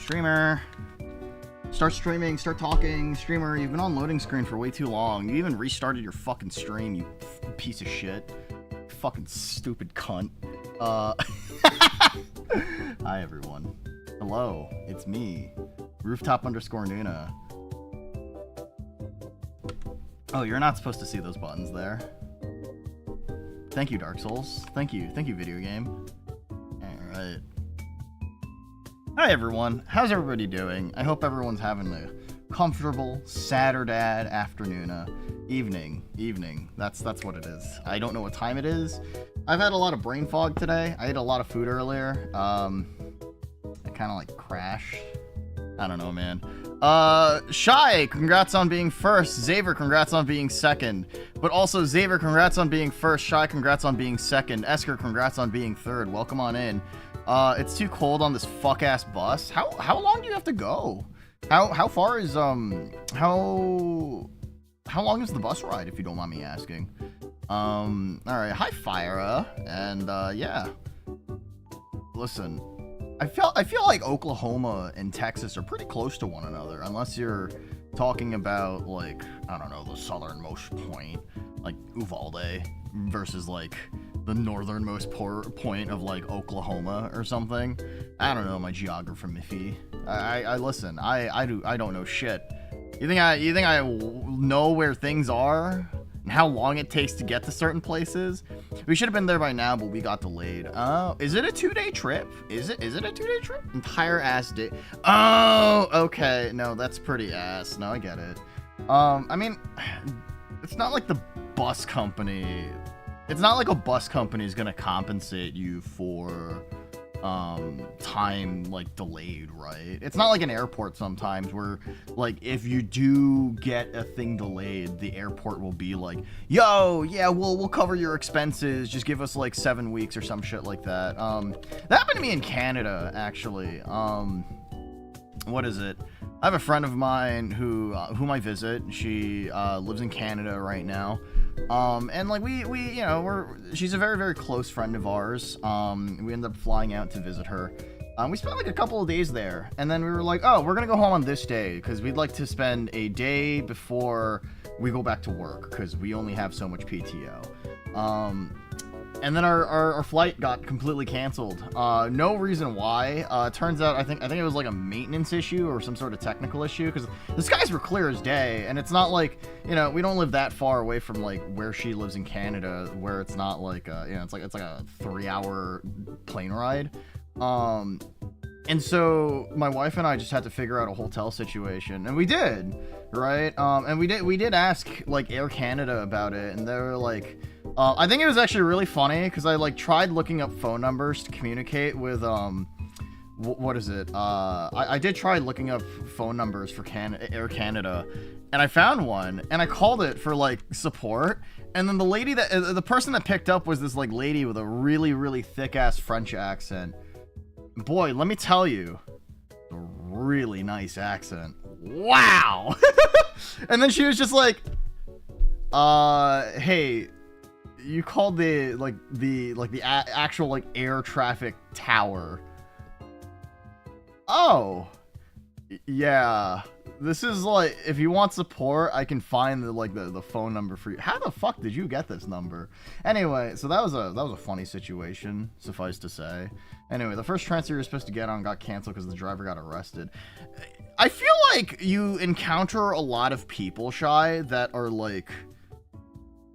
Streamer. Start streaming, start talking. Streamer, you've been on loading screen for way too long. You even restarted your fucking stream, you piece of shit. Fucking stupid cunt. Hi, everyone. Hello, it's me. Rooftop_Nuna. Oh, you're not supposed to see those buttons there. Thank you, Dark Souls. Thank you, video game. Alright. Hi everyone, how's everybody doing? I hope everyone's having a comfortable Saturday afternoon, evening. That's what it is. I don't know what time it is. I've had a lot of brain fog today. I ate a lot of food earlier. I kind of like crashed. I don't know, man. Shy, congrats on being first. Xavier, congrats on being second. But also, Xavier, congrats on being first. Shy, congrats on being second. Esker, congrats on being third. Welcome on in. It's too cold on this fuck-ass bus. How long do you have to go? How far is, how long is the bus ride, if you don't mind me asking? Alright, hi, Fyra. And, yeah. Listen. I feel like Oklahoma and Texas are pretty close to one another, unless you're talking about, like, I don't know, the southernmost point, like Uvalde, versus, like, the northernmost point of, like, Oklahoma or something. I don't know my geography. I listen, I don't know shit. You think I know where things are? And how long it takes to get to certain places? We should have been there by now, but we got delayed. Oh, is it a 2-day trip? Is it a 2-day trip? Entire ass day. Oh, okay. No, that's pretty ass. No, I get it. I mean, it's not like the bus company. It's not like a bus company is gonna compensate you for time like delayed, right? It's not like an airport sometimes where, like, if you do get a thing delayed, the airport will be like, yo, yeah, we'll cover your expenses, just give us like 7 weeks or some shit like that. That happened to me in Canada, actually. What is it? I have a friend of mine whom I visit. She lives in Canada right now. And like we you know, she's a very, very close friend of ours. We ended up flying out to visit her. We spent like a couple of days there, and then we were like, oh, we're gonna go home on this day because we'd like to spend a day before we go back to work because we only have so much PTO. And then our flight got completely canceled. No reason why. Turns out I think it was like a maintenance issue or some sort of technical issue because the skies were clear as day, and it's not like, you know, we don't live that far away from like where she lives in Canada, where it's not like you know, it's like a 3-hour plane ride. And so my wife and I just had to figure out a hotel situation, and we did, right? And we did ask like Air Canada about it, and they were like, I think it was actually really funny because I like tried looking up phone numbers to communicate with what is it? I did try looking up phone numbers for Air Canada, and I found one, and I called it for like support, and then the person that picked up was this like lady with a really, really thick ass French accent. Boy, let me tell you, a really nice accent. Wow. And then she was just like, hey, you called the actual like air traffic tower. Oh, yeah. This is like, if you want support, I can find the phone number for you. How the fuck did you get this number? Anyway, so that was a funny situation, suffice to say. Anyway, the first transfer you were supposed to get on got canceled because the driver got arrested. I feel like you encounter a lot of people, Shy, that are like,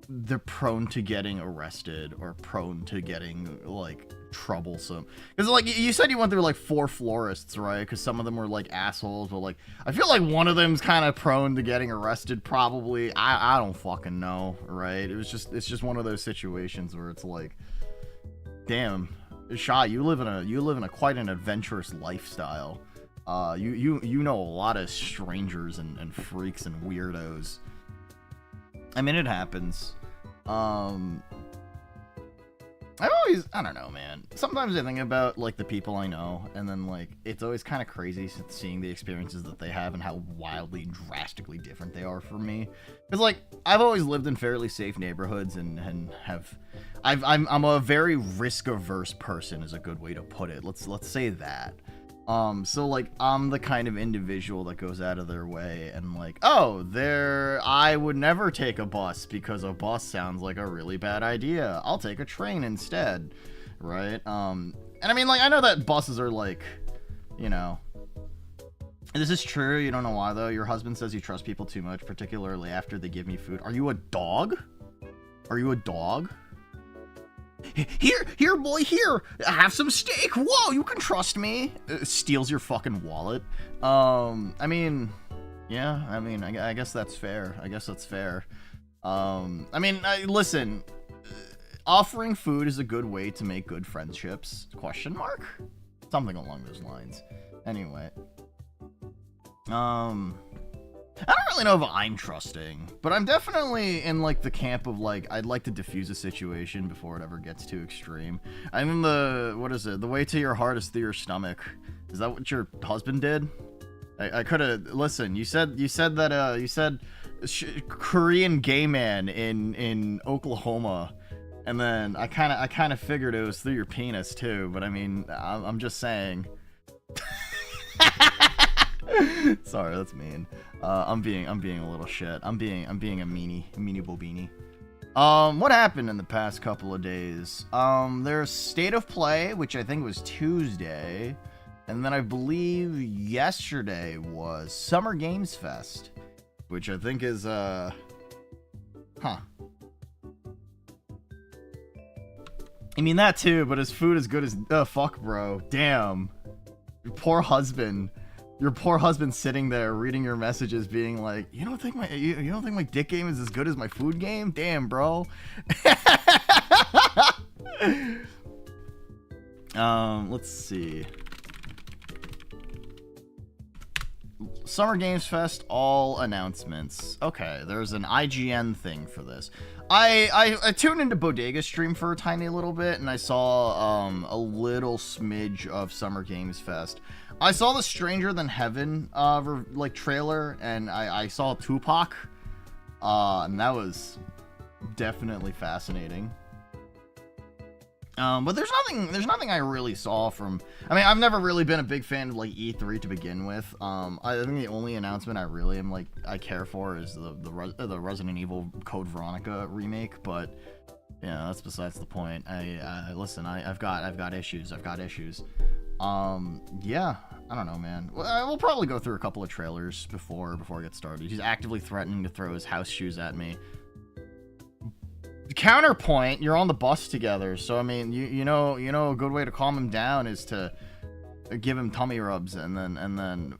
they're prone to getting arrested or prone to getting like troublesome, because like you said you went through like 4 florists, right? Because some of them were like assholes, but like I feel like one of them's kind of prone to getting arrested, probably. I don't fucking know, right? It's just one of those situations where it's like, damn, Shy, you live in a quite an adventurous lifestyle. You know a lot of strangers and freaks and weirdos. I mean, it happens. I don't know, man. Sometimes I think about like the people I know, and then like it's always kind of crazy seeing the experiences that they have and how wildly, drastically different they are from me. Because like I've always lived in fairly safe neighborhoods and I'm a very risk averse person, is a good way to put it. Let's say that. So like I'm the kind of individual that goes out of their way and like, oh, I would never take a bus because a bus sounds like a really bad idea. I'll take a train instead, right? And I mean, like, I know that buses are like, you know, this is true. You don't know why though. Your husband says you trust people too much, particularly after they give me food. Are you a dog? Are you a dog? Here, boy, here. Have some steak. Whoa, you can trust me. Steals your fucking wallet. I mean, yeah. I mean, I guess that's fair. I guess that's fair. I mean, listen. Offering food is a good way to make good friendships. Question mark? Something along those lines. Anyway. I don't really know if I'm trusting, but I'm definitely in like the camp of like I'd like to diffuse a situation before it ever gets too extreme. I'm in the, what is it? The way to your heart is through your stomach. Is that what your husband did? I could have, listen, you said that you said Korean gay man in Oklahoma, and then I kind of figured it was through your penis too, but I mean, I'm just saying. Sorry, that's mean. I'm being a little shit. I'm being a meanie bobini. What happened in the past couple of days? There's State of Play, which I think was Tuesday, and then I believe yesterday was Summer Games Fest, which I think is I mean that too, but his food is good as fuck, bro. Damn, your poor husband. Your poor husband sitting there reading your messages being like, you don't think my dick game is as good as my food game? Damn, bro. Let's see. Summer Games Fest, all announcements. Okay, there's an IGN thing for this. I tuned into Bodega's stream for a tiny little bit, and I saw a little smidge of Summer Games Fest. I saw the Stranger Than Heaven like trailer, and I saw Tupac, and that was definitely fascinating. But there's nothing I really saw from. I mean, I've never really been a big fan of like E3 to begin with. I think the only announcement I care for is the Resident Evil Code Veronica remake. But yeah, that's besides the point. Listen, I've got issues. Yeah, I don't know, man. We'll probably go through a couple of trailers before I get started. He's actively threatening to throw his house shoes at me. Counterpoint, you're on the bus together, so I mean, you know a good way to calm him down is to give him tummy rubs and then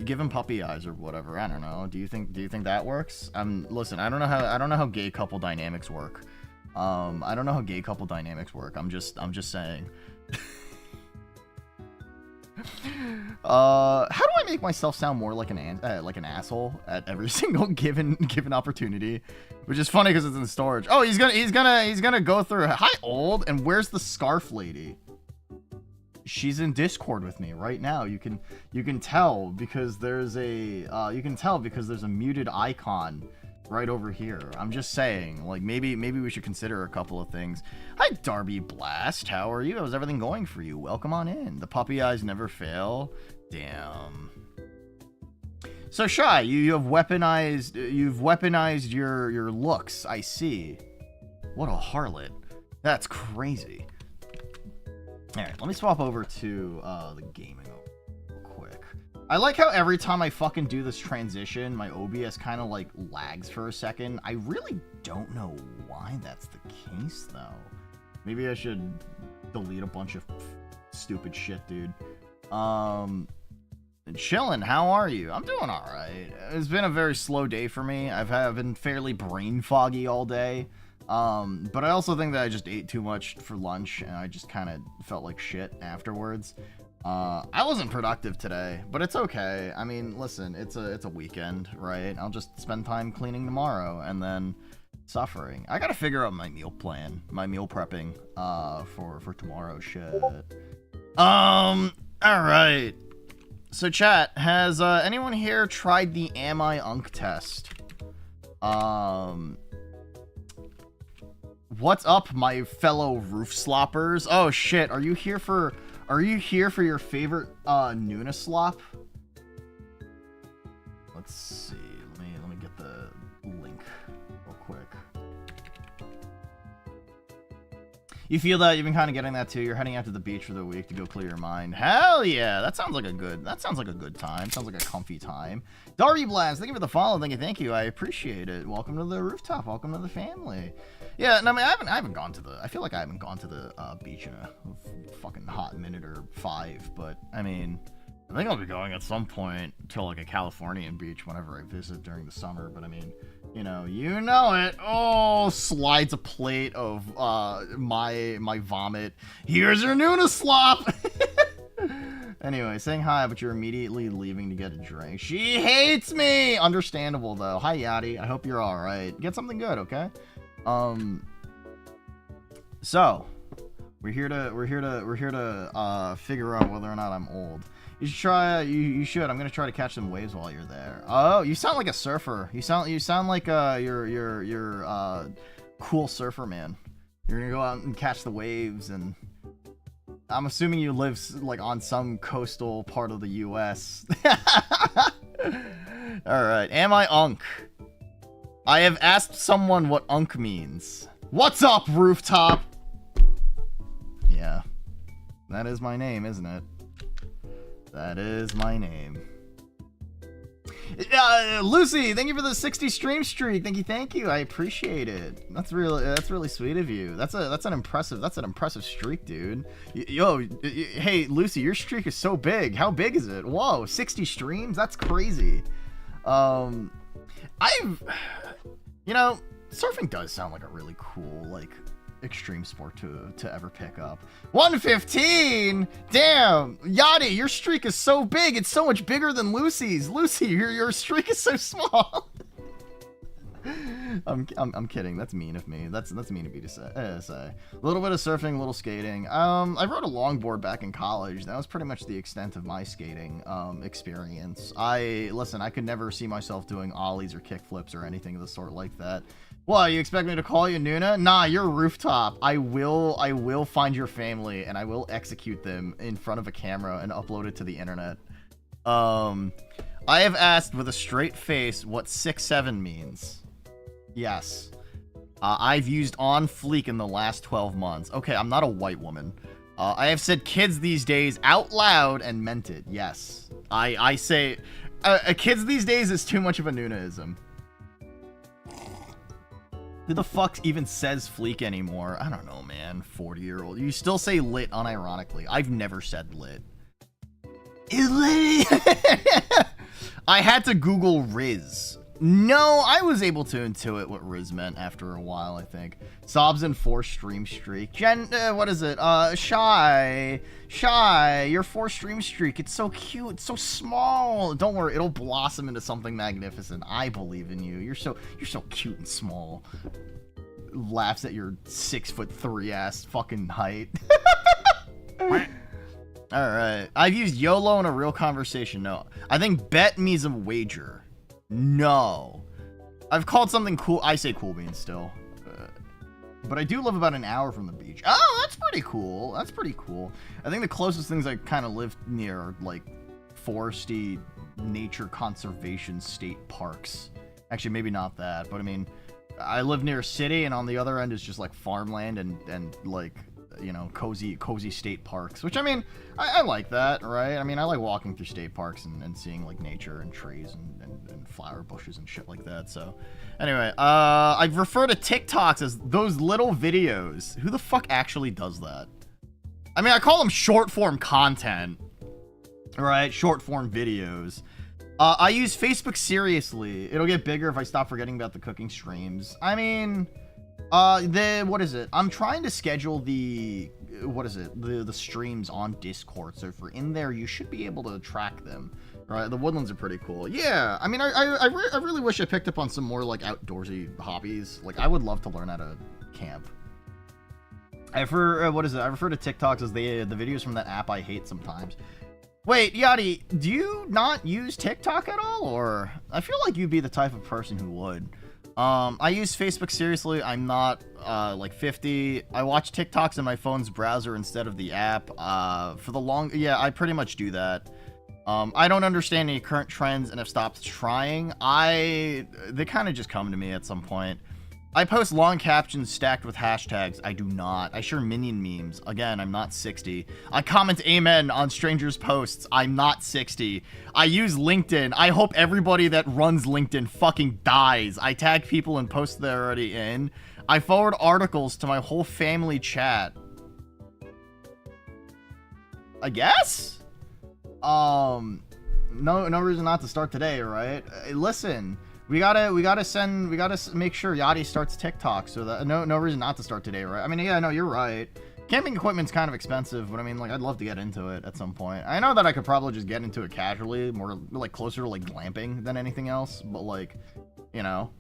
give him puppy eyes or whatever. I don't know. Do you think that works? Listen, I don't know how gay couple dynamics work. I don't know how gay couple dynamics work. I'm just saying. How do I make myself sound more like an asshole at every single given opportunity? Which is funny because it's in storage. Oh, he's gonna go through. Hi, old. And where's the scarf lady? She's in Discord with me right now. You can tell because there's a muted icon right over here. I'm just saying, like, maybe we should consider a couple of things. Hi, Darby Blast. How are you? How's everything going for you? Welcome on in. The puppy eyes never fail. Damn. So Shy, you've weaponized your looks. I see. What a harlot. That's crazy. All right, let me swap over to the gaming real quick. I like how every time I fucking do this transition, my OBS kind of like lags for a second. I really don't know why that's the case though. Maybe I should delete a bunch of stupid shit, dude. Chillin', how are you? I'm doing all right. It's been a very slow day for me. I've been fairly brain foggy all day. But I also think that I just ate too much for lunch and I just kind of felt like shit afterwards. I wasn't productive today, but it's okay. I mean, listen, it's a weekend, right? I'll just spend time cleaning tomorrow and then suffering. I gotta figure out my meal plan, my meal prepping, for tomorrow's shit. All right. So chat, has anyone here tried the Am I Unk test? What's up, my fellow roof sloppers? Oh shit, are you here for Are you here for your favorite Nuna slop? Let's see. Let me get the link real quick. You feel that? You've been kind of getting that too. You're heading out to the beach for the week to go clear your mind. Hell yeah! That sounds like a good time. Sounds like a comfy time. Dari Blast, thank you for the follow. Thank you. I appreciate it. Welcome to the rooftop. Welcome to the family. Yeah, no, I mean, I haven't gone to the. I feel like I haven't gone to the beach in a fucking hot minute or 5. But I mean, I think I'll be going at some point to like a Californian beach whenever I visit during the summer. But I mean, you know it. Oh, slides a plate of my vomit. Here's your Nuna slop. Anyway, saying hi, but you're immediately leaving to get a drink. She hates me. Understandable though. Hi Yachty. I hope you're all right. Get something good, okay? So we're here to figure out whether or not I'm old. You should try. You should. I'm gonna try to catch some waves while you're there. Oh, you sound like a surfer. You sound like you're cool surfer man. You're gonna go out and catch the waves, and I'm assuming you live like on some coastal part of the U.S. All right. Am I Unk? I have asked someone what Unk means. What's up, rooftop? Yeah, that is my name, isn't it? That is my name. Lucy, thank you for the 60 stream streak. Thank you. I appreciate it. That's really sweet of you. That's an impressive streak, dude. Hey Lucy, your streak is so big. How big is it? Whoa, 60 streams? That's crazy. Surfing does sound like a really cool, like, extreme sport to ever pick up. 115? Damn! Yachty, your streak is so big, it's so much bigger than Lucy's. Lucy, your streak is so small. I'm kidding. That's mean of me. That's mean of me to say. A little bit of surfing, a little skating. I rode a longboard back in college. That was pretty much the extent of my skating experience. I could never see myself doing ollies or kickflips or anything of the sort like that. What, you expect me to call you Nuna? Nah, you're Rooftop. I will find your family and I will execute them in front of a camera and upload it to the internet. I have asked with a straight face what 6'7" means. Yes. I've used on fleek in the last 12 months. Okay, I'm not a white woman. I have said kids these days out loud and meant it. Yes. I say kids these days is too much of a Nunaism. Who the fuck even says fleek anymore? I don't know, man. 40-year-old. You still say lit unironically. I've never said lit. I had to Google Riz. No, I was able to intuit what Riz meant after a while, I think. Sobs in 4 stream streak. What is it? Shy, your 4 stream streak. It's so cute. It's so small. Don't worry, it'll blossom into something magnificent. I believe in you. You're so cute and small. Laughs at your 6'3" ass fucking height. Alright. I've used YOLO in a real conversation. No. I think bet means a wager. No. I've called something cool. I say cool beans still. But I do live about an hour from the beach. Oh, that's pretty cool. That's pretty cool. I think the closest things I kind of live near are like foresty nature conservation state parks. Actually, maybe not that. But I mean, I live near a city and on the other end is just like farmland and like, you know, cozy state parks, which I mean, I like that, right? I mean, I like walking through state parks and seeing like nature and trees and flower bushes and shit like that. So anyway, I refer to TikToks as those little videos. Who the fuck actually does that? I mean, I call them short form content, right? Short form videos. I use Facebook seriously. It'll get bigger if I stop forgetting about the cooking streams. I mean, what is it? I'm trying to schedule the streams on Discord. So if you're in there, you should be able to track them. Right? The woodlands are pretty cool. Yeah. I mean, I really wish I picked up on some more like outdoorsy hobbies. Like I would love to learn how to camp. I refer to TikToks as the videos from that app I hate sometimes. Wait, Yachty, do you not use TikTok at all? Or I feel like you'd be the type of person who would. I use Facebook seriously. I'm not like 50. I watch TikToks in my phone's browser instead of the app. Yeah, I pretty much do that. I don't understand any current trends and have stopped trying. They kind of just come to me at some point. I post long captions stacked with hashtags. I do not. I share minion memes. Again, I'm not 60. I comment amen on strangers' posts. I'm not 60. I use LinkedIn. I hope everybody that runs LinkedIn fucking dies. I tag people in posts they're already in. I forward articles to my whole family chat. I guess? No reason not to start today, right? Listen. We gotta make sure Yachty starts TikTok, so that no reason not to start today, right? I mean, yeah, no, you're right. Camping equipment's kind of expensive, but I mean, like, I'd love to get into it at some point. I know that I could probably just get into it casually, more like closer to like glamping than anything else, but like, you know,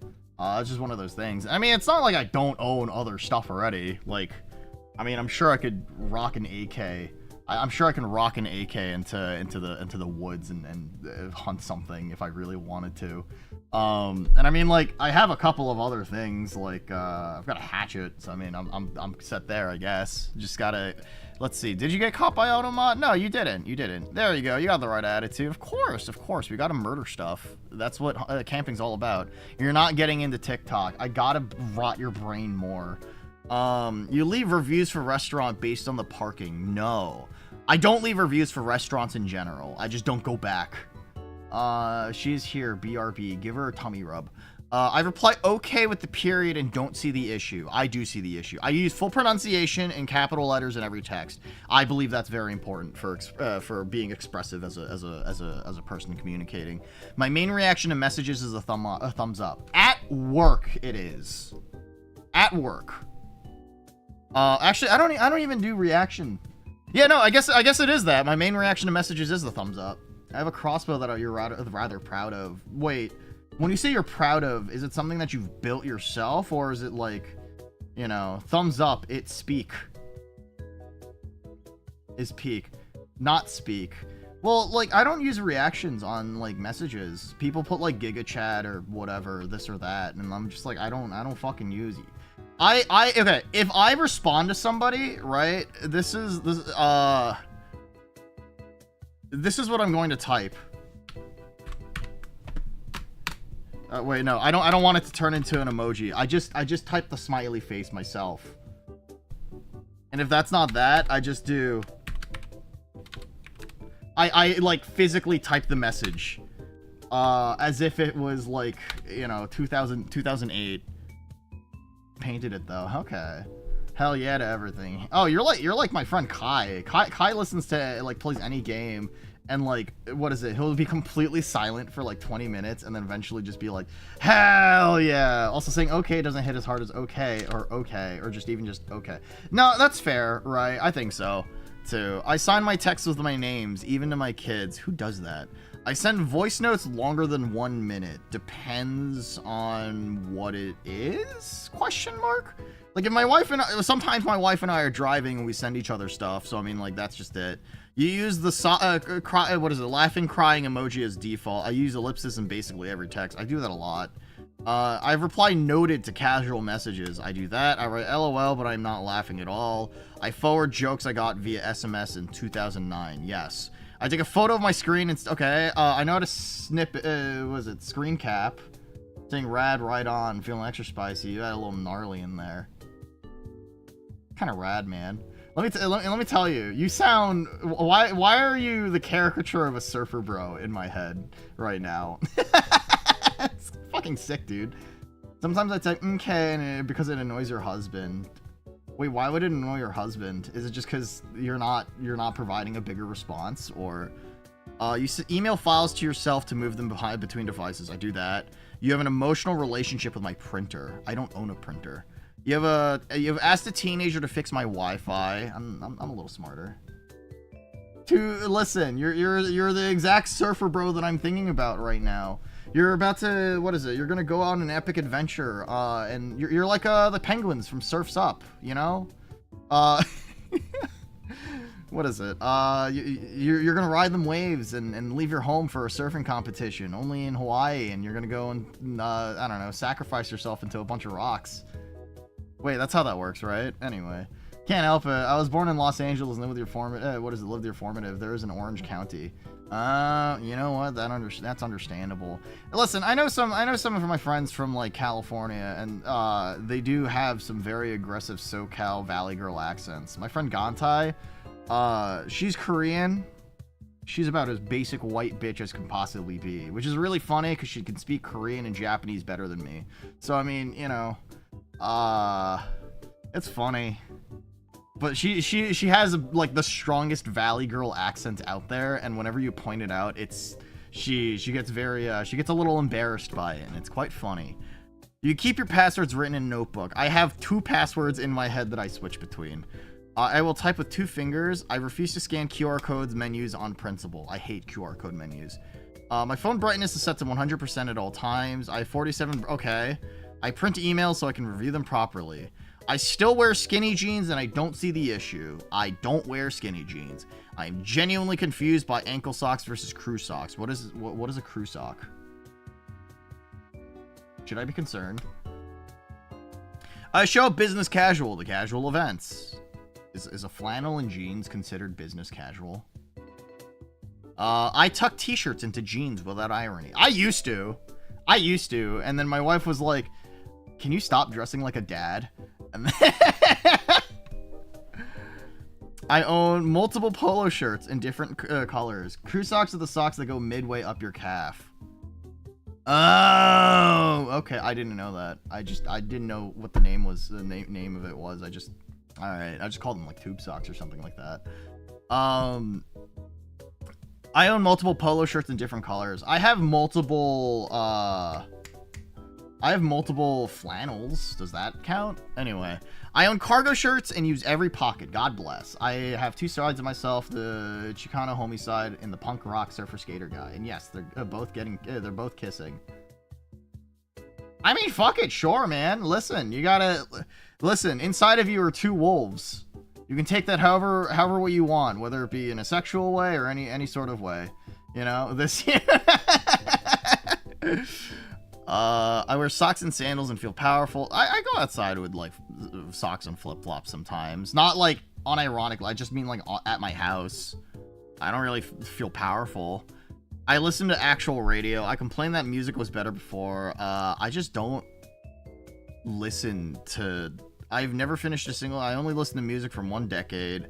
it's just one of those things. I mean, it's not like I don't own other stuff already. Like, I mean, I'm sure I could rock an AK. I'm sure I can rock an AK into the woods and hunt something if I really wanted to. And I mean, like, I have a couple of other things, like I've got a hatchet, so I mean, I'm set there, I guess. Just gotta, let's see. Did you get caught by Automod? No, you didn't. You didn't. There you go. You got the right attitude. Of course. We gotta murder stuff. That's what camping's all about. You're not getting into TikTok. I gotta rot your brain more. You leave reviews for restaurant based on the parking. No. I don't leave reviews for restaurants in general. I just don't go back. She's here, BRB. Give her a tummy rub. I reply okay with the period and don't see the issue. I do see the issue. I use full pronunciation and capital letters in every text. I believe that's very important for being expressive as a person communicating. My main reaction to messages is a thumbs up. At work, it is. At work. Actually, I don't even do reaction. Yeah, no, I guess it is that. My main reaction to messages is the thumbs up. I have a crossbow that you're rather proud of. Wait, when you say you're proud of, is it something that you've built yourself, or is it like, you know, thumbs up, it's speak. Is peak, not speak. Well, like, I don't use reactions on, like, messages. People put, like, Giga Chat or whatever, this or that, and I'm just like, I don't fucking use it. Okay, if I respond to somebody, right, this is what I'm going to type. Wait, no, I don't want it to turn into an emoji. I just type the smiley face myself. And if that's not that, I just do... I like, physically type the message. As if it was, like, you know, 2008. Painted it though. Okay. Hell yeah to everything. Oh, you're like my friend Kai. Kai listens to, like, plays any game, and, like, what is it? He'll be completely silent for like 20 minutes and then eventually just be like, hell yeah. Also saying okay doesn't hit as hard as okay, or just even just okay. No, that's fair, right? I think so too. I sign my texts with my names, even to my kids. Who does that? I send voice notes longer than 1 minute. Depends on what it is? Question mark? Like, if my wife and I, sometimes my wife and I are driving and we send each other stuff. So, I mean, like, that's just it. You use the, what is it? Laughing, crying emoji as default. I use ellipsis in basically every text. I do that a lot. I reply noted to casual messages. I do that. I write LOL, but I'm not laughing at all. I forward jokes I got via SMS in 2009. Yes. I take a photo of my screen and... Okay, I know how to snip... was it screen cap? Saying rad right on. Feeling extra spicy. You had a little gnarly in there. Kind of rad, man. Let me tell you. You sound... Why are you the caricature of a surfer bro in my head right now? It's fucking sick, dude. Sometimes I type okay because it annoys your husband. Wait, why would it annoy your husband? Is it just because you're not providing a bigger response? Or you email files to yourself to move them between devices. I do that. You have an emotional relationship with my printer. I don't own a printer. You've asked a teenager to fix my Wi-Fi. I'm a little smarter. Listen, you're the exact surfer bro that I'm thinking about right now. You're about to, what is it? You're gonna go on an epic adventure, and you're like the penguins from Surf's Up, you know? What is it? You're gonna ride them waves and leave your home for a surfing competition only in Hawaii, and you're gonna go and I don't know, sacrifice yourself into a bunch of rocks. Wait, that's how that works, right? Anyway, can't help it. I was born in Los Angeles and lived with your formative. What is it? Lived your formative. There is an Orange County. You know what? That's understandable. Listen, I know some of my friends from like California, and they do have some very aggressive SoCal Valley Girl accents. My friend Gantai, she's Korean. She's about as basic white bitch as can possibly be, which is really funny because she can speak Korean and Japanese better than me. So I mean, you know, it's funny. But she has like the strongest Valley Girl accent out there, and whenever you point it out, she gets very she gets a little embarrassed by it, and it's quite funny. You keep your passwords written in a notebook. I have 2 passwords in my head that I switch between. I will type with 2 fingers. I refuse to scan QR codes menus on principle. I hate QR code menus. My phone brightness is set to 100% at all times. I have 47. Okay. I print emails so I can review them properly. I still wear skinny jeans, and I don't see the issue. I don't wear skinny jeans. I am genuinely confused by ankle socks versus crew socks. What is a crew sock? Should I be concerned? I show up business casual to casual events. Is a flannel and jeans considered business casual? I tuck t-shirts into jeans without irony. I used to, and then my wife was like, "Can you stop dressing like a dad?" And I own multiple polo shirts in different colors. Crew socks are the socks that go midway up your calf. Oh, okay. I didn't know that. I didn't know what the name was. The name of it was. All right. I just called them like tube socks or something like that. I own multiple polo shirts in different colors. I have multiple flannels. Does that count? Anyway, I own cargo shirts and use every pocket. God bless. I have 2 sides of myself, the Chicano homie side and the punk rock surfer skater guy. And yes, they're both kissing. I mean, fuck it. Sure, man. Listen, inside of you are 2 wolves. You can take that however way you want, whether it be in a sexual way or any sort of way. You know, this I wear socks and sandals and feel powerful. I go outside with like socks and flip-flops sometimes. Not like unironically. I just mean like at my house. I don't really feel powerful. I listen to actual radio. I complained that music was better before. I just don't listen to... I've never finished a single. I only listen to music from 1 decade.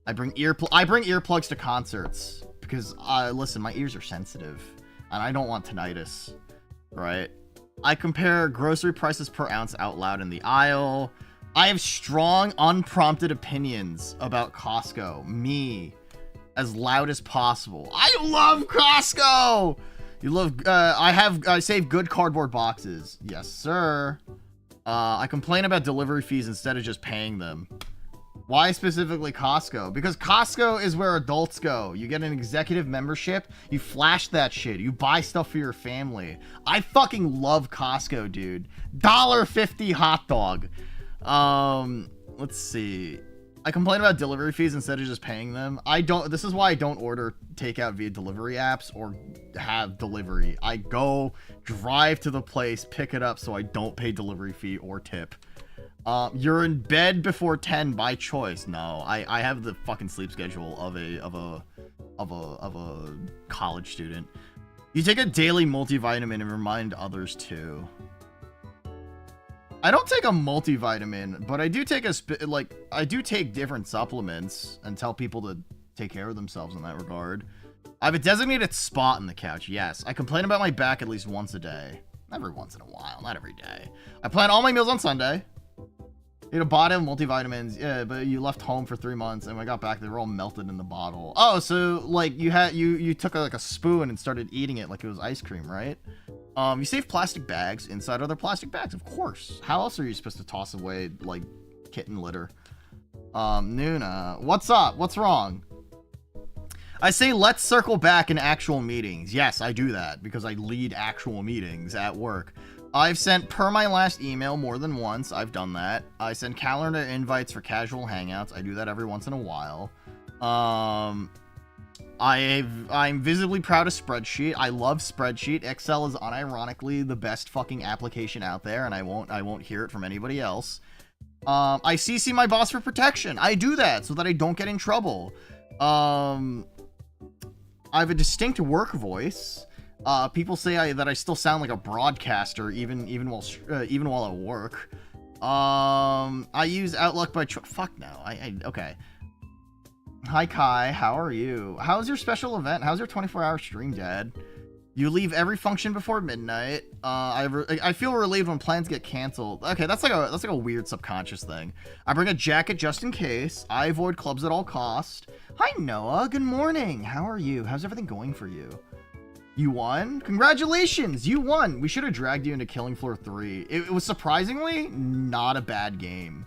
I bring earplugs to concerts because listen, my ears are sensitive and I don't want tinnitus, right? I compare grocery prices per ounce out loud in the aisle. I have strong, unprompted opinions about Costco. Me, as loud as possible. I love Costco. You love? I save good cardboard boxes. Yes, sir. I complain about delivery fees instead of just paying them. Why specifically Costco? Because Costco is where adults go. You get an executive membership, you flash that shit, you buy stuff for your family. I fucking love Costco, dude. $1.50 hot dog. Let's see. I complain about delivery fees instead of just paying them. This is why I don't order takeout via delivery apps or have delivery. I go drive to the place, pick it up so I don't pay delivery fee or tip. You're in bed before 10 by choice. No, I have the fucking sleep schedule of a college student. You take a daily multivitamin and remind others too. I don't take a multivitamin, but I do take I do take different supplements and tell people to take care of themselves in that regard. I have a designated spot on the couch. Yes, I complain about my back at least once a day. Every once in a while, not every day. I plan all my meals on Sunday. You had a bottle of multivitamins, yeah, but you left home for 3 months, and when I got back, they were all melted in the bottle. Oh, so like you took like a spoon and started eating it like it was ice cream, right? You save plastic bags inside other plastic bags, of course. How else are you supposed to toss away like kitten litter? Nuna, what's up? What's wrong? I say let's circle back in actual meetings. Yes, I do that because I lead actual meetings at work. I've sent per my last email more than once. I've done that. I send calendar invites for casual hangouts. I do that every once in a while. I'm visibly proud of Spreadsheet. I love Spreadsheet. Excel is unironically the best fucking application out there, and I won't hear it from anybody else. I CC my boss for protection. I do that so that I don't get in trouble. I have a distinct work voice. People say that I still sound like a broadcaster even while at work. I use Outlook by fuck no. Okay. Hi Kai, how are you? How's your special event? How's your 24-hour stream, Dad? You leave every function before midnight. I feel relieved when plans get canceled. Okay, that's like a weird subconscious thing. I bring a jacket just in case. I avoid clubs at all cost. Hi Noah, good morning. How are you? How's everything going for you? You won? Congratulations, you won. We should have dragged you into Killing Floor 3. It was surprisingly not a bad game.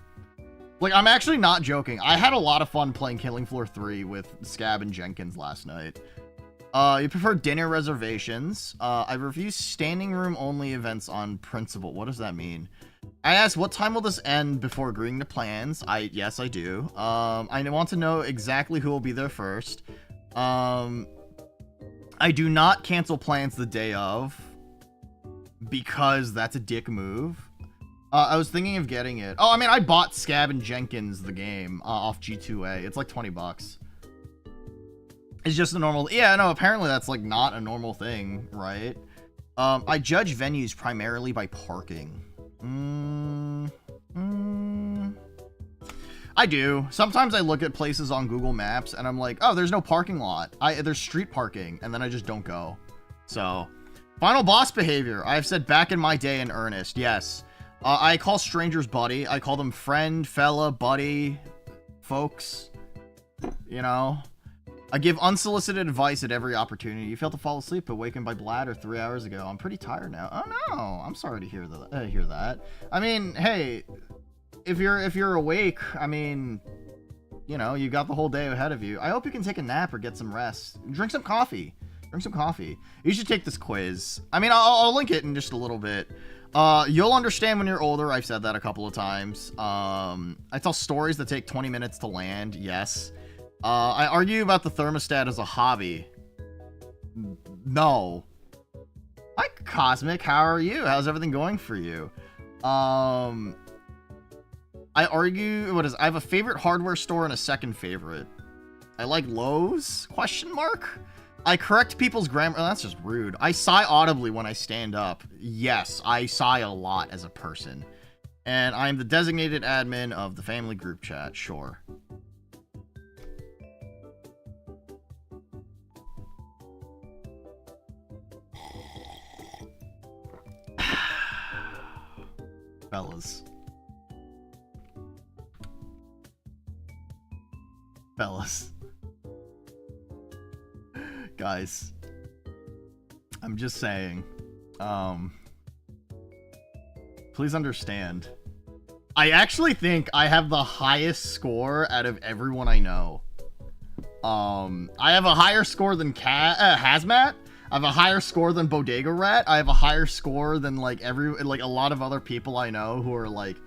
Like, I'm actually not joking. I had a lot of fun playing Killing Floor 3 with Scab and Jenkins last night. You prefer dinner reservations. I refuse standing room only events on principle. What does that mean? I asked, what time will this end before agreeing to plans? Yes, I do. I want to know exactly who will be there first. I do not cancel plans the day of because that's a dick move. I was thinking of getting it. Oh, I mean, I bought Scab and Jenkins, the game, off G2A. It's like 20 bucks. It's just a normal... Yeah, no, apparently that's, like, not a normal thing, right? I judge venues primarily by parking. I do. Sometimes I look at places on Google Maps, and I'm like, oh, there's no parking lot. There's street parking, and then I just don't go. So, final boss behavior. I have said back in my day in earnest, yes. I call strangers buddy. I call them friend, fella, buddy, folks. You know? I give unsolicited advice at every opportunity. You failed to fall asleep, awakened by bladder 3 hours ago. I'm pretty tired now. Oh no, I'm sorry to hear that. I mean, hey, if you're awake, I mean, you know, you got the whole day ahead of you. I hope you can take a nap or get some rest. Drink some coffee. You should take this quiz. I mean, I'll link it in just a little bit. You'll understand when you're older. I've said that a couple of times. I tell stories that take 20 minutes to land. Yes. I argue about the thermostat as a hobby. No. Hi, Cosmic. How are you? How's everything going for you? I argue... I have a favorite hardware store and a second favorite. I like Lowe's? Question mark? I correct people's grammar. Oh, that's just rude. I sigh audibly when I stand up. Yes, I sigh a lot as a person. And I'm the designated admin of the family group chat. Sure. Fellas. Guys. I'm just saying. Please understand. I actually think I have the highest score out of everyone I know. I have a higher score than Hazmat. I have a higher score than Bodega Rat. I have a higher score than like a lot of other people I know who are like,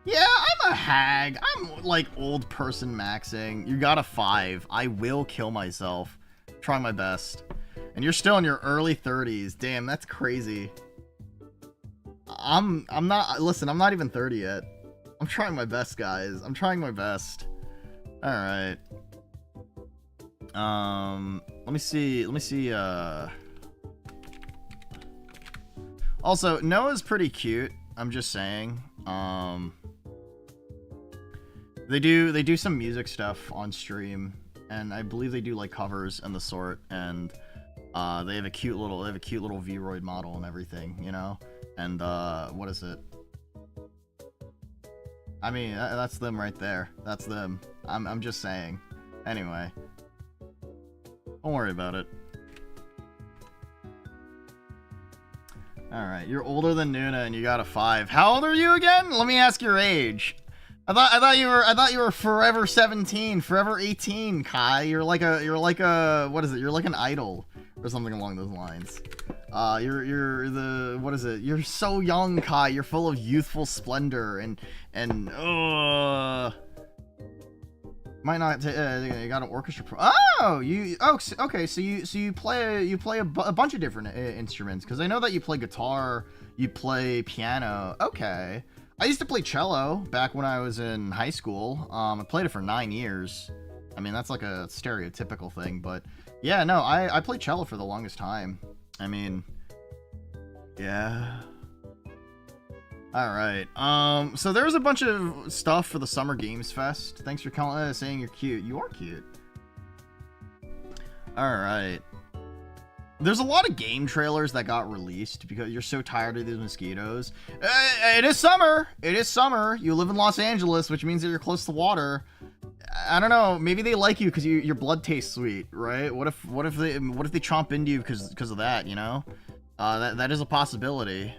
yeah, I'm a hag. I'm like old person maxing. You got a 5. I will kill myself. Try my best. And you're still in your early 30s. Damn, that's crazy. I'm not even 30 yet. I'm trying my best, guys. I'm trying my best. All right. Let me see. Also, Noah's pretty cute. I'm just saying. They do some music stuff on stream, and I believe they do like covers and the sort, and they have a cute little Vroid model and everything, you know. And what is it? I mean, that's them right there. That's them. I'm just saying. Anyway, don't worry about it. Alright, you're older than Nuna and you got a 5. How old are you again? Let me ask your age. I thought you were forever 17, forever 18, Kai. You're like a what is it? You're like an idol or something along those lines. What is it? You're so young, Kai. You're full of youthful splendor and Might not. You got an orchestra. Oh, you. Oh, okay. So you play a bunch of different instruments, because I know that you play guitar, you play piano. Okay. I used to play cello back when I was in high school. I played it for 9 years. I mean, that's like a stereotypical thing, but yeah, no, I played cello for the longest time. I mean, yeah. All right. So there's a bunch of stuff for the Summer Games Fest. Thanks for saying you're cute. You are cute. All right. There's a lot of game trailers that got released because you're so tired of these mosquitoes. It is summer. It is summer. You live in Los Angeles, which means that you're close to water. I don't know. Maybe they like you because your blood tastes sweet, right? What if they chomp into you because of that? You know, that is a possibility.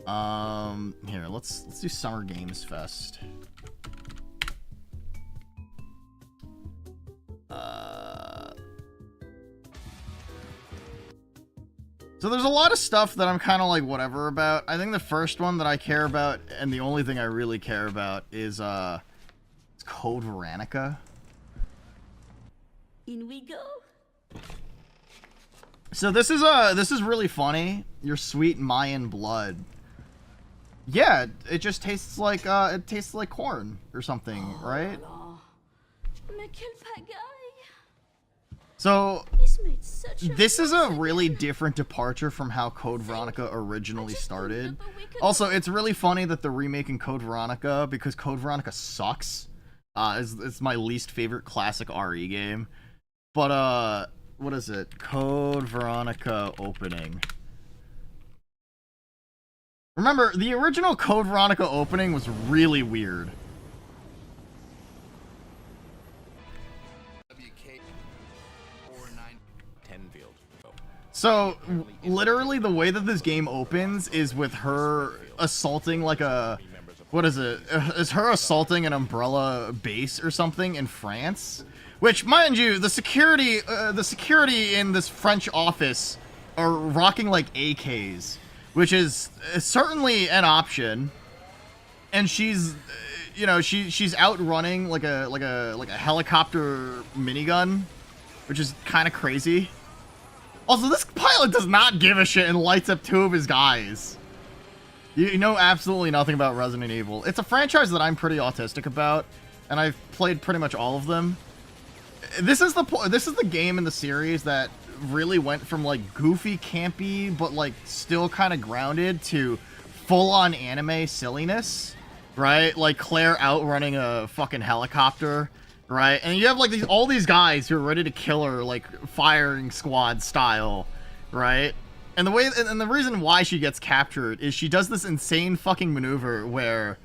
Here, let's do Summer Games Fest. So there's a lot of stuff that I'm kind of like whatever about. I think the first one that I care about, and the only thing I really care about, is it's Code Veronica. In we go. So this is really funny. Your sweet Mayan blood. Yeah, it just tastes like corn or something, right? So this is a really different departure from how Code Veronica originally started. Also, it's really funny that they're remaking Code Veronica because Code Veronica sucks. It's my least favorite classic RE game. But what is it? Code Veronica opening. Remember, the original Code Veronica opening was really weird. So, literally, the way that this game opens is with her assaulting like a... What is it? Is her assaulting an umbrella base or something in France? Which, mind you, the security in this French office are rocking like AKs, which is certainly an option. And she's, you know, she's outrunning like a helicopter minigun, which is kind of crazy. Also, this pilot does not give a shit and lights up 2 of his guys. You know absolutely nothing about Resident Evil. It's a franchise that I'm pretty autistic about, and I've played pretty much all of them. This is the game in the series that really went from like goofy, campy, but like still kind of grounded to full-on anime silliness, right? Like Claire outrunning a fucking helicopter. Right, and you have like all these guys who are ready to kill her, like firing squad style, right? And the reason why she gets captured is she does this insane fucking maneuver where,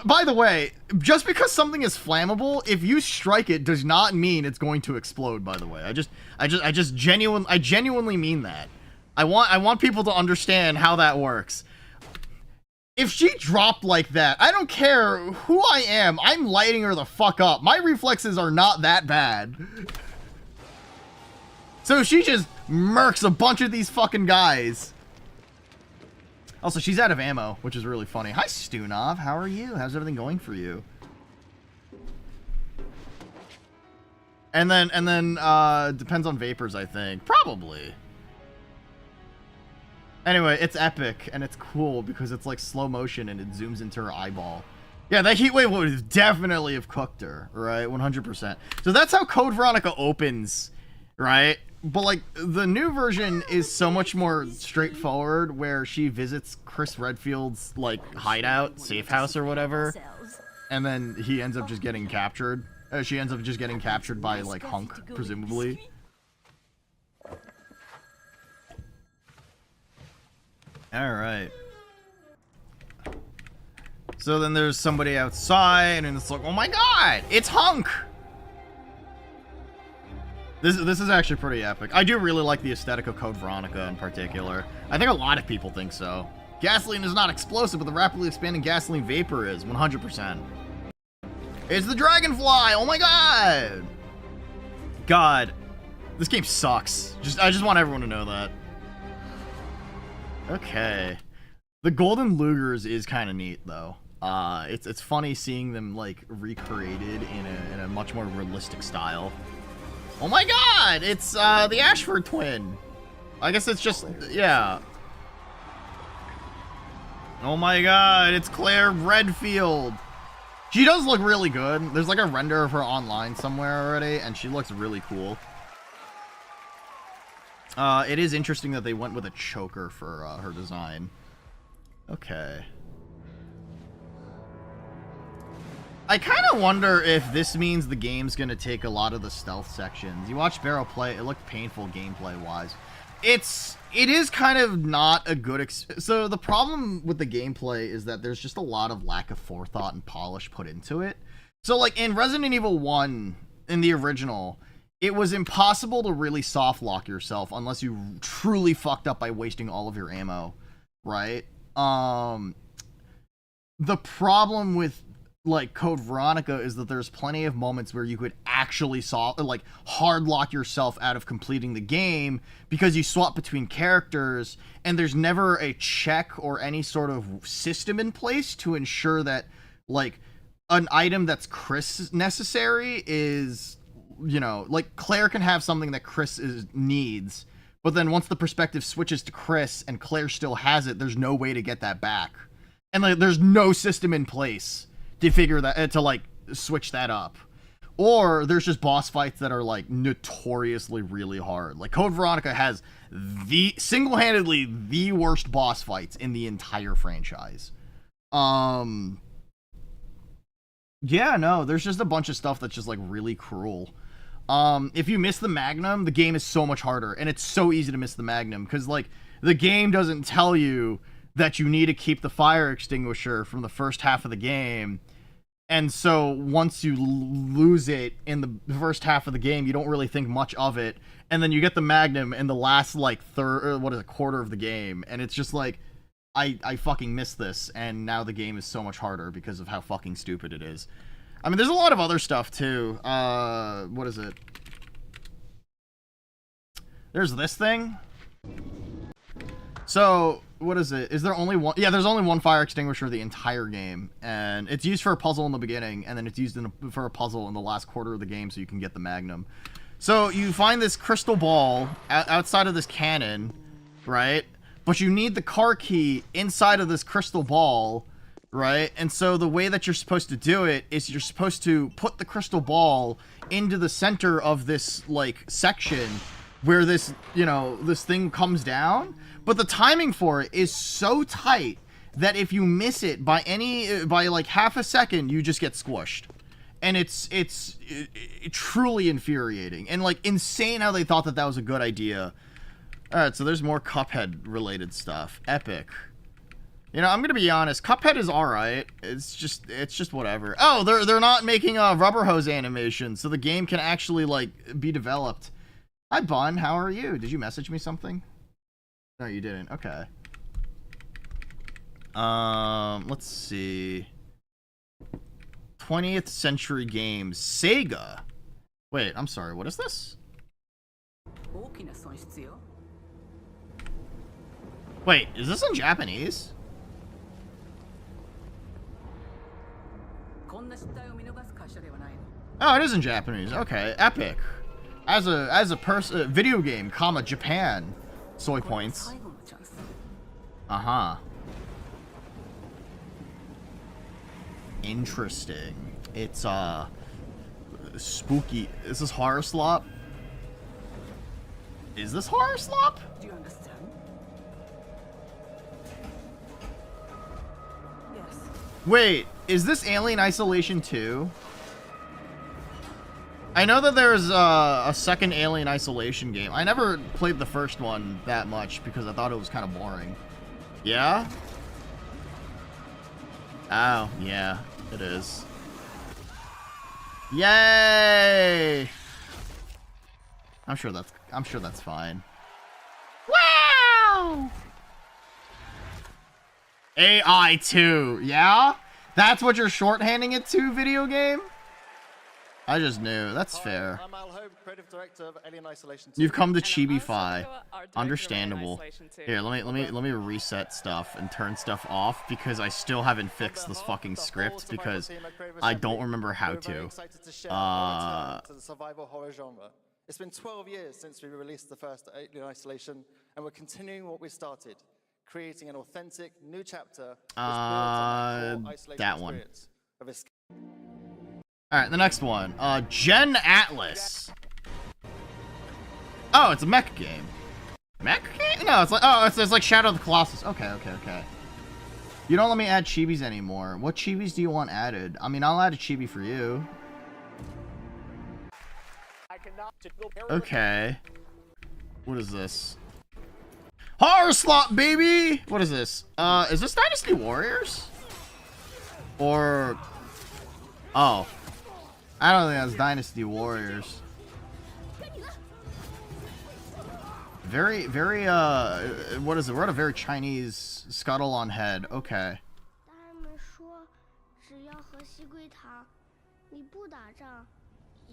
by the way, just because something is flammable, if you strike it, does not mean it's going to explode. By the way, I genuinely mean that. I want people to understand how that works. If she dropped like that, I don't care who I am, I'm lighting her the fuck up. My reflexes are not that bad. So she just murks a bunch of these fucking guys. Also, she's out of ammo, which is really funny. Hi, Stunov. How are you? How's everything going for you? And then, depends on Vapors, I think. Probably. Anyway, it's epic, and it's cool because it's like slow motion and it zooms into her eyeball. Yeah, that heat wave would definitely have cooked her, right? 100%. So that's how Code Veronica opens, right? But like, the new version is so much more straightforward, where she visits Chris Redfield's like hideout, safe house or whatever, and then he ends up just getting captured. She ends up just getting captured by like Hunk, presumably. Alright. So then there's somebody outside, and it's like, oh my god, it's Hunk! This is actually pretty epic. I do really like the aesthetic of Code Veronica in particular. I think a lot of people think so. Gasoline is not explosive, but the rapidly expanding gasoline vapor is, 100%. It's the Dragonfly! Oh my god! God. This game sucks. I just want everyone to know that. Okay. The Golden Lugers is kind of neat, though. It's funny seeing them like recreated in a much more realistic style. Oh my god, it's the Ashford twin. I guess it's just, yeah. Oh my god, it's Claire Redfield. She does look really good. There's like a render of her online somewhere already, and she looks really cool. It is interesting that they went with a choker for her design. Okay. I kind of wonder if this means the game's going to take a lot of the stealth sections. You watch Barrow play, it looked painful gameplay-wise. It is kind of not a good... So the problem with the gameplay is that there's just a lot of lack of forethought and polish put into it. So, like, in Resident Evil 1, in the original, it was impossible to really soft-lock yourself unless you truly fucked up by wasting all of your ammo, right? The problem with like Code Veronica is that there's plenty of moments where you could actually hard lock yourself out of completing the game because you swap between characters and there's never a check or any sort of system in place to ensure that like an item that's Chris necessary is, you know, like Claire can have something that Chris needs, but then once the perspective switches to Chris and Claire still has it, there's no way to get that back. And like there's no system in place to figure that, to like switch that up. Or there's just boss fights that are like notoriously really hard. Like Code Veronica has single-handedly the worst boss fights in the entire franchise. Yeah, no, there's just a bunch of stuff that's just like really cruel. If you miss the Magnum, the game is so much harder, and it's so easy to miss the Magnum because like the game doesn't tell you that you need to keep the fire extinguisher from the first half of the game. And so once you lose it in the first half of the game, you don't really think much of it. And then you get the Magnum in the last like quarter of the game. And it's just like, I fucking missed this. And now the game is so much harder because of how fucking stupid it is. I mean, there's a lot of other stuff too. What is it? There's this thing. So, what is it? Is there only one? Yeah, there's only one fire extinguisher the entire game. And it's used for a puzzle in the beginning, and then it's used for a puzzle in the last quarter of the game so you can get the Magnum. So, you find this crystal ball outside of this cannon, right? But you need the car key inside of this crystal ball, right? And so, the way that you're supposed to do it is you're supposed to put the crystal ball into the center of this, like, section where this, you know, this thing comes down. But the timing for it is so tight that if you miss it by like half a second, you just get squished. And it's truly infuriating and like insane how they thought that was a good idea. All right, so there's more Cuphead related stuff. Epic. You know, I'm gonna be honest. Cuphead is all right. It's just whatever. Oh, they're not making a rubber hose animation, so the game can actually like be developed. Hi, Bun. How are you? Did you message me something? No, you didn't. Okay. Let's see. 20th Century Games. Sega. Wait, I'm sorry. What is this? Wait, is this in Japanese? Oh, it is in Japanese. Okay, epic. As a person, video game, comma, Japan. Soy points. Uh-huh. Interesting. It's, spooky. Is this horror slop? Is this horror slop? Do you understand? Yes. Wait, is this Alien Isolation 2? I know that there's a second Alien Isolation game. I never played the first one that much because I thought it was kind of boring. Yeah? Oh, yeah, it is. Yay! I'm sure that's fine. Wow! AI 2, yeah? That's what you're shorthanding it to, video game? I just knew. That's fair. I'm Al Hope, creative director of Alien Isolation 2. You've come to Chibi-Fi. Understandable. Here, let me reset stuff and turn stuff off because I still haven't fixed this fucking script because I don't remember how to. To the survival horror genre. It's been 12 years since we released the first Alien Isolation, and we're continuing what we started, creating an authentic new chapter. That one. All right, the next one. Gen Atlas. Oh, it's a mech game. Mech game? No, it's like it's like Shadow of the Colossus. Okay. You don't let me add chibis anymore. What chibis do you want added? I mean, I'll add a chibi for you. Okay. What is this? Horror slot, baby! What is this? Is this Dynasty Warriors? Or... Oh. I don't think that's Dynasty Warriors. Very, what is it? We're at a very Chinese scuttle on head. Okay.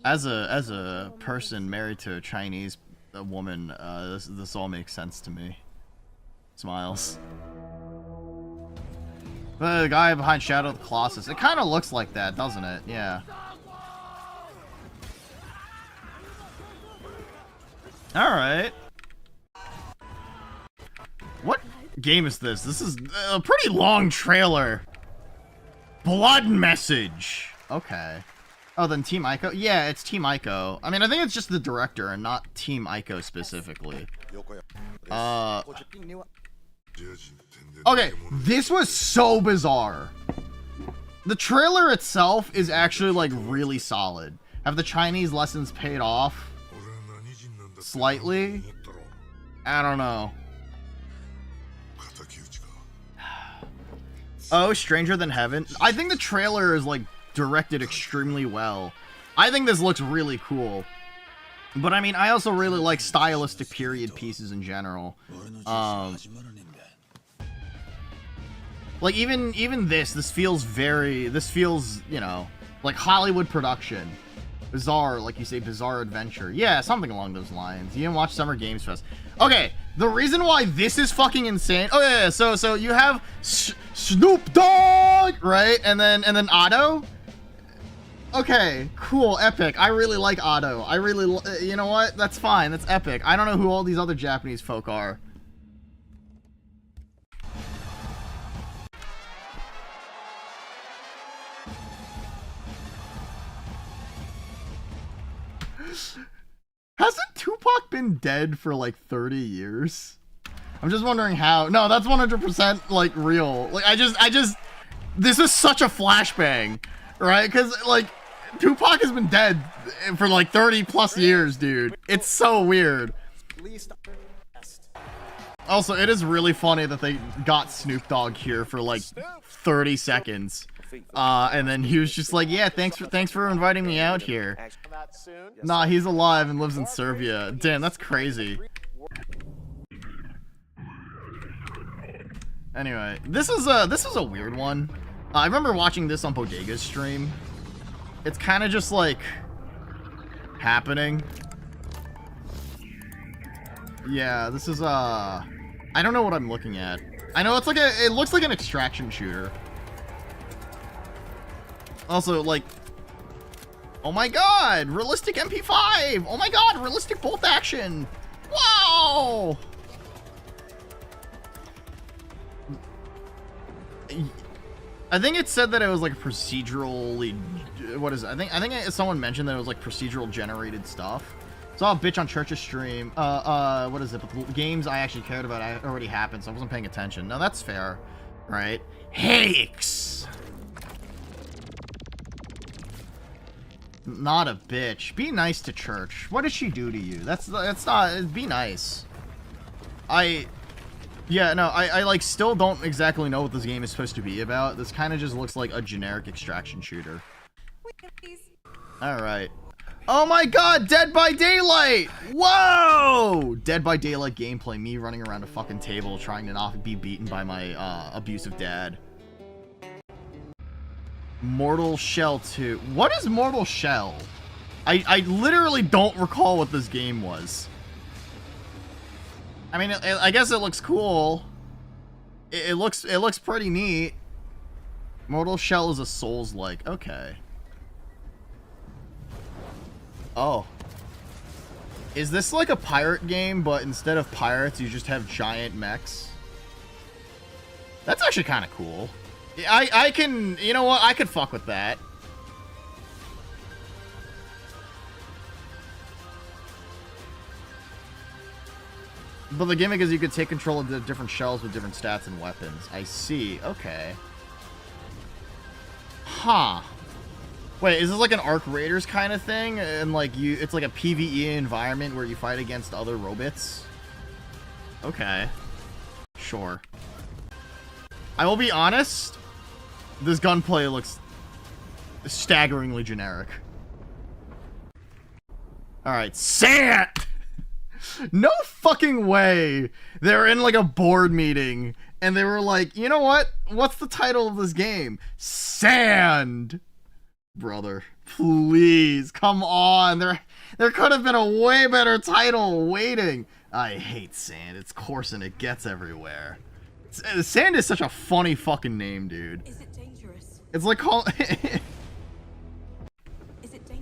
As a person married to a Chinese woman, this all makes sense to me. Smiles. But the guy behind Shadow of the Colossus, it kind of looks like that, doesn't it? Yeah. Alright. What game is this? This is a pretty long trailer. Blood Message. Okay. Oh, then Team Ico? Yeah, it's Team Ico. I mean, I think it's just the director and not Team Ico specifically. Okay, this was so bizarre. The trailer itself is actually, like, really solid. Have the Chinese lessons paid off? Slightly? I don't know. Oh, Stranger Than Heaven? I think the trailer is, like, directed extremely well. I think this looks really cool. But, I mean, I also really like stylistic period pieces in general. Like, even this feels very... This feels, you know, like Hollywood production. Bizarre, like you say, bizarre adventure. Yeah, something along those lines. You didn't watch Summer Games Fest. Okay, the reason why this is fucking insane... Oh, yeah, so you have Snoop Dogg, right? And then Otto. Okay, cool, epic. I really like Otto. I really... You know what? That's fine. That's epic. I don't know who all these other Japanese folk are. Hasn't Tupac been dead for like 30 years? I'm just wondering how. No, that's 100% like real. Like I just this is such a flashbang, right? Because like Tupac has been dead for like 30 plus years, dude. It's so weird. Also, it is really funny that they got Snoop Dogg here for like 30 seconds. And then he was just like, yeah, thanks for inviting me out here. Nah, he's alive and lives in Serbia. Damn, that's crazy. Anyway, this is a weird one. I remember watching this on Bodega's stream. It's kind of just like happening. Yeah, this is I don't know what I'm looking at. I know it's like it looks like an extraction shooter. Also, like, oh my god, realistic MP5! Oh my god, realistic bolt action! Wow! I think it said that it was like procedurally, what is it? I think someone mentioned that it was like procedural generated stuff. Saw a bitch on Church's stream. What is it? But the games I actually cared about already happened, so I wasn't paying attention. No, that's fair, right? YIIK! Not a bitch. Be nice to Church. What did she do to you? That's not. Be nice. Yeah, no, I like still don't exactly know what this game is supposed to be about. This kind of just looks like a generic extraction shooter. All right. Oh my god, Dead by Daylight! Whoa! Dead by Daylight gameplay, me running around a fucking table trying to not be beaten by my abusive dad. Mortal Shell 2. What is Mortal Shell? I literally don't recall what this game was. I mean, I guess it looks cool. It looks pretty neat. Mortal Shell is a Souls-like. Okay. Oh. Is this like a pirate game, but instead of pirates, you just have giant mechs? That's actually kind of cool. I can, you know what? I could fuck with that. But the gimmick is you could take control of the different shells with different stats and weapons. I see. Okay. Huh. Wait, is this like an Arc Raiders kind of thing? And like it's like a PvE environment where you fight against other robots? Okay. Sure. I will be honest. This gunplay looks staggeringly generic. Alright, sand! No fucking way they're in like a board meeting and they were like, you know what? What's the title of this game? Sand! Brother, please, come on. There could have been a way better title waiting. I hate sand. It's coarse and it gets everywhere. Sand is such a funny fucking name, dude. Is it dangerous? It's like called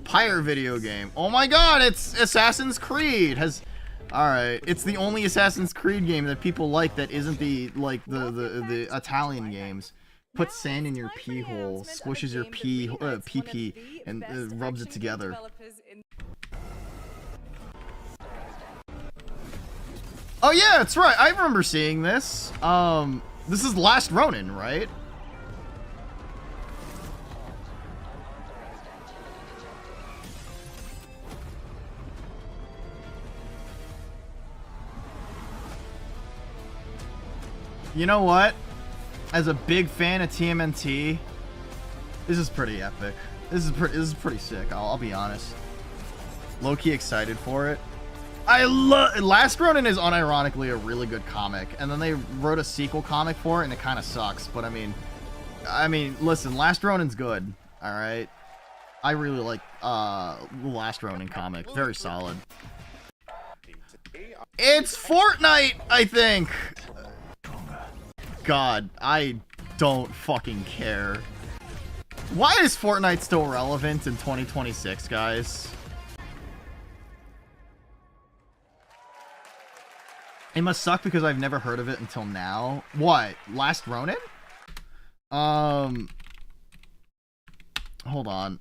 Pyre video game. Oh my god, it's Assassin's Creed. Alright, it's the only Assassin's Creed game that people like that isn't the Italian games. Put sand in your pee hole, squishes your pee and rubs it together. Oh yeah, that's right. I remember seeing this. This is Last Ronin, right? You know what? As a big fan of TMNT, this is pretty epic. This is pretty sick. I'll be honest. Low-key excited for it. Last Ronin is unironically a really good comic, and then they wrote a sequel comic for it, and it kind of sucks. But I mean, listen, Last Ronin's good. All right, I really like the Last Ronin comic. Very solid. It's Fortnite, I think. God, I don't fucking care. Why is Fortnite still relevant in 2026, guys? It must suck because I've never heard of it until now. What? Last Ronin? Hold on.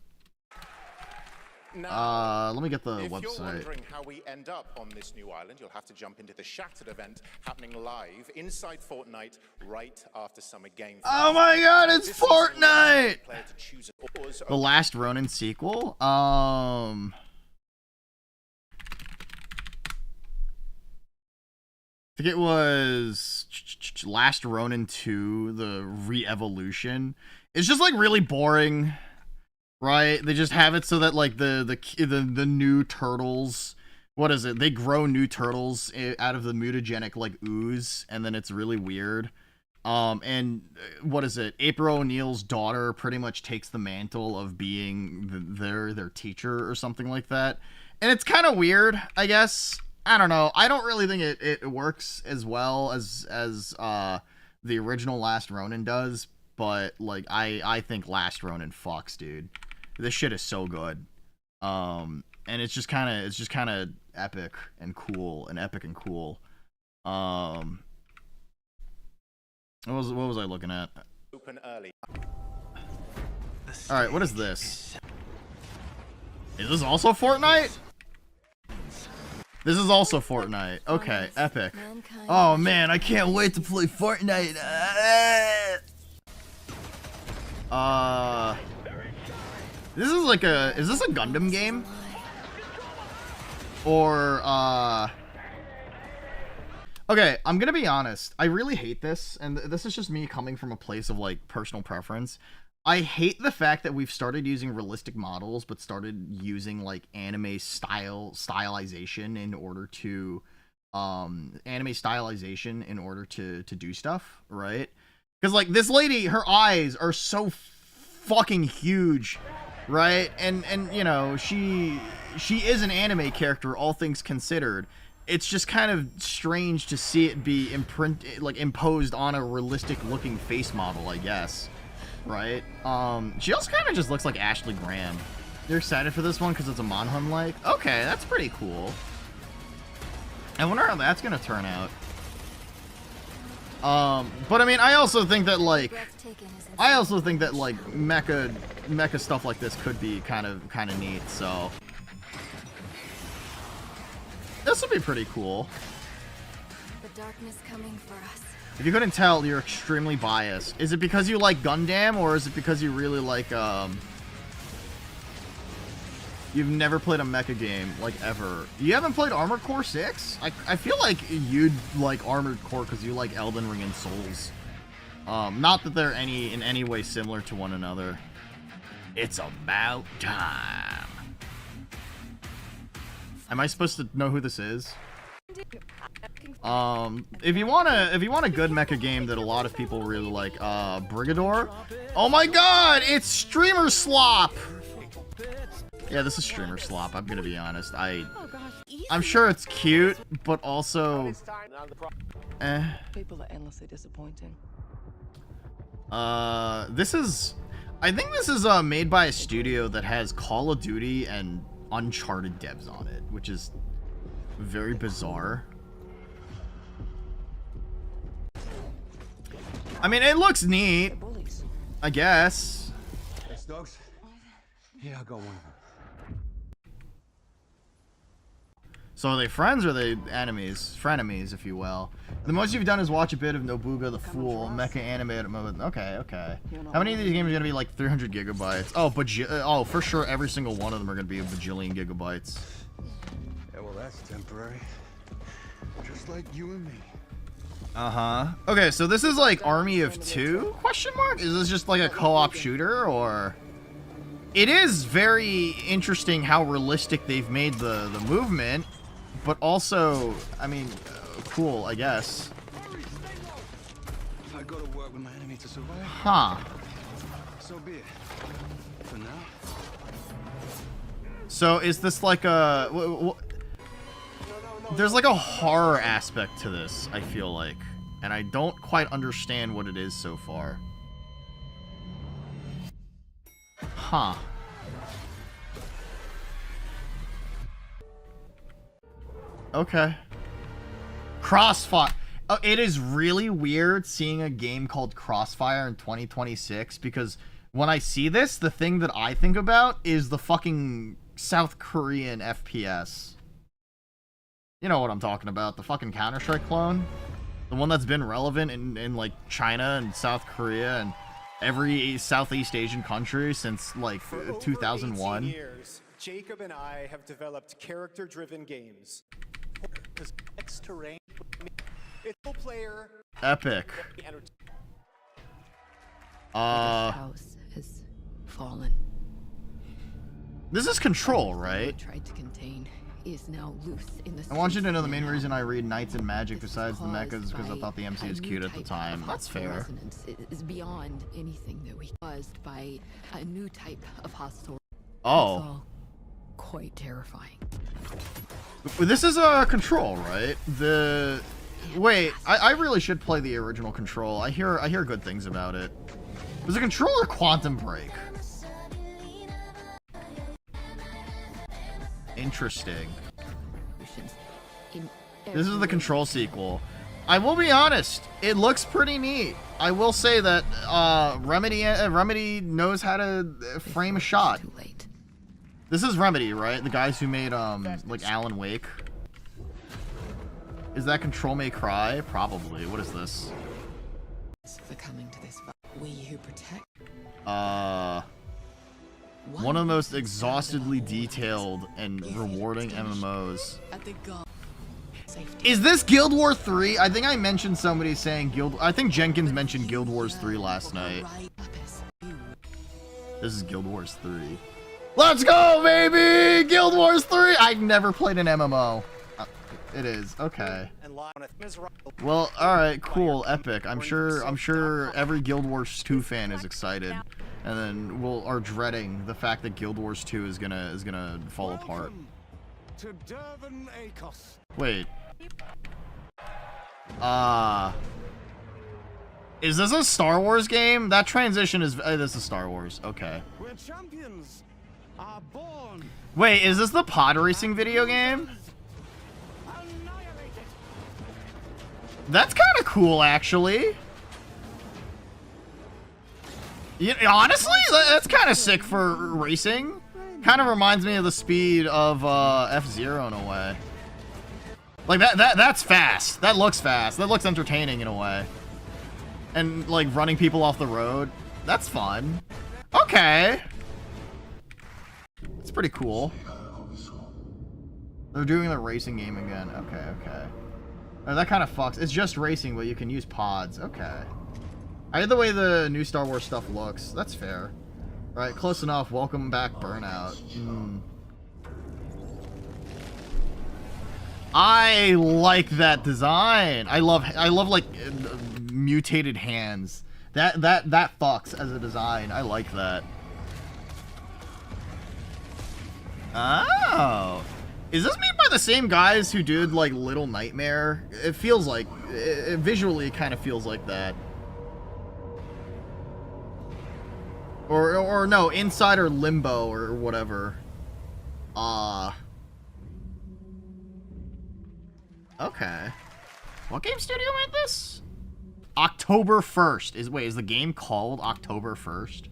Let me get the website. If you're wondering how we end up on this new island, you'll have to jump into the Shattered event happening live inside Fortnite right after Summer Game Fest. Oh my god, it's Fortnite! The Last Ronin sequel? I think it was Last Ronin 2, the re-evolution. It's just like really boring. Right, they just have it so that like the new turtles, what is it? They grow new turtles out of the mutagenic like ooze, and then it's really weird. And what is it? April O'Neil's daughter pretty much takes the mantle of being their teacher or something like that, and it's kind of weird, I guess. I don't know. I don't really think it works as well as the original Last Ronin does, but like I think Last Ronin fucks, dude. This shit is so good. And it's just kind of epic and cool and epic and cool. What was I looking at? Open early. All right, what is this? Is this also Fortnite? This is also Fortnite. Okay, epic. Oh man, I can't wait to play Fortnite. This is like is this a Gundam game? Or, okay, I'm gonna be honest. I really hate this, and this is just me coming from a place of, like, personal preference. I hate the fact that we've started using realistic models, but started using, like, anime stylization in order to, do stuff, right? Because, like, this lady, her eyes are so fucking huge. right? And you know, she is an anime character, all things considered. It's just kind of strange to see it be imposed on a realistic looking face model, I guess. Right? She also kind of just looks like Ashley Graham. You're excited for this one because it's a Monhun like? Okay, that's pretty cool. I wonder how that's gonna turn out. But I mean, I also think that like mecha stuff like this could be kind of neat. So this would be pretty cool. The darkness coming for us. If you couldn't tell, you're extremely biased. Is it because you like Gundam, or is it because you really like you've never played a mecha game, like, ever? You haven't played Armored Core 6? I feel like you'd like Armored Core because you like Elden Ring and Souls. Not that they're in any way similar to one another. It's about time. Am I supposed to know who this is? If you want a good mecha game that a lot of people really like, Brigador. Oh my god, it's Streamer Slop! Yeah, this is Streamer Slop, I'm gonna be honest. I'm sure it's cute, but also People are endlessly disappointing. I think this is made by a studio that has Call of Duty and Uncharted devs on it, which is very bizarre. I mean, it looks neat, I guess. Yes, dogs? Yeah, I got one of them. So are they friends or are they enemies? Frenemies, if you will. The most you've done is watch a bit of Nobuga the Fool, mecha anime at a moment. Okay, okay. How many of these games are gonna be like 300 gigabytes? Oh, for sure, every single one of them are gonna be a bajillion gigabytes. Yeah, well, that's temporary. Just like you and me. Uh-huh. Okay, so this is like Army of Two? Question mark? Is this just like a co-op shooter, or? It is very interesting how realistic they've made the movement, but also, I mean, cool, I guess. I gotta work with my enemy to survive. Huh. So be it. For now. So is this like a... There's like a horror aspect to this, I feel like. And I don't quite understand what it is so far. Huh. Okay. Crossfire. Oh, it is really weird seeing a game called Crossfire in 2026, because when I see this, the thing that I think about is the fucking South Korean FPS. You know what I'm talking about, the fucking Counter-Strike clone? The one that's been relevant in like China and South Korea and every Southeast Asian country since like 2001. For over 18 years, Jacob and I have developed character-driven games. Next terrain, it's full player. Epic. House has fallen. This is Control, right? Tried to contain is now loose in the I want you to know the main reason I read Knights and Magic besides the mechas is because I thought the MC was cute at the time. That's fair. Is beyond anything that we caused by a new type of hostile. Oh. It's all quite terrifying. This is a Control, right? Wait, I really should play the original Control. I hear good things about it. Was it Control or Quantum Break? Interesting. This is the Control sequel. I will be honest, it looks pretty neat. I will say that Remedy knows how to frame a shot. Too late. This is Remedy, right? The guys who made like Alan Wake. Is that Control May Cry? Probably. What is this? Succumbing to this, we who protect. One of the most exhaustively detailed and rewarding MMOs. Is this Guild Wars 3? I think I mentioned somebody saying I think Jenkins mentioned Guild Wars 3 last night. This is Guild Wars 3. Let's go, baby! Guild Wars 3! I've never played an MMO. It is. Okay. Well, alright, cool, epic. I'm sure every Guild Wars 2 fan is excited. and then we'll are dreading the fact that Guild Wars 2 is gonna fall apart. To Durban Acos. Wait. Is this a Star Wars game? That transition is this is Star Wars. Okay. Where champions are born. Wait, is this the pod racing video game? Annihilated. That's kind of cool, actually. Yeah, honestly, that's kind of sick for racing. Kind of reminds me of the speed of F-Zero in a way. Like that's fast. That looks fast. That looks entertaining in a way. And like running people off the road. That's fun. Okay. It's pretty cool. They're doing the racing game again. Okay, okay. Oh, that kind of fucks. It's just racing, but you can use pods. Okay. I hate the way the new Star Wars stuff looks. That's fair. Right, close enough. Welcome back, Burnout. I like that design. I love like mutated hands. That fucks as a design. I like that. Oh. Is this made by the same guys who did like Little Nightmare? It feels like it visually kind of feels like that. Or no, Inside or Limbo or whatever. Okay. What game studio made this? October 1st. Is the game called October 1st?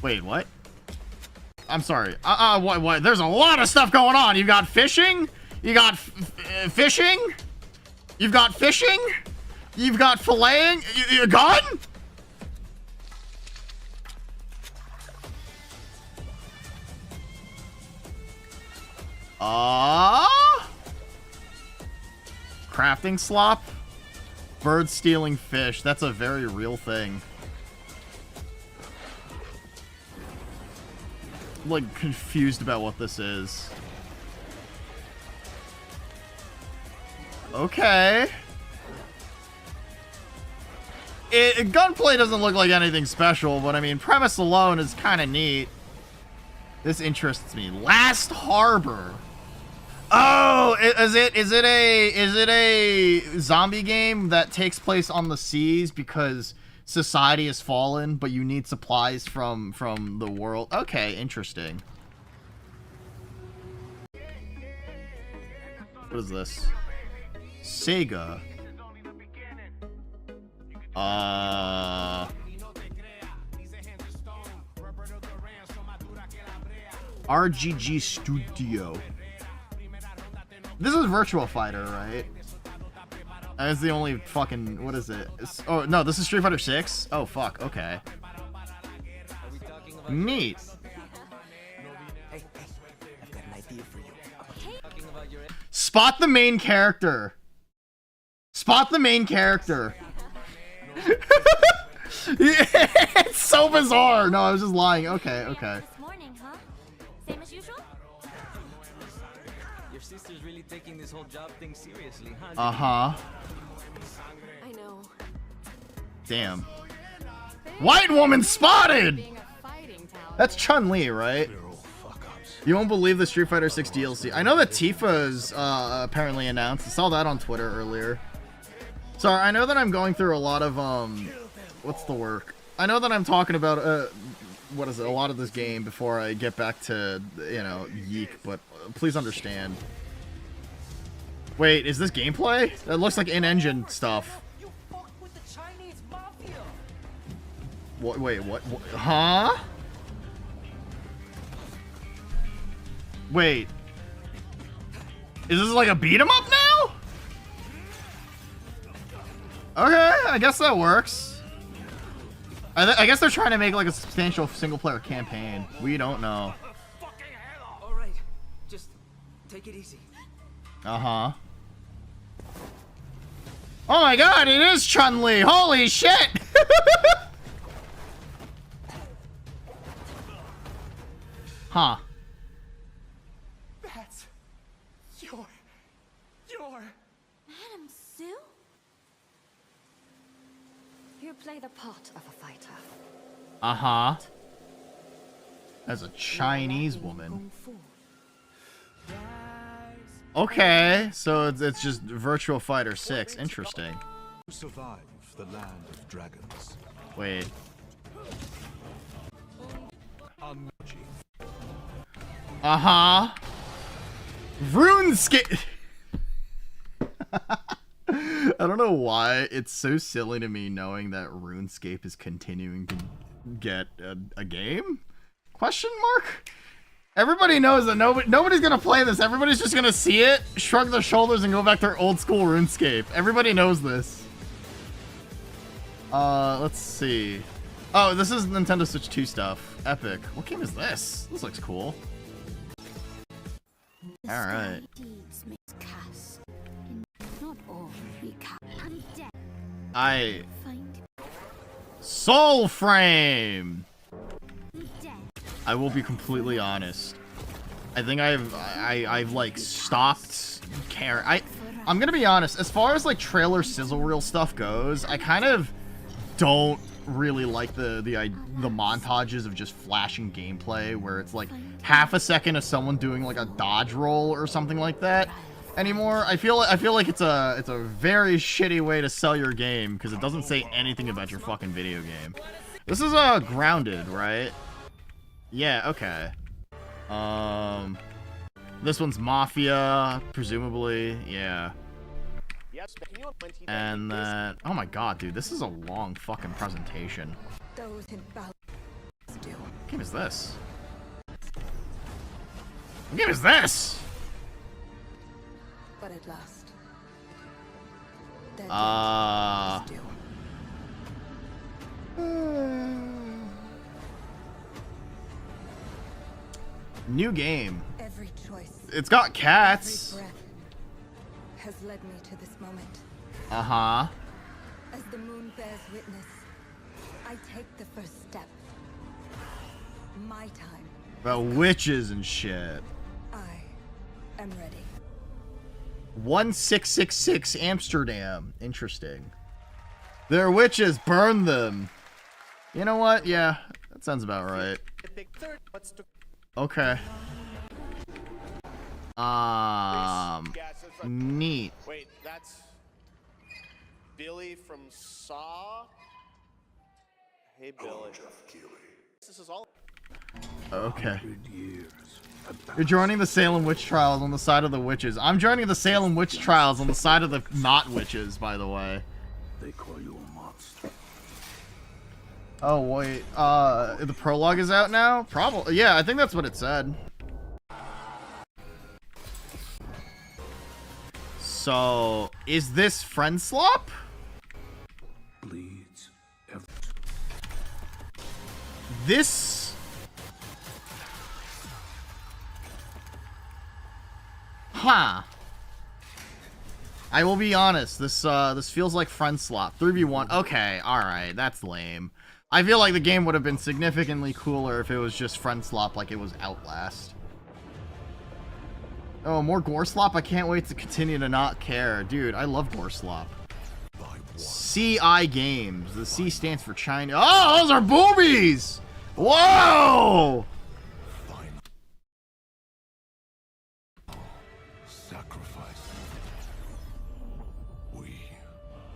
Wait, what? I'm sorry. What? There's a lot of stuff going on. You've got fishing. You got fishing. You've got fishing. You've got filleting. You gun? Crafting slop? Bird stealing fish. That's a very real thing. I'm like confused about what this is. Okay. Gunplay doesn't look like anything special, but I mean, premise alone is kind of neat. This interests me. Last Harbor. Oh, is it a zombie game that takes place on the seas because society has fallen, but you need supplies from the world? Okay, interesting. What is this? Sega. RGG Studio. This is Virtua Fighter, right? That's the only fucking... What is it? Oh, no, this is Street Fighter 6? Oh, fuck. Okay. Neat. Spot the main character. Spot the main character. It's so bizarre. No, I was just lying. Okay, okay. This morning, huh? Same as usual? Your sister's really taking this whole job thing seriously, huh? Uh-huh. I know. Damn. White woman spotted! Being a fighting talent. That's Chun-Li, right? You won't believe the Street Fighter 6 DLC. I know that Tifa's apparently announced. I saw that on Twitter earlier. Sorry, I know that I'm going through a lot of, what's the work? I know that I'm talking about, what is it, a lot of this game before I get back to, you know, YIIK, but please understand. Wait, is this gameplay? That looks like in-engine stuff. You fucked with the Chinese mafia. What? Wait, what? Huh? Wait. Is this like a beat 'em up now? Okay, I guess that works. I guess they're trying to make like a substantial single-player campaign. We don't know. All right, just take it easy. Uh-huh. Oh my god, it is Chun-Li! Holy shit! Huh. That's your... Madam Sue? You play the part of a fighter. Uh-huh. As a Chinese woman. Okay, so it's just Virtual Fighter 6. Interesting. Survive the land of dragons. Wait. Uh-huh. RuneScape. I don't know why it's so silly to me knowing that RuneScape is continuing to get a game? Question mark? Everybody knows that nobody's gonna play this. Everybody's just gonna see it, shrug their shoulders, and go back to their old school RuneScape. Everybody knows this. Let's see. Oh, this is Nintendo Switch 2 stuff. Epic. What game is this? This looks cool. Alright. Soul Frame! I will be completely honest. I think I've like stopped caring. I'm gonna be honest, as far as like trailer sizzle reel stuff goes, I kind of don't really like the montages of just flashing gameplay where it's like half a second of someone doing like a dodge roll or something like that anymore. I feel like it's a very shitty way to sell your game because it doesn't say anything about your fucking video game. This is Grounded, right? Yeah, okay. This one's Mafia, presumably. Yeah. And then, oh my god, dude, this is a long fucking presentation. What game is this? What game is this? But at last. New game. Every choice. It's got cats. Every breath has led me to this moment. Uh-huh. As the moon bears witness, I take the first step. My time. About witches and shit. I am ready. 1666 Amsterdam. Interesting. They're witches. Burn them. You know what? Yeah, that sounds about right. Okay. Neat. Wait, that's Billy from Saw? Hey, Billy. This is all. Okay. You're joining the Salem witch trials on the side of the witches. I'm joining the Salem witch trials on the side of the not witches, by the way. They call you a monster. Oh wait, the prologue is out now? Probably. Yeah, I think that's what it said. So, is this friend slop? Bleeds. This... Huh. I will be honest, this feels like friend slop. 3v1, okay, alright, that's lame. I feel like the game would have been significantly cooler if it was just friend slop like it was Outlast. Oh, more gore slop? I can't wait to continue to not care. Dude, I love gore slop. CI Games. The C stands for China. Oh, those are boobies! Whoa! Sacrifice.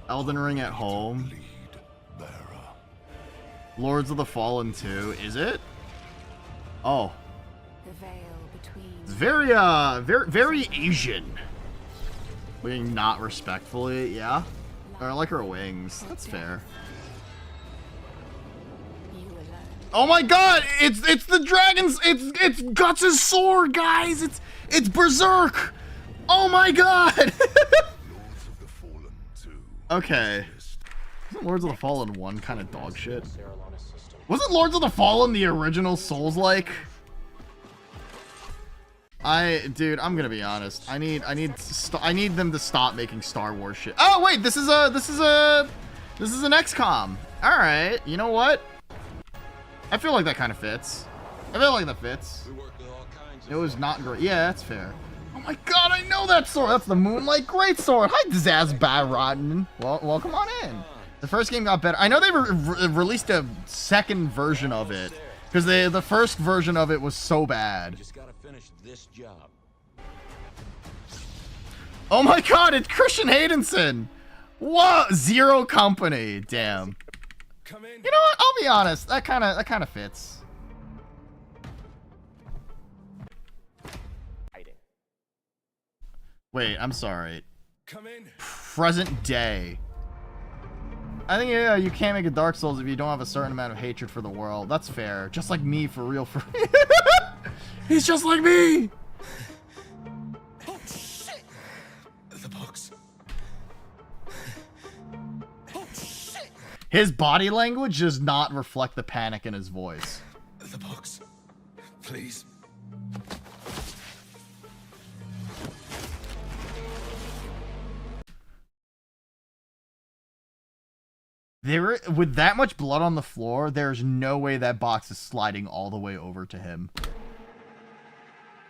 Elden Ring at home. Lords of the Fallen 2. Is it? Oh. The veil between. It's very Asian. Being not respectfully, yeah. Or I like her wings. That's fair. Oh my god! It's the dragons! It's Guts' sword, guys! It's Berserk! Oh my god! Okay. Isn't Lords of the Fallen 1 kind of dog shit? Wasn't Lords of the Fallen the original Souls-like? Dude, I'm gonna be honest. I need them to stop making Star Wars shit. Oh wait, this is an XCOM. All right, you know what? I feel like that kind of fits. I feel like that fits. It was not great. Yeah, that's fair. Oh my god, I know that sword. That's the Moonlight Greatsword. Hi, Zaz Barotten. Well, welcome on in. The first game got better. I know they released a second version of it because the first version of it was so bad. Just gotta finish this job. Oh my god, it's Christian Haydenson. What? Zero Company. Damn. Come in. You know what? I'll be honest. That kind of fits. Wait, I'm sorry. Come in. Present day. I think yeah, you can't make a Dark Souls if you don't have a certain amount of hatred for the world. That's fair. Just like me, for real. He's just like me. Oh shit! The box. Oh shit! His body language does not reflect the panic in his voice. The box. Please. With that much blood on the floor, there's no way that box is sliding all the way over to him.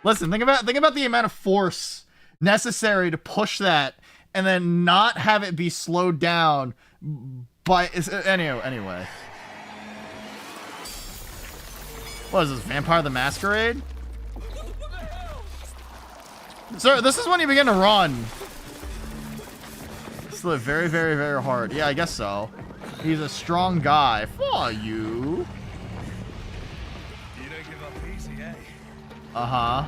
Listen, think about the amount of force necessary to push that and then not have it be slowed down by anyway. What is this, Vampire the Masquerade? Sir, this is when you begin to run. Slid very, very, very hard. Yeah, I guess so. He's a strong guy. For you. You don't give up easy, eh? Uh-huh.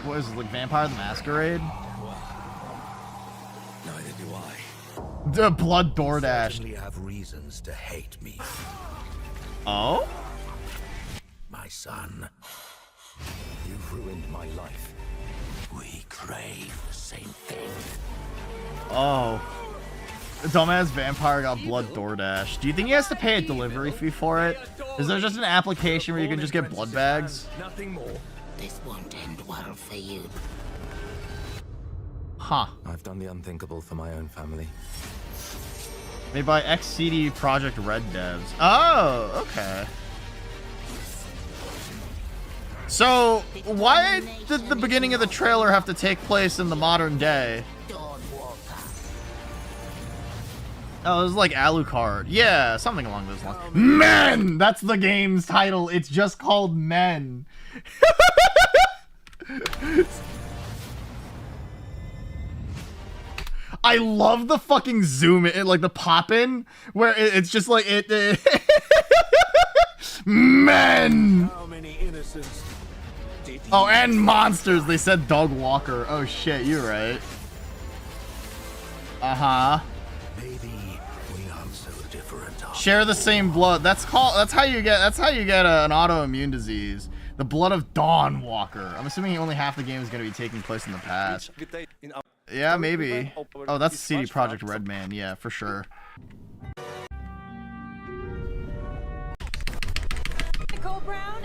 What is it, like Vampire the Masquerade? Neither do I. The Blood DoorDash. Certainly have reasons to hate me. Oh? My son. You've ruined my life. We crave the same thing. Oh. The dumbass vampire got Blood DoorDash. Do you think he has to pay a delivery fee for it? Is there just an application where you can just get blood bags? Nothing more. This won't end well for you. Huh. I've done the unthinkable for my own family. Made by XCD Project Red devs. Oh, okay. So, why did the beginning of the trailer have to take place in the modern day? Oh, it was like Alucard. Yeah, something along those lines. Men! That's the game's title. It's just called Men. I love the fucking zoom in, like the pop in, where it's just like it Men! How many innocents did Oh, and monsters. They said Dog Walker. Oh shit, you're right. Uh-huh. Share the same blood. That's how you get an autoimmune disease. The blood of Dawn Walker. I'm assuming only half the game is going to be taking place in the past. Yeah, maybe. Oh, that's CD Projekt Red Man. Yeah, for sure. Nicole Brown.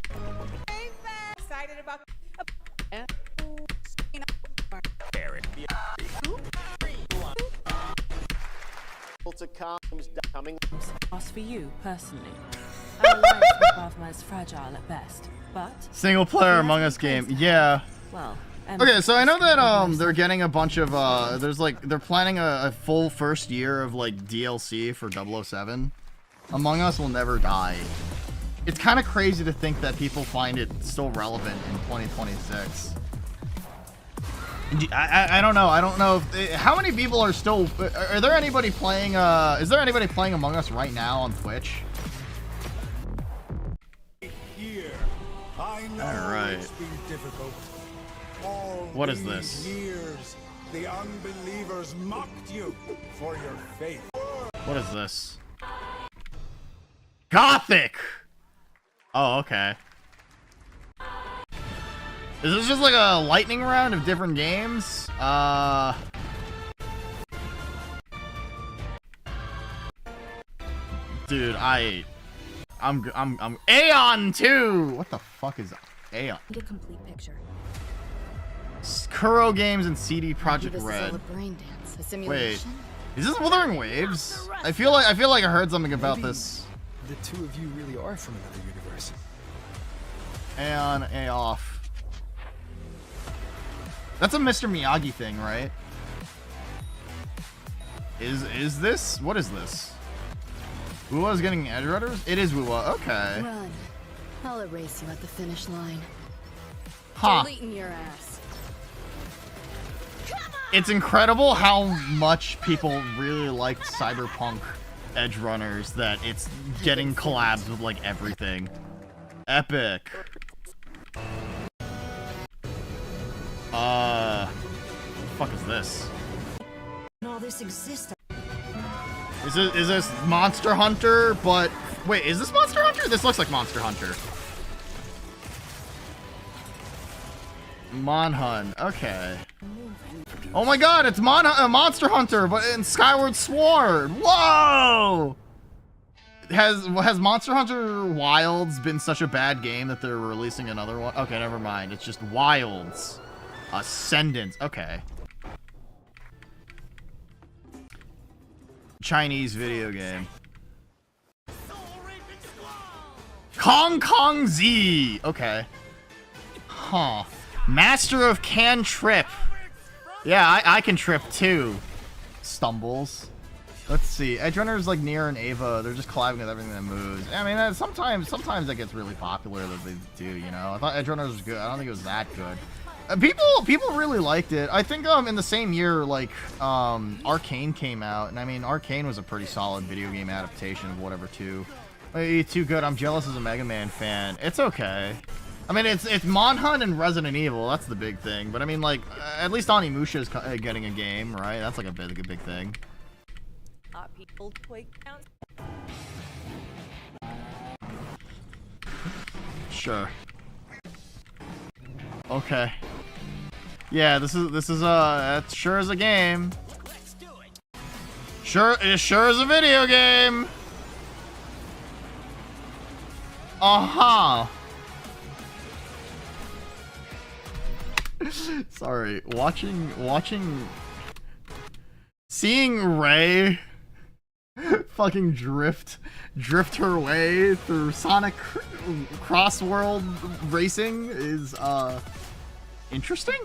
Excited about. To coming. Ask for you personally. Our lives are above most fragile at best, but Single player Among Us game. Yeah. well. Okay, so I know that they're getting a bunch of they're planning a full first year of like DLC for 007. Among Us will never die. It's kind of crazy to think that people find it still relevant in 2026. I don't know. I don't know if how many people are still. Are there anybody playing? Is there anybody playing Among Us right now on Twitch? Here. I know All right. it's been difficult. All What is these this? Years, the unbelievers mocked you for your faith. What is this? Gothic. Oh, okay. Is this just like a lightning round of different games? Dude, I'm Aeon 2! What the fuck is Aeon? Get a complete picture. Kuro Games and CD Maybe Projekt this Red. is all a brain dance, a Wait, simulation. is this Wuthering Waves? I feel like I heard something about this. The two of you really are from another universe. Aeon, A off. That's a Mr. Miyagi thing, right? Is this? What is this? Wuwa's getting edge runners? It is Wuwa. Okay. Run. I'll erase you at the finish line. Huh. Deleting your ass. It's incredible how much people really liked Cyberpunk edge runners that it's getting collabs with like everything. Epic. What the fuck is this? All this exists. Is this Monster Hunter? But wait, is this Monster Hunter? This looks like Monster Hunter. Monhun. Okay. Oh my God, it's Monster Hunter, but in Skyward Sword. Whoa! Has Monster Hunter Wilds been such a bad game that they're releasing another one? Okay, never mind. It's just Wilds. Ascendance. Okay. Chinese video game. Kong Kong Z. Okay. Huh. Master of Can Trip. Yeah, I can trip too. Stumbles. Let's see. Edge runners like Nier and Ava, they're just collabing with everything that moves. I mean, sometimes that gets really popular that they do, you know. I thought Edge runners was good. I don't think it was that good. People really liked it. I think in the same year like Arcane came out, and I mean Arcane was a pretty solid video game adaptation of whatever too. Too good. I'm jealous as a Mega Man fan. It's okay. I mean it's Monhun and Resident Evil. That's the big thing. But I mean like at least Onimusha is getting a game, right? That's like a big thing. People toy count. Sure. Okay. Yeah, this is that sure is a game. It sure is a video game. Sorry, seeing Ray fucking drift her way through Sonic Cross-World racing is interesting.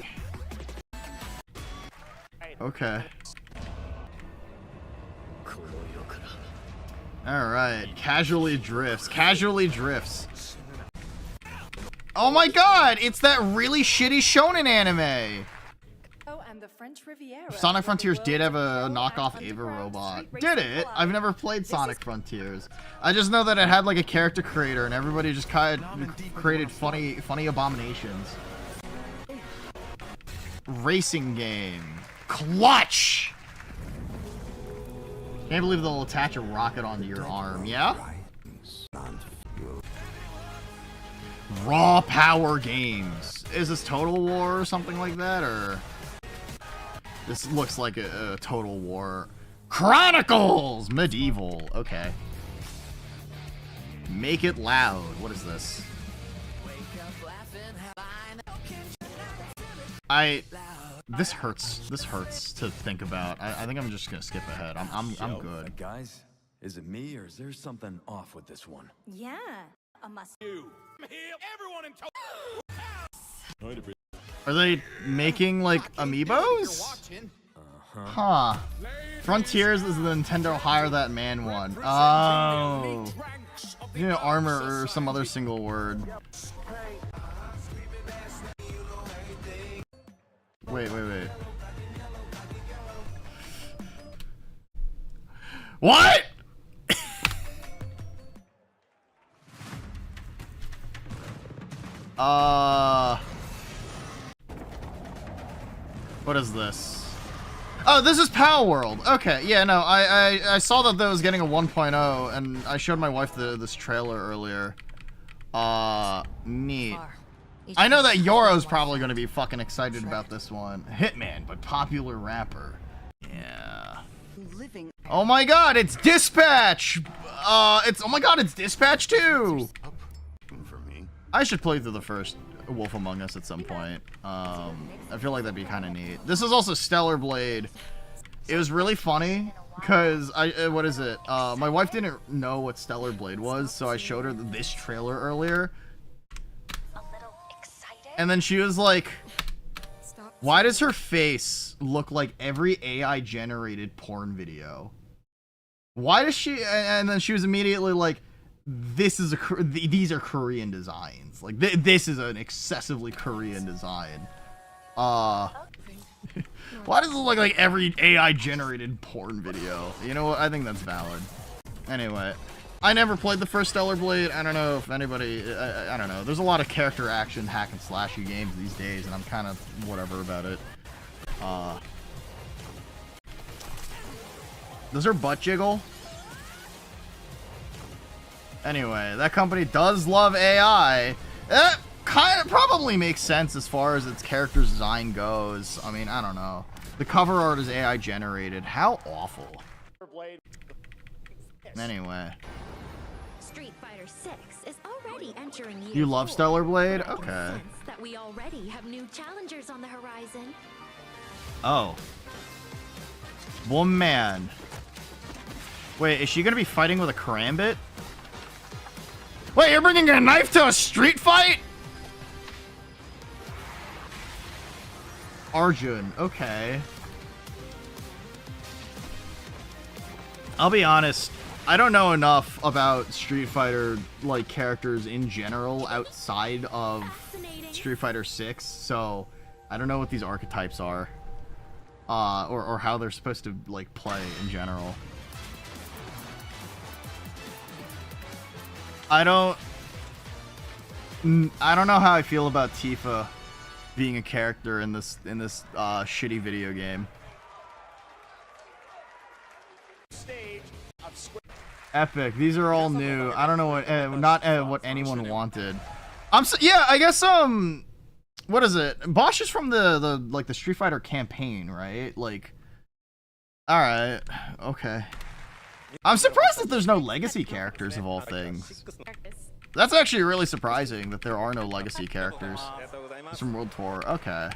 Okay. All right, casually drifts. Oh my God, it's that really shitty shonen anime. And the French Riviera. Sonic Frontiers did have a knockoff Ava robot. Did it? I've never played Sonic Frontiers. I just know that it had like a character creator and everybody just kind of created funny abominations. Racing game. Clutch! Can't believe they'll attach a rocket onto your arm, yeah? Raw Power Games. Is this Total War or something like that, or...? This looks like a Total War. Chronicles! Medieval. Okay. Make it loud. What is this? This hurts to think about. I think I'm just gonna skip ahead. I'm good. Guys, is it me or is there something off with this one? Yeah, a must. Are they making like amiibos? Huh. Frontiers is the Nintendo Hire That Man one. Oh. You know, armor or some other single word. Wait. What? What is this? Oh, this is Power World. Okay, yeah, no, I saw that was getting a 1.0, and I showed my wife this trailer earlier. Neat. I know that Yoro's probably going to be fucking excited about this one. Hitman, but popular rapper. Yeah. Oh my God, it's Dispatch. Oh my God, it's Dispatch 2. I should play through the first Wolf Among Us at some point. I feel like that'd be kind of neat. This is also Stellar Blade. It was really funny because what is it? My wife didn't know what Stellar Blade was, so I showed her this trailer earlier. And then she was like, why does her face look like every AI generated porn video? Why does she? And then she was immediately like, "This is these are Korean designs. Like this is an excessively Korean design." Why does it look like every AI generated porn video? You know what? I think that's valid. Anyway, I never played the first Stellar Blade. I don't know if anybody. I don't know. There's a lot of character action hack and slashy games these days, and I'm kind of whatever about it. Does her butt jiggle? Anyway, that company does love AI. That kind of probably makes sense as far as its character design goes. I mean, I don't know. The cover art is AI generated. How awful. Anyway. Street Fighter 6 is already entering year You love 4, Stellar Blade? but I can Okay. sense that we already have new challengers on the horizon. Oh. Woman. Wait, is she gonna be fighting with a karambit? Wait, you're bringing a knife to a street fight? Arjun, okay. I'll be honest, I don't know enough about Street Fighter like characters in general outside of Street Fighter 6, so I don't know what these archetypes are. Or how they're supposed to like play in general. I don't know how I feel about Tifa being a character in this shitty video game. Epic. These are all new. I don't know what not what anyone wanted. Yeah, I guess what is it? Bosch is from the like the Street Fighter campaign, right? Like, all right, okay. I'm surprised that there's no legacy characters of all things. That's actually really surprising that there are no legacy characters. It's from World Tour. Okay.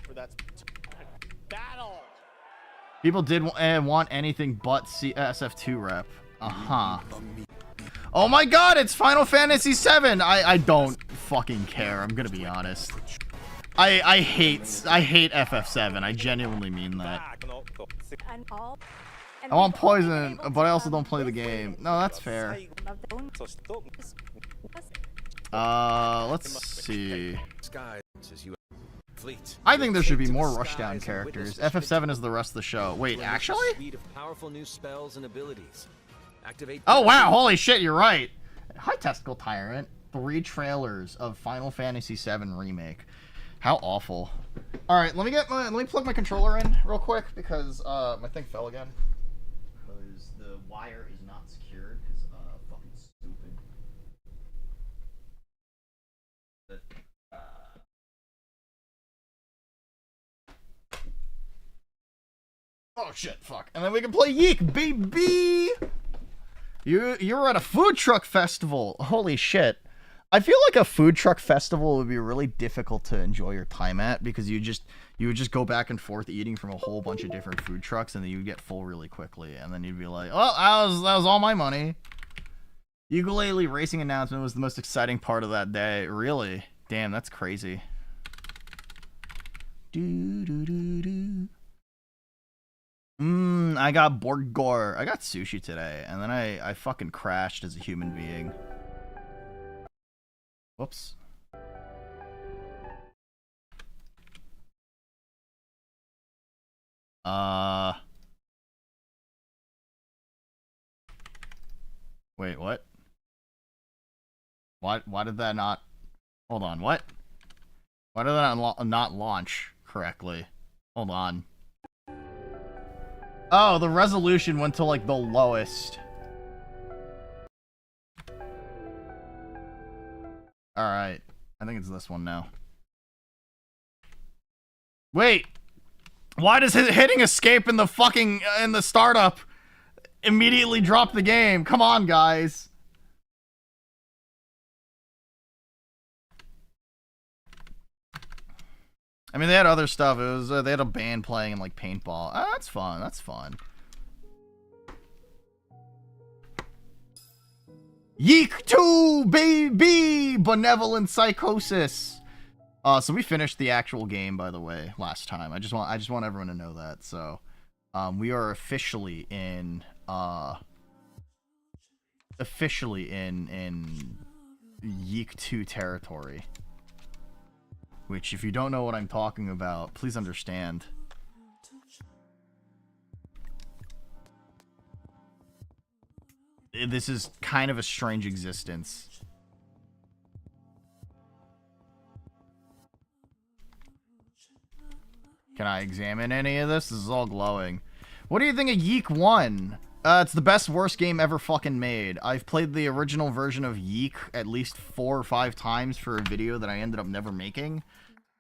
People did want anything but SF2 rep. Uh-huh. Oh my god, it's Final Fantasy VII! I don't fucking care, I'm gonna be honest. I hate FF7, I genuinely mean that. I want Poison, but I also don't play the game. No, that's fair. Let's see. I think there should be more Rushdown characters. FF7 is the rest of the show. Wait, actually? Oh wow, holy shit, you're right. Hi, Testicle Tyrant. 3 trailers of Final Fantasy VII Remake. How awful. Alright, let me plug my controller in real quick because my thing fell again. Because the wire is not secured because fucking stupid. Oh shit, fuck. And then we can play YIIK, baby! You're at a food truck festival. Holy shit. I feel like a food truck festival would be really difficult to enjoy your time at because you would just go back and forth eating from a whole bunch of different food trucks and then you'd get full really quickly and then you'd be like, well, that was all my money. Ukulele racing announcement was the most exciting part of that day. Really? Damn, that's crazy. I got Borgor. I got sushi today, and then I fucking crashed as a human being. Whoops. Wait, what? Why did that not... Hold on, what? Why did that not launch correctly? Hold on. Oh, the resolution went to, like, the lowest. Alright. I think it's this one now. Wait! Why does hitting escape in the fucking... in the startup immediately drop the game? Come on, guys. I mean, they had other stuff. It was they had a band playing in like paintball. Oh, that's fun. That's fun. YIIK 2, baby! Benevolent Psychosis. So we finished the actual game, by the way, last time. I just want everyone to know that. So, we are officially in officially in YIIK 2 territory. Which, if you don't know what I'm talking about, please understand. This is kind of a strange existence. Can I examine any of this? This is all glowing. What do you think of YIIK 1? It's the best worst game ever fucking made. I've played the original version of YIIK at least 4 or 5 times for a video that I ended up never making.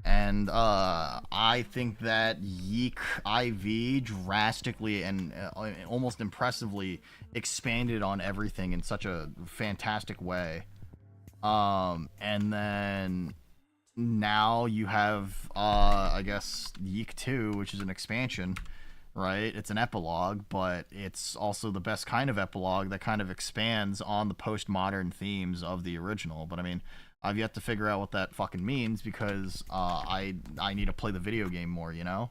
And I think that YIIK IV drastically and almost impressively expanded on everything in such a fantastic way. And then now you have, I guess, YIIK 2, which is an expansion, right? It's an epilogue, but it's also the best kind of epilogue that kind of expands on the postmodern themes of the original. But I mean, I've yet to figure out what that fucking means because I need to play the video game more, you know?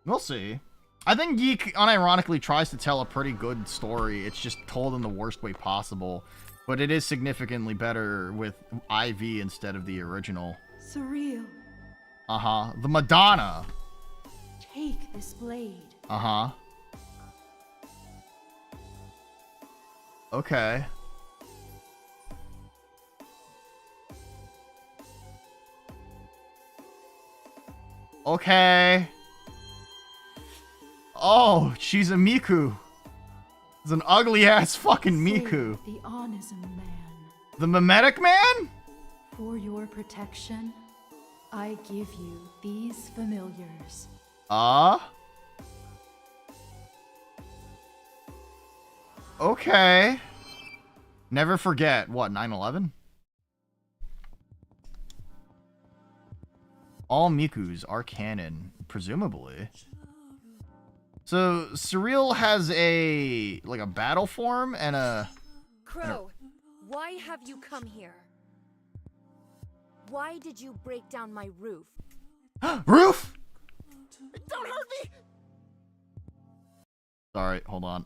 We'll see. I think YIIK unironically tries to tell a pretty good story. It's just told in the worst way possible. But it is significantly better with IV instead of the original. Surreal. Uh-huh. The Madonna. Take this blade. Uh-huh. Okay. Okay. Oh, she's a Miku. It's an ugly ass fucking Miku. The Onism Man. The Mimetic Man? For your protection, I give you these familiars. Okay. Never forget. What, 9/11? All Mikus are canon, presumably. So, Surreal has a battle form and a... Crow, why have you come here? Why did you break down my roof? Roof? Don't hurt me! Sorry, hold on.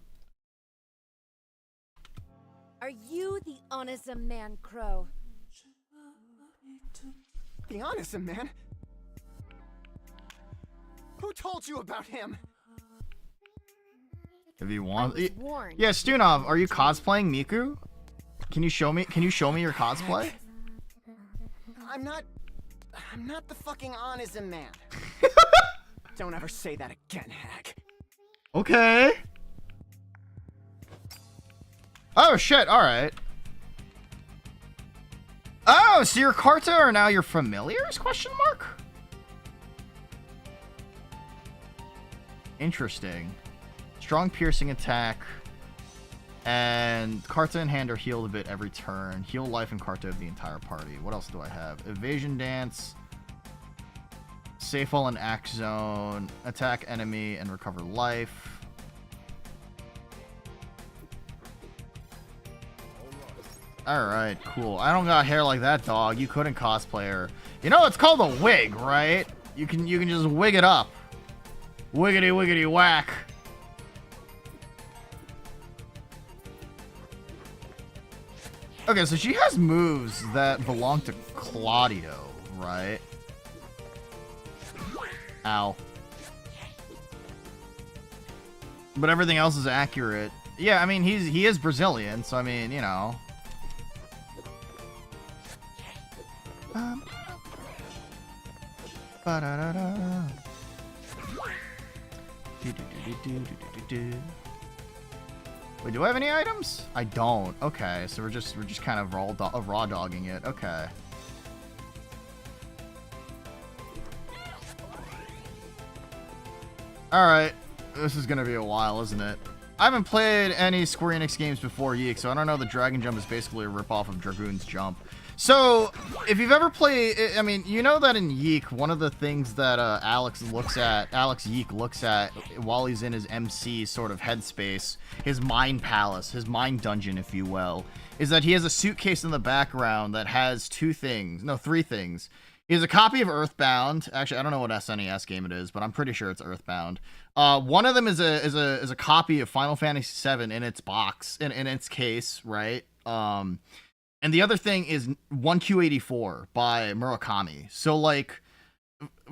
Are you the Onism Man, Crow? The Onism Man? Who told you about him? If you want, yeah, Stunov, are you cosplaying Miku? Can you show me your cosplay? I'm not the fucking Onism Man. Don't ever say that again, Hag. Okay. Oh shit! All right. Oh, so your Karta are now your familiars? Question mark. Interesting. Strong piercing attack. And Karta and hand are healed a bit every turn. Heal life and Karta of the entire party. What else do I have? Evasion dance. Safe fall in act zone. Attack enemy and recover life. Alright, cool. I don't got hair like that, dog. You couldn't cosplay her. You know, it's called a wig, right? You can just wig it up. Wiggity wiggity whack. Okay, so she has moves that belong to Claudio, right? Ow. But everything else is accurate. Yeah, I mean, he is Brazilian, so I mean, you know. Ba-da-da-da. Wait, do I have any items? I don't. Okay, so we're just kind of raw dogging it. Okay. All right, this is gonna be a while, isn't it? I haven't played any Square Enix games before YIIK, so I don't know. The Dragon Jump is basically a ripoff of Dragoon's Jump. So, if you've ever played, I mean, you know that in YIIK, one of the things that Alex YIIK looks at while he's in his MC sort of headspace, his mind palace, his mind dungeon, if you will, is that he has a suitcase in the background that has three things. Is a copy of Earthbound. Actually, I don't know what SNES game it is, but I'm pretty sure it's Earthbound. One of them is a copy of Final Fantasy VII in its box, in its case, right? And the other thing is 1Q84 by Murakami. So like,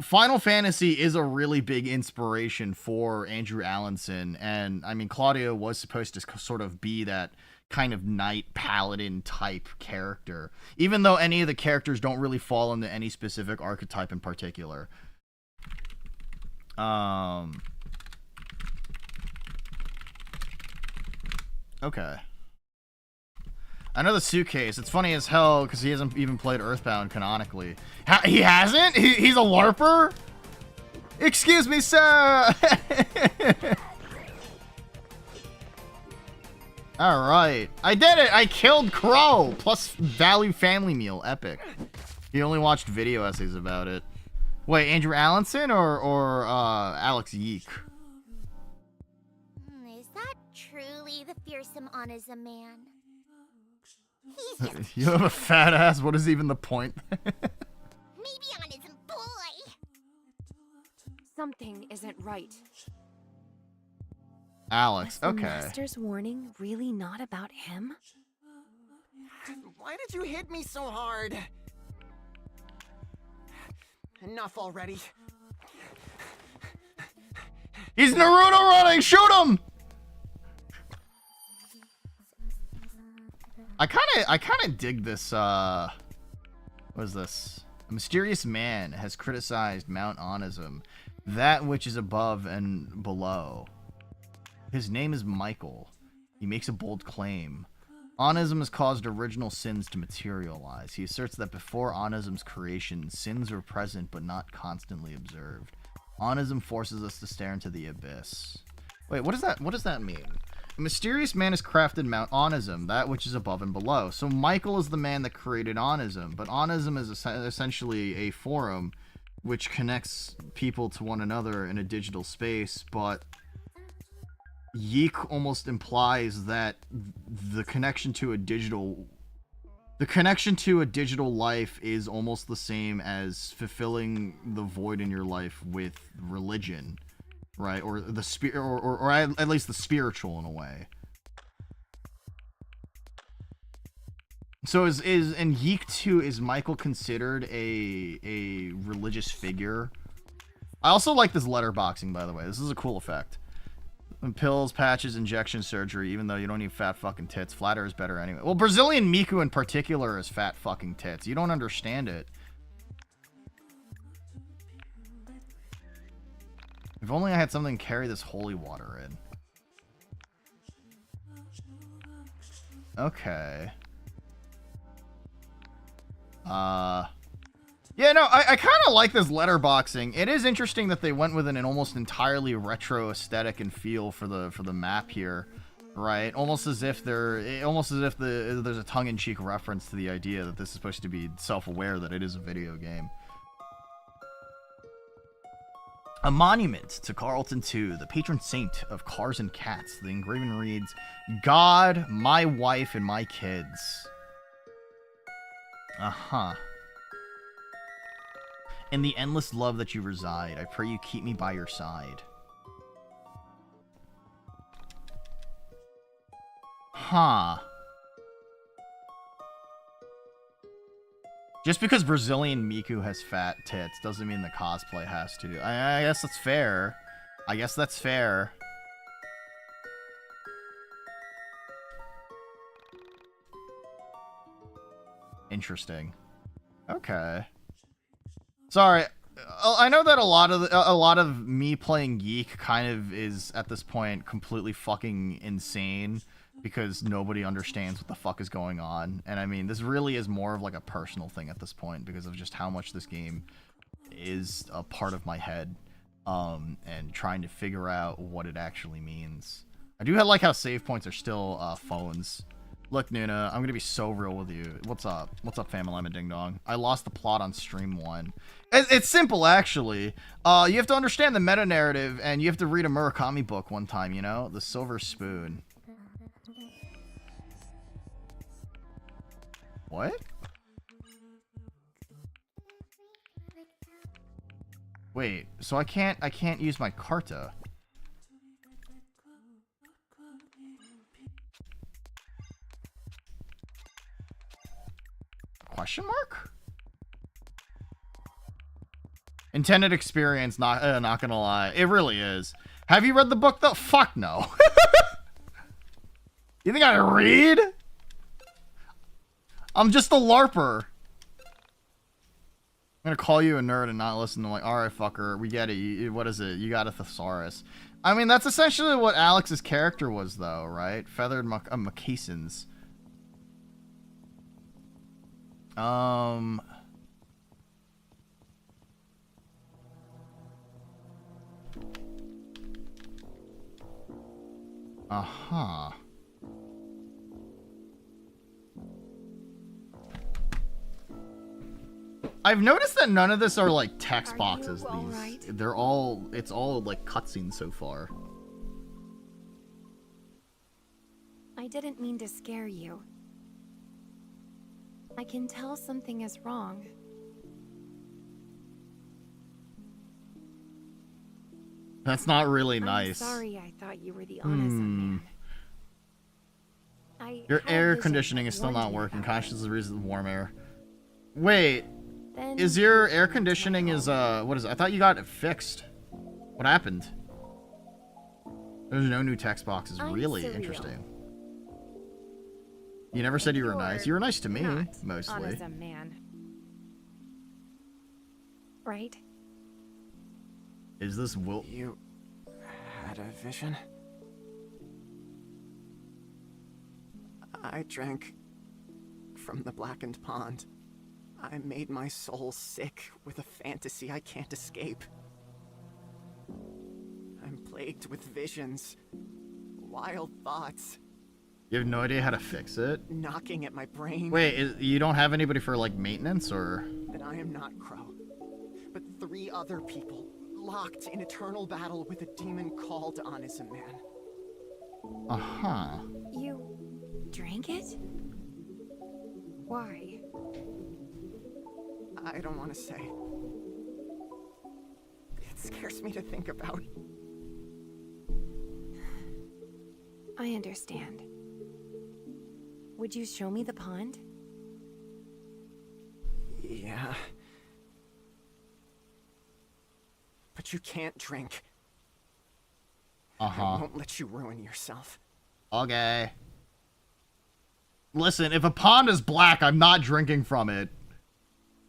Final Fantasy is a really big inspiration for Andrew Allenson, and I mean, Claudio was supposed to sort of be that kind of knight paladin type character, even though any of the characters don't really fall into any specific archetype in particular. Okay. I know the suitcase. It's funny as hell because he hasn't even played Earthbound canonically. He hasn't? He's a LARPer? Excuse me, sir! Alright. I did it! I killed Crow! Plus value family meal. Epic. He only watched video essays about it. Wait, Andrew Allenson or Alex YIIK? Is that truly the fearsome Ana's a man? You have a fat ass. What is even the point? Maybe Ana's a boy. Something isn't right. Alex, Was okay. the Master's warning really not about him? Why did you hit me so hard? Enough already. He's Naruto running! Shoot him! I kinda dig this, what is this? A mysterious man has criticized Mount Onism, that which is above and below. His name is Michael. He makes a bold claim. Onism has caused original sins to materialize. He asserts that before Onism's creation, sins were present but not constantly observed. Onism forces us to stare into the abyss. Wait, what does that mean? A mysterious man has crafted Mount Onism, that which is above and below. So Michael is the man that created Onism, but Onism is essentially a forum which connects people to one another in a digital space, but YIIK almost implies that the connection to a digital life is almost the same as fulfilling the void in your life with religion, right? Or the spirit, or at least the spiritual in a way. So is in YIIK 2, is Michael considered a religious figure? I also like this letterboxing, by the way. This is a cool effect. Pills, patches, injection, surgery, even though you don't need fat fucking tits. Flat Earth is better anyway. Well, Brazilian Miku in particular is fat fucking tits. You don't understand it. If only I had something to carry this holy water in. Okay. Yeah, no, I kind of like this letterboxing. It is interesting that they went with an almost entirely retro aesthetic and feel for the map here, right? Almost as if there's a tongue-in-cheek reference to the idea that this is supposed to be self-aware that it is a video game. A monument to Carlton II, the patron saint of cars and cats. The engraving reads, "God, my wife, and my kids." Uh-huh. In the endless love that you reside, I pray you keep me by your side. Huh. Just because Brazilian Miku has fat tits doesn't mean the cosplay has to. I guess that's fair. I guess that's fair. Interesting. Okay. Sorry, I know that a lot of me playing YIIK kind of is at this point completely fucking insane because nobody understands what the fuck is going on. And I mean, this really is more of like a personal thing at this point because of just how much this game is a part of my head, and trying to figure out what it actually means. I do like how save points are still phones. Look, Nuna, I'm gonna be so real with you. What's up? What's up, Family Ding Dong? I lost the plot on stream 1. It's simple, actually. You have to understand the meta narrative, and you have to read a Murakami book one time. You know, The Silver Spoon. What? Wait, so I can't use my Carta. Question mark? Intended experience, not gonna lie. It really is. Have you read the book though? Fuck no. You think I read? I'm just a LARPer. I'm gonna call you a nerd and not listen to like, alright fucker, we get it. What is it? You got a thesaurus. I mean, that's essentially what Alex's character was though, right? Feathered moccasins. Uh-huh. I've noticed that none of this are like text boxes. They're all, it's all like cutscenes so far. I didn't mean to scare you. I can tell something is wrong. That's not really nice. I'm sorry, I thought you were the Onism man. Your air conditioning is still not working. Conscious is the reason warm air. Wait, is your air conditioning what is it? I thought you got it fixed. What happened? There's no new text boxes. Really interesting. You never said you were nice. You were nice to me, mostly. Onism man. Right? Is this Will? You had a vision? I drank from the blackened pond. I made my soul sick with a fantasy I can't escape. I'm plagued with visions, wild thoughts. You have no idea how to fix it? Knocking at my brain. Wait, you don't have anybody for like maintenance or? That I am not Crow, but 3 other people locked in eternal battle with a demon called Onism Man. Uh-huh. You drank it? Why? I don't want to say. It scares me to think about. I understand. Would you show me the pond? Yeah. But you can't drink. Uh-huh. I won't let you ruin yourself. Okay. Listen, if a pond is black, I'm not drinking from it.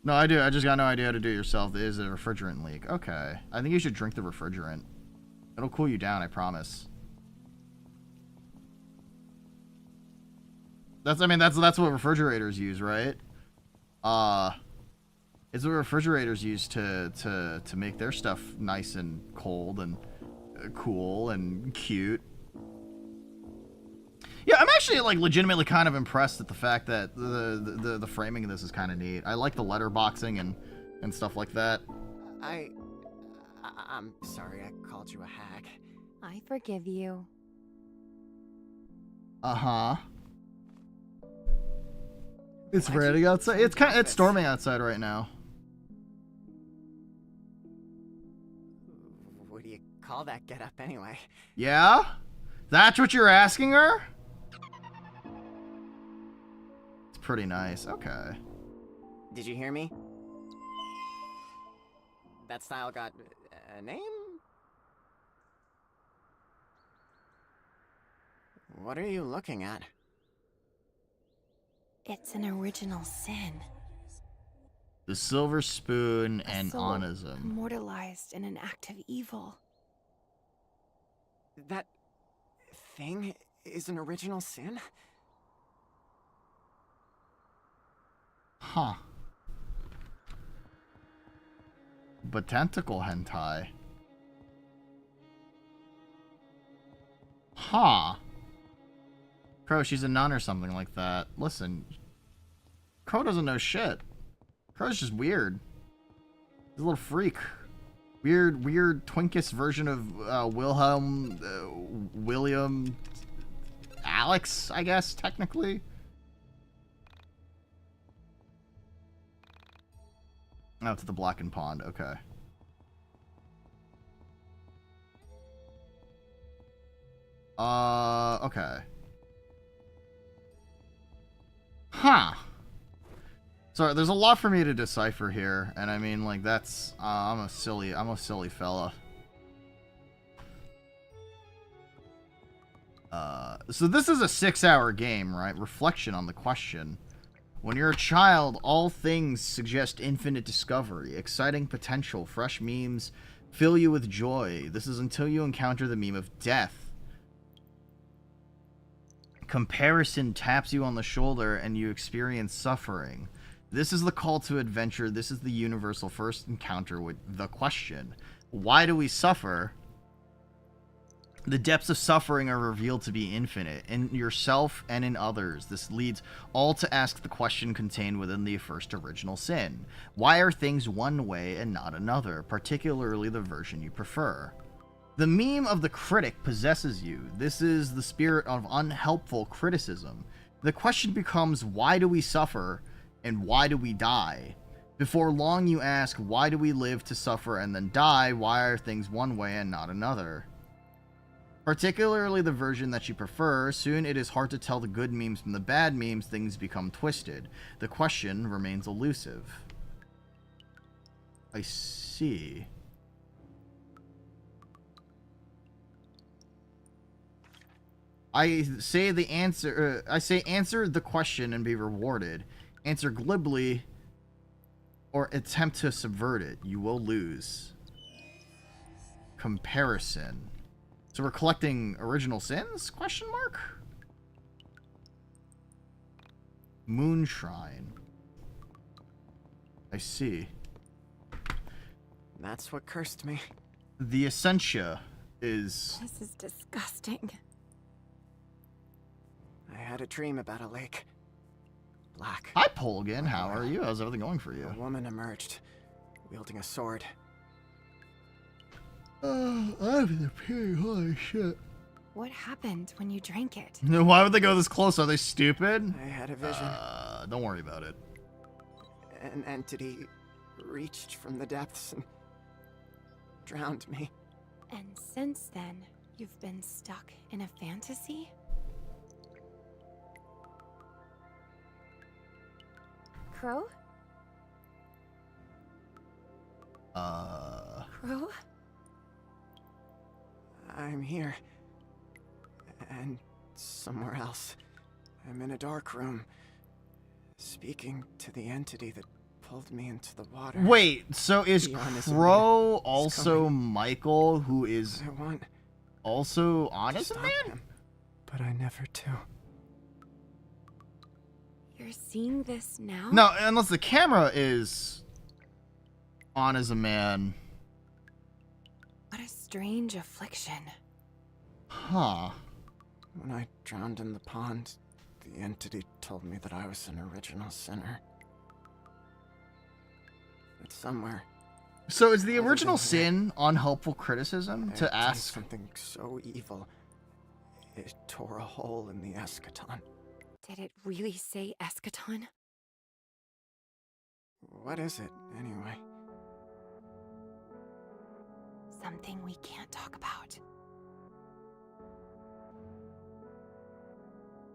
No, I do. I just got no idea how to do it yourself. There is a refrigerant leak. Okay. I think you should drink the refrigerant. It'll cool you down, I promise. That's what refrigerators use, right? It's what refrigerators use to make their stuff nice and cold and cool and cute. Yeah, I'm actually like legitimately kind of impressed at the fact that the framing of this is kind of neat. I like the letterboxing and stuff like that. I'm sorry I called you a hag. I forgive you. Uh-huh. It's raining outside. It's storming outside right now. What do you call that getup anyway? Yeah? That's what you're asking her? It's pretty nice. Okay. Did you hear me? That style got a name? What are you looking at? It's an original sin. The Silver Spoon and soul Onism. Immortalized in an act of evil. That thing is an original sin? Huh. Botanical hentai. Huh. Crow, she's a nun or something like that. Listen. Crow doesn't know shit. Crow's just weird. He's a little freak. Weird Twinkish version of William Alex, I guess, technically. Oh, to the blackened pond. Okay. Okay. Huh. Sorry, there's a lot for me to decipher here, and I mean, like, that's, I'm a silly fella. So this is a 6-hour game, right? Reflection on the question. When you're a child, all things suggest infinite discovery, exciting potential, fresh memes fill you with joy. This is until you encounter the meme of death. Comparison taps you on the shoulder and you experience suffering. This is the call to adventure. This is the universal first encounter with the question. Why do we suffer? The depths of suffering are revealed to be infinite, in yourself and in others. This leads all to ask the question contained within the first original sin. Why are things one way and not another, particularly the version you prefer? The meme of the critic possesses you. This is the spirit of unhelpful criticism. The question becomes, why do we suffer and why do we die? Before long you ask, why do we live to suffer and then die? Why are things one way and not another? Particularly the version that you prefer. Soon it is hard to tell the good memes from the bad memes. Things become twisted. The question remains elusive. I see. I say answer the question and be rewarded. Answer glibly or attempt to subvert it. You will lose. Comparison. So we're collecting original sins? Question mark? Moonshrine. I see. That's what cursed me. The Essentia is... This is disgusting. I had a dream about a lake. Black. Hi, Polgan. How are you? How's everything going for you? A woman emerged, wielding a sword. I'm in the pig. Holy shit. What happened when you drank it? Why would they go this close? Are they stupid? I had a vision. Don't worry about it. An entity reached from the depths and drowned me. And since then, you've been stuck in a fantasy? Crow? Crow? I'm here. And somewhere else. I'm in a dark room, speaking to the entity that pulled me into the water. Wait, so is Crow man. also Michael, who is I want also Honest stop Man? him, but I never do. You're seeing this now? No, unless the camera is on as a man. What a strange affliction. Huh. When I drowned in the pond, the entity told me that I was an original sinner. But somewhere... So is the original sin unhelpful criticism to ask? Something so evil, it tore a hole in the eschaton. Did it really say eschaton? What is it, anyway? Something we can't talk about.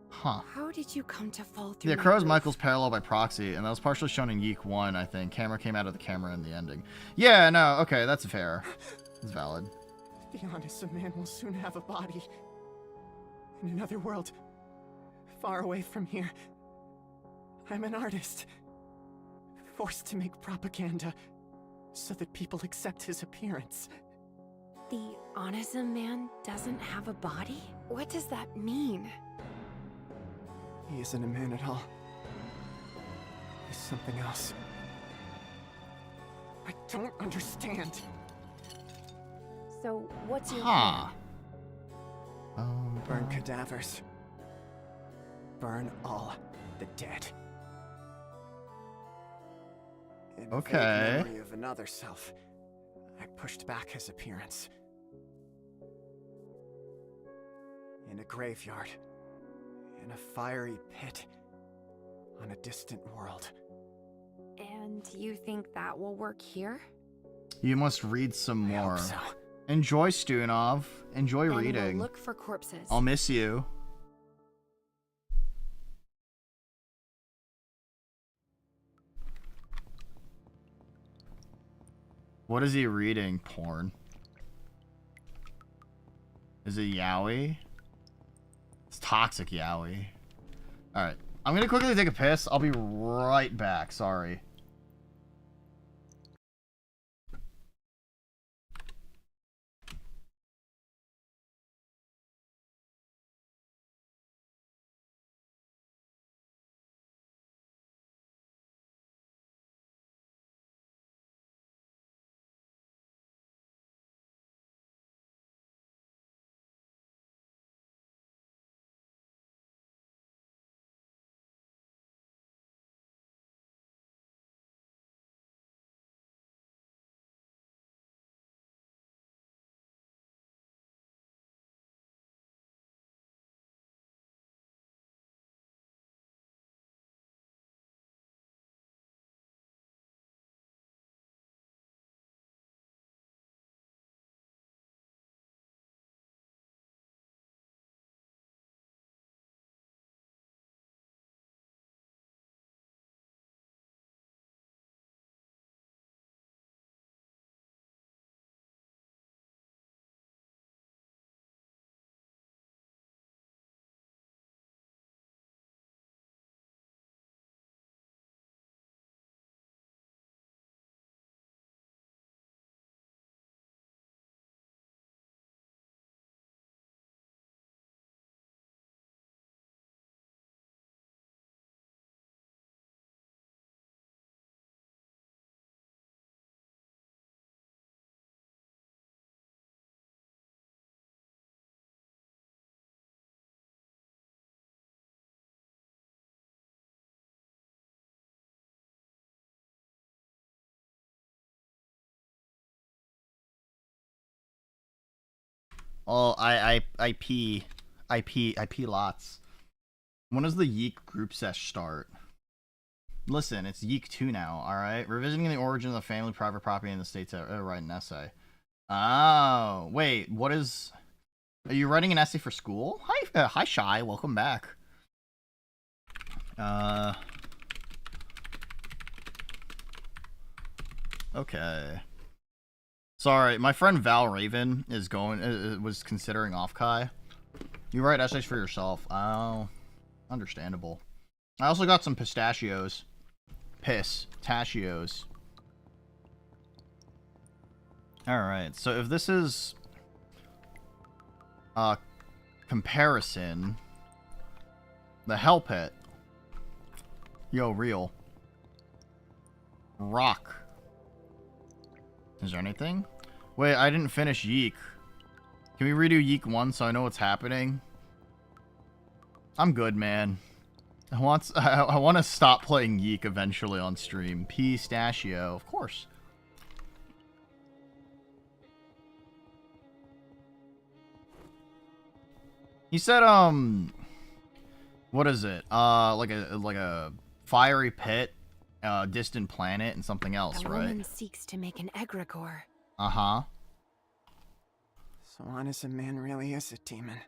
Huh. How did you come to fall through? Yeah, Crow's Michael's parallel by proxy, and that was partially shown in YIIK 1, I think. Camera came out of the camera in the ending. Yeah, no, okay, that's fair. It's valid. The honest man will soon have a body. In another world. Far away from here. I'm an artist. Forced to make propaganda so that people accept his appearance. The Onism man doesn't have a body? What does that mean? He isn't a man at all. He's something else. I don't understand. So, what's your Huh. Burn cadavers. Burn all the dead. In vague Okay. memory of another self, I pushed back his appearance. In a graveyard. In a fiery pit. On a distant world. And you think that will work here? You must read some I hope more. so. Enjoy, Stunov. Enjoy Then reading. we'll look for corpses. I'll miss you. What is he reading? Porn. Is it yaoi? It's toxic yaoi. Alright. I'm gonna quickly take a piss. I'll be right back. Sorry. Oh, I pee lots. When does the YIIK group sesh start? Listen, it's YIIK 2 now, alright? Revisiting the origin of the family, private property in the States to write an essay. Oh, wait, what is... Are you writing an essay for school? Hi, Shy, welcome back. Okay. Sorry, my friend Val Raven is was considering off Kai. You write essays for yourself. Oh, understandable. I also got some pistachios. Pistachios. Alright, so if this is comparison, the Hell Pit. Yo, real. Rock. Is there anything? Wait, I didn't finish YIIK. Can we redo YIIK 1 so I know what's happening? I'm good, man. I want to stop playing YIIK eventually on stream. Pistachio, of course. He said, what is it? Like a fiery pit, distant planet, and something else, the right? woman seeks to make an egregore. Uh-huh. So Honest Man really is a demon.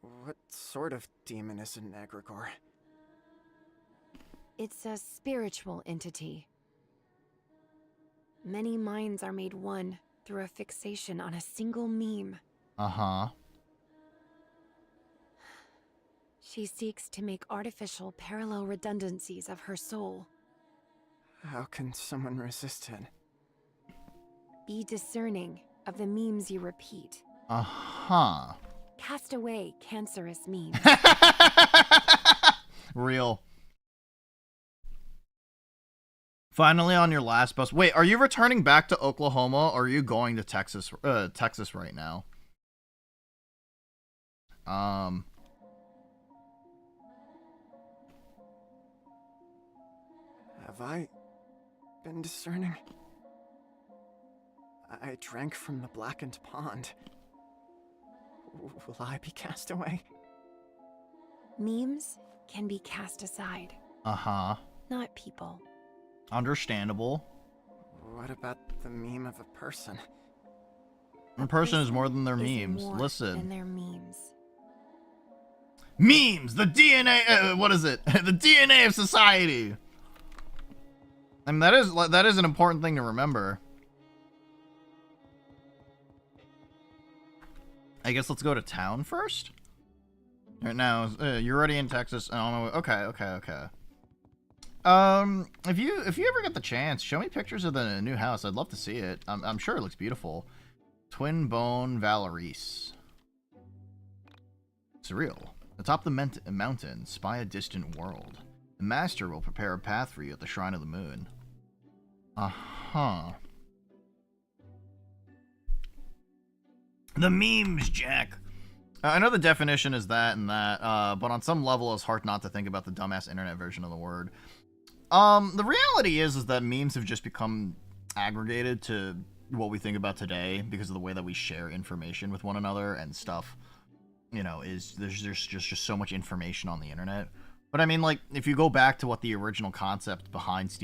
What sort of demon is an egregore? It's a spiritual entity. Many minds are made one through a fixation on a single meme. Uh-huh. She seeks to make artificial parallel redundancies of her soul. How can someone resist it? Be discerning of the memes you repeat. Uh-huh. Cast away cancerous memes. Real. Finally on your last bus. Wait, are you returning back to Oklahoma or are you going to Texas right now? Have I been discerning? I drank from the blackened pond. Will I be cast away? Memes can be cast aside. Uh-huh. Not people. Understandable. What about the meme of a person. A person is more than their Is memes. more Listen. than their memes. Memes! The DNA... what is it? The DNA of society! I mean, that is an important thing to remember. I guess let's go to town first? Right now, you're already in Texas. I don't know. Okay. If you ever get the chance, show me pictures of the new house. I'd love to see it. I'm sure it looks beautiful. Twin Bone Valerice. Surreal. Atop the mountain, spy a distant world. The master will prepare a path for you at the Shrine of the Moon. Uh-huh. The memes, Jack. I know the definition is that and that, but on some level it's hard not to think about the dumbass internet version of the word. The reality is that memes have just become aggregated to what we think about today because of the way that we share information with one another and stuff. You know, there's just so much information on the internet. But I mean, like, if you go back to what the original concept behind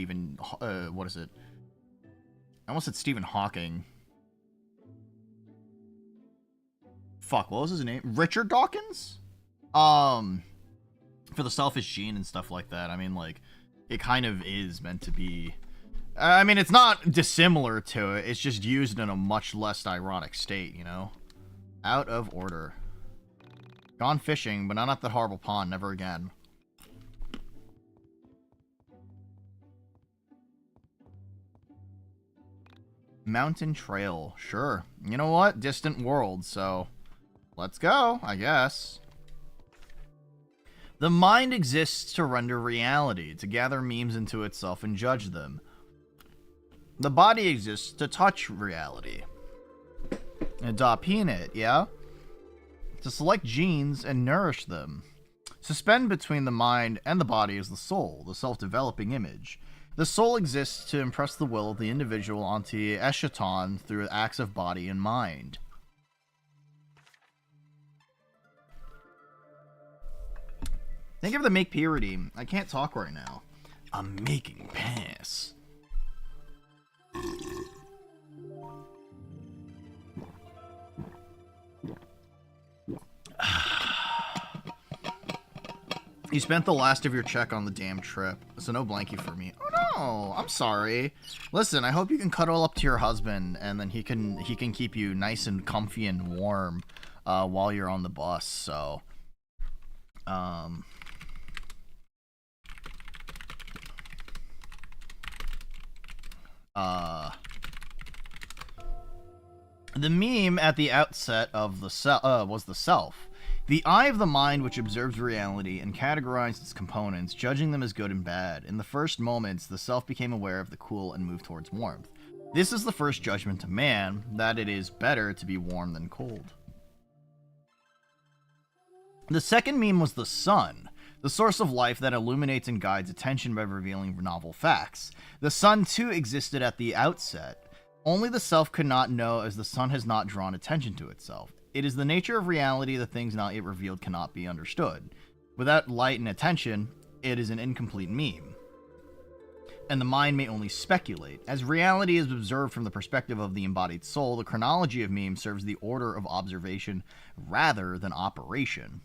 what is it? I almost said Stephen Hawking. Fuck, what was his name? Richard Dawkins? For the selfish gene and stuff like that. I mean, like, it kind of is meant to be... I mean, it's not dissimilar to it. It's just used in a much less ironic state, you know? Out of order. Gone fishing, but not at the horrible pond. Never again. Mountain Trail. Sure. You know what? Distant world, so... let's go, I guess. The mind exists to render reality, to gather memes into itself and judge them. The body exists to touch reality. And dopine it, yeah? To select genes and nourish them. Suspend between the mind and the body is the soul, the self-developing image. The soul exists to impress the will of the individual onto eschaton through acts of body and mind. Thank you for the make purity. I can't talk right now. I'm making pass. You spent the last of your check on the damn trip, so no blankie for me. Oh no, I'm sorry. Listen, I hope you can cuddle up to your husband, and then he can keep you nice and comfy and warm while you're on the bus. So, the meme at the outset of the was the self. The eye of the mind which observes reality and categorized its components, judging them as good and bad. In the first moments, the self became aware of the cool and moved towards warmth. This is the first judgment to man, that it is better to be warm than cold. The second meme was the sun, the source of life that illuminates and guides attention by revealing novel facts. The sun too existed at the outset. Only the self could not know, as the sun has not drawn attention to itself. It is the nature of reality that things not yet revealed cannot be understood. Without light and attention, it is an incomplete meme. And the mind may only speculate. As reality is observed from the perspective of the embodied soul, the chronology of memes serves the order of observation rather than operation.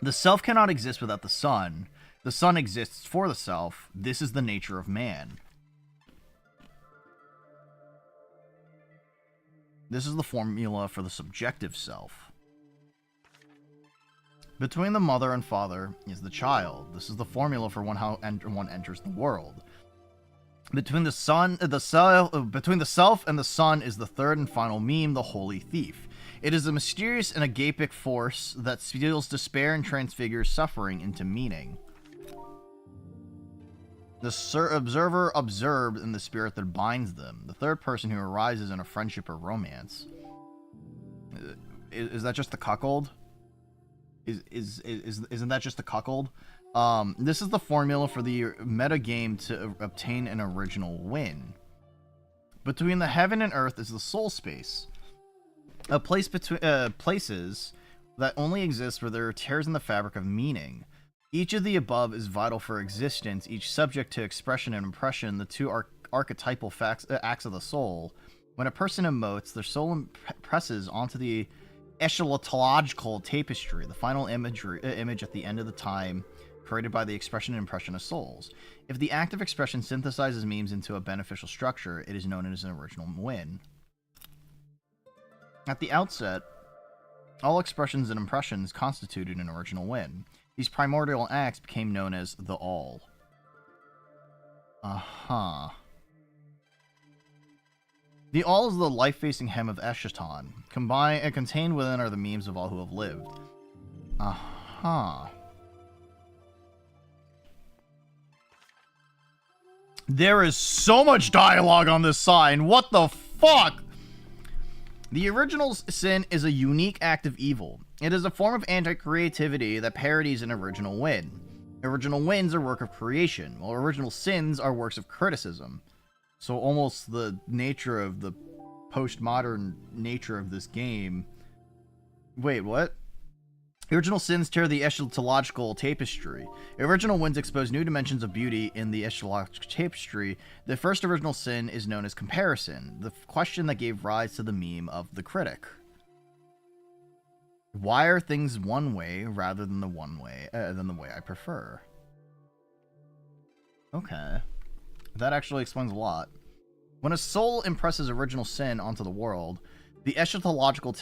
The self cannot exist without the sun. The sun exists for the self. This is the nature of man. This is the formula for the subjective self. Between the mother and father is the child. This is the formula for how one enters the world. Between the self and the sun is the third and final meme, the holy thief. It is a mysterious and agapic force that steals despair and transfigures suffering into meaning. The observer observed in the spirit that binds them. The third person who arises in a friendship or romance. Is that just the cuckold? Isn't that just the cuckold? This is the formula for the metagame to obtain an original win. Between the heaven and earth is the soul space. A place between places that only exist where there are tears in the fabric of meaning. Each of the above is vital for existence, each subject to expression and impression. The two are archetypal acts of the soul. When a person emotes, their soul impresses onto the eschatological tapestry, the final image at the end of the time, created by the expression and impression of souls. If the act of expression synthesizes memes into a beneficial structure, it is known as an original win. At the outset, all expressions and impressions constituted an original win. These primordial acts became known as the All. Uh-huh. The All is the life-facing hem of Eschaton. Contained within are the memes of all who have lived. Uh-huh. There is so much dialogue on this sign. What the fuck? The original sin is a unique act of evil. It is a form of anti-creativity that parodies an original win. Original wins are work of creation, while original sins are works of criticism. So almost the nature of the postmodern nature of this game. Wait, what? Original sins tear the eschatological tapestry. Original wins expose new dimensions of beauty in the eschatological tapestry. The first original sin is known as comparison, the question that gave rise to the meme of the critic. Why are things one way rather than the way I prefer? Okay. That actually explains a lot. When a soul impresses original sin onto the world, the eschatological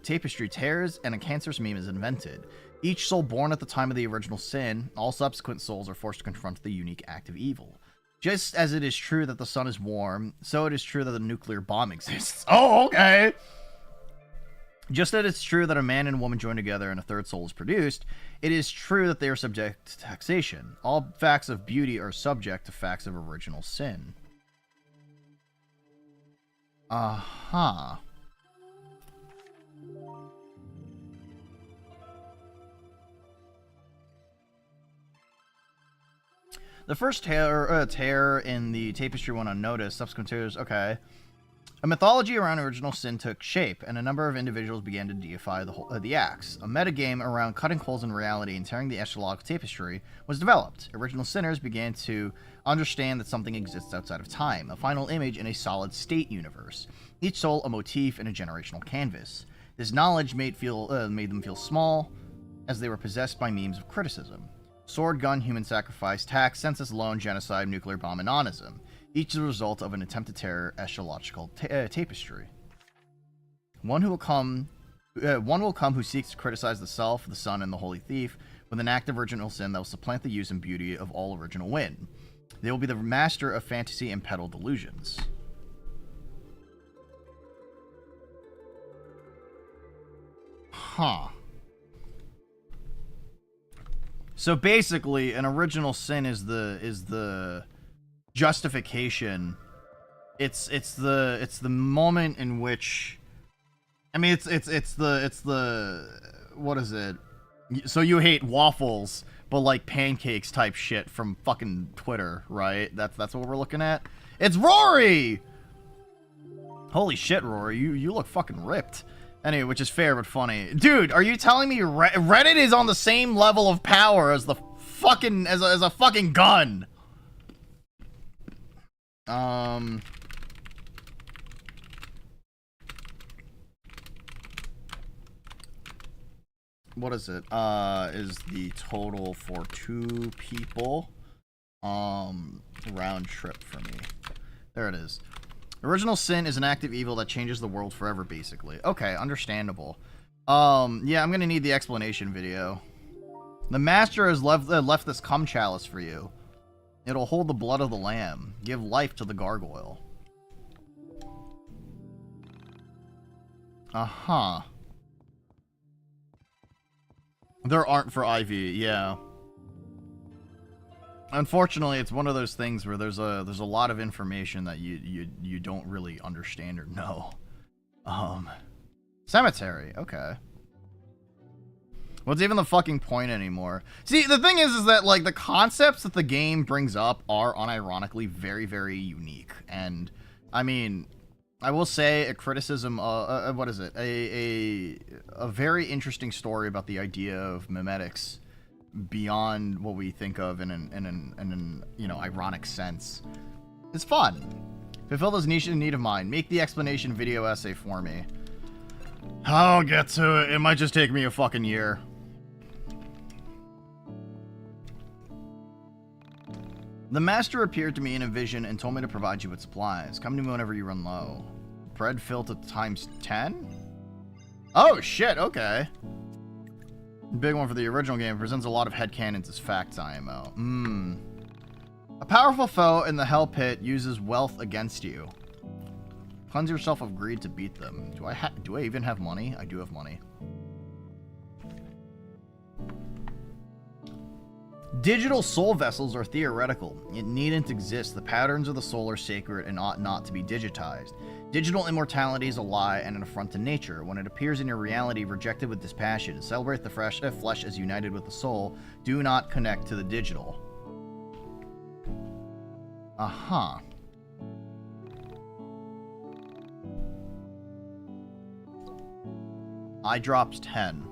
tapestry tears and a cancerous meme is invented. Each soul born at the time of the original sin, all subsequent souls are forced to confront the unique act of evil. Just as it is true that the sun is warm, so it is true that the nuclear bomb exists. Oh, okay! Just as it's true that a man and a woman join together and a third soul is produced, it is true that they are subject to taxation. All facts of beauty are subject to facts of original sin. Uh-huh. The first tear in the tapestry went unnoticed. Subsequent tears, okay. A mythology around original sin took shape, and a number of individuals began to deify the acts. A metagame around cutting holes in reality and tearing the eschatological tapestry was developed. Original sinners began to understand that something exists outside of time, a final image in a solid state universe. Each soul a motif in a generational canvas. This knowledge made them feel small, as they were possessed by memes of criticism. Sword, gun, human sacrifice, tax, census loan, genocide, nuclear bomb, and onism. Each is a result of an attempt to tear eschatological tapestry. One will come who seeks to criticize the self, the sun, and the holy thief with an act of original sin that will supplant the use and beauty of all original win. They will be the master of fantasy and peddle delusions. Huh. So basically, an original sin is the justification. It's the moment in which, I mean, it's the what is it? So you hate waffles, but like pancakes type shit from fucking Twitter, right? That's what we're looking at. It's Rory. Holy shit, Rory, you look fucking ripped. Anyway, which is fair but funny. Dude, are you telling me Reddit is on the same level of power as the fucking as a fucking gun? What is it? Is the total for 2 people round trip for me. There it is. Original sin is an act of evil that changes the world forever, basically. Okay, understandable. Yeah, I'm gonna need the explanation video. The master has left this cum chalice for you. It'll hold the blood of the lamb. Give life to the gargoyle. Uh-huh. There aren't for Ivy, yeah. Unfortunately, it's one of those things where there's a lot of information that you don't really understand or know. Cemetery, okay. What's even the fucking point anymore? See, the thing is that like the concepts that the game brings up are unironically very, very unique. And I mean, I will say a criticism, what is it? A very interesting story about the idea of memetics beyond what we think of in an you know, ironic sense It's fun. Fulfill this niche in need of mine. Make the explanation video essay for me. I'll get to it. It might just take me a fucking year. The master appeared to me in a vision and told me to provide you with supplies. Come to me whenever you run low. Bread filled to times 10? Oh, shit, okay. Big one for the original game. Presents a lot of headcanons as facts, IMO. A powerful foe in the Hell Pit uses wealth against you. Cleanse yourself of greed to beat them. Do I even have money? I do have money. Digital soul vessels are theoretical. It needn't exist. The patterns of the soul are sacred and ought not to be digitized. Digital immortality is a lie and an affront to nature. When it appears in your reality, reject it with dispassion. Celebrate the flesh as united with the soul. Do not connect to the digital. Uh-huh. I drops 10.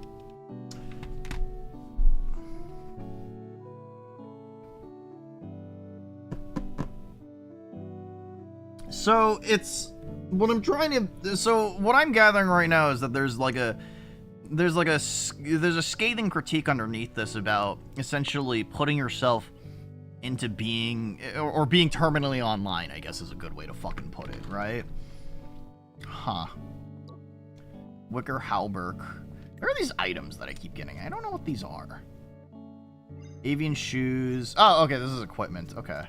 So it's what I'm trying to. So what I'm gathering right now is that there's a scathing critique underneath this about essentially putting yourself into being or being terminally online, I guess is a good way to fucking put it, right? Huh. Wicker Halberg. There are these items that I keep getting. I don't know what these are. Avian shoes. Oh, okay, this is equipment. Okay.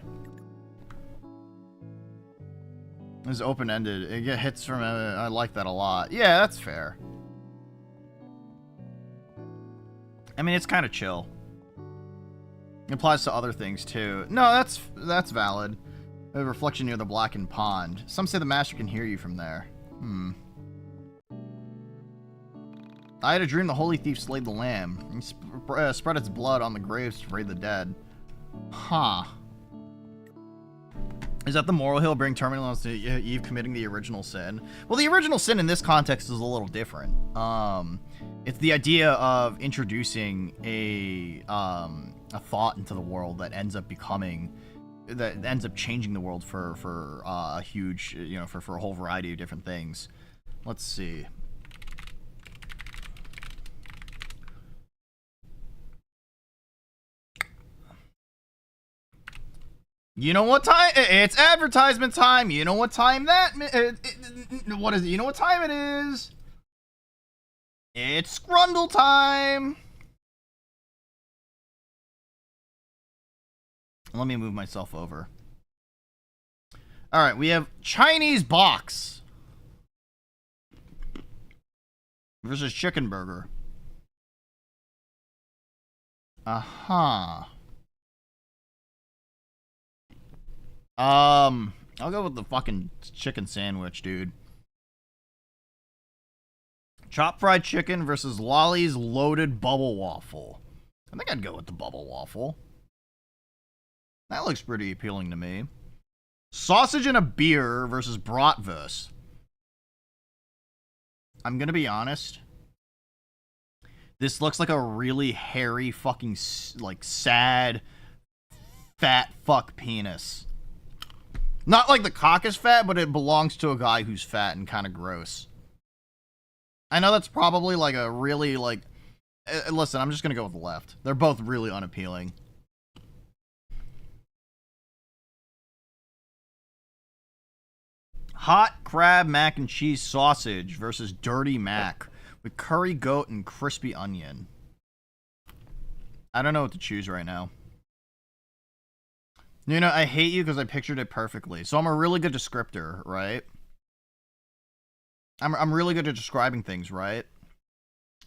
This is open-ended. It get hits from I like that a lot. Yeah, that's fair. I mean, it's kind of chill. It applies to other things too. No, that's valid. A reflection near the blackened pond. Some say the master can hear you from there. I had a dream the holy thief slayed the lamb. He spread its blood on the graves to free the dead. Huh. Is that the moral he'll bring terminal to Eve committing the original sin? Well, the original sin in this context is a little different. It's the idea of introducing a thought into the world that ends up changing the world for a huge, for a whole variety of different things. Let's see. You know what time? It's advertisement time. You know what time what is it? You know what time it is? It's Scrundle time. Let me move myself over. All right, we have Chinese box versus chicken burger. Uh-huh. I'll go with the fucking chicken sandwich, dude. Chopped fried chicken versus Lolly's loaded bubble waffle. I think I'd go with the bubble waffle. That looks pretty appealing to me. Sausage and a beer versus bratwurst. I'm gonna be honest. This looks like a really hairy fucking, like, sad, fat fuck penis. Not like the cock is fat, but it belongs to a guy who's fat and kind of gross. I know that's probably like a really like... listen, I'm just going to go with the left. They're both really unappealing. Hot crab mac and cheese sausage versus dirty mac with curry goat and crispy onion. I don't know what to choose right now. You know, I hate you because I pictured it perfectly. So I'm a really good descriptor, right? I'm really good at describing things, right?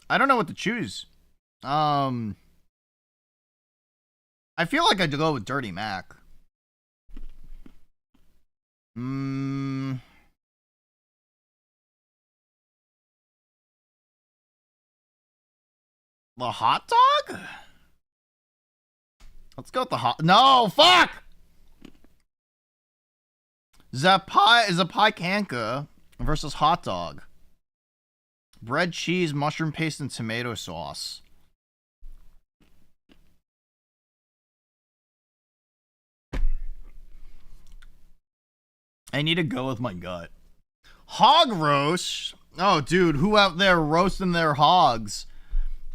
I don't know what to choose. I feel like I'd go with Dirty Mac. The hot dog? Let's go with the hot... No, fuck! Zapaikanka versus hot dog. Bread, cheese, mushroom paste, and tomato sauce. I need to go with my gut. Hog roast? Oh, dude, who out there roasting their hogs?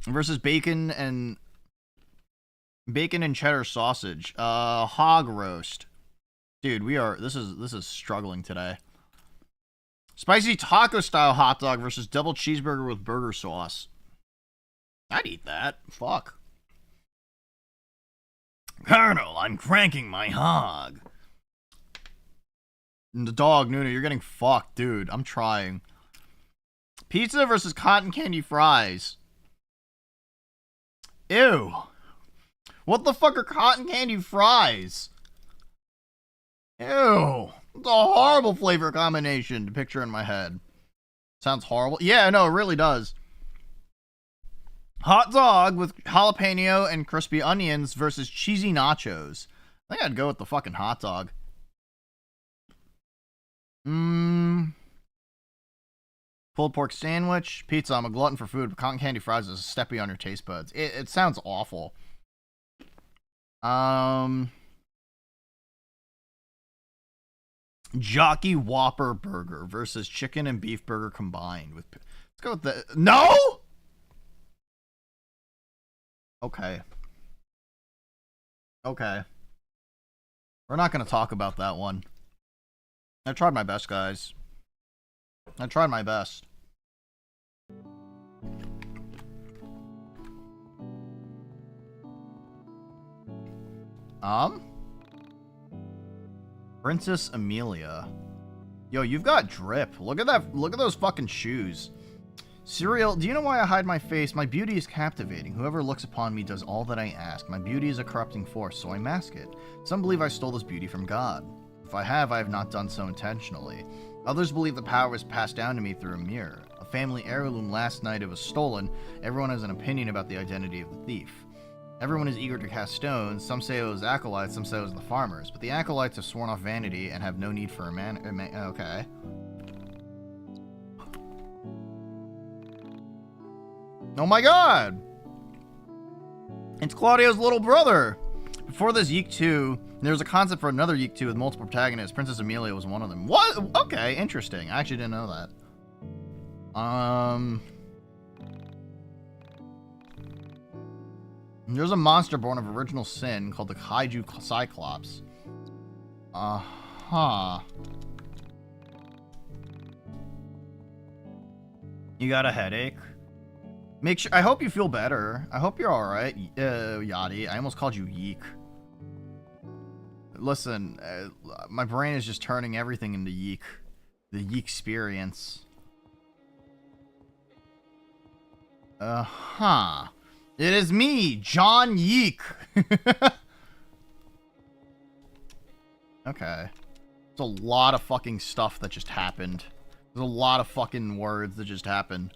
Versus bacon and cheddar sausage. Hog roast. Dude, this is struggling today. Spicy taco style hot dog versus double cheeseburger with burger sauce. I'd eat that. Fuck. Colonel, I'm cranking my hog. And the dog, Nuno, you're getting fucked, dude. I'm trying. Pizza versus cotton candy fries. Ew. What the fuck are cotton candy fries? Ew. It's a horrible flavor combination to picture in my head. Sounds horrible. Yeah, no, it really does. Hot dog with jalapeno and crispy onions versus cheesy nachos. I think I'd go with the fucking hot dog. Pulled pork sandwich, pizza. I'm a glutton for food, but cotton candy fries is a step beyond your taste buds. It sounds awful. Jockey Whopper burger versus chicken and beef burger combined with. Let's go with the no. Okay. Okay. We're not gonna talk about that one. I tried my best, guys. I tried my best. Princess Amelia. Yo, you've got drip. Look at that. Look at those fucking shoes. Cereal, do you know why I hide my face? My beauty is captivating. Whoever looks upon me does all that I ask. My beauty is a corrupting force, so I mask it. Some believe I stole this beauty from God. If I have not done so intentionally. Others believe the power was passed down to me through a mirror. A family heirloom last night, it was stolen. Everyone has an opinion about the identity of the thief. Everyone is eager to cast stones. Some say it was acolytes, some say it was the farmers. But the acolytes have sworn off vanity and have no need for a man. Okay. Oh my god! It's Claudio's little brother! Before this YIIK 2, there was a concept for another YIIK 2 with multiple protagonists. Princess Amelia was one of them. What? Okay, interesting. I actually didn't know that. There's a monster born of original sin called the Kaiju Cyclops. You got a headache? Make sure. I hope you feel better. I hope you're all right, Yachty. I almost called you YIIK. Listen, my brain is just turning everything into YIIK. The YIIK experience. It is me, John YIIK. Okay. There's a lot of fucking stuff that just happened. There's a lot of fucking words that just happened.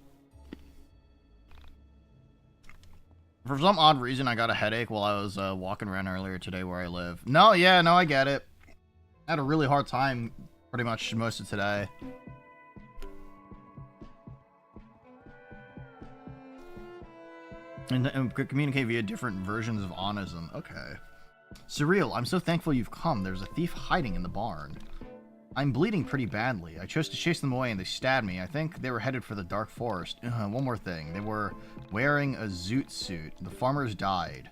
For some odd reason, I got a headache while I was walking around earlier today where I live. No, yeah, no, I get it. I had a really hard time pretty much most of today. And could communicate via different versions of onism. Okay. Surreal, I'm so thankful you've come. There's a thief hiding in the barn. I'm bleeding pretty badly. I chose to chase them away and they stabbed me. I think they were headed for the dark forest. One more thing. They were wearing a zoot suit. The farmers died.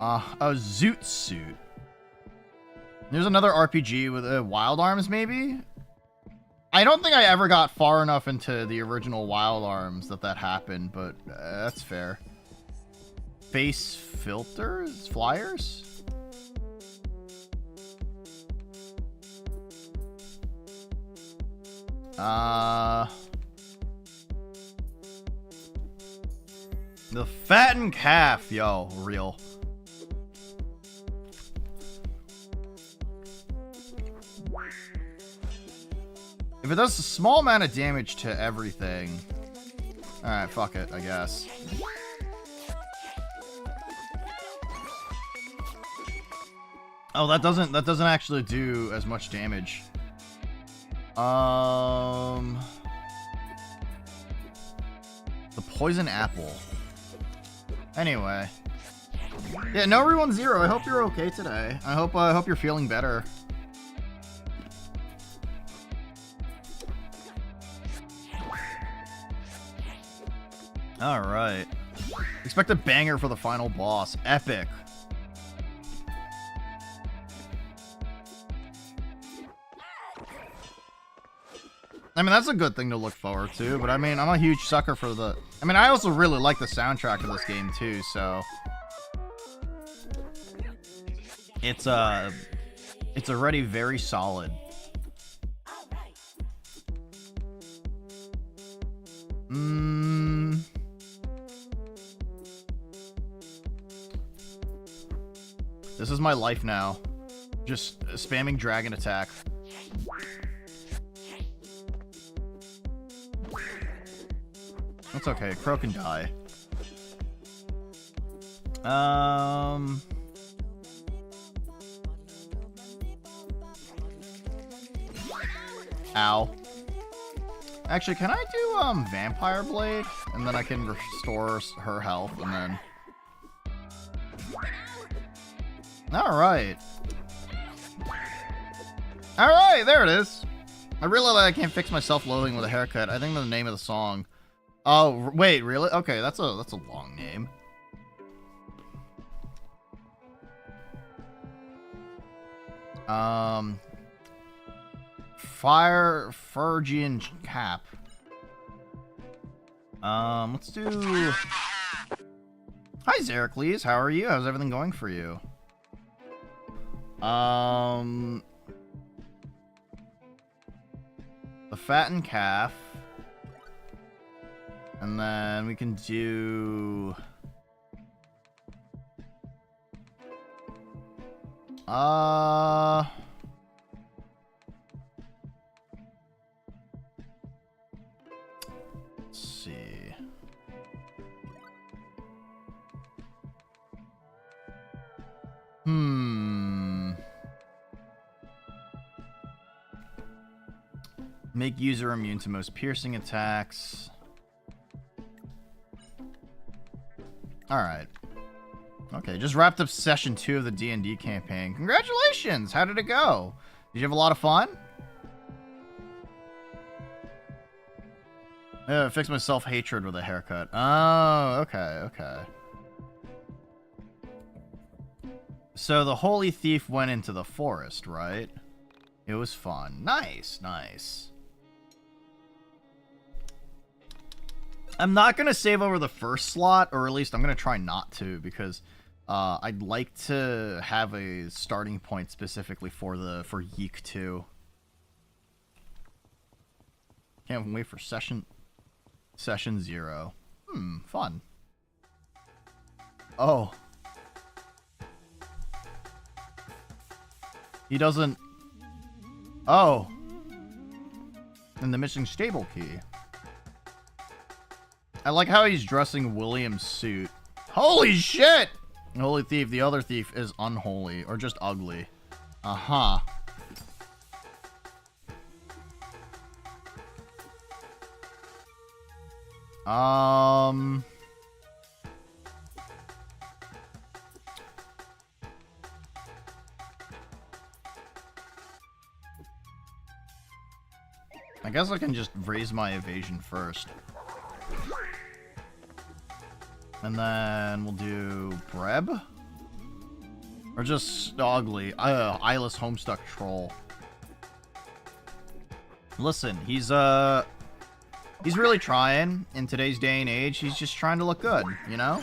A zoot suit. There's another RPG with Wild Arms, maybe? I don't think I ever got far enough into the original Wild Arms that happened, but that's fair. Face filters? Flyers? The fattened calf, yo, real. If it does a small amount of damage to everything, alright, fuck it, I guess. Oh, that doesn't actually do as much damage. The poison apple. Anyway. Yeah, no everyone 0. I hope you're okay today. I hope you're feeling better. Alright. Expect a banger for the final boss. Epic. I mean, that's a good thing to look forward to, but I mean, I'm a huge sucker for the... I mean, I also really like the soundtrack of this game, too, so... It's already very solid. This is my life now. Just spamming dragon attack. That's okay, Crow can die. Ow. Actually, can I do Vampire Blade? And then I can restore her health, and then... Alright. Alright, there it is. I realize I can't fix my self-loathing with a haircut. I think the name of the song. Oh, wait, really? Okay, that's a long name. Fire Phrygian Cap. Let's do... Hi, Zeracles. How are you? How's everything going for you? The fattened calf. And then we can do... Let's see. Make user immune to most piercing attacks. Alright. Okay, just wrapped up session 2 of the D&D campaign. Congratulations! How did it go? Did you have a lot of fun? Yeah, fix my self-hatred with a haircut. Oh, okay, okay. So the holy thief went into the forest, right? It was fun. Nice, nice. I'm not going to save over the first slot, or at least I'm going to try not to, because I'd like to have a starting point specifically for YIIK 2. Can't wait for session 0. Fun. Oh. He doesn't... Oh. And the missing stable key. I like how he's dressing William's suit. Holy shit! Holy thief. The other thief is unholy. Or just ugly. Uh-huh. I guess I can just raise my evasion first. And then we'll do Breb? Or just ugly. Eyeless Homestuck Troll. Listen, he's really trying in today's day and age. He's just trying to look good, you know?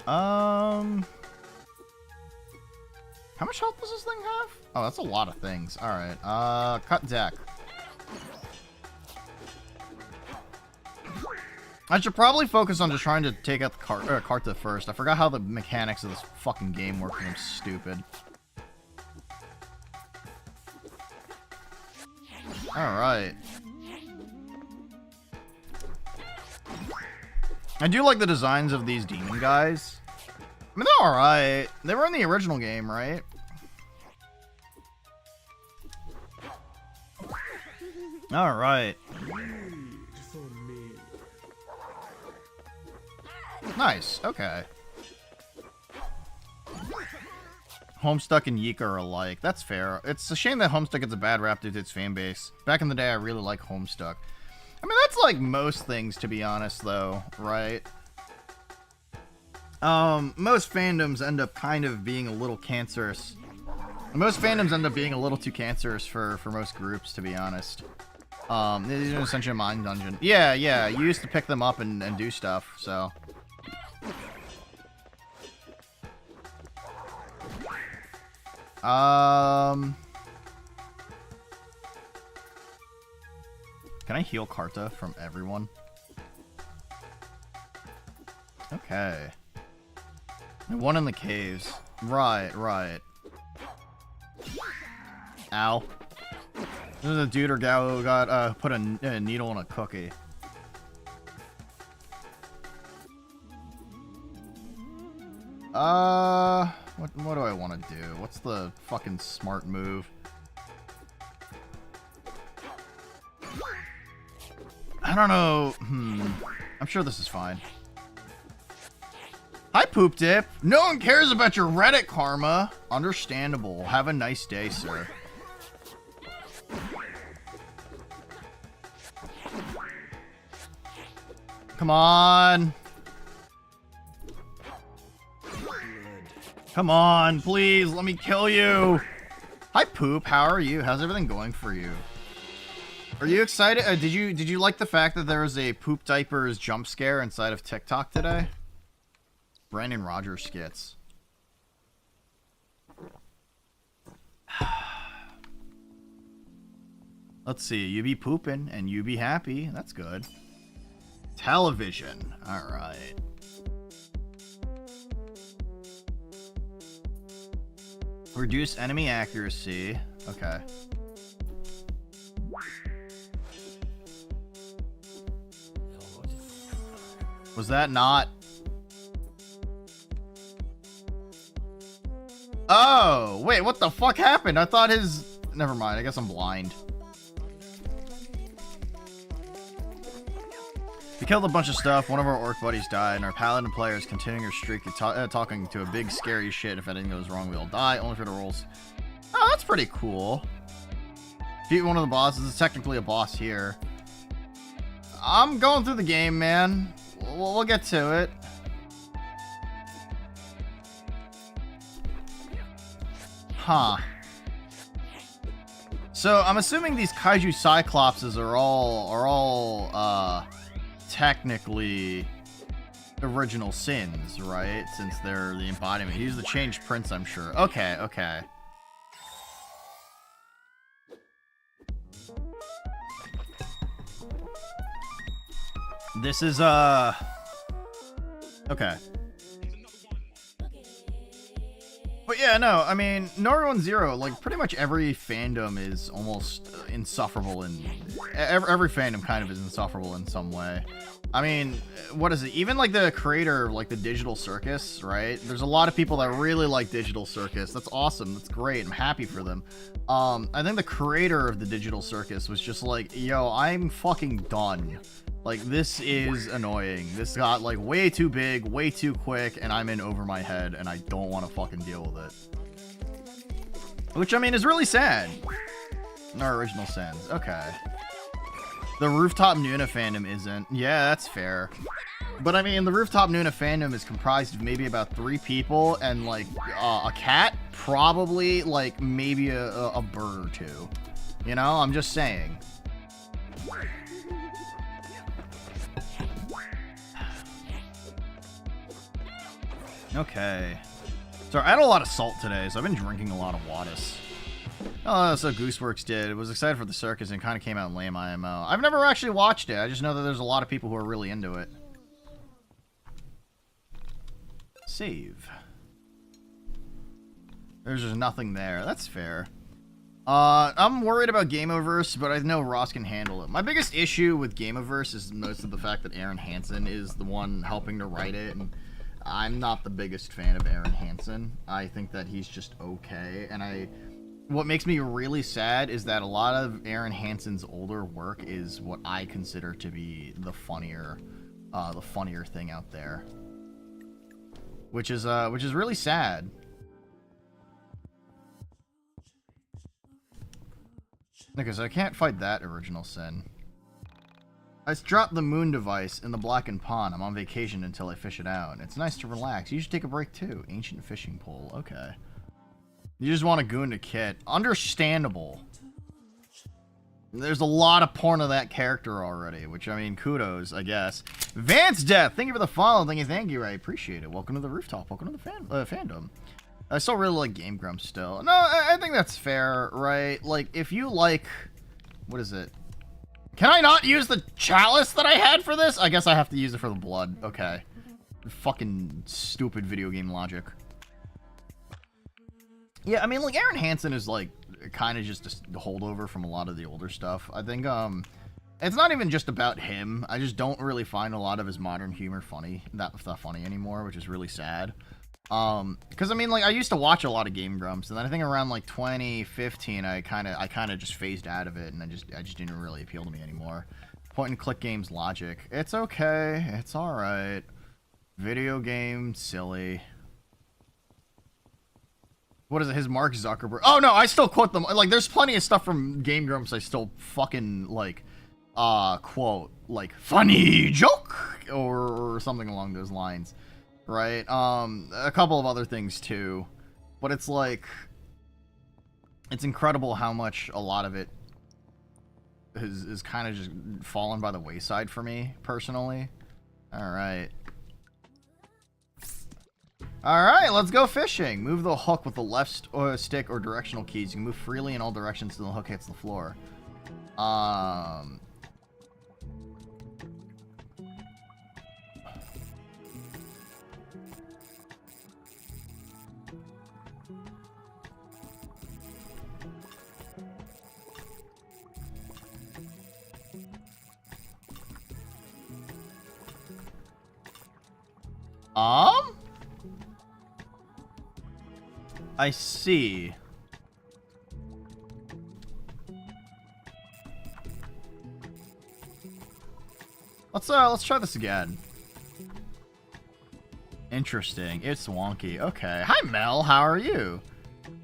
How much health does this thing have? Oh, that's a lot of things. Alright, cut deck. I should probably focus on just trying to take out the Karta first. I forgot how the mechanics of this fucking game work, and I'm stupid. Alright. I do like the designs of these demon guys. I mean, they're alright. They were in the original game, right? Alright. Nice, okay. Homestuck and YIIK are alike. That's fair. It's a shame that Homestuck gets a bad rap due to its fan base. Back in the day, I really like Homestuck. I mean, that's like most things, to be honest, though, right? Most fandoms end up kind of being a little cancerous. Most fandoms end up being a little too cancerous for most groups, to be honest. These are essentially a mind dungeon. Yeah, you used to pick them up and do stuff, so. Can I heal Karta from everyone? Okay. One in the caves. Right. Ow. This is a dude or gal who got put a needle in a cookie. What do I want to do? What's the fucking smart move? I don't know. I'm sure this is fine. Hi, Poop Dip. No one cares about your Reddit karma. Understandable. Have a nice day, sir. Come on. Come on, please. Let me kill you. Hi, Poop. How are you? How's everything going for you? Are you excited? Did you like the fact that there was a Poop Diapers jump scare inside of TikTok today? Brandon Rogers skits. Let's see. You be pooping and you be happy. That's good. Television. All right. Reduce enemy accuracy. Okay. Was that not? Oh, wait, what the fuck happened? I thought his... Never mind, I guess I'm blind. We killed a bunch of stuff, one of our orc buddies died, and our paladin player is continuing her streak of talking to a big scary shit. If anything goes wrong, we'll die, only for the rolls. Oh, that's pretty cool. Beat one of the bosses. It's technically a boss here. I'm going through the game, man. We'll get to it. Huh. So I'm assuming these kaiju cyclopses are all technically original sins, right? Since they're the embodiment. He's the changed prince, I'm sure. Okay. This is okay. But yeah, no, I mean, Naruto and Zero, like, pretty much every fandom is almost insufferable in... Every fandom kind of is insufferable in some way. I mean, what is it? Even, like, the creator of, like, the Digital Circus, right? There's a lot of people that really like Digital Circus. That's awesome. That's great. I'm happy for them. I think the creator of the Digital Circus was just like, yo, I'm fucking done. Like, this is annoying. This got, like, way too big, way too quick, and I'm in over my head, and I don't want to fucking deal with it. Which, I mean, is really sad. Our original sins. Okay. The Rooftop Nuna fandom isn't. Yeah, that's fair. But, I mean, the Rooftop Nuna fandom is comprised of maybe about 3 people, and, like, a cat, probably, like, maybe a bird or 2. You know? I'm just saying. Okay. So I had a lot of salt today, so I've been drinking a lot of Wattis. Oh, that's what Gooseworks did. Was excited for the circus and kind of came out lame IMO. I've never actually watched it. I just know that there's a lot of people who are really into it. Save. There's just nothing there. That's fair. I'm worried about Gameoverse, but I know Ross can handle it. My biggest issue with Gameoverse is most of the fact that Aaron Hansen is the one helping to write it, and I'm not the biggest fan of Aaron Hansen. I think that he's just okay, and what makes me really sad is that a lot of Aaron Hansen's older work is what I consider to be the funnier thing out there, which is really sad. Because I can't fight that original sin. I dropped the moon device in the blackened pond. I'm on vacation until I fish it out. It's nice to relax. You should take a break too. Ancient fishing pole. Okay. You just want to goon to Kit. Understandable. There's a lot of porn of that character already, which, I mean, kudos, I guess. Vance Death, thank you for the follow. Thank you, I appreciate it. Welcome to the rooftop. Welcome to the fandom. I still really like Game Grumps still. No, I think that's fair, right? Like, if you like... What is it? Can I not use the chalice that I had for this? I guess I have to use it for the blood. Okay. Fucking stupid video game logic. Yeah, I mean, like, Aaron Hansen is, like, kind of just a holdover from a lot of the older stuff. I think, it's not even just about him. I just don't really find a lot of his modern humor funny. That funny anymore, which is really sad. Because, I mean, like, I used to watch a lot of Game Grumps, and then I think around, like, 2015, I kind of just phased out of it, and I just didn't really appeal to me anymore. Point-and-click games logic. It's okay. It's alright. Video game, silly. What is it? His Mark Zuckerberg. Oh, no, I still quote them. Like, there's plenty of stuff from Game Grumps I still fucking, like, quote. Like, funny joke! Or something along those lines. Right? A couple of other things, too. But it's, like... It's incredible how much a lot of it is kind of just fallen by the wayside for me, personally. Alright. Alright, let's go fishing. Move the hook with the left stick or directional keys. You can move freely in all directions until the hook hits the floor. I see. Let's try this again. Interesting. It's wonky. Okay. Hi Mel, how are you?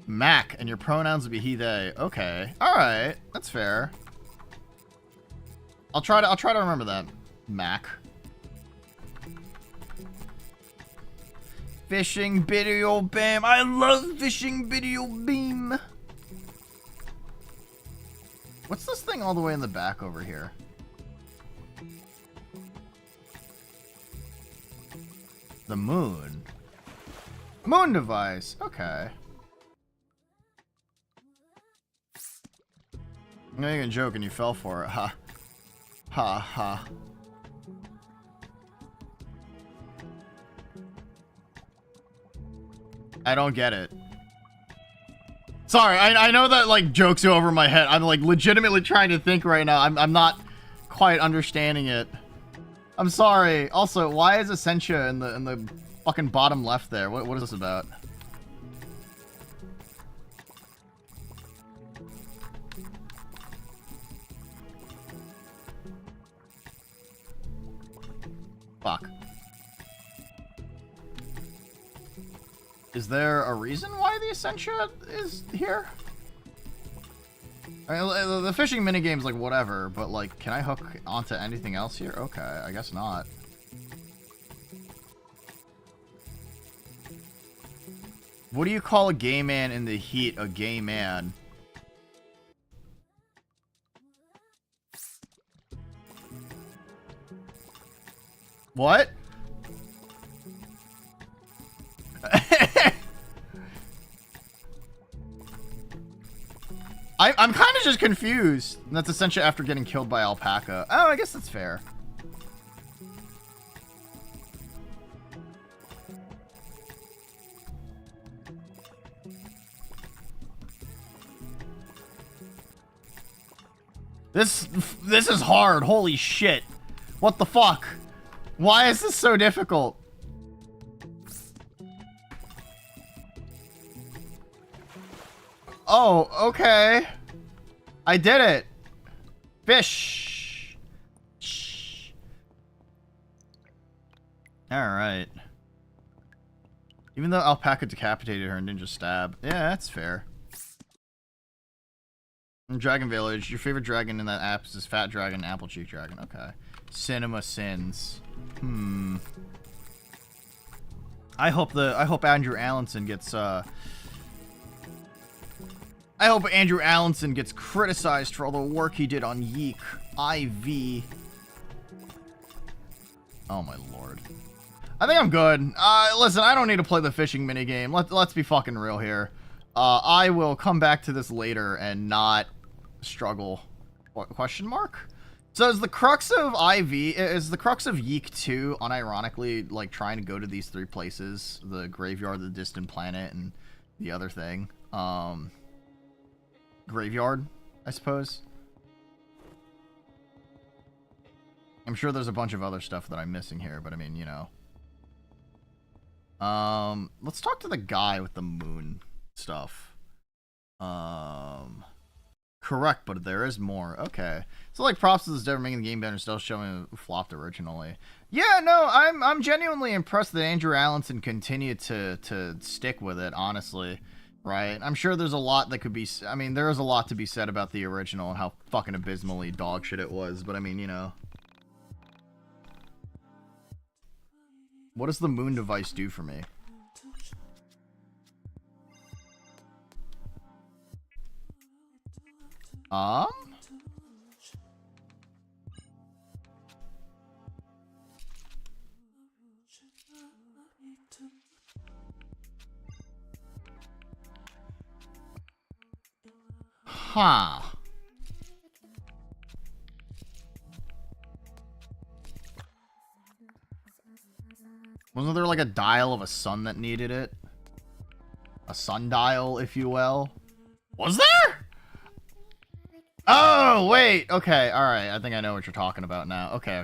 Mac, and your pronouns would be he, they. Okay. Alright. That's fair. I'll try to remember that. Mac. Fishing video beam. I love fishing video beam. What's this thing all the way in the back over here? The moon. Moon device. Okay. I'm making a joke and you fell for it. Ha. Ha ha. I don't get it. Sorry, I know that, like, jokes are over my head. I'm, like, legitimately trying to think right now. I'm not quite understanding it. I'm sorry. Also, why is Essentia in the fucking bottom left there? What is this about? Fuck. Is there a reason why the Essentia is here? I mean, the fishing minigame's like whatever, but like, can I hook onto anything else here? Okay, I guess not. What do you call a gay man in the heat a gay man? What? I'm kind of just confused. That's essentially after getting killed by alpaca. Oh, I guess that's fair. This is hard. Holy shit. What the fuck? Why is this so difficult? Oh, okay. I did it. Fish. Shh. All right. Even though alpaca decapitated her and didn't just stab. Yeah, that's fair. Dragon Village. Your favorite dragon in that app is Fat Dragon, Applecheek Dragon. Okay. Cinema Sins. I hope Andrew Allenson gets criticized for all the work he did on YIIK IV. Oh my lord. I think I'm good. Listen, I don't need to play the fishing minigame. Let's be fucking real here. I will come back to this later and not struggle. What, question mark? So is the crux of YIIK 2 unironically like trying to go to these three places? The graveyard, the distant planet, and the other thing. Graveyard, I suppose. I'm sure there's a bunch of other stuff that I'm missing here, but I mean, you know. Let's talk to the guy with the moon stuff. Correct, but there is more. Okay. So like props to this dev making the game better, still showing it flopped originally. Yeah, no, I'm genuinely impressed that Andrew Allenson continued to stick with it, honestly. Right? I'm sure there's a lot that could be, I mean, there is a lot to be said about the original and how fucking abysmally dog shit it was, but I mean, you know. What does the moon device do for me? Huh. Wasn't there like a dial of a sun that needed it? A sundial, if you will? Was there? Oh, wait. Okay, alright. I think I know what you're talking about now. Okay.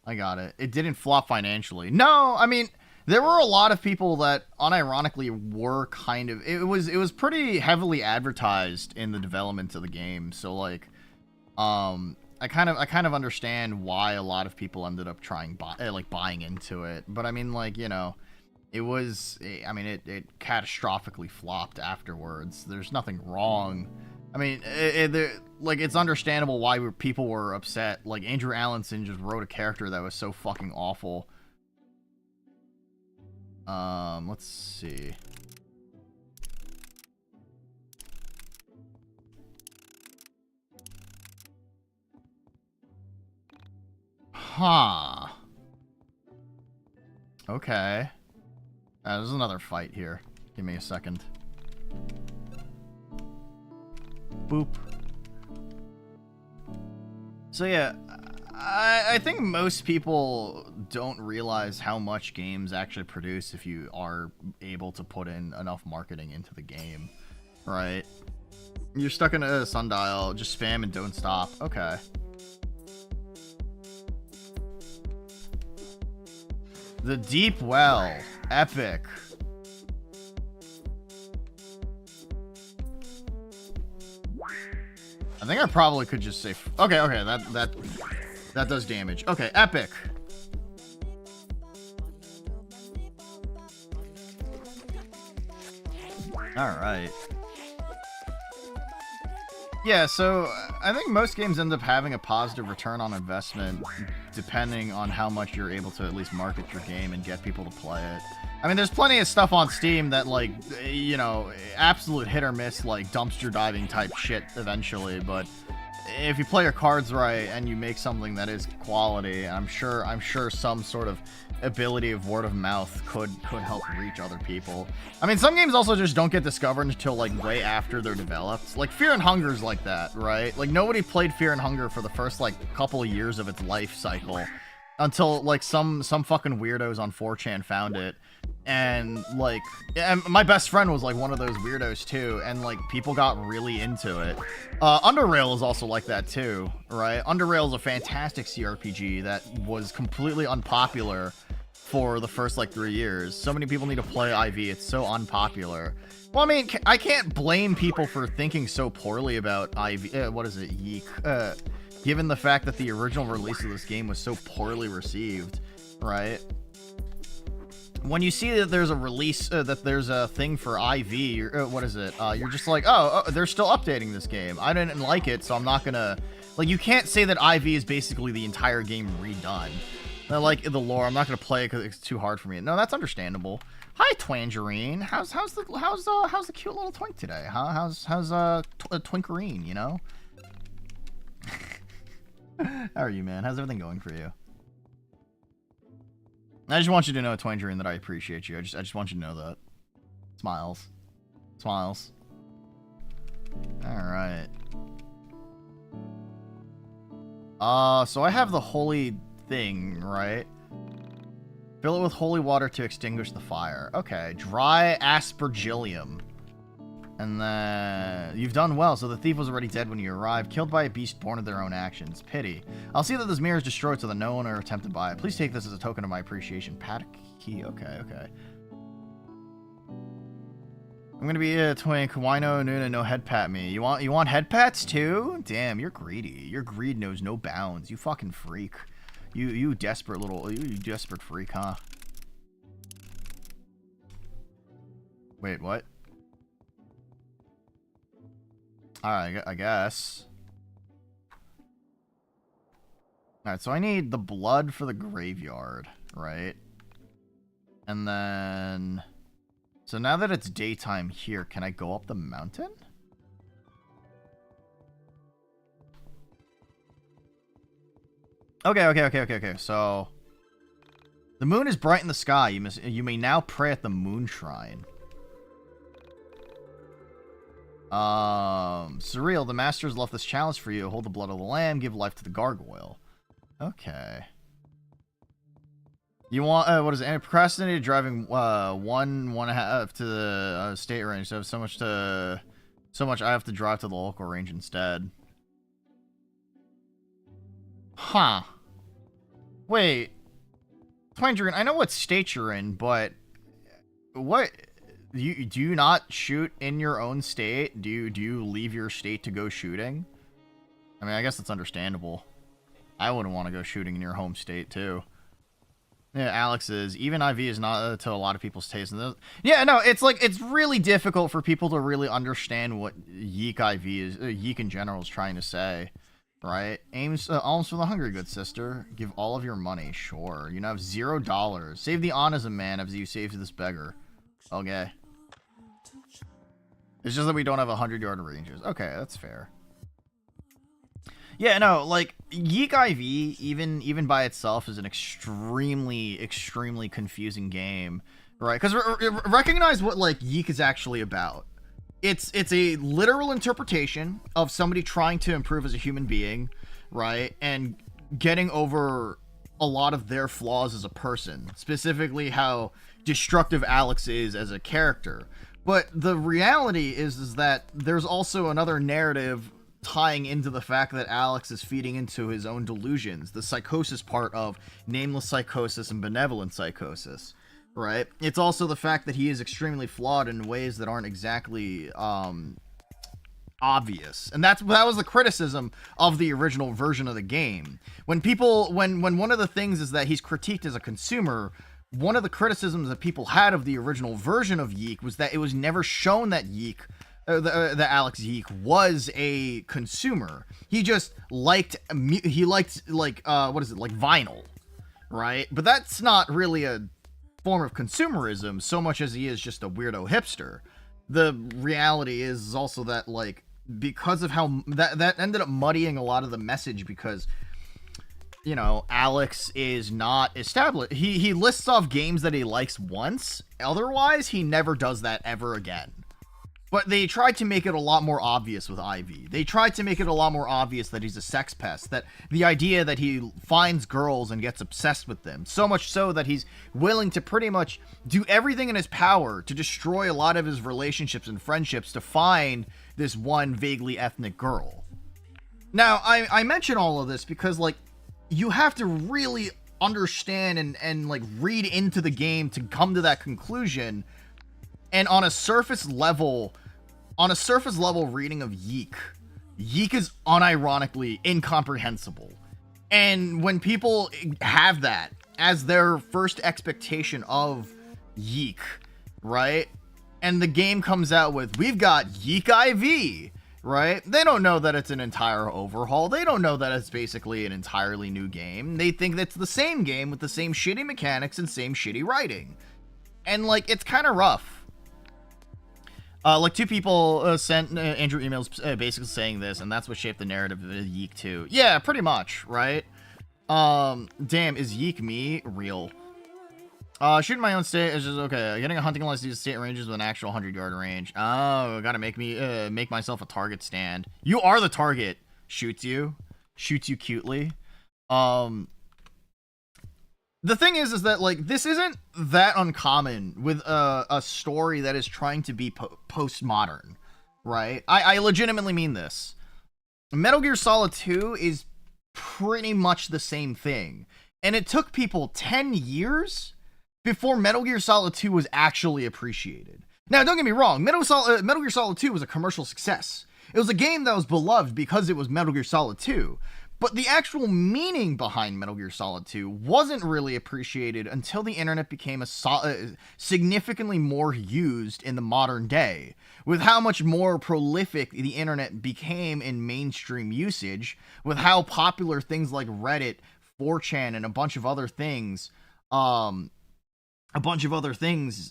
I got it. It didn't flop financially. No, I mean, there were a lot of people that unironically were kind of... It was pretty heavily advertised in the development of the game. So, like, I kind of understand why a lot of people ended up buying into it. But I mean, like, you know, it was... I mean, it catastrophically flopped afterwards. There's nothing wrong... I mean, it's understandable why people were upset. Like, Andrew Allenson just wrote a character that was so fucking awful. Let's see. Huh. Okay. There's another fight here. Give me a second. Boop. So yeah, I think most people don't realize how much games actually produce if you are able to put in enough marketing into the game, right? You're stuck in a sundial, just spam and don't stop. Okay. The Deep Well. Epic. I think I probably could just say... Okay, that does damage. Okay, epic. Alright. Yeah, so I think most games end up having a positive return on investment depending on how much you're able to at least market your game and get people to play it. I mean, there's plenty of stuff on Steam that, like, you know, absolute hit or miss, like, dumpster diving type shit eventually, but if you play your cards right and you make something that is quality, I'm sure some sort of ability of word of mouth could help reach other people. I mean, some games also just don't get discovered until, like, way after they're developed. Like, Fear and Hunger's like that, right? Like, nobody played Fear and Hunger for the first, like, couple of years of its life cycle until, like, some fucking weirdos on 4chan found it. And, like, and my best friend was, like, one of those weirdos, too, and, like, people got really into it. Underrail is also like that, too, right? Underrail is a fantastic CRPG that was completely unpopular for the first, like, 3 years. So many people need to play IV. It's so unpopular. Well, I mean, I can't blame people for thinking so poorly about IV. What is it? YIIK. Given the fact that the original release of this game was so poorly received, right? when you see that there's a release, that there's a thing for IV, what is it? You're just like, oh, they're still updating this game. I didn't like it, so I'm not gonna... Like, you can't say that IV is basically the entire game redone. I like the lore. I'm not gonna play it because it's too hard for me. No, that's understandable. Hi, Twangerine. How's the cute little twink today? Huh? How's Twinkerine? You know. How are you, man? How's everything going for you? I just want you to know, Twangerine, that I appreciate you. I just want you to know that. Smiles. Smiles. Alright. So I have the holy thing, right? Fill it with holy water to extinguish the fire. Okay. Dry aspergillium. And then... You've done well, so the thief was already dead when you arrived. Killed by a beast born of their own actions. Pity. I'll see that this mirror is destroyed so that no one will attempt to buy it. Please take this as a token of my appreciation. Paddock key. Okay, okay. I'm gonna be a twink. Wino, Nuna, no head pat me. You want head pats too? Damn, you're greedy. Your greed knows no bounds. You fucking freak. You desperate little... You desperate freak, huh? Wait, what? Alright, I guess. Alright, so I need the blood for the graveyard, right? And then... So now that it's daytime here, can I go up the mountain? Okay. So... The moon is bright in the sky. You may now pray at the moon shrine. Surreal, the master has left this challenge for you. Hold the blood of the lamb, give life to the gargoyle. Okay. You want, what is it? Procrastinated driving, 1.5 to the state range. So so much I have to drive to the local range instead. Huh. Wait. Twangerine, I know what state you're in, but what... Do you not shoot in your own state? Do you leave your state to go shooting? I mean, I guess that's understandable. I wouldn't want to go shooting in your home state, too. Yeah, Alex is. Even IV is not to a lot of people's taste. Yeah, no, it's like, it's really difficult for people to really understand what YIIK IV is, YIIK in general is trying to say. Right? Alms for the hungry, good sister. Give all of your money. Sure. You now have $0. Save the honor as a man as you saved this beggar. Okay. It's just that we don't have 100-yard ranges. Okay, that's fair. Yeah, no, like, YIIK IV, even by itself, is an extremely confusing game, right? Because recognize what, like, YIIK is actually about. It's a literal interpretation of somebody trying to improve as a human being, right? And getting over a lot of their flaws as a person. Specifically how destructive Alex is as a character. But the reality is that there's also another narrative tying into the fact that Alex is feeding into his own delusions. The psychosis part of nameless psychosis and benevolent psychosis. Right? It's also the fact that he is extremely flawed in ways that aren't exactly obvious. And that was the criticism of the original version of the game. When one of the things is that he's critiqued as a consumer, one of the criticisms that people had of the original version of YIIK was that it was never shown that YIIK, that Alex YIIK was a consumer. He just liked like vinyl, right? But that's not really a form of consumerism so much as he is just a weirdo hipster. The reality is also that, like, because of how that ended up muddying a lot of the message, because, you know, Alex is not established. He lists off games that he likes once, otherwise he never does that ever again. But they tried to make it a lot more obvious with IV. They tried to make it a lot more obvious that he's a sex pest, that the idea that he finds girls and gets obsessed with them, so much so that he's willing to pretty much do everything in his power to destroy a lot of his relationships and friendships to find this one vaguely ethnic girl. Now, I mention all of this because, like, you have to really understand and like read into the game to come to that conclusion. And on a surface level reading of YIIK is unironically incomprehensible. And when people have that as their first expectation of YIIK, right? And the game comes out with, we've got YIIK IV, right? They don't know that it's an entire overhaul. They don't know that it's basically an entirely new game. They think that's the same game with the same shitty mechanics and same shitty writing. And, like, it's kind of rough. Like, 2 people sent Andrew emails basically saying this, and that's what shaped the narrative of YIIK 2. Yeah, pretty much, right? Damn, is YIIK me real? Shooting my own state is just okay. Getting a hunting license to use state ranges with an actual 100-yard range. Oh, gotta make me make myself a target stand. You are the target. Shoots you cutely. The thing is that like this isn't that uncommon with a story that is trying to be postmodern, right? I legitimately mean this. Metal Gear Solid 2 is pretty much the same thing, and it took people 10 years before Metal Gear Solid 2 was actually appreciated. Now, don't get me wrong, Metal Gear Solid 2 was a commercial success. It was a game that was beloved because it was Metal Gear Solid 2. But the actual meaning behind Metal Gear Solid 2 wasn't really appreciated until the internet became significantly more used in the modern day. With how much more prolific the internet became in mainstream usage, with how popular things like Reddit, 4chan, and a bunch of other things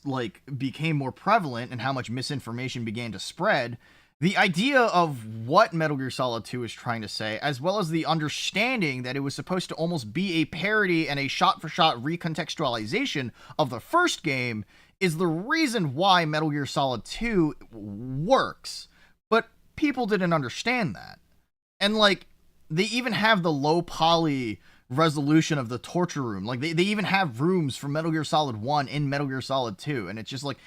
like became more prevalent, and how much misinformation began to spread, the idea of what Metal Gear Solid 2 is trying to say, as well as the understanding that it was supposed to almost be a parody and a shot-for-shot recontextualization of the first game, is the reason why Metal Gear Solid 2 works. But people didn't understand that. And, like, they even have the low-poly resolution of the torture room. Like they even have rooms from Metal Gear Solid 1 in Metal Gear Solid 2, and it's just like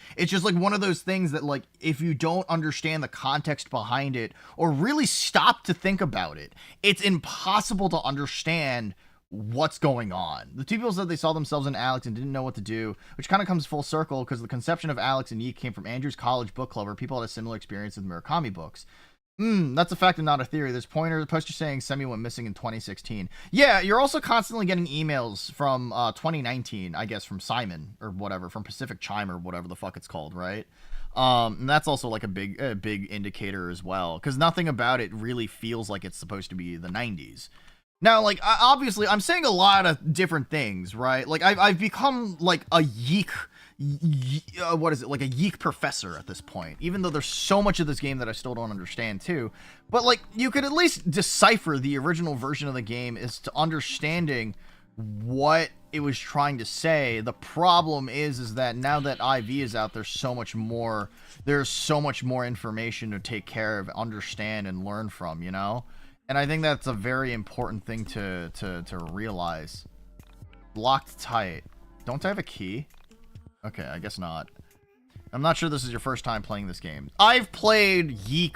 one of those things that, like, if you don't understand the context behind it or really stop to think about it, it's impossible to understand what's going on. The 2 people said they saw themselves in Alex and didn't know what to do, which kind of comes full circle because the conception of Alex and YIIK came from Andrew's college book club where people had a similar experience with Murakami books. That's a fact and not a theory. There's poster saying Semi went missing in 2016. Yeah, you're also constantly getting emails from 2019, I guess, from Simon or whatever, from Pacific Chime or whatever the fuck it's called, right? And that's also like a big indicator as well, because nothing about it really feels like it's supposed to be the 90s. Now, like, obviously, I'm saying a lot of different things, right? Like, I've become like a YIIK. What is it, like a YIIK professor at this point, even though there's so much of this game that I still don't understand too. But like, you could at least decipher the original version of the game as to understanding what it was trying to say. The problem is that now that IV is out, there's so much more information to take care of, understand, and learn from, you know? And I think that's a very important thing to realize. Locked tight. Don't I have a key? Okay, I guess not. I'm not sure this is your first time playing this game. I've played YIIK,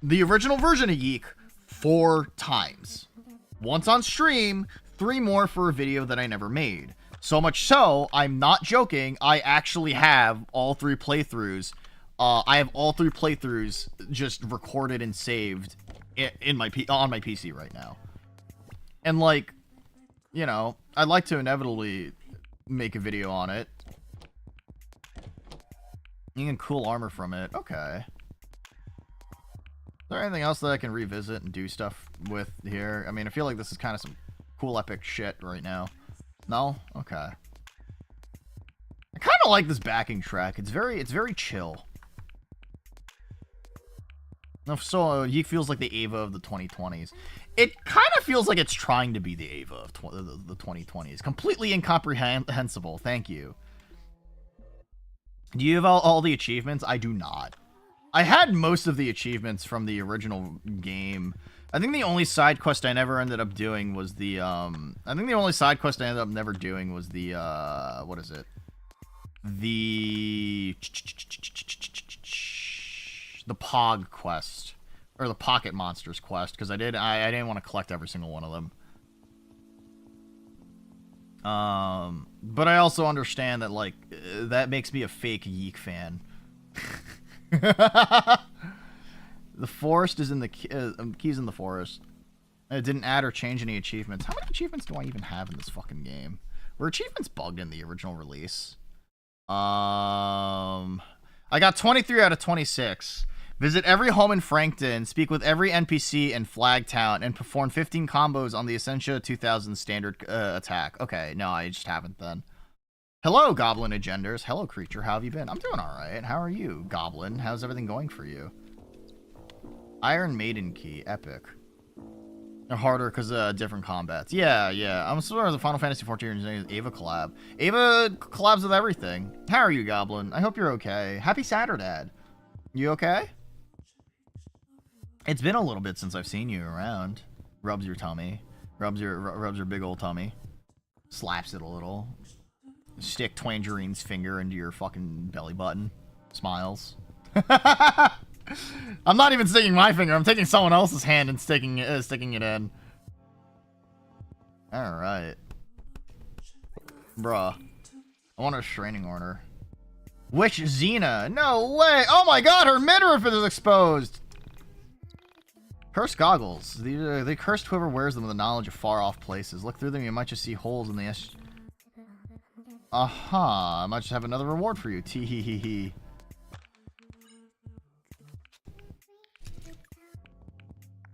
the original version of YIIK, 4 times. Once on stream, 3 more for a video that I never made. So much so, I'm not joking, I actually have all 3 playthroughs. I have all 3 playthroughs just recorded and saved on my PC right now. And like, you know, I'd like to inevitably make a video on it. You can cool armor from it. Okay. Is there anything else that I can revisit and do stuff with here? I mean, I feel like this is kind of some cool epic shit right now. No? Okay. I kind of like this backing track. It's very chill. So YIIK feels like the Ava of the 2020s. It kind of feels like it's trying to be the Ava of the 2020s. Completely incomprehensible. Thank you. Do you have all the achievements? I do not. I had most of the achievements from the original game. I think the only side quest I never ended up doing was the, what is it? The Pog quest. Or the Pocket Monsters quest, because I didn't want to collect every single one of them. But I also understand that, like, that makes me a fake YIIK fan. The forest is in the keys in the forest. It didn't add or change any achievements. How many achievements do I even have in this fucking game? Were achievements bugged in the original release? I got 23 out of 26. Visit every home in Frankton, speak with every NPC in Flagtown, and perform 15 combos on the Essentia 2000 standard attack. Okay, no, I just haven't then. Hello, Goblin Agenders. Hello, creature. How have you been? I'm doing alright. How are you, Goblin? How's everything going for you? Iron Maiden Key. Epic. They're harder because different combats. Yeah, yeah. I'm sure the Final Fantasy XIV Ava collab. Ava collabs with everything. How are you, Goblin? I hope you're okay. Happy Saturday. You okay? It's been a little bit since I've seen you around. Rubs your tummy. Rubs your big old tummy. Slaps it a little. Stick Twangerine's finger into your fucking belly button. Smiles. I'm not even sticking my finger. I'm taking someone else's hand and sticking it in. Alright. Bruh. I want a restraining order. Which Xena? No way! Oh my god, her midriff is exposed! Cursed goggles. They cursed whoever wears them with the knowledge of far-off places. Look through them, you might just see holes in the Aha, I might just have another reward for you. Tee-hee-hee-hee.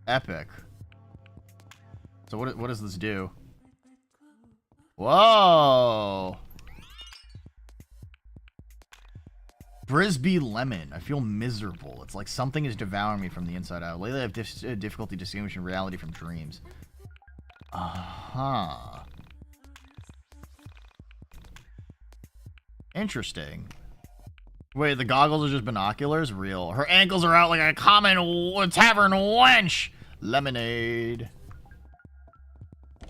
Epic. So what does this do? Whoa! Brisbee Lemon. I feel miserable. It's like something is devouring me from the inside out. Lately I have difficulty distinguishing reality from dreams. Uh-huh. Interesting. Wait, the goggles are just binoculars? Real. Her ankles are out like a common tavern wench. Lemonade.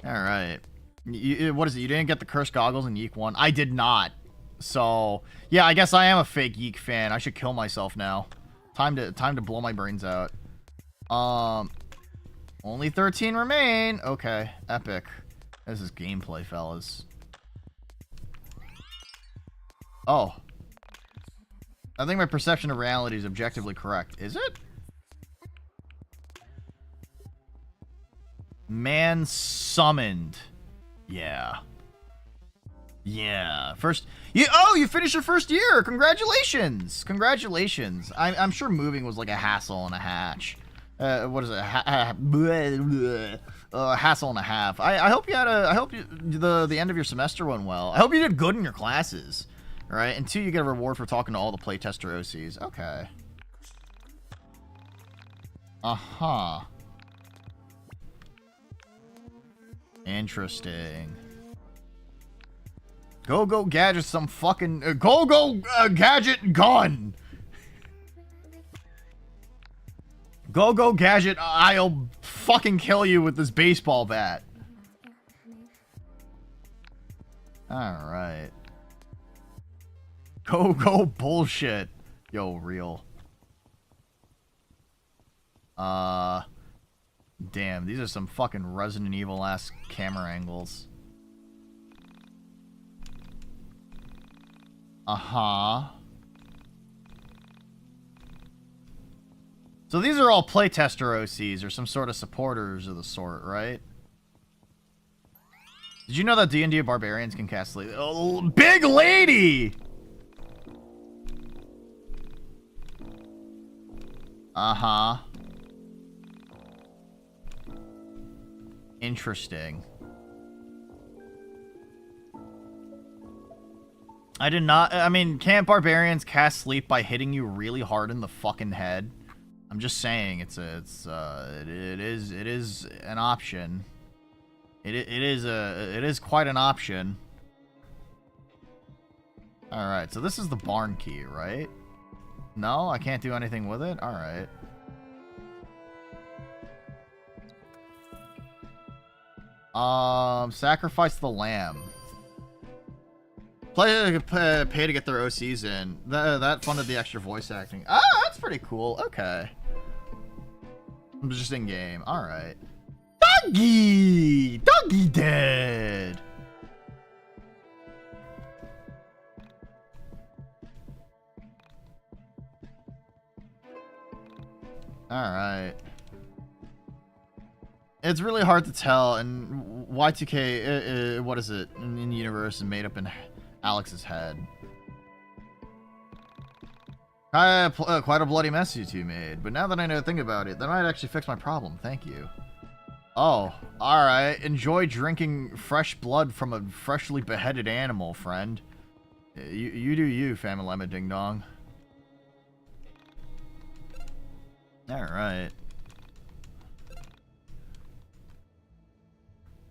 Alright. What is it? You didn't get the cursed goggles in YIIK 1? I did not. So, yeah, I guess I am a fake YIIK fan. I should kill myself now. Time to blow my brains out. Only 13 remain. Okay, epic. This is gameplay, fellas. Oh. I think my perception of reality is objectively correct. Is it? Man summoned. Yeah. Yeah. First... you finished your first year! Congratulations! Congratulations. I'm sure moving was like a hassle and a hatch. What is it? Hassle and a half. I hope you had the end of your semester went well. I hope you did good in your classes. Right? And 2, you get a reward for talking to all the playtester OCs. Okay. Uh-huh. Interesting. Go gadget some fucking... gadget gun! Go gadget, I'll fucking kill you with this baseball bat. Alright. Go bullshit. Yo, real. Damn, these are some fucking Resident Evil-ass camera angles. Uh-huh. So these are all playtester OCs or some sort of supporters of the sort, right? Did you know that D&D barbarians can cast... Oh, big lady! Uh-huh. Interesting. I did not... I mean, can't barbarians cast sleep by hitting you really hard in the fucking head? I'm just saying, it is an option. It is quite an option. All right, so this is the barn key, right? No, I can't do anything with it. All right. Sacrifice the lamb. Pay to get their OCs in. That funded the extra voice acting. Ah, that's pretty cool. Okay. I'm just in game. All right. Doggy dead. All right. It's really hard to tell, and Y2K, what is it, in the universe is made up in Alex's head. Quite a bloody mess you two made, but now that I know to think about it, that might actually fix my problem. Thank you. Oh, alright. Enjoy drinking fresh blood from a freshly beheaded animal, friend. You do you, Famalema Ding Dong. Alright.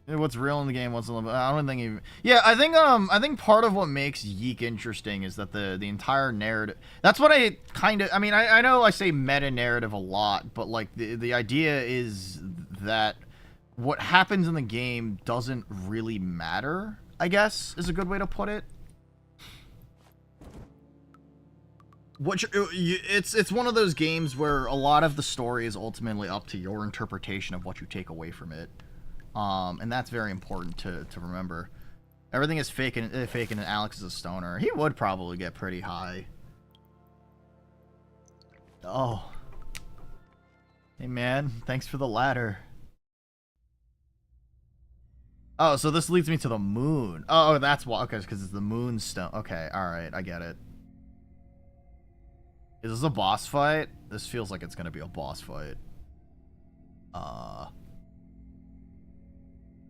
What's real in the game? What's in the... I don't think even... Yeah, I think part of what makes YIIK interesting is that the entire narrative... That's what I kind of... I mean, I know I say meta-narrative a lot, but, like, the idea is that what happens in the game doesn't really matter, I guess, is a good way to put it. It's one of those games where a lot of the story is ultimately up to your interpretation of what you take away from it. And that's very important to remember. Everything is fake and Alex is a stoner. He would probably get pretty high. Oh. Hey man, thanks for the ladder. Oh, so this leads me to the moon. Oh, that's why. Okay, because it's the moonstone. Okay, alright, I get it. Is this a boss fight? This feels like it's gonna be a boss fight.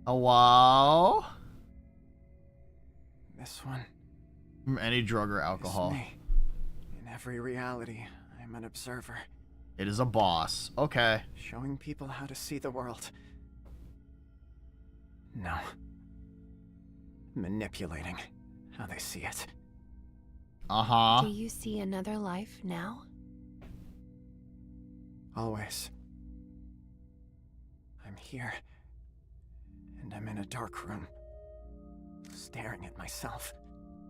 Oh, wow. This one. From any drug or alcohol. Me. In every reality, I'm an observer. It is a boss. Okay. Showing people how to see the world. No. Manipulating how they see it. Do you see another life now? Always. I'm here. And I'm in a dark room. Staring at myself.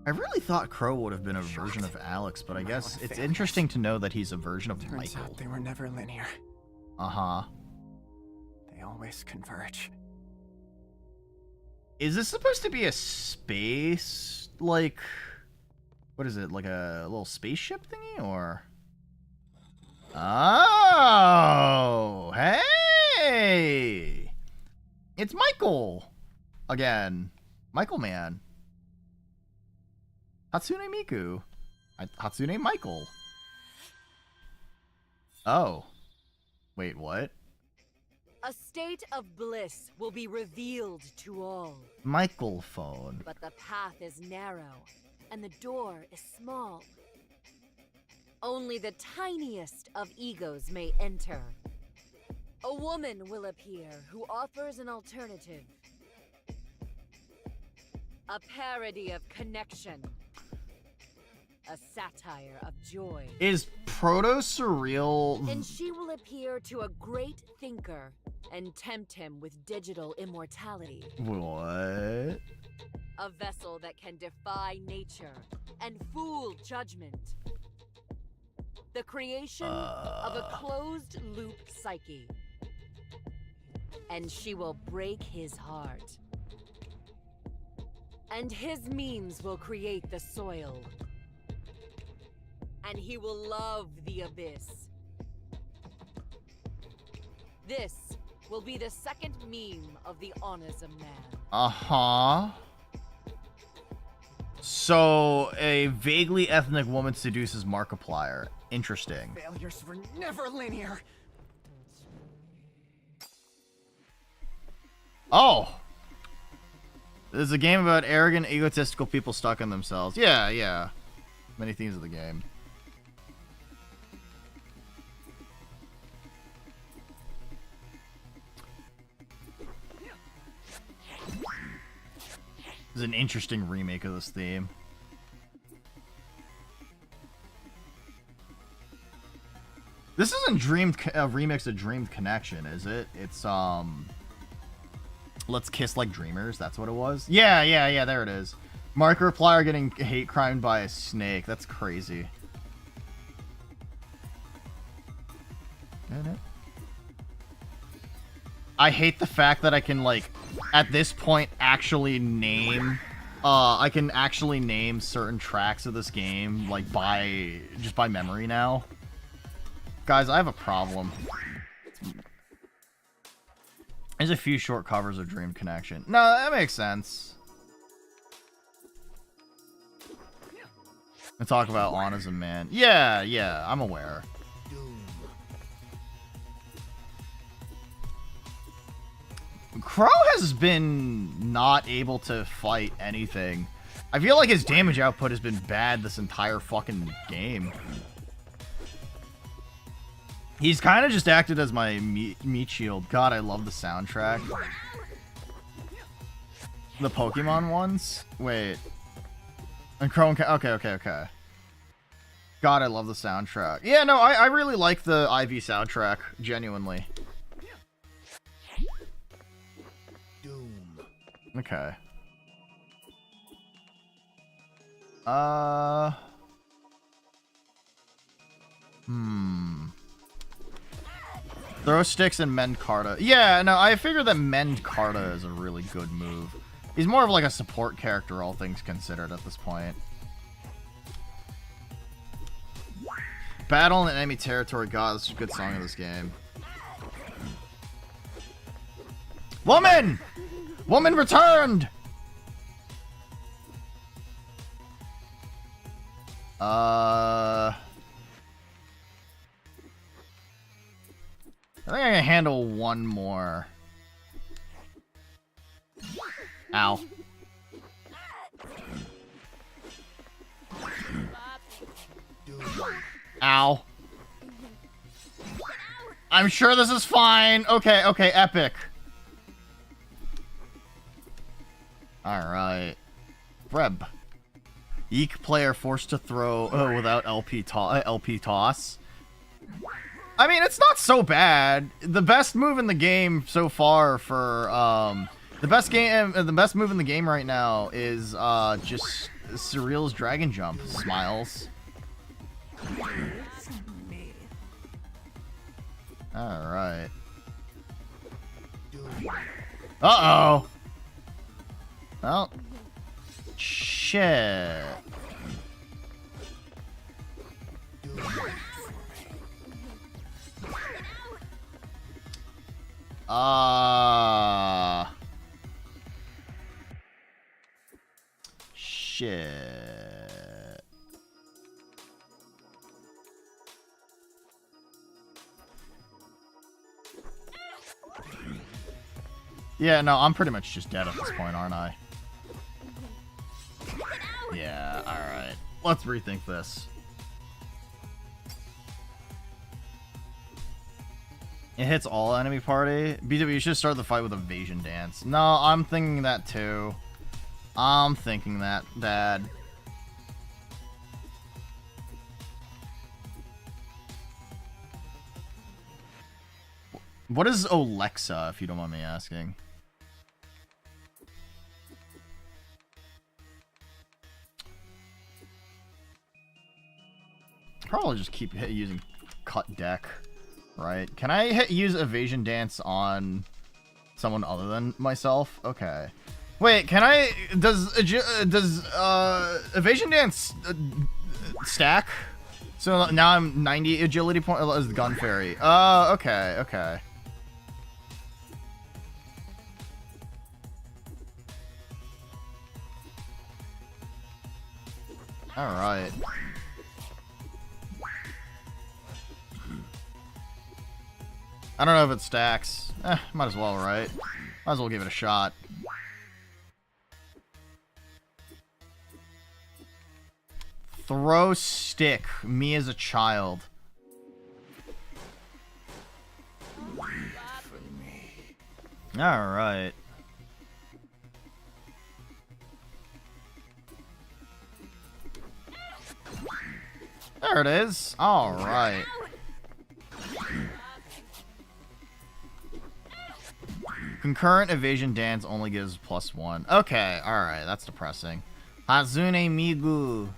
I really thought Crow would have been a version of Alex, but I guess it's interesting to know that he's a version of Turns Michael. out they were never linear. They always converge. Is this supposed to be a space, like... What is it, like a little spaceship thingy, or... Oh! Hey! It's Michael! Again. Michael Man. Hatsune Miku. Hatsune Michael. Oh. Wait, what? A state of bliss will be revealed to all. Michael phone. But the path is narrow, and the door is small. Only the tiniest of egos may enter. A woman will appear who offers an alternative. A parody of connection. A satire of joy. Is proto-surreal... And she will appear to a great thinker and tempt him with digital immortality. What? A vessel that can defy nature and fool judgment. The creation of a closed-loop psyche. And she will break his heart. And his memes will create the soil. And he will love the abyss. This will be the second meme of the Onism Man. So, a vaguely ethnic woman seduces Markiplier. Interesting. Failures were never linear. Oh! This is a game about arrogant, egotistical people stuck in themselves. Yeah. Many themes of the game. This is an interesting remake of this theme. This isn't a remix of Dreamed Connection, is it? It's, Let's Kiss Like Dreamers, that's what it was? Yeah, there it is. Markiplier getting hate crimed by a snake. That's crazy. I hate the fact that I can, like, at this point, actually name... I can actually name certain tracks of this game, like, just by memory now. Guys, I have a problem. There's a few short covers of Dream Connection. No, that makes sense. And talk about Autism Man. Yeah, yeah, I'm aware. Crow has been not able to fight anything. I feel like his damage output has been bad this entire fucking game. He's kind of just acted as my meat shield. God, I love the soundtrack. The Pokemon ones? Wait. And Crow and okay. God, I love the soundtrack. Yeah, no, I really like the IV soundtrack, genuinely. Okay. Throw sticks and mend Carta. Yeah, no, I figured that mend Carta is a really good move. He's more of like a support character, all things considered, at this point. Battle in enemy territory. God, this is a good song in this game. Woman! Woman returned! I think I can handle one more. Ow. Ow. I'm sure this is fine. Okay, epic. Alright. Breb. YIIK player forced to throw without LP toss. I mean, it's not so bad. The best move in the game so far for the best move in the game right now is just Surreal's Dragon Jump. Smiles. Alright. Uh-oh. Well, shit. Shit. Yeah, no, I'm pretty much just dead at this point, aren't I? Yeah, alright. Let's rethink this. It hits all enemy party. BW, you should start the fight with Evasion Dance. No, I'm thinking that too. I'm thinking that, Dad. What is Alexa, if you don't mind me asking? Probably just keep using cut deck, right? Can I use Evasion Dance on someone other than myself? Okay. Wait, can I? Does Evasion Dance stack? So now I'm 90 agility point as the Gun Fairy. Okay. All right. I don't know if it stacks. Might as well, right? Might as well give it a shot. Throw stick. Me as a child. Alright. There it is. Alright. Concurrent Evasion Dance only gives +1. Okay, alright, that's depressing. Hazune Migu.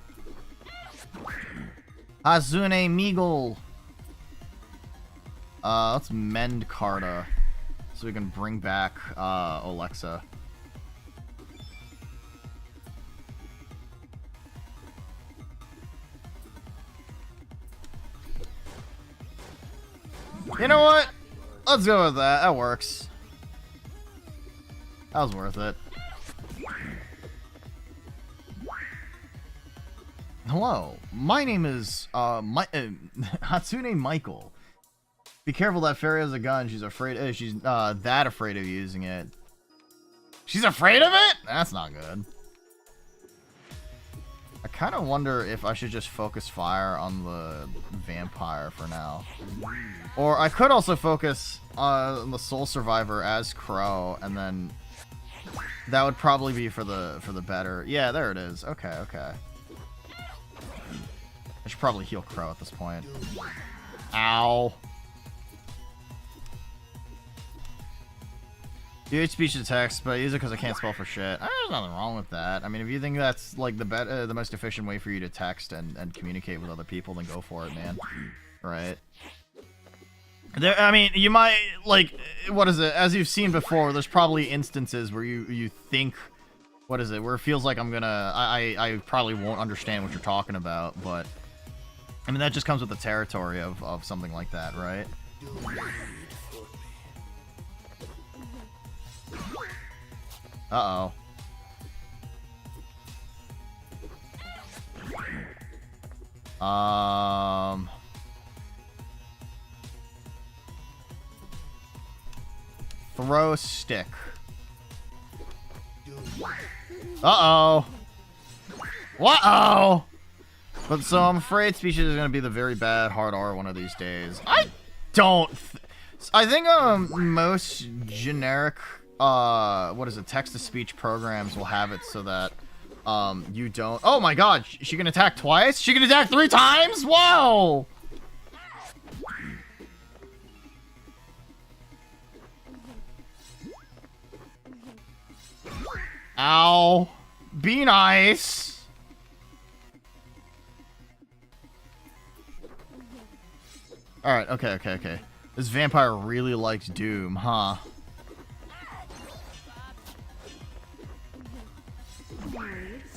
Hazune Migul. Let's mend Carta so we can bring back Alexa. You know what? Let's go with that. That works. That was worth it. Hello, my name is Hatsune Michael. Be careful, that fairy has a gun. She's afraid. She's that afraid of using it. She's afraid of it? That's not good. I kind of wonder if I should just focus fire on the vampire for now. Or I could also focus on the soul survivor as Crow, and then that would probably be for the better. Yeah, there it is. Okay, okay. I should probably heal Crow at this point. Ow. Use speech to text, but I use it because I can't spell for shit. There's nothing wrong with that. I mean, if you think that's like the most efficient way for you to text and communicate with other people, then go for it, man. Right? There, I mean, you might like, what is it? As you've seen before, there's probably instances where you think, what is it? Where it feels like I probably won't understand what you're talking about, but I mean that just comes with the territory of something like that, right? Uh-oh. Throw stick. Uh-oh. What-oh! But so I'm afraid speeches is gonna be the very bad hard R one of these days. I think most generic what is it, text-to-speech programs will have it so that you don't. Oh my god, she can attack twice? She can attack 3 times? Whoa! Ow. Be nice. Alright, okay. This vampire really likes Doom, huh?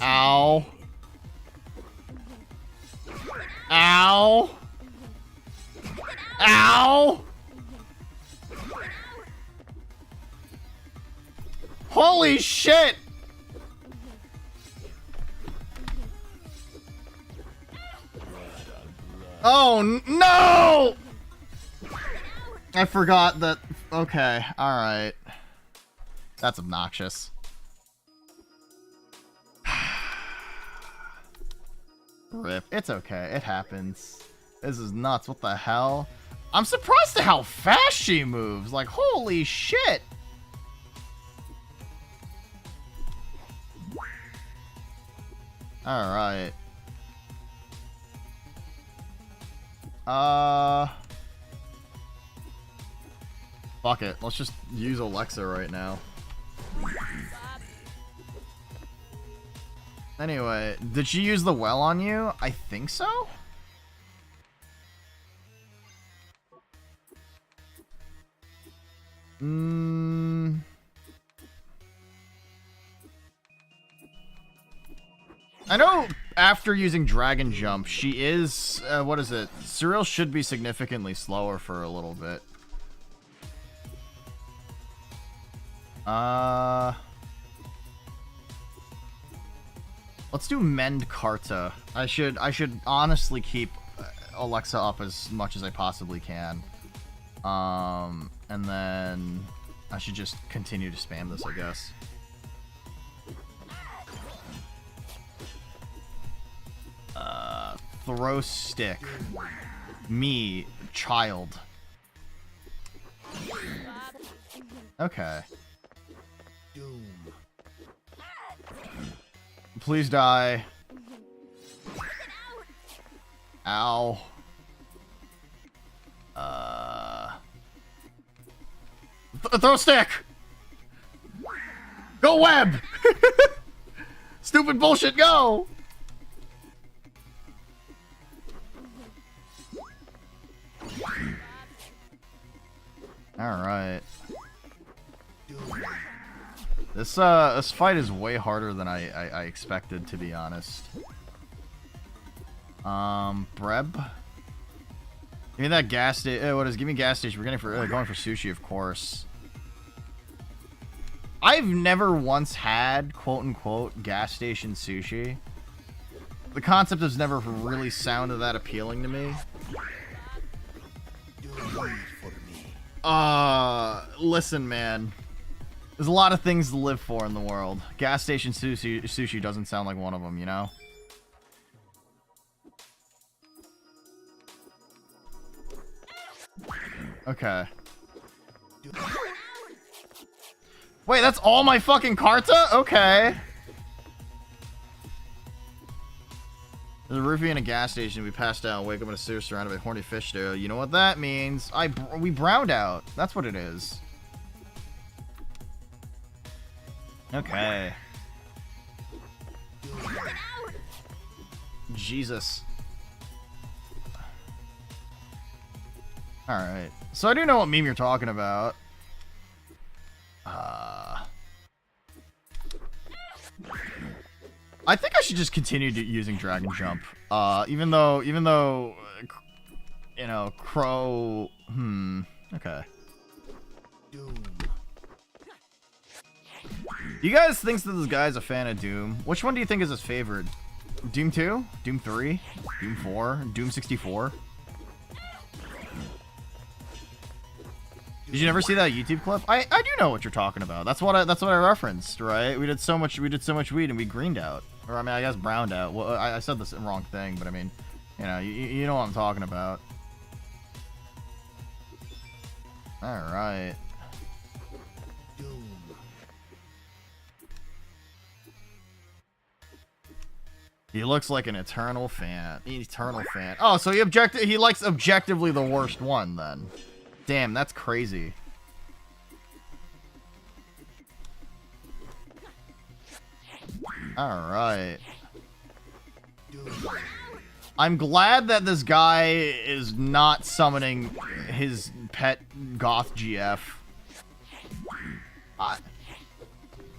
Ow. Ow. Ow. Holy shit. Oh, no! I forgot that. Okay, alright. That's obnoxious. Rip. It's okay. It happens. This is nuts. What the hell? I'm surprised at how fast she moves. Like, holy shit. Alright. Fuck it. Let's just use Alexa right now. Anyway, did she use the well on you? I think so? I know after using Dragon Jump, she is, what is it? Cyril should be significantly slower for a little bit. Let's do Mend Karta. I should honestly keep Alexa up as much as I possibly can. And then I should just continue to spam this, I guess. Throw stick. Me, child. Okay. Doom. Please die. Ow. Throw stick! Go web! Stupid bullshit, go! Alright. This fight is way harder than I expected, to be honest. Breb? Give me that gas station. What is? Give me gas station. We're going for sushi, of course. I've never once had quote unquote gas station sushi. The concept has never really sounded that appealing to me. Listen, man. There's a lot of things to live for in the world. Gas station sushi doesn't sound like one of them, you know? Okay. Wait, that's all my fucking Carta? Okay. There's a roofie in a gas station. We passed out and wake up in a sewer surrounded by horny fish there. You know what that means? We browned out. That's what it is. Okay. Jesus. Alright. So I do know what meme you're talking about. I think I should just continue using Dragon Jump. Even though, you know, Crow... Okay. Doom. You guys think that this guy's a fan of Doom? Which one do you think is his favorite? Doom 2? Doom 3? Doom 4? Doom 64? Did you never see that YouTube clip? I do know what you're talking about. That's what I referenced, right? We did so much weed and we greened out. Or I mean, I guess browned out. Well, I said this wrong thing, but I mean, you know, you know what I'm talking about. All right. He looks like an eternal fan. Eternal fan. Oh, so he likes objectively the worst one then. Damn, that's crazy. All right. I'm glad that this guy is not summoning his pet goth GF.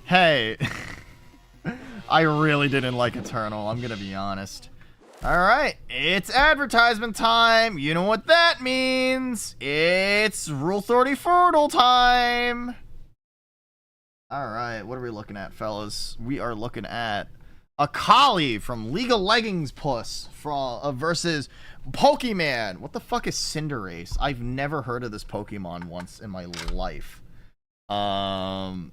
Hey. I really didn't like Eternal, I'm gonna be honest. Alright, it's advertisement time. You know what that means. It's Rule 30 Fertile time. Alright, what are we looking at, fellas? We are looking at Akali from League of Leggings Puss versus Pokemon. What the fuck is Cinderace? I've never heard of this Pokemon once in my life. Always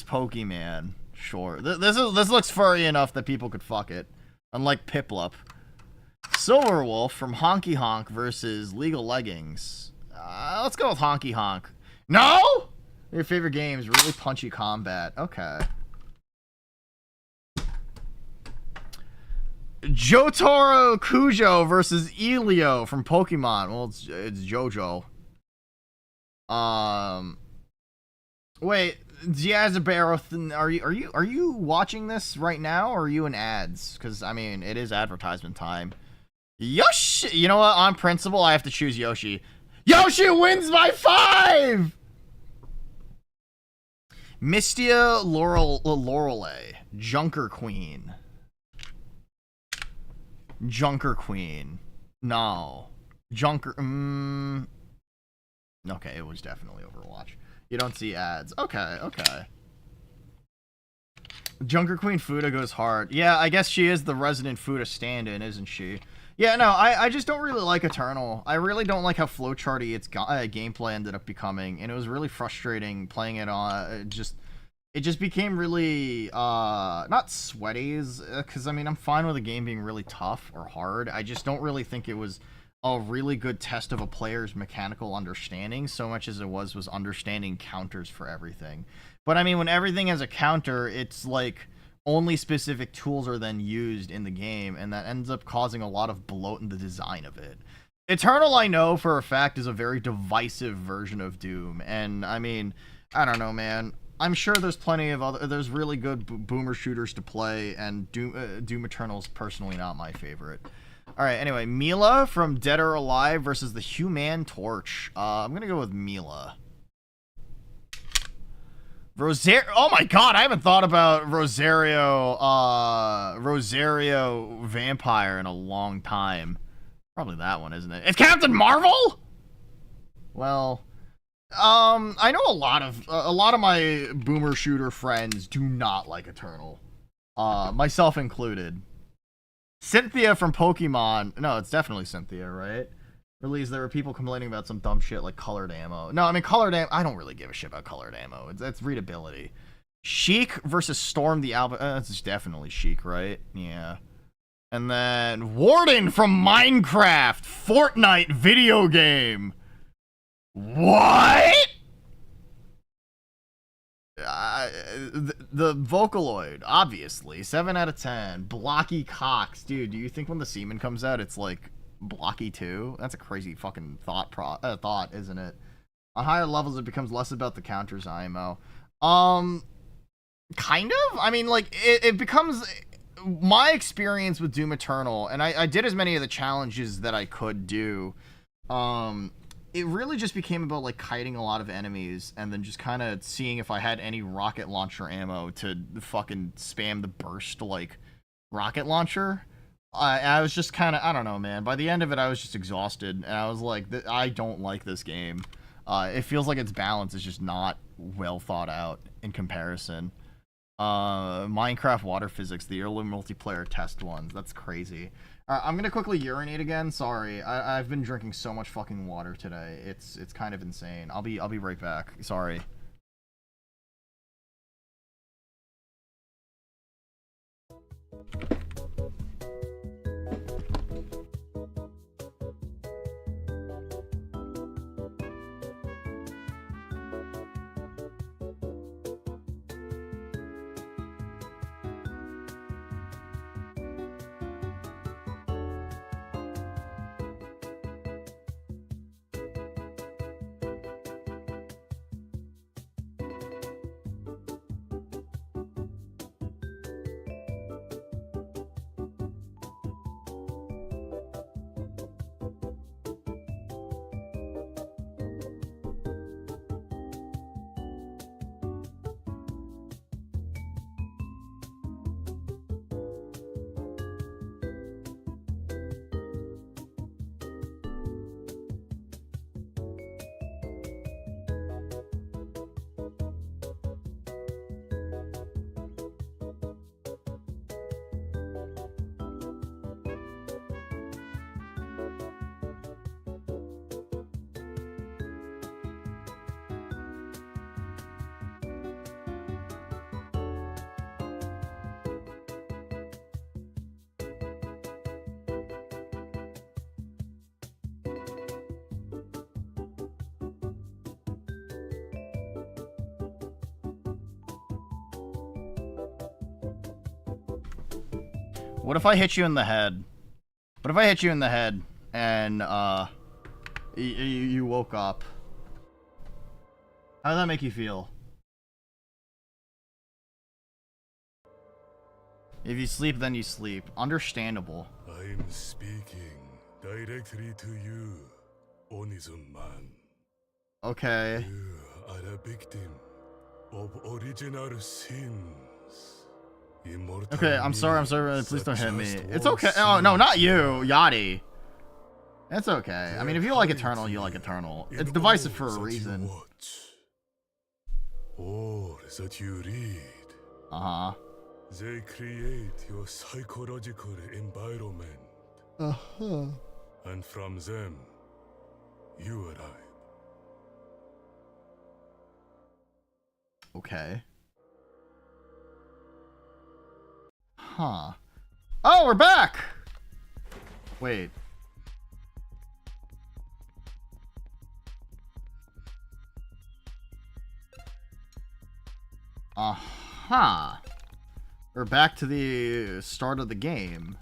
Pokemon. Sure. This looks furry enough that people could fuck it. Unlike Piplup. Silverwolf from Honky Honk versus League of Leggings. Let's go with Honky Honk. No! Your favorite games, really punchy combat. Okay. Jotaro Kujo versus Elio from Pokemon. Well, it's Jojo. Wait, Diazabero, are you watching this right now, or are you in ads? Because I mean, it is advertisement time. Yoshi, you know what? On principle, I have to choose Yoshi. Yoshi wins by 5. Mystia Lorelei, Junker Queen. Junker Queen. No. Junker. Okay, it was definitely Overwatch. You don't see ads. Okay, okay. Junker Queen Fuda goes hard. Yeah, I guess she is the resident Fuda stand-in, isn't she? Yeah, no, I just don't really like Eternal. I really don't like how flowcharty its gameplay ended up becoming, and it was really frustrating playing it on. It just became really not sweaty, because I mean I'm fine with the game being really tough or hard. I just don't really think it was a really good test of a player's mechanical understanding, so much as it was understanding counters for everything. But I mean, when everything has a counter, it's like only specific tools are then used in the game, and that ends up causing a lot of bloat in the design of it. Eternal, I know for a fact, is a very divisive version of Doom, and I mean, I don't know, man. I'm sure there's plenty of there's really good boomer shooters to play, and Doom Eternal's personally not my favorite. Alright, anyway, Mila from Dead or Alive versus the Human Torch. I'm gonna go with Mila. Oh my god, I haven't thought about Rosario Vampire in a long time. Probably that one, isn't it? It's Captain Marvel?! Well, I know a lot of my boomer shooter friends do not like Eternal. Myself included. Cynthia from Pokemon. No, it's definitely Cynthia, right? Release, there were people complaining about some dumb shit like colored ammo. No, I mean, colored ammo, I don't really give a shit about colored ammo. It's readability. YIIK versus Storm the Alba. That's definitely YIIK, right? Yeah. And then Warden from Minecraft. Fortnite video game. What? The Vocaloid, obviously. 7 out of 10. Blocky Cox. Dude, do you think when the semen comes out, it's like Blocky 2? That's a crazy fucking thought, isn't it? On higher levels, it becomes less about the counters IMO. Kind of? I mean, like, it becomes... My experience with Doom Eternal, and I did as many of the challenges that I could do, it really just became about, like, kiting a lot of enemies, and then just kind of seeing if I had any rocket launcher ammo to fucking spam the burst, like, rocket launcher. I was just kind of, I don't know, man. By the end of it, I was just exhausted, and I was like, I don't like this game. It feels like its balance is just not well thought out in comparison. Minecraft water physics, the early multiplayer test ones. That's crazy. I'm gonna quickly urinate again. Sorry, I've been drinking so much fucking water today. It's kind of insane. I'll be right back. Sorry. What if I hit you in the head? What if I hit you in the head and you woke up? How does that make you feel? If you sleep, then you sleep. Understandable. I'm speaking directly to you, Onizuman. Okay. You are a victim of original sins. Okay, I'm sorry, please don't hit me. It's okay. Oh, no, not you, Yachty. It's okay. I mean, if you like Eternal, you like Eternal. It's divisive for a reason. All that you read. Uh-huh. They create your psychological environment. Uh-huh. And from them, you arrive. Okay. Huh. Oh, we're back! Wait. Uh-huh. We're back to the start of the game.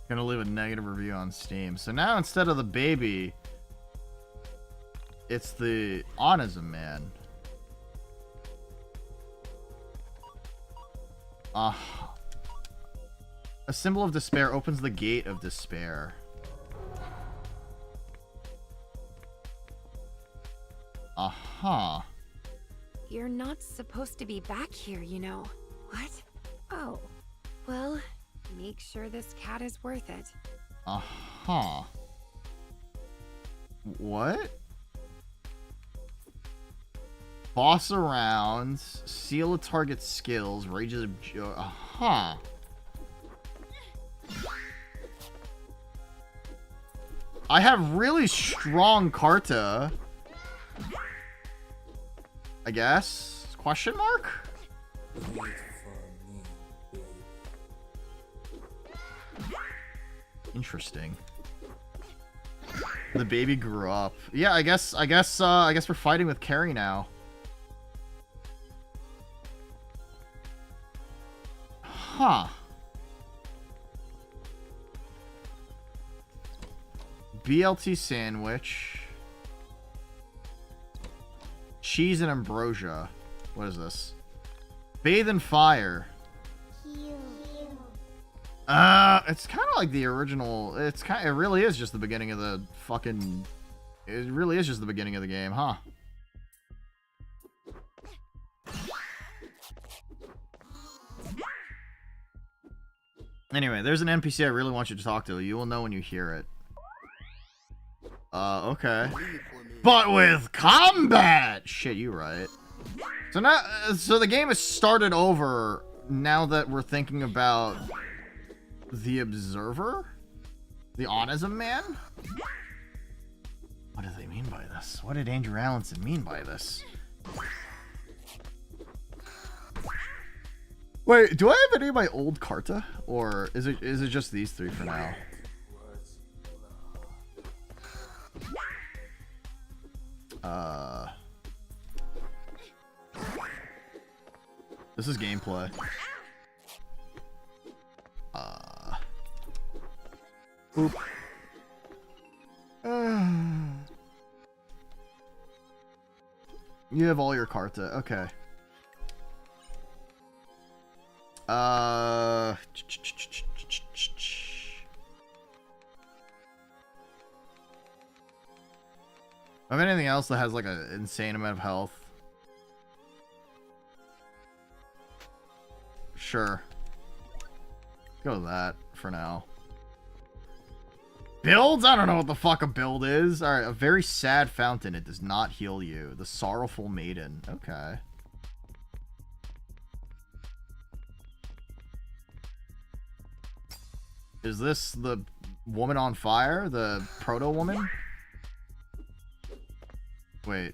Gonna leave a negative review on Steam. So now instead of the baby, it's the autism man. A symbol of despair opens the gate of despair. Uh-huh. You're not supposed to be back here, you know. What? Oh. Well, make sure this cat is worth it. Uh-huh. What? Boss around, seal a target's skills, rages of joy. Uh-huh. I have really strong Karta. I guess? Question mark? Interesting. The baby grew up. Yeah, I guess we're fighting with Carrie now. Huh. BLT sandwich. Cheese and ambrosia. What is this? Bathe in fire. It's kind of like the original. It really is just the beginning of the fucking. It really is just the beginning of the game, huh? Anyway, there's an NPC I really want you to talk to. You will know when you hear it. Okay. But with combat! Shit, you right. So now, so the game has started over now that we're thinking about the Observer? The Autism Man? What do they mean by this? What did Andrew Allenson mean by this? Wait, do I have any of my old Karta? Or is it just these three for now? This is gameplay. Oop. You have all your Karta. Okay. Of anything else that has like an insane amount of health? Sure. Go with that for now. Builds? I don't know what the fuck a build is. Alright, a very sad fountain. It does not heal you. The sorrowful maiden. Okay. Is this the woman on fire? The proto-woman? Wait.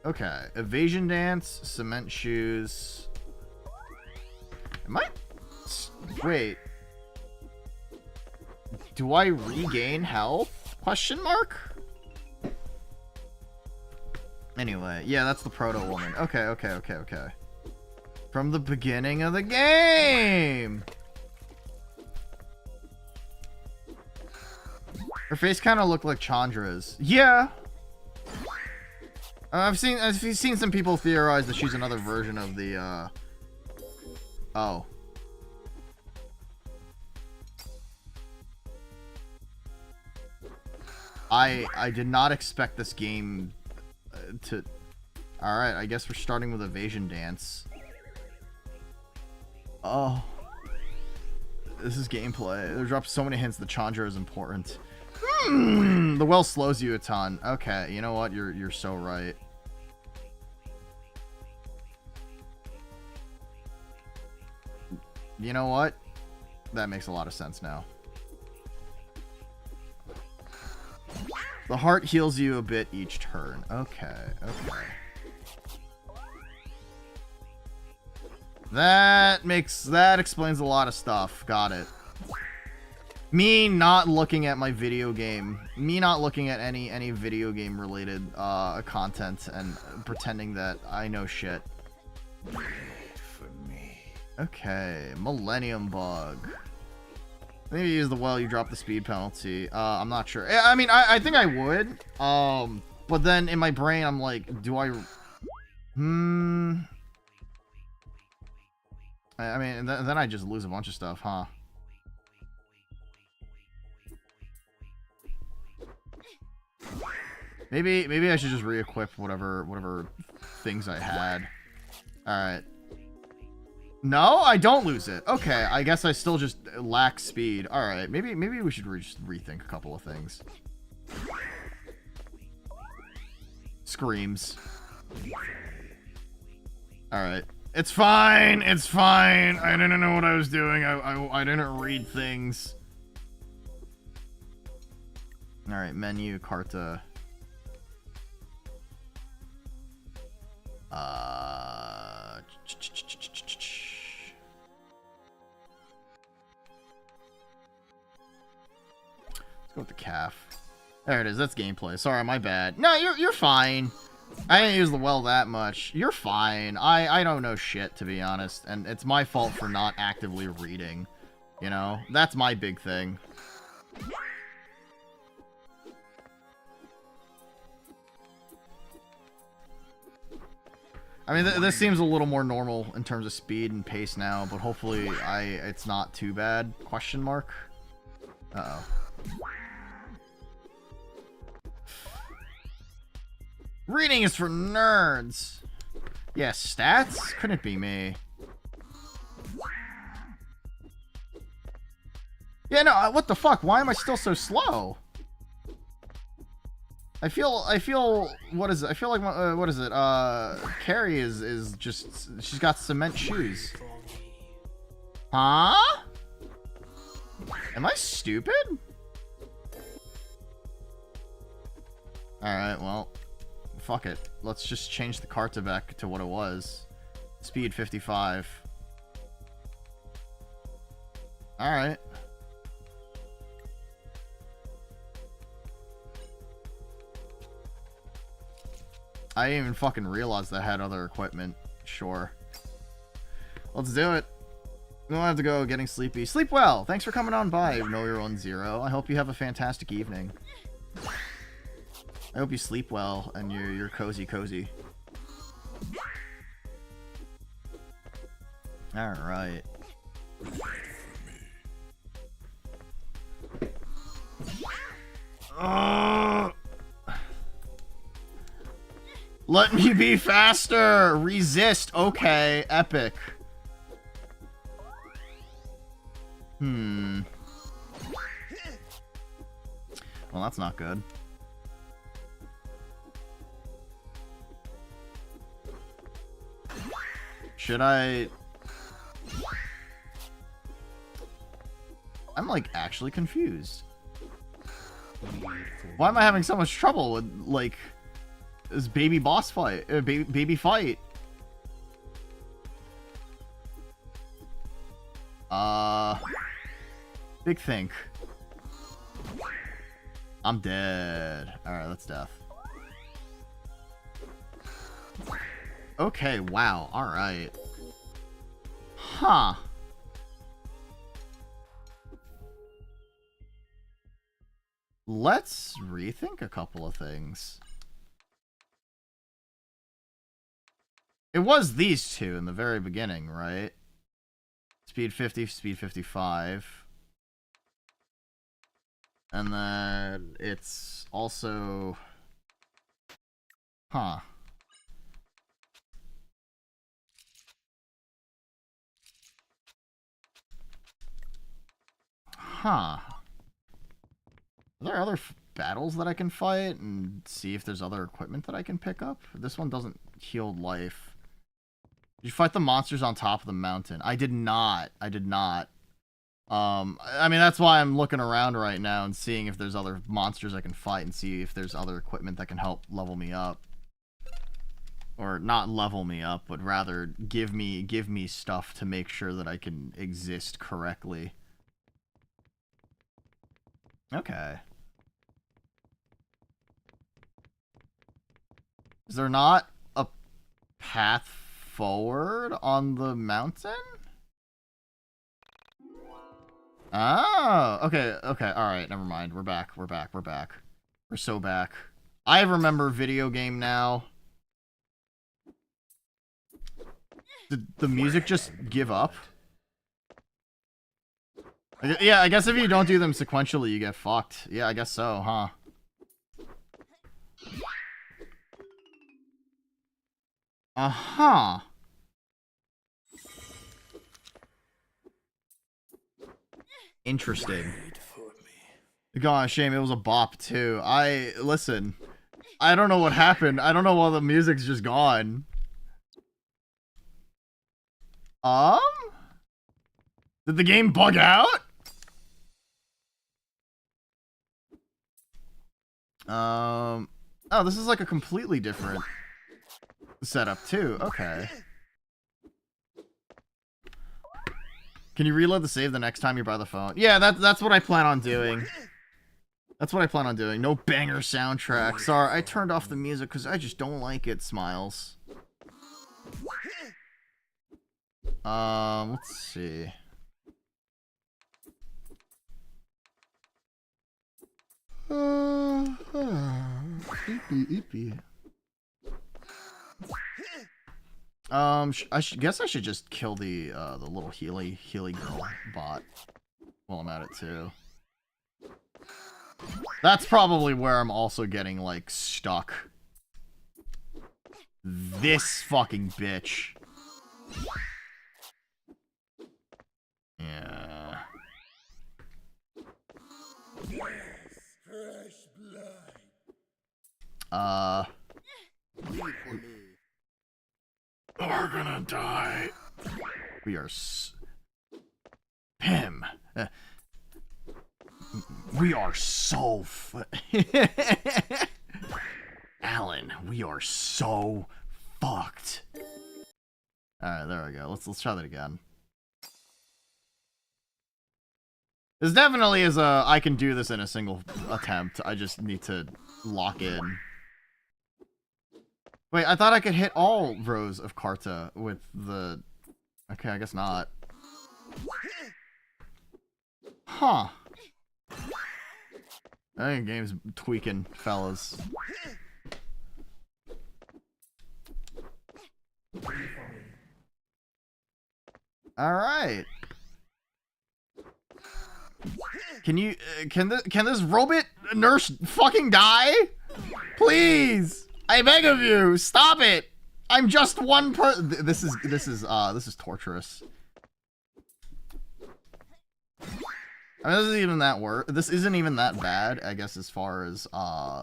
Okay. Evasion dance, cement shoes. Am I... Wait. Do I regain health? Question mark? Anyway, yeah, that's the proto-woman. Okay. From the beginning of the game! Her face kind of looked like Chandra's. Yeah! I've seen some people theorize that she's another version of the, Oh. I did not expect this game to... Alright, I guess we're starting with Evasion Dance. Oh. This is gameplay. They dropped so many hints that Chandra is important. The well slows you a ton. Okay, you know what? You're so right. You know what? That makes a lot of sense now. The heart heals you a bit each turn. Okay. That explains a lot of stuff. Got it. Me not looking at my video game. Me not looking at any video game related content and pretending that I know shit. Okay, Millennium Bug. Maybe use the well, you drop the speed penalty. I'm not sure. I mean, I think I would. But then in my brain, I'm like, do I... I mean, then I just lose a bunch of stuff, huh? Maybe I should just re-equip whatever things I had. Alright. No, I don't lose it. Okay, I guess I still just lack speed. Alright, maybe we should just rethink a couple of things. Screams. Alright. It's fine! It's fine! I didn't know what I was doing. I didn't read things. Alright, menu, Carta. Let's go with the calf. There it is. That's gameplay. Sorry, my bad. No, you're fine. I didn't use the well that much. You're fine. I don't know shit, to be honest, and it's my fault for not actively reading. You know, that's my big thing. I mean, this seems a little more normal in terms of speed and pace now, but hopefully it's not too bad. Question mark? Uh-oh. Reading is for nerds. Yeah, stats? Couldn't be me. Yeah, no, what the fuck? Why am I still so slow? I feel, what is it? I feel like, what is it? Carrie is just, she's got cement shoes. Huh? Am I stupid? Alright, well, fuck it. Let's just change the Carta back to what it was. Speed 55. Alright. I didn't even fucking realize that I had other equipment. Sure. Let's do it. We don't have to go getting sleepy. Sleep well. Thanks for coming on by, Know Your Own Zero. I hope you have a fantastic evening. I hope you sleep well and you're cozy. Alright. Let me be faster! Resist! Okay, epic. Well, that's not good. Should I... I'm, like, actually confused. Why am I having so much trouble with, like, this baby boss fight? Baby fight. Big think. I'm dead. Alright, that's death. Okay, wow. Alright. Huh. Let's rethink a couple of things. It was these two in the very beginning, right? Speed 50, speed 55. And then it's also... Huh. Huh. Are there other battles that I can fight and see if there's other equipment that I can pick up? This one doesn't heal life. Did you fight the monsters on top of the mountain? I did not. I did not. I mean, that's why I'm looking around right now and seeing if there's other monsters I can fight and see if there's other equipment that can help level me up. Or not level me up, but rather give me stuff to make sure that I can exist correctly. Okay. Is there not a path forward on the mountain? Oh, okay, alright, never mind. We're back. We're so back. I remember video game now. Did the music just give up? Yeah, I guess if you don't do them sequentially, you get fucked. Yeah, I guess so, huh? Uh-huh. Interesting. Gosh, shame it was a bop too. Listen. I don't know what happened. I don't know why the music's just gone. Did the game bug out? Oh, this is like a completely different setup too. Okay. Can you reload the save the next time you're by the phone? Yeah, that's what I plan on doing. That's what I plan on doing. No banger soundtrack. Sorry, I turned off the music because I just don't like it, Smiles. Let's see. Eepy. I guess I should just kill the little Healy girl bot while I'm at it too. That's probably where I'm also getting like stuck. This fucking bitch. Yeah. We're gonna die. We are Pim. We are so Alan, we are so fucked. Alright, there we go. Let's try that again. This definitely is I can do this in a single attempt. I just need to lock in. Wait, I thought I could hit all rows of Karta with the... Okay, I guess not. Huh. I think the game's tweaking, fellas. Alright. Can this robot nurse fucking die? Please! I beg of you, stop it! I'm just one this is torturous. I mean, this isn't even that bad, I guess, as far as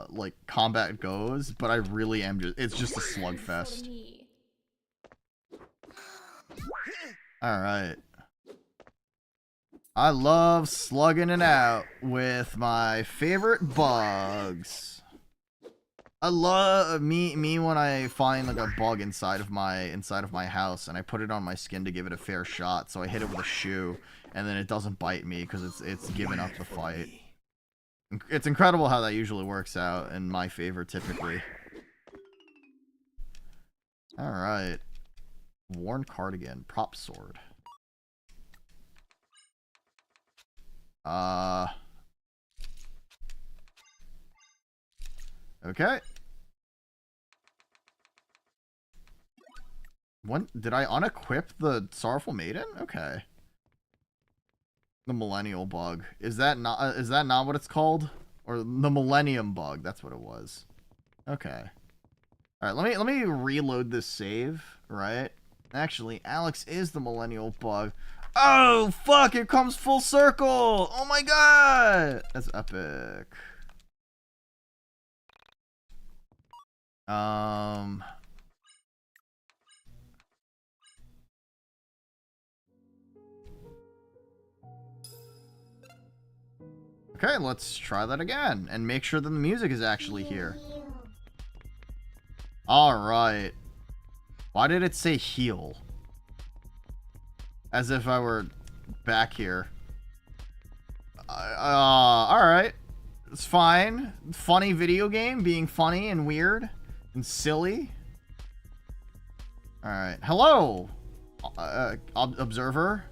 like combat goes, but I really am it's just a slugfest. Alright. I love slugging it out with my favorite bugs. I love me when I find like a bug inside of my house and I put it on my skin to give it a fair shot. So I hit it with a shoe and then it doesn't bite me because it's given up the fight. It's incredible how that usually works out in my favor typically. All right, worn cardigan, prop sword. Okay. When did I unequip the Sorrowful Maiden? Okay. The Millennial Bug. Is that not what it's called? Or the Millennium Bug, that's what it was. Okay. Alright, let me reload this save, right? Actually, Alex is the Millennial Bug. Oh, fuck, it comes full circle! Oh my god! That's epic. Okay, let's try that again and make sure that the music is actually here. Alright. Why did it say heal? As if I were back here. Alright. It's fine. Funny video game, being funny and weird and silly. Alright. Hello, observer.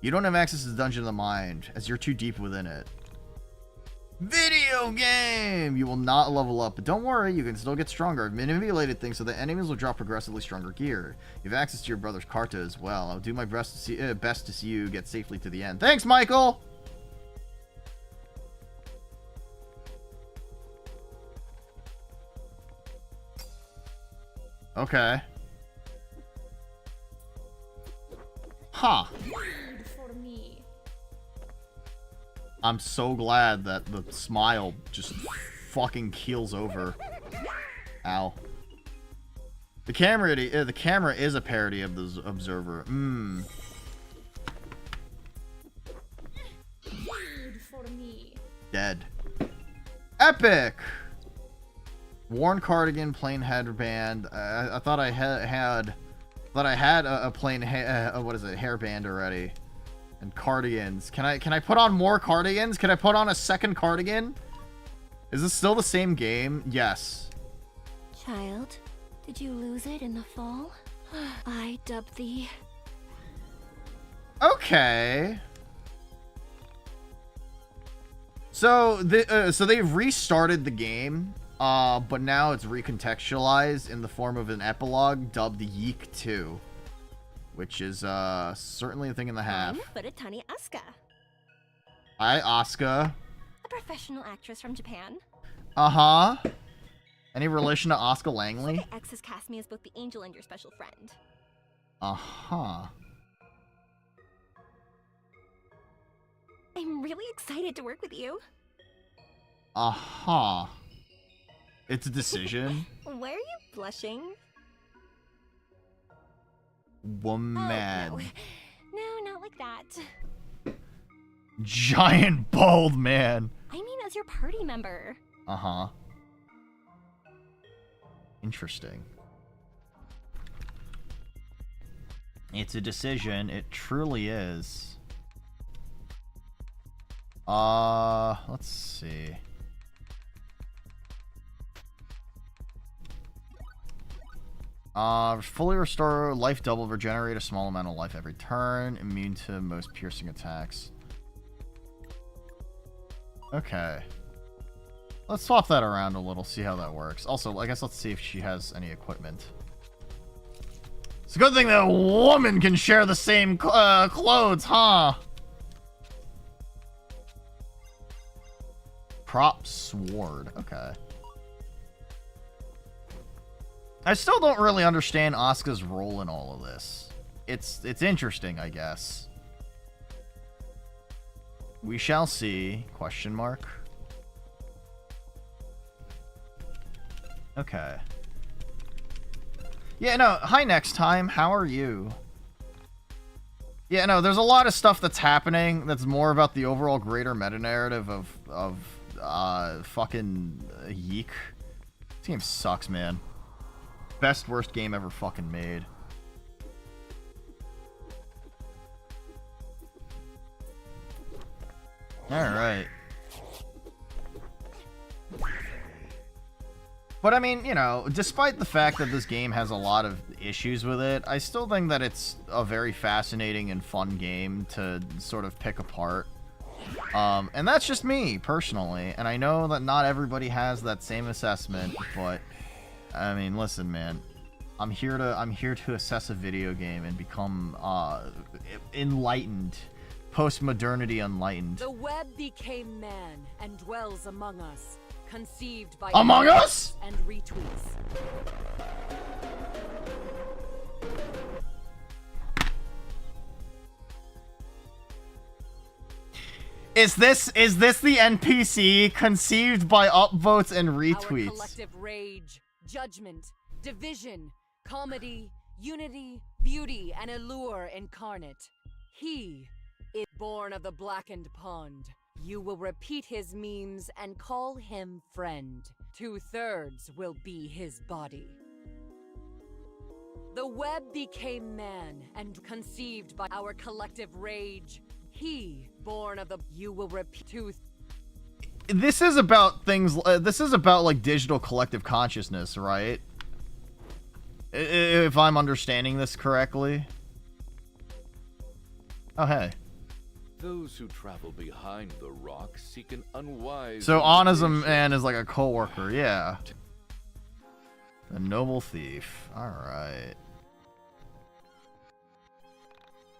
You don't have access to the Dungeon of the Mind, as you're too deep within it. Video game! You will not level up, but don't worry, you can still get stronger. I've manipulated things so that enemies will drop progressively stronger gear. You have access to your brother's Karta as well. I'll do my best to see you get safely to the end. Thanks, Michael! Okay. Huh. For me. I'm so glad that the smile just fucking keels over. Ow. The camera is a parody of the Observer. For me. Dead. Epic! Worn cardigan, plain headband. I thought I had a plain what is it, hairband already. And cardigans. Can I put on more cardigans? Can I put on a second cardigan? Is this still the same game? Yes. Child, did you lose it in the fall? I dubbed thee. Okay. So they've restarted the game, but now it's recontextualized in the form of an epilogue dubbed YIIK 2, which is certainly a thing in the half. I'm Furitani Asuka, Hi, Asuka. a professional actress from Japan. Uh-huh. Any relation to Asuka Langley? My ex has cast me as both the angel and your special friend. Uh-huh. I'm really excited to work with you. Uh-huh. It's a decision. Why are you blushing? Woman. Oh, no, not like that. Giant bald man. I mean as your party member. Uh-huh. Interesting. It's a decision. It truly is. Let's see. Fully restore life double, regenerate a small amount of life every turn, immune to most piercing attacks. Okay. Let's swap that around a little, see how that works. Also, I guess let's see if she has any equipment. It's a good thing that a woman can share the same clothes, huh? Prop sword. Okay. I still don't really understand Asuka's role in all of this. It's interesting, I guess. We shall see. Question mark. Okay. Yeah, no, hi next time. How are you? Yeah, no, there's a lot of stuff that's happening that's more about the overall greater meta-narrative of fucking YIIK. This game sucks, man. Best worst game ever fucking made. Alright. But I mean, you know, despite the fact that this game has a lot of issues with it, I still think that it's a very fascinating and fun game to sort of pick apart. And that's just me, personally. And I know that not everybody has that same assessment, but I mean, listen, man. I'm here to assess a video game and become enlightened. Post-modernity enlightened. The web became man and dwells among us. Conceived by Among Us and retweets. Is this the NPC conceived by upvotes and Our retweets? collective rage, judgment, division, comedy, unity, beauty, and allure incarnate. He is born of the blackened pond. You will repeat his memes and call him friend. 2/3 will be his body. The web became man and conceived by our collective rage. He, born of the... You will repeat... This is about things... this is about, like, digital collective consciousness, right? If I'm understanding this correctly. Oh, hey. Those who travel behind the rock seek an unwise... So Anna's a man is like a co-worker, yeah. A noble thief. Alright.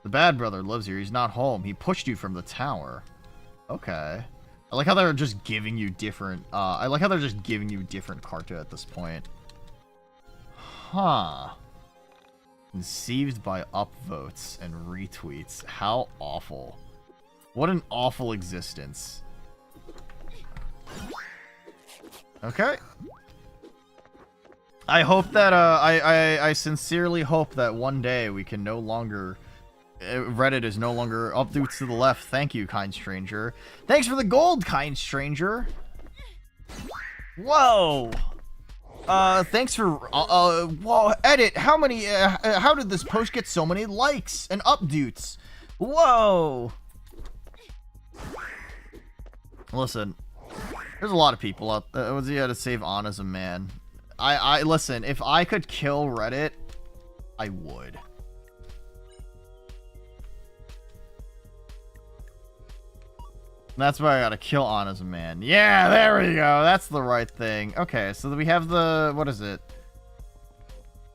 The bad brother lives here. He's not home. He pushed you from the tower. Okay. I like how they're just giving you different... I like how they're just giving you different Carta at this point. Huh. Conceived by upvotes and retweets. How awful. What an awful existence. Okay. I hope that, I sincerely hope that one day we can no longer... Reddit is no longer upvotes to the left. Thank you, kind stranger. Thanks for the gold, kind stranger. Whoa. Thanks for, whoa, edit, how many, how did this post get so many likes and upvotes? Whoa. Listen, there's a lot of people out there. What's he had to save on as a man? Listen, if I could kill Reddit, I would. That's why I gotta kill on as a man. Yeah, there we go. That's the right thing. Okay, so we have the... What is it?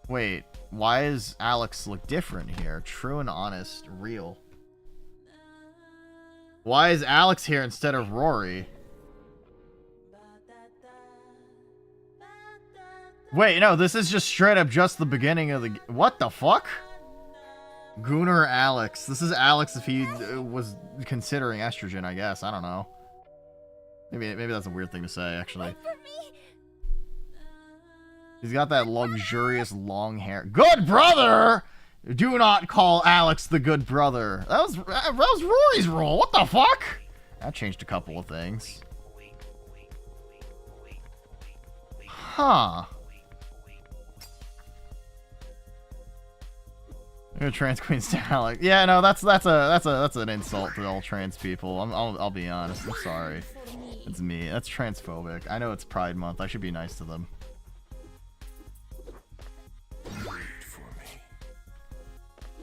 Wait, why does Alex look different here? True and honest, real. Why is Alex here instead of Rory? Wait, no, this is just straight up just the beginning of the... What the fuck? Gunnar Alex. This is Alex if he was considering estrogen, I guess. I don't know. Maybe that's a weird thing to say, actually. He's got that luxurious long hair. Good brother! Do not call Alex the good brother. That was Rory's role. What the fuck? That changed a couple of things. Huh. You're trans queen's Alex. Yeah, no, that's an insult to all trans people. I'll be honest. I'm sorry. It's me. That's transphobic. I know it's Pride Month. I should be nice to them.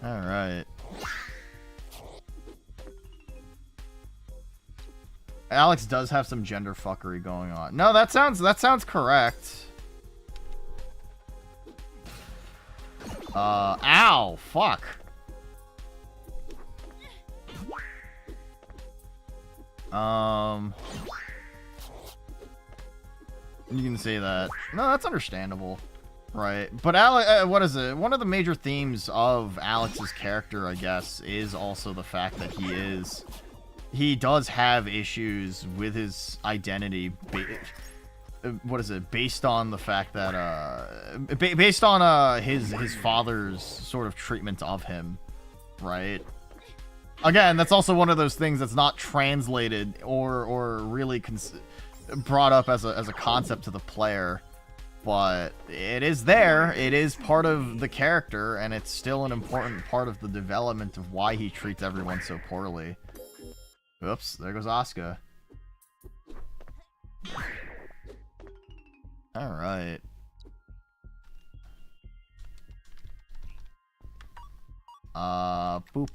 All right. Alex does have some gender fuckery going on. No, that sounds correct. Ow, fuck. You can say that. No, that's understandable. Right. But Alex, what is it? One of the major themes of Alex's character, I guess, is also the fact that he does have issues with his identity. What is it? Based on the fact that, based on his father's sort of treatment of him, right? Again, that's also one of those things that's not translated or really brought up as a concept to the player, but it is there. It is part of the character, and it's still an important part of the development of why he treats everyone so poorly. Oops, there goes Asuka. Alright. Boop.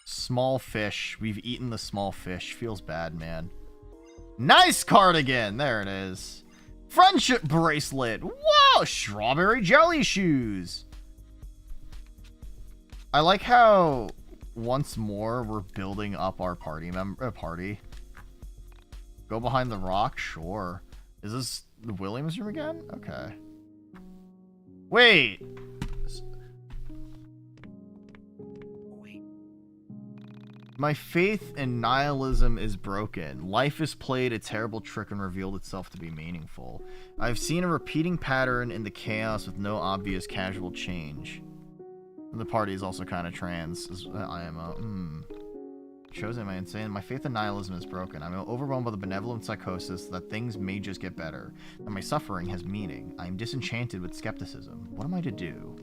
Small fish. We've eaten the small fish. Feels bad, man. Nice cardigan! There it is. Friendship bracelet. Wow! Strawberry jelly shoes. I like how once more we're building up our party. Go behind the rock? Sure. Is this the Williams room again? Okay. Wait! My faith in nihilism is broken. Life has played a terrible trick and revealed itself to be meaningful. I've seen a repeating pattern in the chaos with no obvious casual change. And the party is also kind of trans. IMO. Chosen, am I insane? My faith in nihilism is broken. I'm overwhelmed by the benevolent psychosis that things may just get better. That my suffering has meaning. I am disenchanted with skepticism. What am I to do?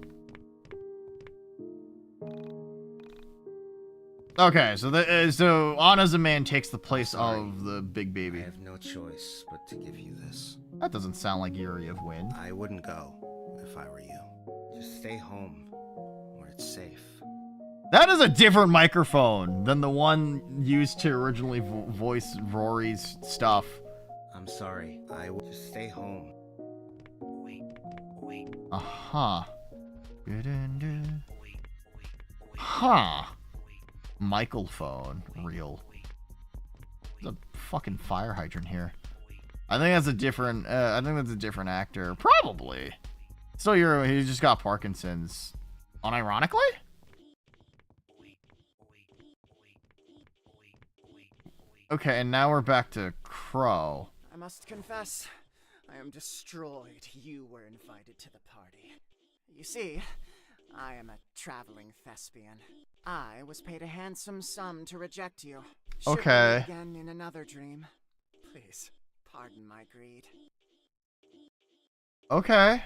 Okay, so Anna's a man takes the place of the big baby. I have no choice but to give you this. That doesn't sound like Yuri of Wind. I wouldn't go if I were you. Just stay home where it's safe. That is a different microphone than the one used to originally voice Rory's stuff. I'm sorry. I will just stay home. Wait. Uh-huh. Huh. Michael phone. Real. There's a fucking fire hydrant here. I think that's a different. I think that's a different actor. Probably. Still, he just got Parkinson's. Unironically? Okay, and now we're back to Crow. I must confess, I am destroyed you were invited to the party. You see, I am a traveling thespian. I was paid a handsome sum to reject you. Should Okay. we meet again in another dream? Please, pardon my greed. Okay.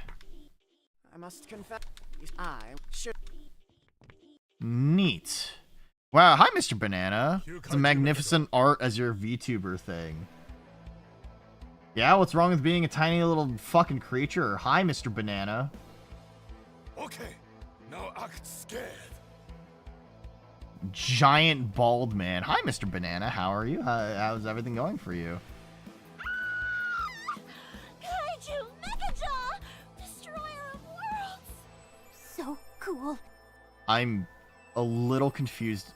I must confess, I should... Neat. Wow, hi, Mr. Banana. It's a magnificent art as your VTuber thing. Yeah, what's wrong with being a tiny little fucking creature? Hi, Mr. Banana. Okay, now act scared. Giant bald man. Hi, Mr. Banana. How are you? How's everything going for you? Kaiju Megajaw! Destroyer of worlds! So cool. I'm a little confused.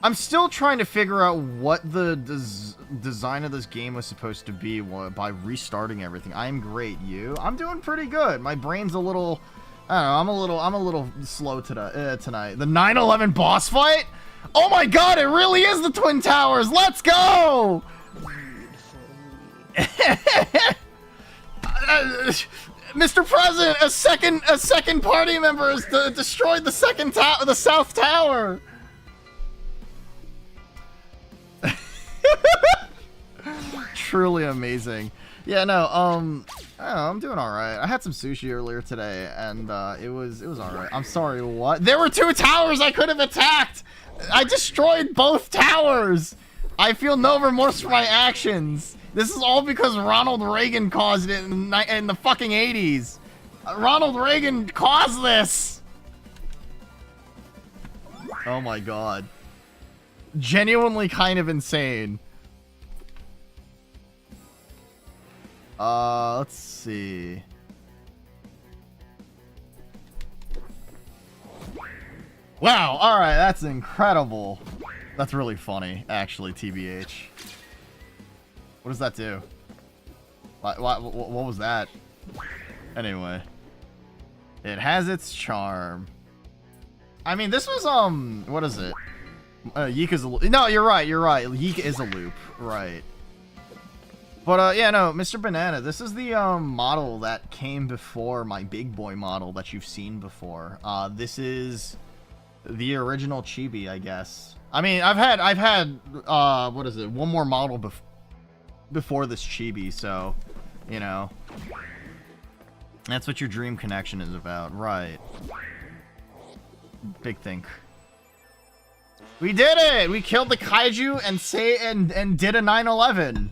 I'm still trying to figure out what the design of this game was supposed to be by restarting everything. I'm great. You? I'm doing pretty good. My brain's a little... I don't know. I'm a little slow tonight. The 9/11 boss fight? Oh my god! It really is the Twin Towers. Let's go! Mr. President, a second party member has destroyed the the South Tower. Truly amazing. Yeah, no, I don't know, I'm doing all right. I had some sushi earlier today, and it was all right. I'm sorry, what? There were 2 towers I could have attacked. I destroyed both towers. I feel no remorse for my actions. This is all because Ronald Reagan caused it in the fucking 80s. Ronald Reagan caused this. Oh my god. Genuinely kind of insane. Let's see. Wow, alright, that's incredible. That's really funny, actually, TBH. What does that do? What was that? Anyway. It has its charm. I mean, this was, what is it? YIIK is a loop. No, you're right. YIIK is a loop. Right. But, yeah, no, Mr. Banana, this is the, model that came before my big boy model that you've seen before. This is the original chibi, I guess. I mean, I've had, what is it? One more model before this chibi, so, you know. That's what your dream connection is about. Right. Big think. We did it! We killed the kaiju and did a 9/11.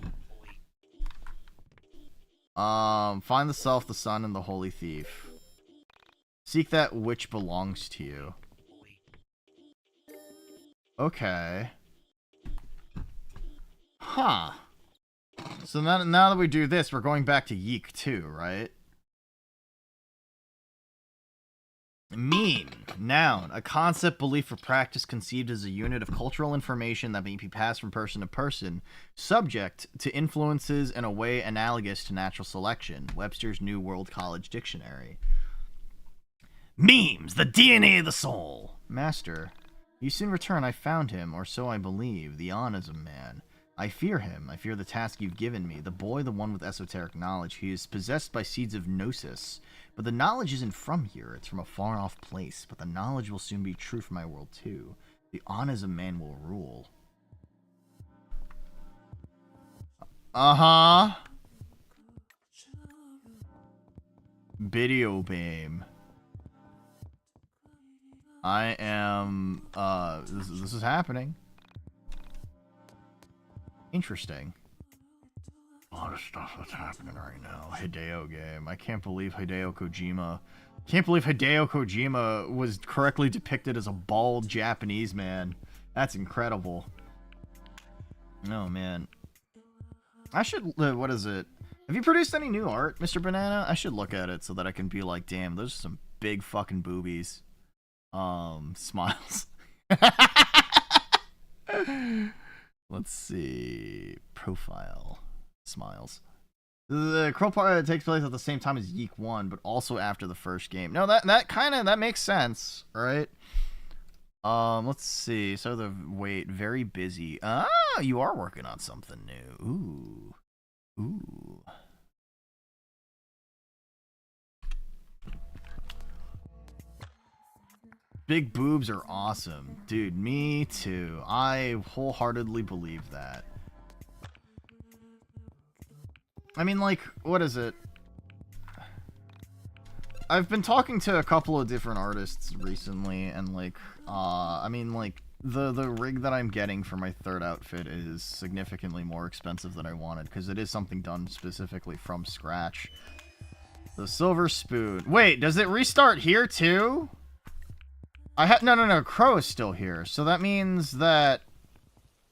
Find the self, the sun, and the holy thief. Seek that which belongs to you. Okay. Huh. So now that we do this, we're going back to YIIK too, right? Meme. Noun. A concept, belief, or practice conceived as a unit of cultural information that may be passed from person to person, subject to influences in a way analogous to natural selection. Webster's New World College Dictionary. Memes. The DNA of the soul. Master. You soon return. I found him, or so I believe. The Onism Man. I fear him. I fear the task you've given me. The boy, the one with esoteric knowledge. He is possessed by seeds of gnosis. But the knowledge isn't from here. It's from a far-off place. But the knowledge will soon be true for my world, too. The Onism Man will rule. Uh-huh. Video game. I am, this is happening. Interesting. A lot of stuff that's happening right now. Hideo game. I can't believe Hideo Kojima. Can't believe Hideo Kojima was correctly depicted as a bald Japanese man. That's incredible. Oh, man. I should, what is it? Have you produced any new art, Mr. Banana? I should look at it so that I can be like, damn, those are some big fucking boobies. Smiles. Let's see. Profile. Smiles. The Crow Party takes place at the same time as YIIK 1, but also after the first game. No, that makes sense, right? Let's see. So wait, very busy. Ah, you are working on something new. Ooh. Big boobs are awesome. Dude, me too. I wholeheartedly believe that. I mean, like, what is it? I've been talking to a couple of different artists recently, and like, I mean, like, the rig that I'm getting for my third outfit is significantly more expensive than I wanted, because it is something done specifically from scratch. The silver spoon. Wait, does it restart here too? No, Crow is still here, so that means that.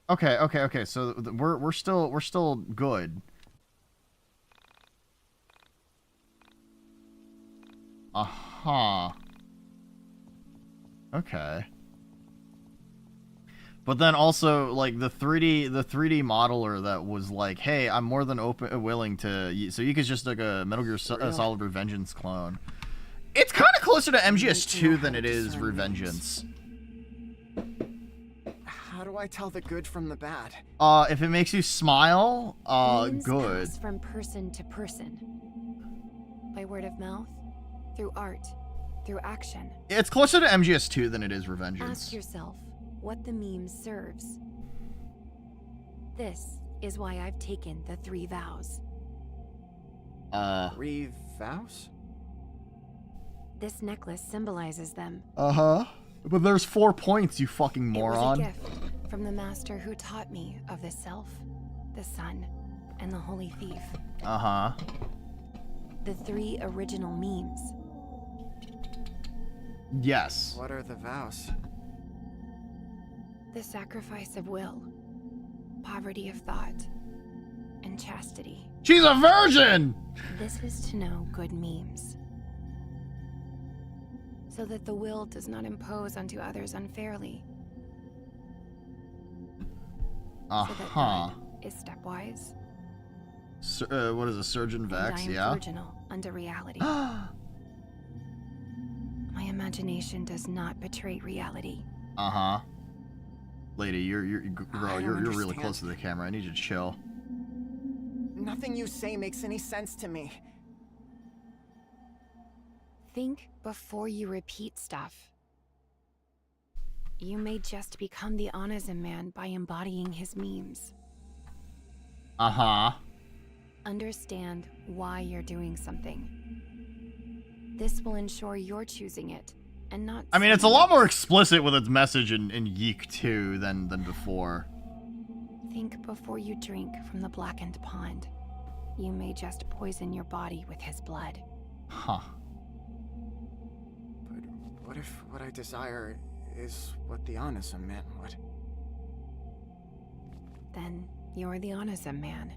Okay. So we're still good. Aha. Okay. But then also, like, the 3D modeler that was like, hey, I'm more than willing to, so YIIK is just like a Metal Gear Solid Revengeance clone. It's kind of closer to MGS2 than it is Revengeance. How do I tell the good from the bad? If it makes you smile, Memes good. pass from person to person. By word of mouth, through art, through action. It's closer to MGS2 than it is Revengeance. Ask yourself what the meme serves. This is why I've taken the 3 vows. 3 vows? This necklace symbolizes them. But there's 4 points, you fucking moron. It was a gift from the master who taught me of the self, the sun, and the holy thief. The 3 original memes. Yes. What are the vows? The sacrifice of will, poverty of thought, and chastity. She's a virgin! This is to know good memes. So that the will does not impose onto others unfairly. So that God is stepwise. What is a surgeon Vex? And I am virginal unto reality. My imagination does not betray reality. Lady, you're really close to the camera. I need you to chill. Nothing you say makes any sense to me. Think before you repeat stuff. You may just become the Onizim man by embodying his memes. Understand why you're doing something. This will ensure you're choosing it, and not. I mean, it's a lot more explicit with its message in YIIK 2 than before. Think before you drink from the blackened pond. You may just poison your body with his blood. But what if what I desire is what the Onizim man would? Then you're the Onizim man.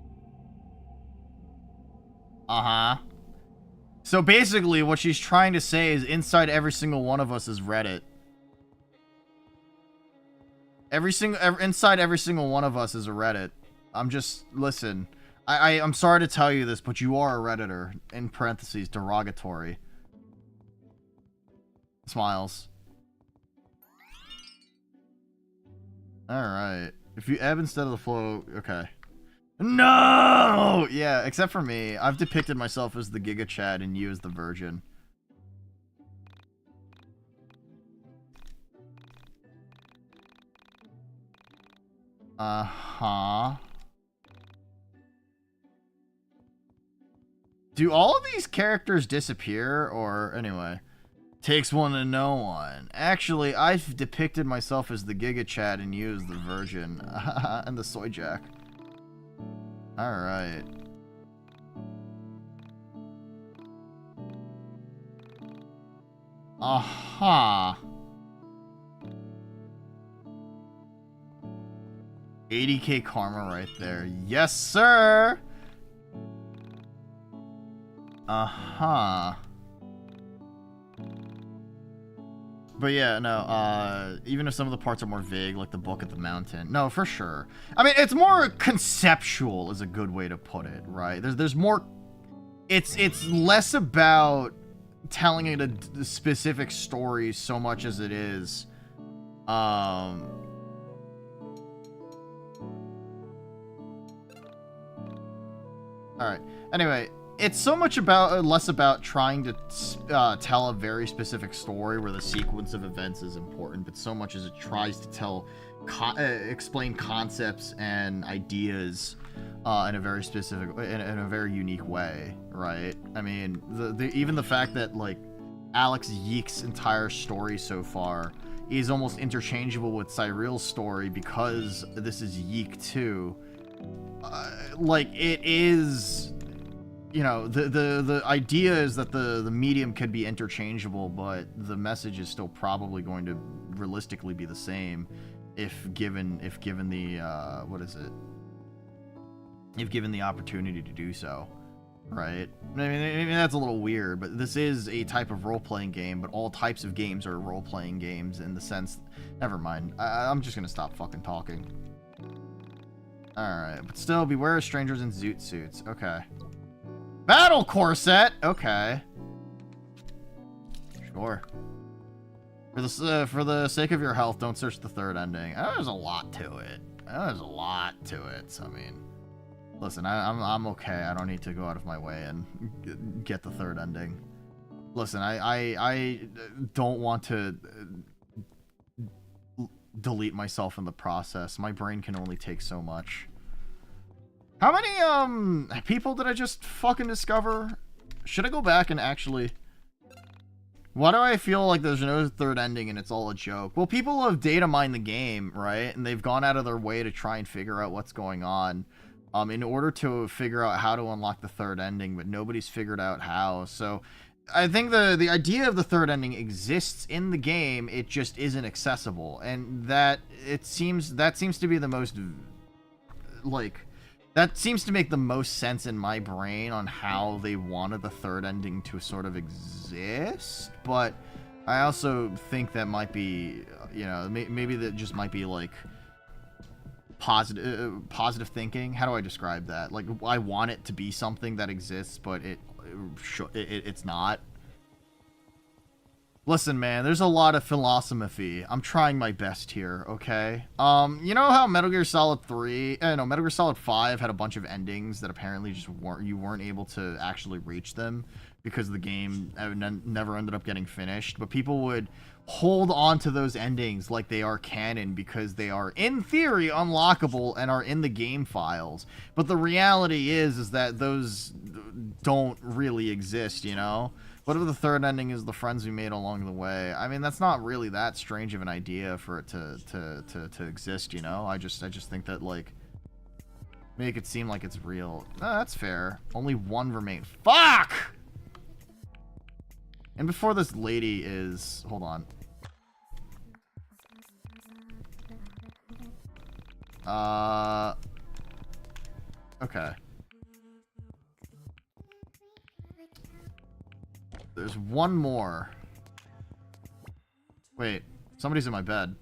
So basically, what she's trying to say is inside every single one of us is Reddit. Inside every single one of us is a Reddit. Listen. I'm sorry to tell you this, but you are a Redditor. In parentheses, derogatory. Smiles. Alright. If you ebb instead of the flow, okay. No! Yeah, except for me. I've depicted myself as the Giga Chad and you as the Virgin. Do all of these characters disappear, or anyway? Takes one to know one. Actually, I've depicted myself as the Giga Chad and you as the Virgin. And the Soy Jack. Alright. Aha. 80k karma right there. Yes, sir! But yeah, no, even if some of the parts are more vague, like the book at the mountain, no, for sure. I mean, it's more conceptual is a good way to put it, right? There's more, it's less about telling it a specific story so much as it is, all right, anyway, it's so much about less about trying to tell a very specific story where the sequence of events is important, but so much as it tries to tell explain concepts and ideas in a very specific in a very unique way, right? I mean, even the fact that like Alex YIIK's entire story so far is almost interchangeable with Cyril's story because this is YIIK too. Like it is, you know, the idea is that the medium could be interchangeable, but the message is still probably going to realistically be the same if given the if given the opportunity to do so, right? I mean that's a little weird, but this is a type of role-playing game, but all types of games are role-playing games in the sense. Never mind. I'm just gonna stop fucking talking. Alright, but still, beware of strangers in zoot suits. Okay. Battle corset! Okay. Sure. For the sake of your health, don't search the third ending. There's a lot to it. There's a lot to it. So, I mean, listen, I'm okay. I don't need to go out of my way and get the third ending. Listen, I don't want to delete myself in the process. My brain can only take so much. How many people did I just fucking discover? Should I go back and actually... Why do I feel like there's no third ending and it's all a joke? Well, people have data mined the game, right? And they've gone out of their way to try and figure out what's going on in order to figure out how to unlock the third ending, but nobody's figured out how. So I think the idea of the third ending exists in the game, it just isn't accessible. And that seems to be the most, like... That seems to make the most sense in my brain on how they wanted the third ending to sort of exist, but I also think that might be, you know, maybe that just might be like positive thinking. How do I describe that? Like, I want it to be something that exists, but it's not. Listen, man, there's a lot of philosophy. I'm trying my best here, okay? You know how Metal Gear Solid 5 had a bunch of endings that apparently just weren't able to actually reach them because the game never ended up getting finished, but people would hold on to those endings like they are canon because they are, in theory, unlockable and are in the game files. But the reality is that those don't really exist, you know? What if the third ending is the friends we made along the way? I mean, that's not really that strange of an idea for it to exist, you know? I just think that, like, make it seem like it's real. No, that's fair. Only one remain. Fuck! And before this lady is... Hold on. Okay. There's one more. Wait, somebody's in my bed.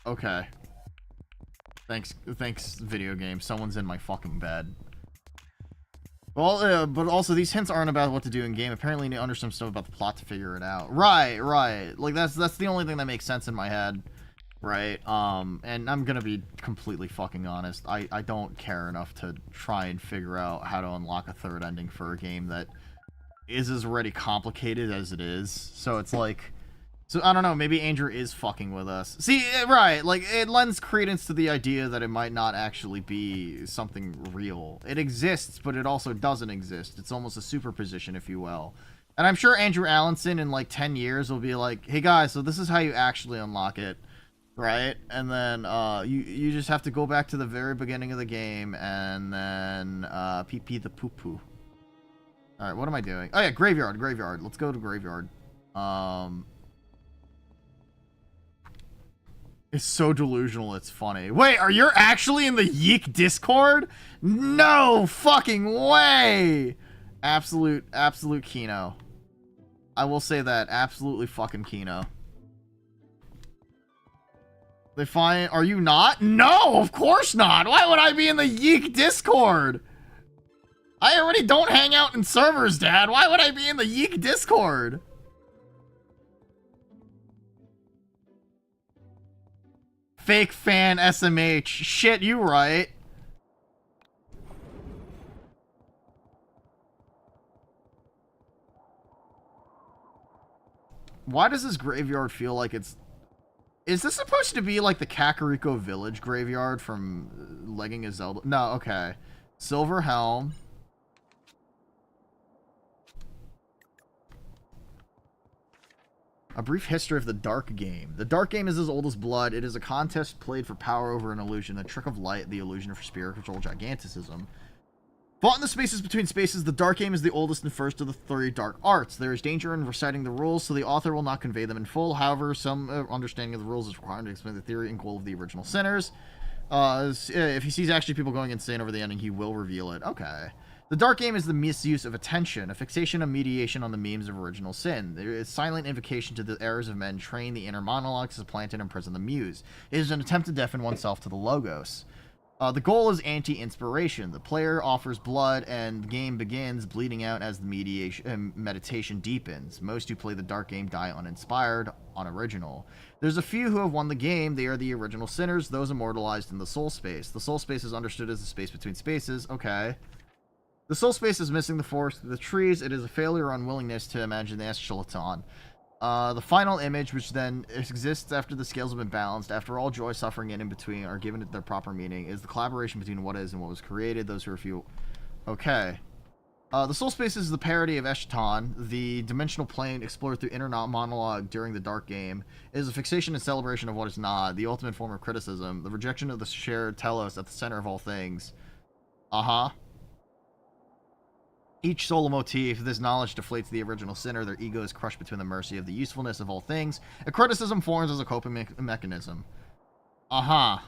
Okay. Thanks, video game. Someone's in my fucking bed. Well, but also these hints aren't about what to do in game. Apparently, you need to understand stuff about the plot to figure it out. Right. Like that's the only thing that makes sense in my head. Right, and I'm gonna be completely fucking honest. I don't care enough to try and figure out how to unlock a third ending for a game that is as already complicated as it is. So it's like, so I don't know, maybe Andrew is fucking with us. See, right, like, it lends credence to the idea that it might not actually be something real. It exists, but it also doesn't exist. It's almost a superposition, if you will. And I'm sure Andrew Allenson in like 10 years will be like, hey guys, so this is how you actually unlock it. Right, and then you just have to go back to the very beginning of the game and then pee the poo poo. All right, what am I doing? Oh yeah, graveyard. Let's go to graveyard. It's so delusional, it's funny. Wait, are you actually in the YIIK Discord? No fucking way! Absolute Kino. I will say that. Absolutely fucking Kino. They find... Are you not? No, of course not. Why would I be in the YIIK Discord? I already don't hang out in servers, Dad. Why would I be in the YIIK Discord? Fake fan SMH. Shit, you right. Why does this graveyard feel like it's... Is this supposed to be like the Kakariko Village graveyard from Legging a Zelda? No, okay. Silver Helm. A brief history of the Dark Game. The Dark Game is as old as blood. It is a contest played for power over an illusion, the trick of light, the illusion of spiritual giganticism. Fought in the spaces between spaces, the Dark Game is the oldest and first of the three dark arts. There is danger in reciting the rules, so the author will not convey them in full. However, some understanding of the rules is required to explain the theory and goal of the original sinners. If he sees actually people going insane over the ending, he will reveal it. Okay. The Dark Game is the misuse of attention, a fixation of mediation on the memes of original sin. There is silent invocation to the errors of men, train the inner monologues, supplant and imprison the muse. It is an attempt to deafen oneself to the logos. The goal is anti-inspiration. The player offers blood, and the game begins bleeding out as the meditation deepens. Most who play the Dark Game die uninspired, unoriginal. There's a few who have won the game. They are the original sinners, those immortalized in the soul space. The soul space is understood as the space between spaces. Okay. The soul space is missing the forest of the trees. It is a failure or unwillingness to imagine the eschaton. The final image, which then exists after the scales have been balanced, after all joy, suffering, and in between are given their proper meaning, is the collaboration between what is and what was created. Those who are few... Okay. The soul space is the parody of Eschaton, the dimensional plane explored through inner monologue during the Dark Game. It is a fixation and celebration of what is not, the ultimate form of criticism, the rejection of the shared telos at the center of all things. Uh-huh. Each solo motif, this knowledge deflates the original sinner. Their ego is crushed between the mercy of the usefulness of all things. A criticism forms as a coping mechanism. Uh-huh.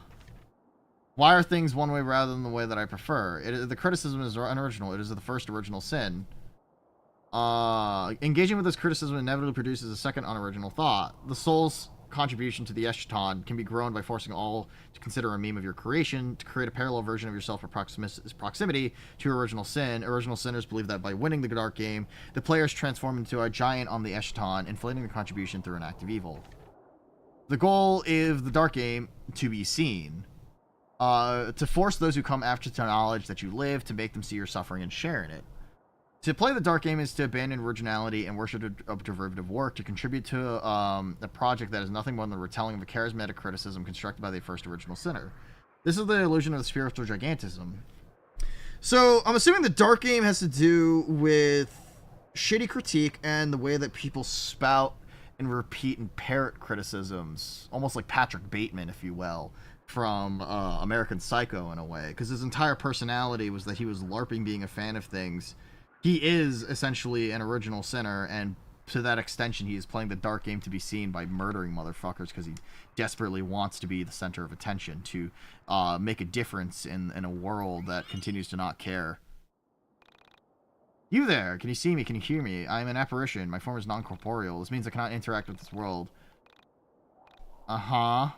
Why are things one way rather than the way that I prefer? The criticism is unoriginal. It is the first original sin. Engaging with this criticism inevitably produces a second unoriginal thought. The soul's contribution to the eschaton can be grown by forcing all to consider a meme of your creation, to create a parallel version of yourself for proximity to your original sin. Original sinners believe that by winning the Dark Game, the players transform into a giant on the eschaton, inflating the contribution through an act of evil. The goal is the Dark Game to be seen. To force those who come after to knowledge that you live, to make them see your suffering and share in it. To play the Dark Game is to abandon originality and worship of derivative work, to contribute to a project that is nothing more than the retelling of a charismatic criticism constructed by the first original sinner. This is the illusion of the spiritual gigantism. So, I'm assuming the Dark Game has to do with shitty critique and the way that people spout and repeat and parrot criticisms, almost like Patrick Bateman, if you will, from American Psycho in a way, because his entire personality was that he was LARPing being a fan of things. He is essentially an original sinner, and to that extension, he is playing the Dark Game to be seen by murdering motherfuckers because he desperately wants to be the center of attention, to make a difference in a world that continues to not care. You there! Can you see me? Can you hear me? I am an apparition. My form is non-corporeal. This means I cannot interact with this world. Uh-huh.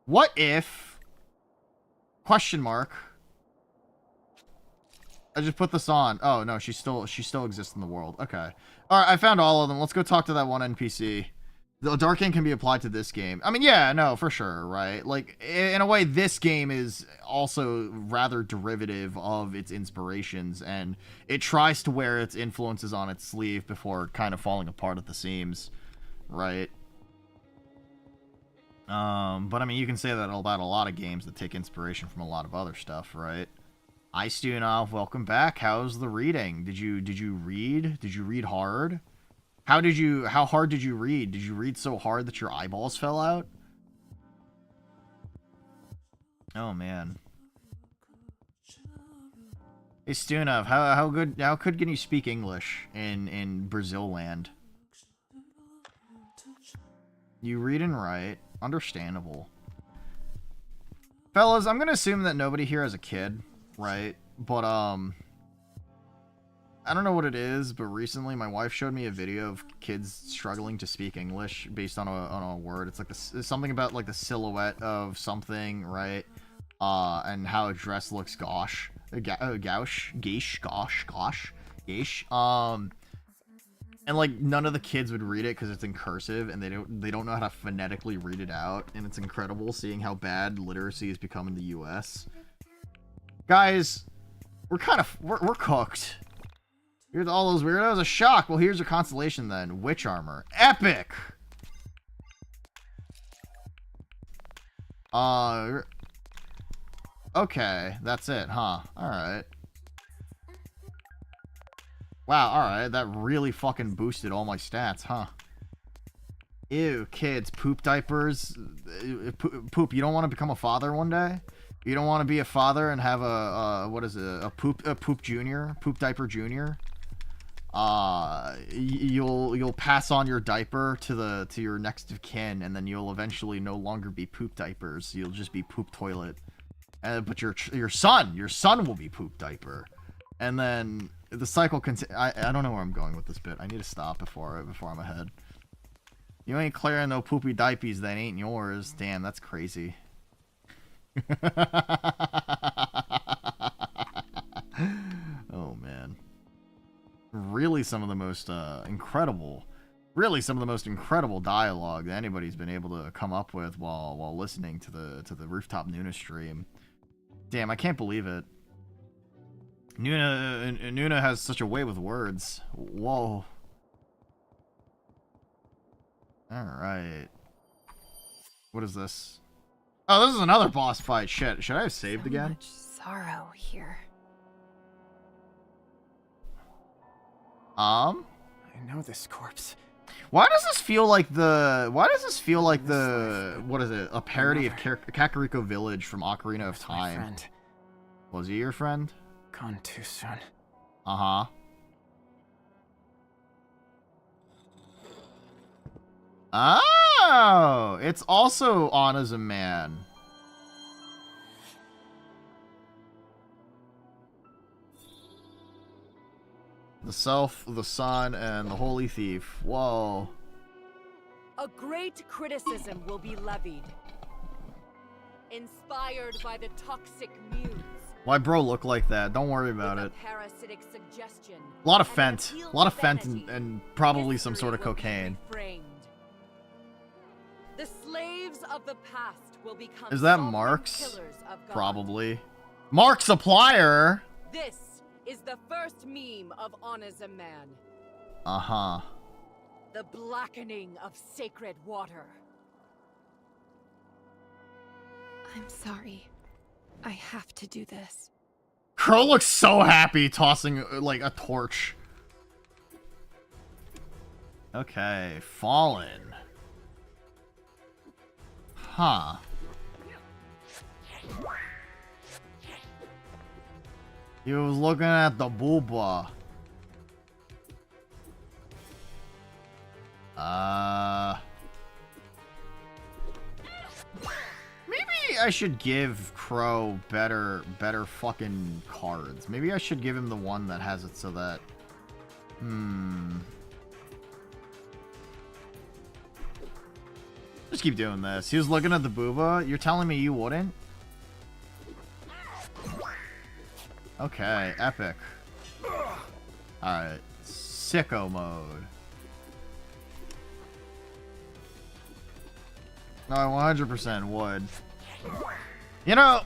What if... Question mark. I just put this on. Oh, no, she still exists in the world. Okay. Alright, I found all of them. Let's go talk to that one NPC. The Dark Game can be applied to this game. I mean, yeah, no, for sure, right? Like, in a way, this game is also rather derivative of its inspirations, and it tries to wear its influences on its sleeve before kind of falling apart at the seams, right? But I mean, you can say that about a lot of games that take inspiration from a lot of other stuff, right? Hi, Stunov, welcome back. How's the reading? Did you read? Did you read hard? How hard did you read? Did you read so hard that your eyeballs fell out? Oh man. Hey Stunov, how good can you speak English in Brazil land? You read and write. Understandable. Fellas, I'm gonna assume that nobody here has a kid, right? But I don't know what it is, but recently my wife showed me a video of kids struggling to speak English based on a word. It's like something about like the silhouette of something, right? And how a dress looks gauche. Gauche. And like none of the kids would read it because it's in cursive and they don't know how to phonetically read it out, and it's incredible seeing how bad literacy has become in the US. Guys, we're cooked. Here's all those weirdos. A shock. Well, here's your constellation then. Witch armor. Epic! Okay, that's it, huh? Alright. Wow, alright. That really fucking boosted all my stats, huh? Ew, kids. Poop diapers. Poop, you don't want to become a father one day? You don't want to be a father and have what is it? A poop junior? Poop diaper junior? You'll pass on your diaper to your next of kin, and then you'll eventually no longer be poop diapers. You'll just be poop toilet. But your son will be poop diaper, and then the cycle I don't know where I'm going with this bit. I need to stop before I'm ahead. You ain't clearing no poopy diapers that ain't yours. Damn, that's crazy. Oh man. Really some of the most incredible dialogue that anybody's been able to come up with while listening to the Rooftop Nuna stream. Damn, I can't believe it. Nuna has such a way with words. Whoa. Alright. What is this? Oh, this is another boss fight. Shit. Should I have saved again? Much sorrow here. I know this corpse. Why does this feel like the what is it? A parody of Kakariko Village from Ocarina of Time. Friend. Was he your friend? Gone too soon. Uh-huh. Oh, it's also Anna's a man. The Self, the Sun, and the Holy Thief. Whoa. A great criticism will be levied. Inspired by the toxic muse. Why bro look like that? Don't worry about it. Parasitic suggestion. A lot of fent. A lot of fent and probably some sort of cocaine. The slaves of the past will become Is that Mark's? Probably. Mark Supplier! This is the first meme of Honors a Man. Uh-huh. The blackening of sacred water. I'm sorry. I have to do this. Crow looks so happy tossing, like, a torch. Okay, Fallen. Huh. He was looking at the booba. Maybe I should give Crow better fucking cards. Maybe I should give him the one that has it so that... Just keep doing this. He was looking at the booba. You're telling me you wouldn't? Okay, epic. Alright. Sicko mode. No, I 100% would. You know,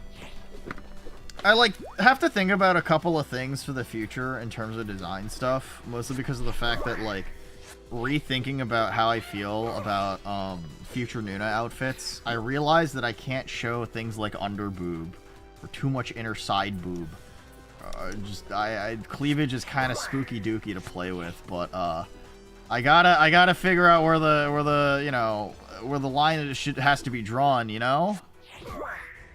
I have to think about a couple of things for the future in terms of design stuff, mostly because of the fact that rethinking about how I feel about future Nuna outfits, I realize that I can't show things like under boob or too much inner side boob. Cleavage is kind of spooky dooky to play with, but I gotta figure out where the line has to be drawn, you know?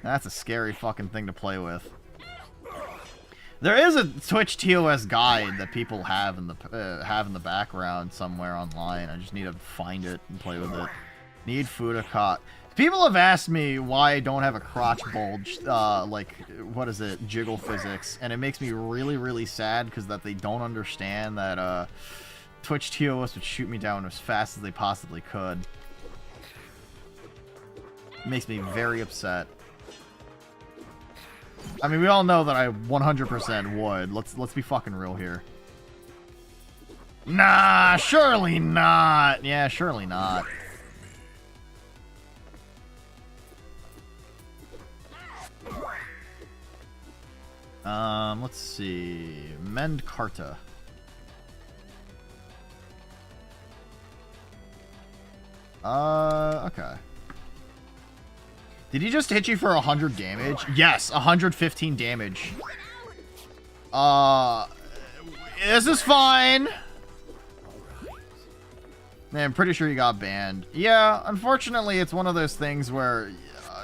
That's a scary fucking thing to play with. There is a Twitch TOS guide that people have in the background somewhere online. I just need to find it and play with it. Need Fudakot. People have asked me why I don't have a crotch bulge, like, what is it, jiggle physics, and it makes me really, really sad because that they don't understand that, Twitch TOS would shoot me down as fast as they possibly could. It makes me very upset. I mean, we all know that I 100% would. Let's be fucking real here. Nah, surely not. Yeah, surely not. Let's see. Mend Carta. Okay. Did he just hit you for 100 damage? Yes, 115 damage. This is fine. Man, I'm pretty sure he got banned. Yeah, unfortunately, it's one of those things where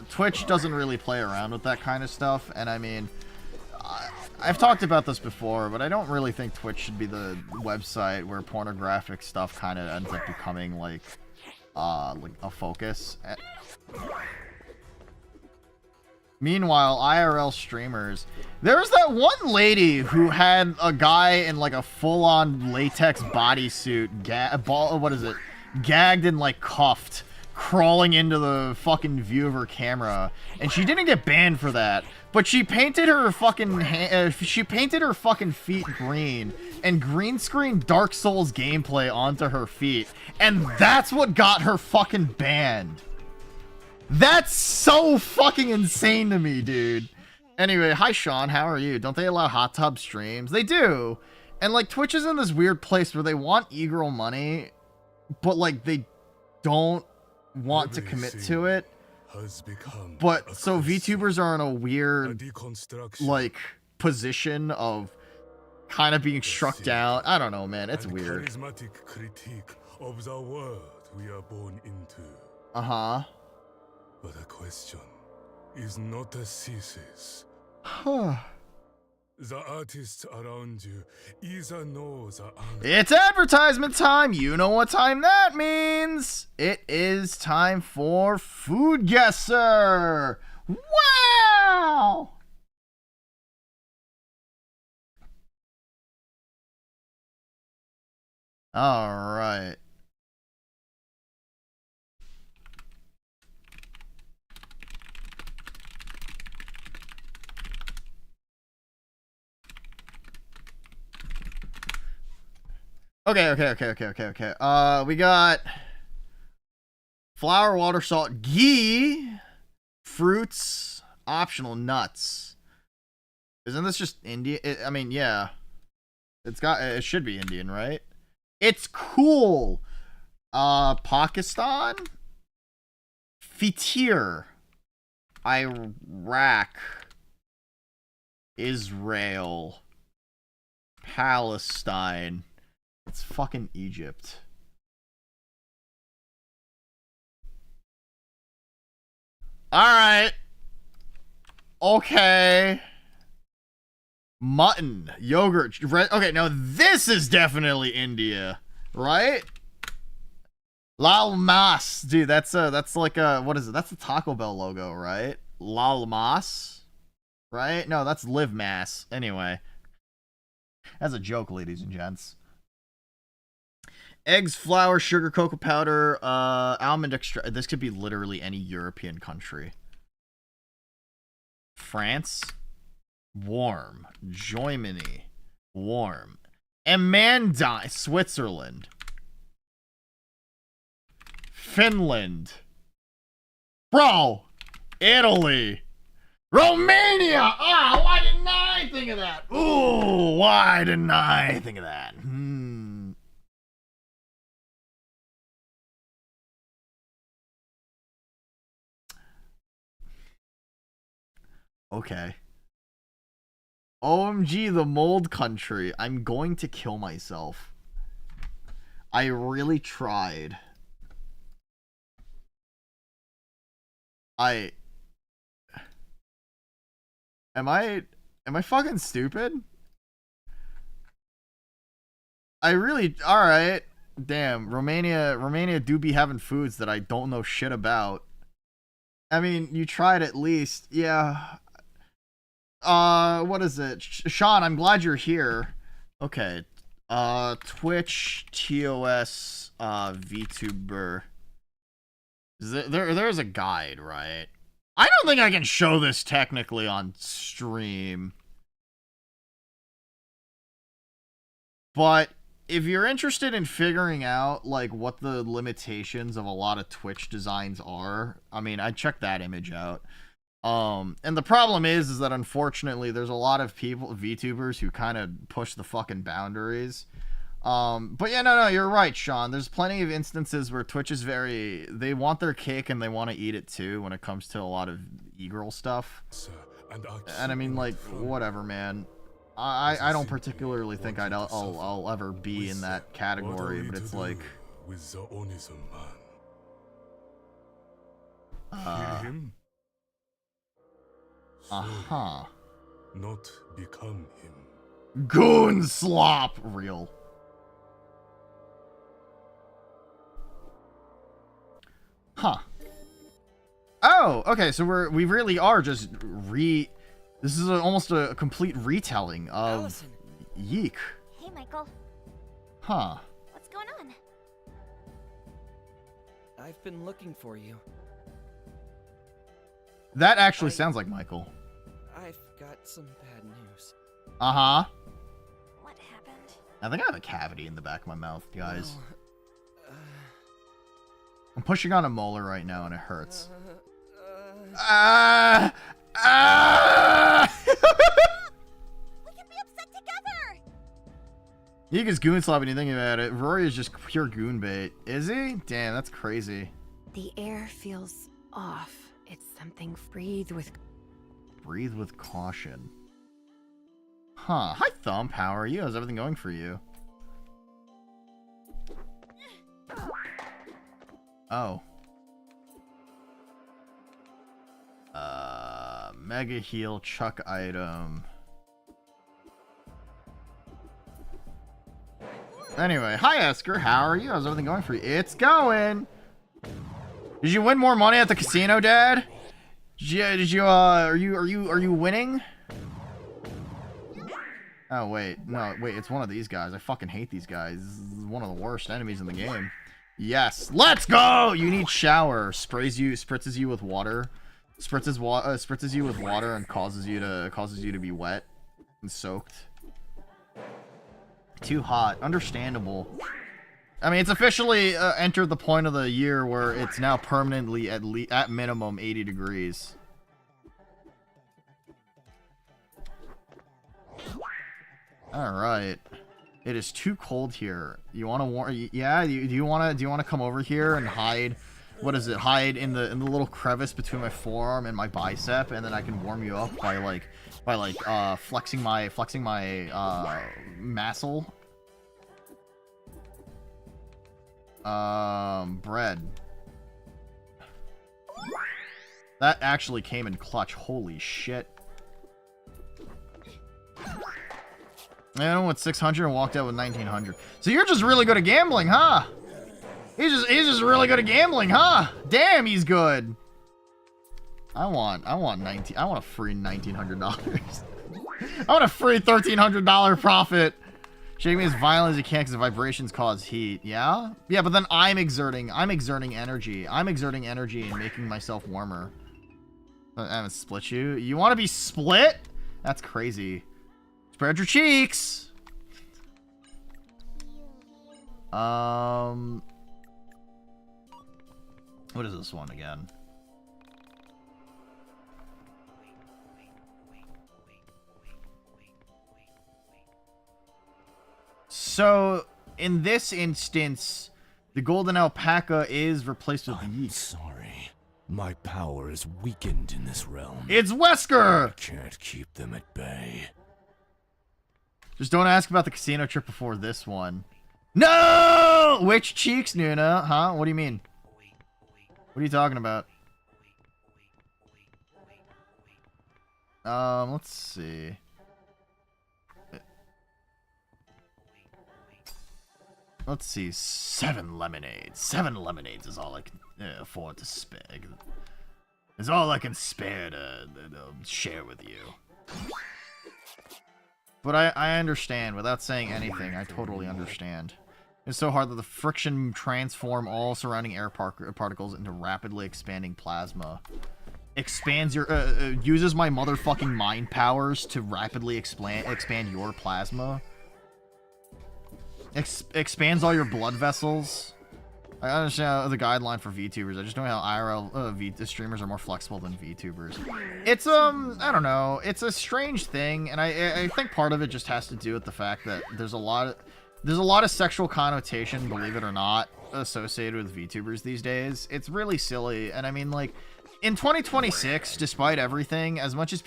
Twitch doesn't really play around with that kind of stuff, and I mean, I've talked about this before, but I don't really think Twitch should be the website where pornographic stuff kind of ends up becoming like a focus. Meanwhile, IRL streamers, there's that one lady who had a guy in like a full-on latex bodysuit, gagged and like cuffed, crawling into the fucking view of her camera, and she didn't get banned for that. But she painted her fucking feet green and green screen Dark Souls gameplay onto her feet, and that's what got her fucking banned. That's so fucking insane to me, dude. Anyway, hi Sean, how are you? Don't they allow hot tub streams? They do. And like Twitch is in this weird place where they want e-girl money, but like they don't want to commit to it. But so VTubers are in a weird like position of kind of being struck down. I don't know, man. It's weird. Uh-huh. But a question is not a thesis. Huh. The artists around you either know the answer. It's advertisement time. You know what time that means. It is time for Food Guesser. Wow. All right. Okay. We got flour, water, salt, ghee, fruits, optional nuts. Isn't this just Indian? I mean, yeah. It should be Indian, right? It's cool. Pakistan, Fitir, Iraq, Israel, Palestine. It's fucking Egypt. Alright. Okay. Mutton. Yogurt. Okay, now this is definitely India. Right? Lal Mas. Dude, that's like a... What is it? That's the Taco Bell logo, right? Lal Mas? Right? No, that's Live Mass. Anyway. That's a joke, ladies and gents. Eggs, flour, sugar, cocoa powder, almond extract. This could be literally any European country. France, warm. Germany, warm. Amandine, Switzerland. Finland. Bro, Italy. Romania! Oh, why didn't I think of that? Ooh, why didn't I think of that? Okay. OMG, the mold country. I'm going to kill myself. I really tried. Am I fucking stupid? Alright. Damn, Romania do be having foods that I don't know shit about. I mean, you tried at least. Yeah. What is it? Sean, I'm glad you're here. Okay. Twitch, TOS, VTuber. There's a guide, right? I don't think I can show this technically on stream. But if you're interested in figuring out, like, what the limitations of a lot of Twitch designs are, I mean, I'd check that image out. And the problem is that unfortunately there's a lot of people, VTubers, who kind of push the fucking boundaries. But yeah, no, you're right, Sean. There's plenty of instances where Twitch is they want their cake and they want to eat it too when it comes to a lot of e-girl stuff. And I mean, like, whatever, man. I don't particularly think I'll ever be in that category, but it's like... Uh-huh. Not become him. Goon slop! Real. Huh. Oh, okay, so we really are just this is almost a complete retelling of YIIK. Hey, Michael. Huh. What's going on? I've been looking for you. That actually sounds like Michael. I've got some bad news. Uh-huh. What happened? I think I have a cavity in the back of my mouth, guys. I'm pushing on a molar right now and it hurts. We can be upset together! YIIK is goon slop when you think about it. Rory is just pure goon bait. Is he? Damn, that's crazy. The air feels off. It's something. Breathe with caution. Huh. Hi, Thump. How are you? How's everything going for you? Oh. Mega heal, chuck item. Anyway, hi Esker, how are you? How's everything going for you? It's going! Did you win more money at the casino, Dad? Are you winning? Oh, wait. No, wait, it's one of these guys. I fucking hate these guys. This is one of the worst enemies in the game. Yes, let's go! You need shower. Spritzes you with water. Spritzes you with water and causes you to be wet and soaked. Too hot. Understandable. I mean, it's officially entered the point of the year where it's now permanently at minimum 80 degrees. All right. It is too cold here. You want to yeah, do you want to come over here and hide? What is it? Hide in the little crevice between my forearm and my bicep, and then I can warm you up by flexing my muscle. Bread. That actually came in clutch. Holy shit. I went 600 and walked out with 1900. So you're just really good at gambling, huh? He's just really good at gambling, huh? Damn, he's good. I want a free $1,900. I want a free $1,300 profit. Shake me as violent as you can because the vibrations cause heat. Yeah? Yeah, but then I'm exerting energy. I'm exerting energy and making myself warmer. I haven't split you. You want to be split? That's crazy. Spread your cheeks. What is this one again? So, in this instance, the golden alpaca is replaced with YIIK. Sorry. My power is weakened in this realm. It's Wesker! I can't keep them at bay. Just don't ask about the casino trip before this one. No! Which cheeks, Nuna? Huh? What do you mean? What are you talking about? Let's see. Let's see. 7 lemonades. 7 lemonades is all I can afford to spare. is all I can spare to share with you. But I understand. Without saying anything, I totally understand. It's so hard that the friction transform all surrounding air particles into rapidly expanding plasma. Expands your uses my motherfucking mind powers to rapidly expand your plasma. Expands all your blood vessels. I understand the guideline for VTubers. I just know how IRL streamers are more flexible than VTubers. It's I don't know. It's a strange thing, and I think part of it just has to do with the fact that there's a lot of sexual connotation, believe it or not, associated with VTubers these days. It's really silly, and I mean, like, in 2026, despite everything, as much as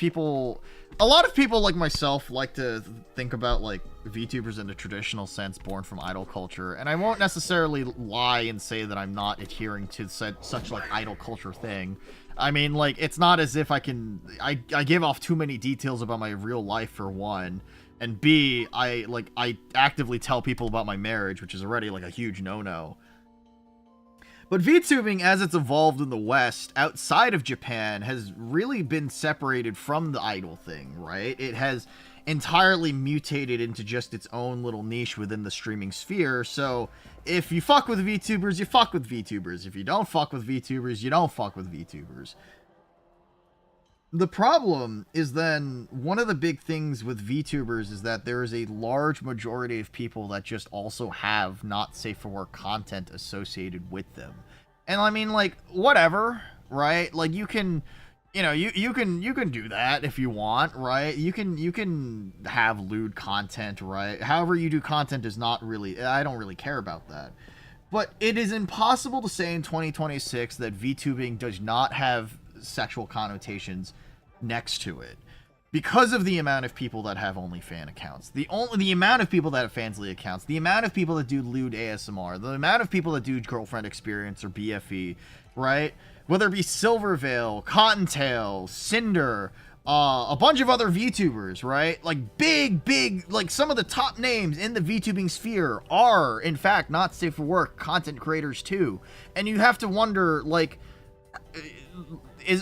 a lot of people like myself like to think about, like, VTubers in a traditional sense, born from idol culture, and I won't necessarily lie and say that I'm not adhering to such like idol culture thing. I mean, like, it's not as if I give off too many details about my real life, for one, and B, I actively tell people about my marriage, which is already like a huge no-no. But VTubing, as it's evolved in the West, outside of Japan, has really been separated from the idol thing, right? It has entirely mutated into just its own little niche within the streaming sphere. So if you fuck with VTubers, you fuck with VTubers. If you don't fuck with VTubers, you don't fuck with VTubers. The problem is then, one of the big things with VTubers is that there is a large majority of people that just also have not safe for work content associated with them. And I mean, like, whatever, right? Like, you can, you know, you can do that if you want, right? You can have lewd content, right? However you do content is not really, I don't really care about that. But it is impossible to say in 2026 that VTubing does not have sexual connotations next to it, because of the amount of people that have OnlyFans accounts, the amount of people that have Fansly accounts, the amount of people that do lewd ASMR, the amount of people that do girlfriend experience or BFE, right? Whether it be Silverveil, Cottontail, Cinder, a bunch of other VTubers, right? Like big, like some of the top names in the VTubing sphere are, in fact, not safe for work content creators too. And you have to wonder, like,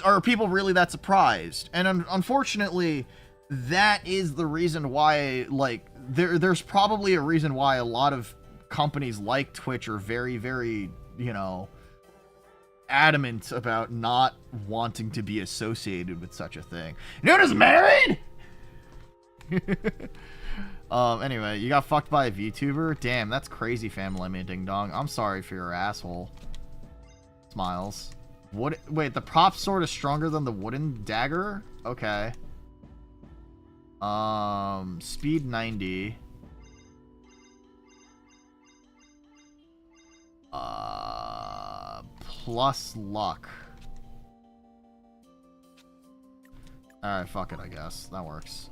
are people really that surprised? And unfortunately, that is the reason why, like, there's probably a reason why a lot of companies like Twitch are very, very, you know, adamant about not wanting to be associated with such a thing. Nuna's married? Anyway, you got fucked by a VTuber? Damn, that's crazy, family ding dong. I'm sorry for your asshole. Smiles. What? Wait, the prop sword is stronger than the wooden dagger? Okay. Speed 90. Plus luck. Alright, fuck it, I guess. That works.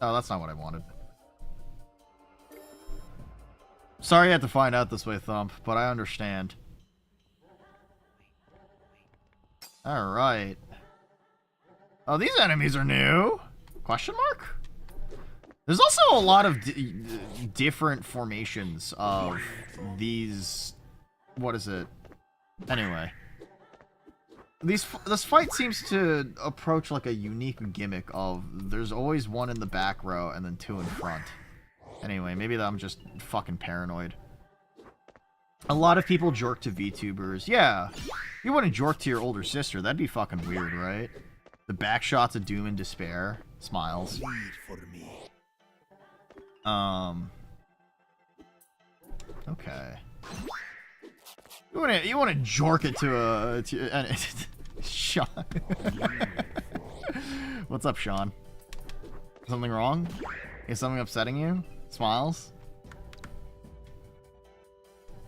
Oh, that's not what I wanted. Sorry you had to find out this way, Thump, but I understand. Alright. Oh, these enemies are new? Question mark? There's also a lot of different formations of these... What is it? Anyway. This fight seems to approach like a unique gimmick of there's always one in the back row and then two in front. Anyway, maybe I'm just fucking paranoid. A lot of people jork to VTubers. Yeah, you wouldn't jork to your older sister. That'd be fucking weird, right? The back shots of doom and despair. Smiles. Okay. You wanna jork it to Sean. What's up, Sean? Something wrong? Is something upsetting you? Smiles?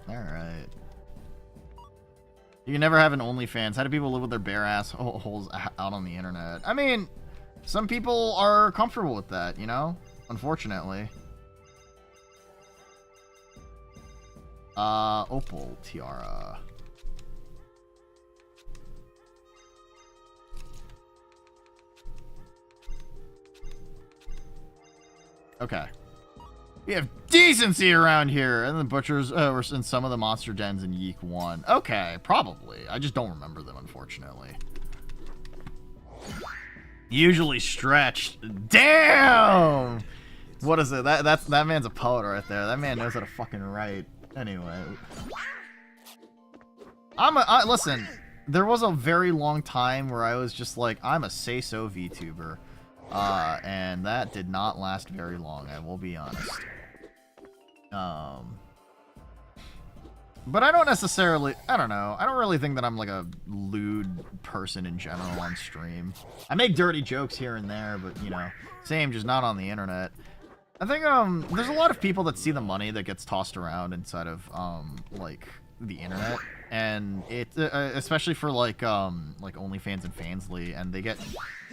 Alright. You can never have an OnlyFans. How do people live with their bare ass holes out on the internet? I mean, some people are comfortable with that, you know? Unfortunately. Opal Tiara. Okay. We have decency around here. And the butchers were in some of the monster dens in YIIK 1. Okay, probably. I just don't remember them, unfortunately. Usually stretched. Damn! What is it? That man's a poet right there. That man knows how to fucking write. Anyway. Listen, there was a very long time where I was just like, I'm a say-so VTuber. And that did not last very long, I will be honest. But I don't necessarily, I don't know, I don't really think that I'm like a lewd person in general on stream. I make dirty jokes here and there, but you know, same, just not on the internet. I think, there's a lot of people that see the money that gets tossed around inside of, like, the internet. And it, especially for like OnlyFans and Fansly, and they get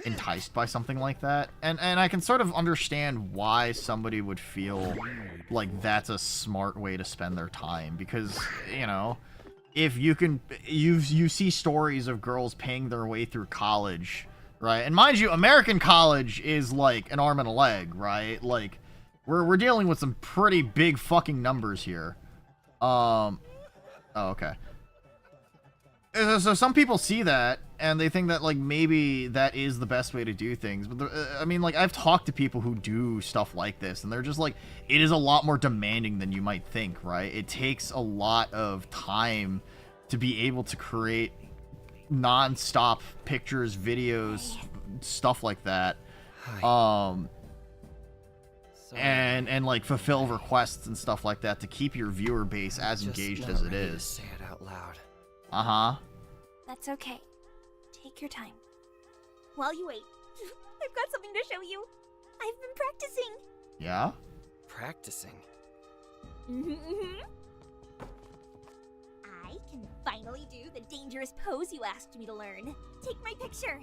enticed by something like that. And I can sort of understand why somebody would feel like that's a smart way to spend their time, because, you know, if you can, you see stories of girls paying their way through college, right? And mind you, American college is like an arm and a leg, right? Like, we're dealing with some pretty big fucking numbers here. Oh, okay. So some people see that, and they think that, like, maybe that is the best way to do things. But, I mean, like, I've talked to people who do stuff like this, and they're just like, it is a lot more demanding than you might think, right? It takes a lot of time to be able to create non-stop pictures, videos, stuff like that. And like, fulfill requests and stuff like that to keep your viewer base as engaged as it is. Say it out loud. Uh-huh. That's okay. Take your time. While you wait, I've got something to show you. I've been practicing. Yeah? Practicing? I can finally do the dangerous pose you asked me to learn. Take my picture.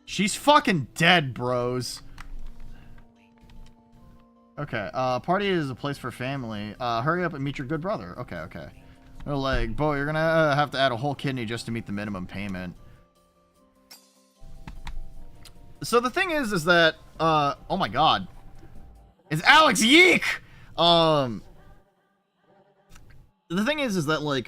She's fucking dead, bros. Okay, party is a place for family. Hurry up and meet your good brother. Okay, okay. No leg. Bo, you're gonna have to add a whole kidney just to meet the minimum payment. So the thing is that, oh my god. It's Alex YIIK! The thing is that, like,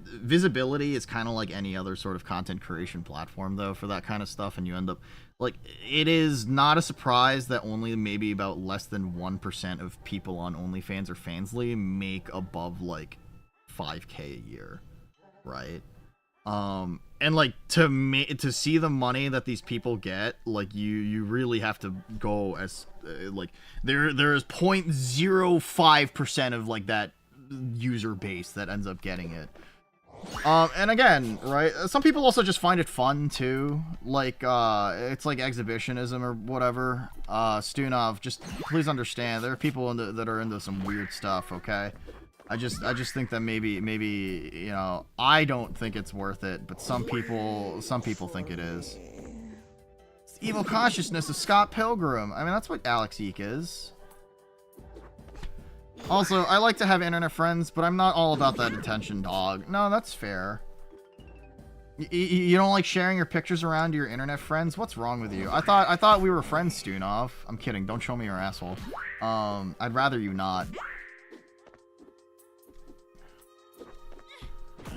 visibility is kind of like any other sort of content creation platform, though, for that kind of stuff, and you end up, like, it is not a surprise that only maybe about less than 1% of people on OnlyFans or Fansly make above, like, 5K a year, right? And, like, to see the money that these people get, like, you really have to go as, like, there is 0.05% of, like, that user base that ends up getting it. And again, right, some people also just find it fun too, like, it's like exhibitionism or whatever. Stunov, just please understand, there are people that are into some weird stuff, okay? I just think that maybe, you know, I don't think it's worth it, but some people think it is. It's the evil consciousness of Scott Pilgrim. I mean, that's what Alex YIIK is. Also, I like to have internet friends, but I'm not all about that attention, dog. No, that's fair. You don't like sharing your pictures around to your internet friends? What's wrong with you? I thought we were friends, Stunov. I'm kidding. Don't show me your asshole. I'd rather you not.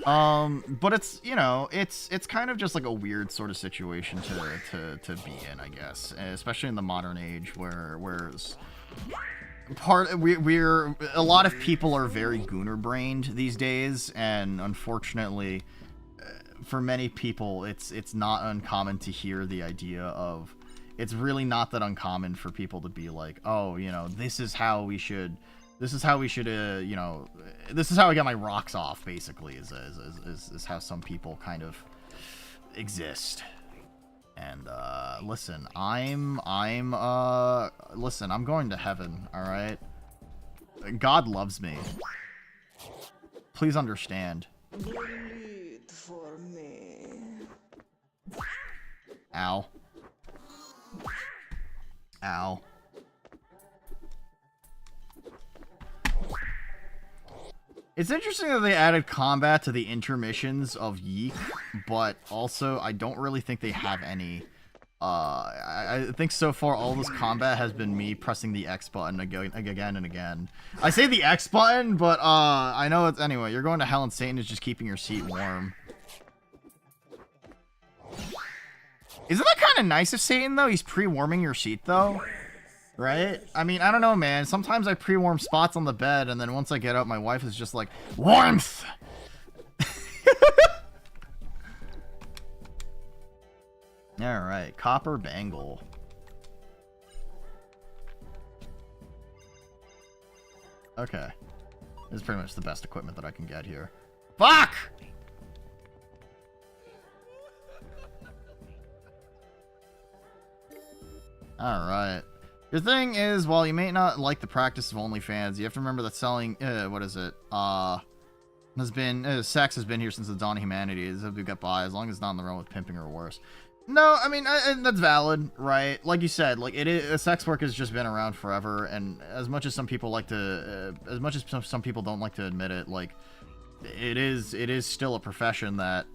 But it's, you know, it's kind of just like a weird sort of situation to be in, I guess, especially in the modern age where we're a lot of people are very gooner brained these days, and unfortunately for many people it's not uncommon to hear the idea of, it's really not that uncommon for people to be like, oh, you know, this is how we should you know, this is how I get my rocks off, basically, is how some people kind of exist. And, listen, listen, I'm going to heaven, alright? God loves me. Please understand. For me. Ow. Ow. It's interesting that they added combat to the intermissions of YIIK, but also I don't really think they have any. I think so far all this combat has been me pressing the X button again and again. I say the X button, but I know it's anyway. You're going to hell and Satan is just keeping your seat warm. Isn't that kind of nice of Satan though? He's pre-warming your seat though, right? I mean, I don't know, man. Sometimes I pre-warm spots on the bed, and then once I get up, my wife is just like, warmth. Alright, copper bangle. Okay. This is pretty much the best equipment that I can get here. Fuck! Alright. Your thing is, while you may not like the practice of OnlyFans, you have to remember that selling, what is it? Sex has been here since the dawn of humanity. It's how we get by, as long as it's not in the realm of pimping or worse. No, I mean, that's valid, right? Like you said, like, sex work has just been around forever, and as much as some people like to, as much as some people don't like to admit it, like, it is still a profession that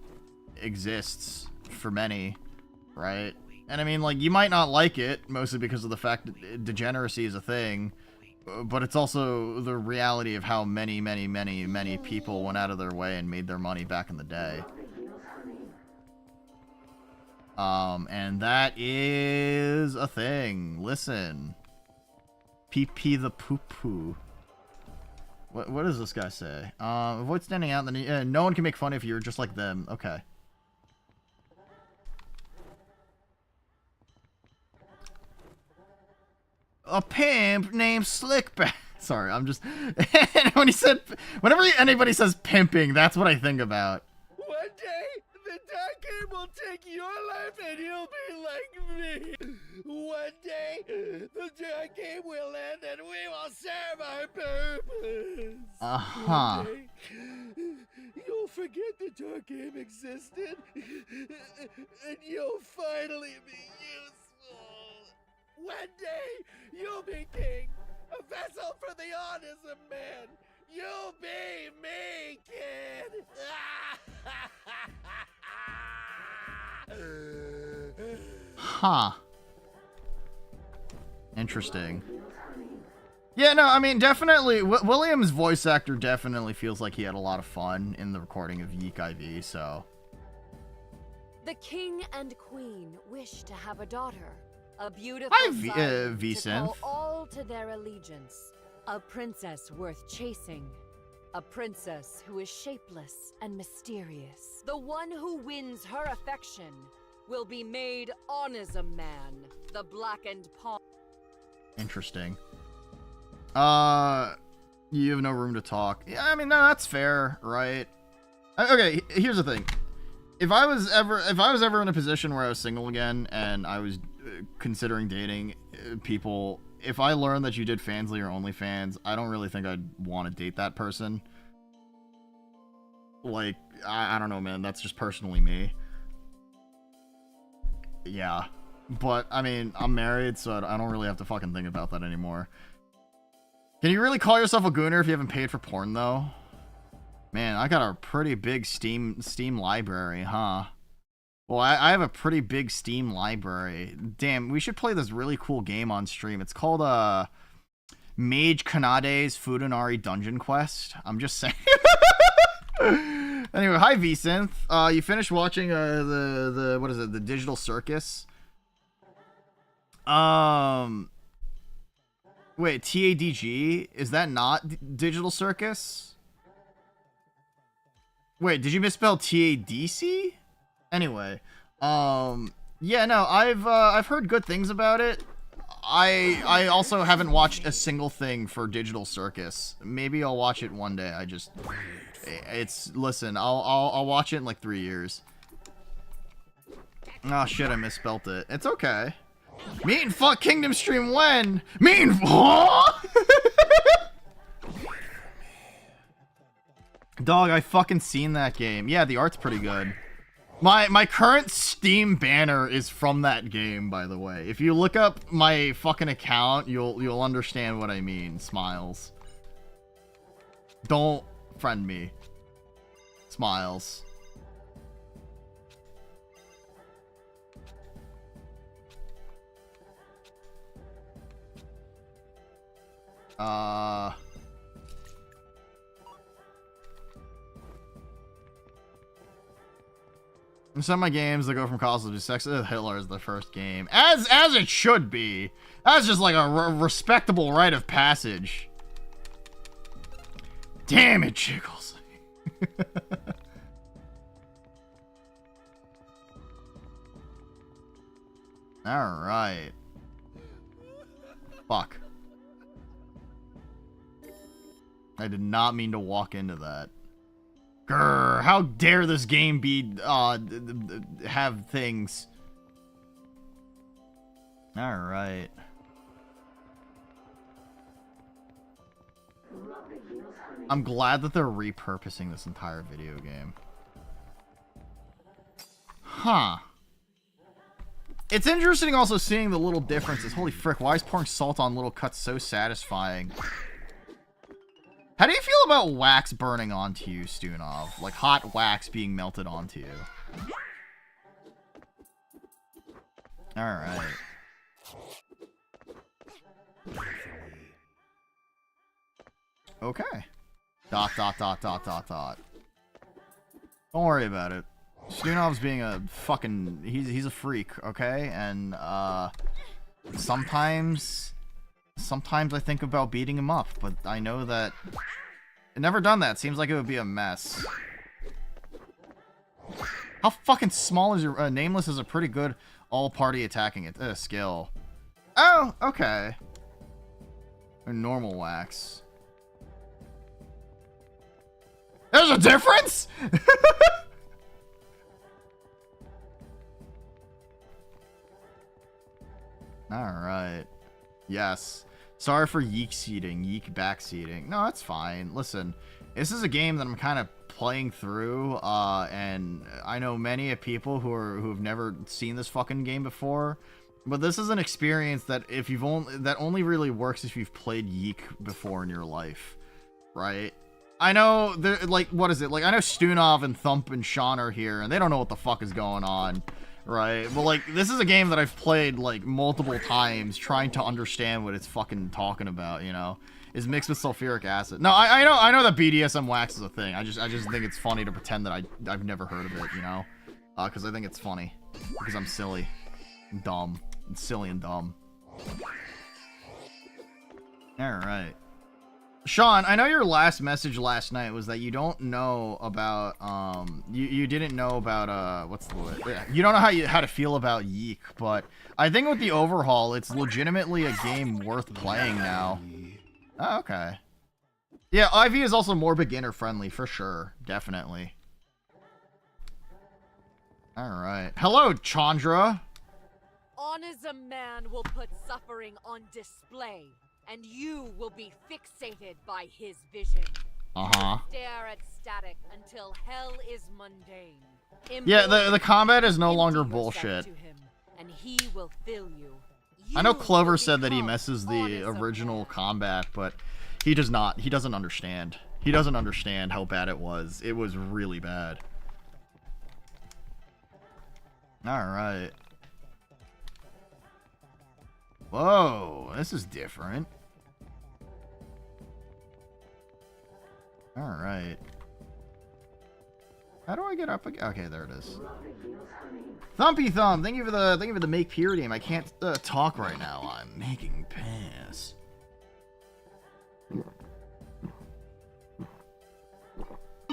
exists for many, right? And I mean, like, you might not like it, mostly because of the fact that degeneracy is a thing, but it's also the reality of how many people went out of their way and made their money back in the day. And that is a thing. Listen. PP the poo-poo. What does this guy say? Avoid standing out in the... no one can make fun of you, you're just like them. Okay. A pimp named Slickback. Sorry, I'm just... whenever anybody says pimping, that's what I think about. One day, the dark game will take your life and you'll be like me. One day, the dark game will end and we will serve our purpose. Uh-huh. One day, you'll forget the dark game existed, and you'll finally be useful. One day, you'll be king, a vessel for the honors of man. You'll be me, kid. Huh. Interesting. Yeah, no, I mean, definitely, William's voice actor definitely feels like he had a lot of fun in the recording of YIIK IV, so. The king and queen wish to have a daughter. A beautiful Hi, to call Synth. all to their allegiance. A princess worth chasing. A princess who is shapeless and mysterious. The one who wins her affection will be made on as a man. The blackened paw. Interesting. You have no room to talk. Yeah, I mean, no, that's fair, right? Okay, here's the thing. If I was ever in a position where I was single again and I was considering dating people, if I learned that you did Fansly or OnlyFans, I don't really think I'd want to date that person. Like, I don't know, man. That's just personally me. Yeah. But, I mean, I'm married, so I don't really have to fucking think about that anymore. Can you really call yourself a gooner if you haven't paid for porn, though? Man, I got a pretty big Steam library, huh? Well, I have a pretty big Steam library. Damn, we should play this really cool game on stream. It's called, Mage Kanade's Fudanari Dungeon Quest. I'm just saying. Anyway, hi V-Synth. You finished watching, what is it, the Digital Circus? Wait, TADG? Is that not Digital Circus? Wait, did you misspell TADC? Anyway, yeah, no, I've heard good things about it. I also haven't watched a single thing for Digital Circus. Maybe I'll watch it one day. Listen, I'll watch it in like 3 years. Oh shit, I misspelt it. It's okay. Meet and fuck Kingdom stream when? Meet and Dog, I fucking seen that game. Yeah, the art's pretty good. My current Steam banner is from that game, by the way. If you look up my fucking account, you'll understand what I mean. Smiles. Don't Friend me. Smiles. In some of my games, they go from Cosmo to Sex with Hitler is the first game. As it should be. That's just like a respectable rite of passage. Damn it, Jiggles. Alright. Fuck. I did not mean to walk into that. Grr, how dare this game be, have things. Alright. I'm glad that they're repurposing this entire video game. Huh. It's interesting also seeing the little differences. Holy frick, why is pouring salt on little cuts so satisfying? How do you feel about wax burning onto you, Stunov? Like hot wax being melted onto you. Alright. Okay. Dot. Don't worry about it. Stunov's being a fucking... He's a freak, okay? And, sometimes I think about beating him up, but I know that... I've never done that. Seems like it would be a mess. How fucking small is your... Nameless is a pretty good all-party attacking skill. Oh, okay. Or normal wax. There's a difference?! Alright. Yes. Sorry for YIIK seating. YIIK backseating. No, that's fine. Listen, this is a game that I'm kind of playing through, and I know many people who have never seen this fucking game before, but this is an experience that that only really works if you've played YIIK before in your life, right? I know, like, what is it? Like, I know Stunov and Thump and Sean are here, and they don't know what the fuck is going on, right? But, like, this is a game that I've played, like, multiple times, trying to understand what it's fucking talking about, you know? Is mixed with sulfuric acid. No, I know that BDSM wax is a thing. I just think it's funny to pretend that I've never heard of it, you know? Because I think it's funny. Because I'm silly. And dumb. And silly and dumb. Alright. Sean, I know your last message last night was that you don't know about, you didn't know about, what's the word? You don't know how to feel about YIIK, but I think with the overhaul, it's legitimately a game worth playing now. Oh, okay. Yeah, Ivy is also more beginner-friendly, for sure. Definitely. Alright. Hello, Chandra! On as a man will put suffering on display. And you will be fixated by his vision. Uh-huh. Stare at static until hell is mundane. Yeah, the combat is no longer bullshit. To him, and he will fill you. I know Clover said that he messes the original combat, but he does not. He doesn't understand. He doesn't understand how bad it was. It was really bad. Alright. Whoa, this is different. Alright. How do I get up again? Okay, there it is. Thumpy Thumb, thank you for the make peer game. I can't talk right now. I'm making pass.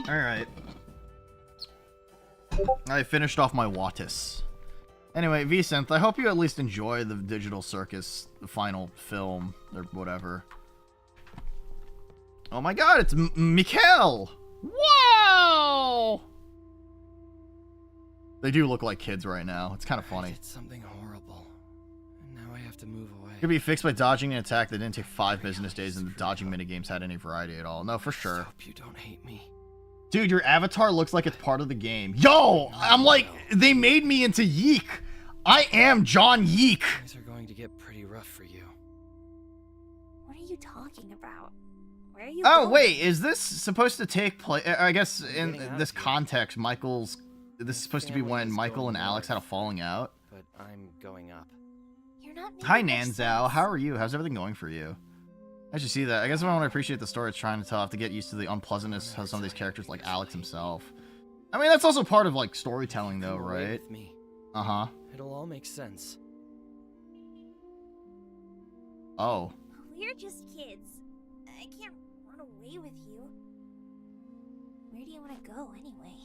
Alright. I finished off my Wattis. Anyway, Vicent, I hope you at least enjoy the Digital Circus final film, or whatever. Oh my god, it's Mikkel! Wow! They do look like kids right now. It's kind of funny. I did something horrible, and now I have to move away. It could be fixed by dodging an attack that didn't take 5 business days, and the dodging minigames had any variety at all. No, for sure. I hope you don't hate me. Dude, your avatar looks like it's part of the game. Yo! I'm like, they made me into YIIK! I am John YIIK! Things are going to get pretty rough for you. What are you talking about? Where are you Oh, going? wait, is this supposed to take place? I guess in this context, this is supposed to be when Michael and Alex had a falling out. But I'm going up. You're not Hi, making much Nanzao. sense. How are you? How's everything going for you? I should see that. I guess if I want to appreciate the story it's trying to tell, I have to get used to the unpleasantness of some of these characters, like Alex himself. I mean, that's also part of, like, storytelling, though, right? Uh-huh. It'll all make sense. Oh. We're just kids. I can't run away with you. Where do you want to go, anyway?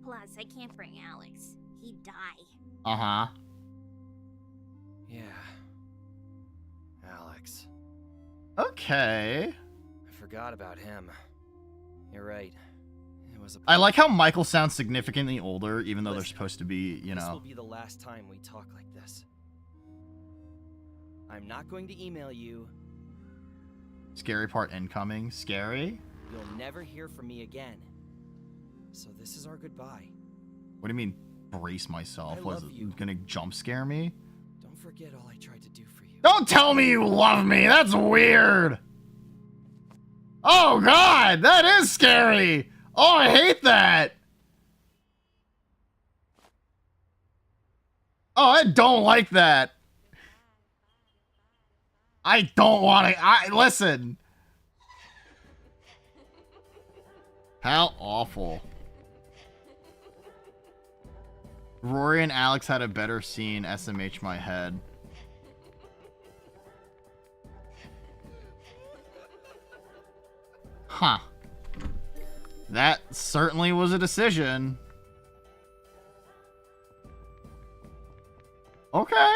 Plus, I can't bring Alex. He'd die. Uh-huh. Yeah. Alex. Okay. I forgot about him. You're right. It was a I like how Michael sounds significantly older, even though they're supposed to be, you This will know. be the last time we talk like this. I'm not going to email you. Scary part incoming. Scary? You'll never hear from me again. So this is our goodbye. What do you mean, brace myself? I Was love it you. gonna jump scare me? Don't forget all I tried to do for you. Don't tell me you love me! That's weird! Oh god! That is scary! Oh, I hate that! Oh, I don't like that! I don't want to... Listen! How awful. Rory and Alex had a better scene, SMH my head. Huh. That certainly was a decision. Okay.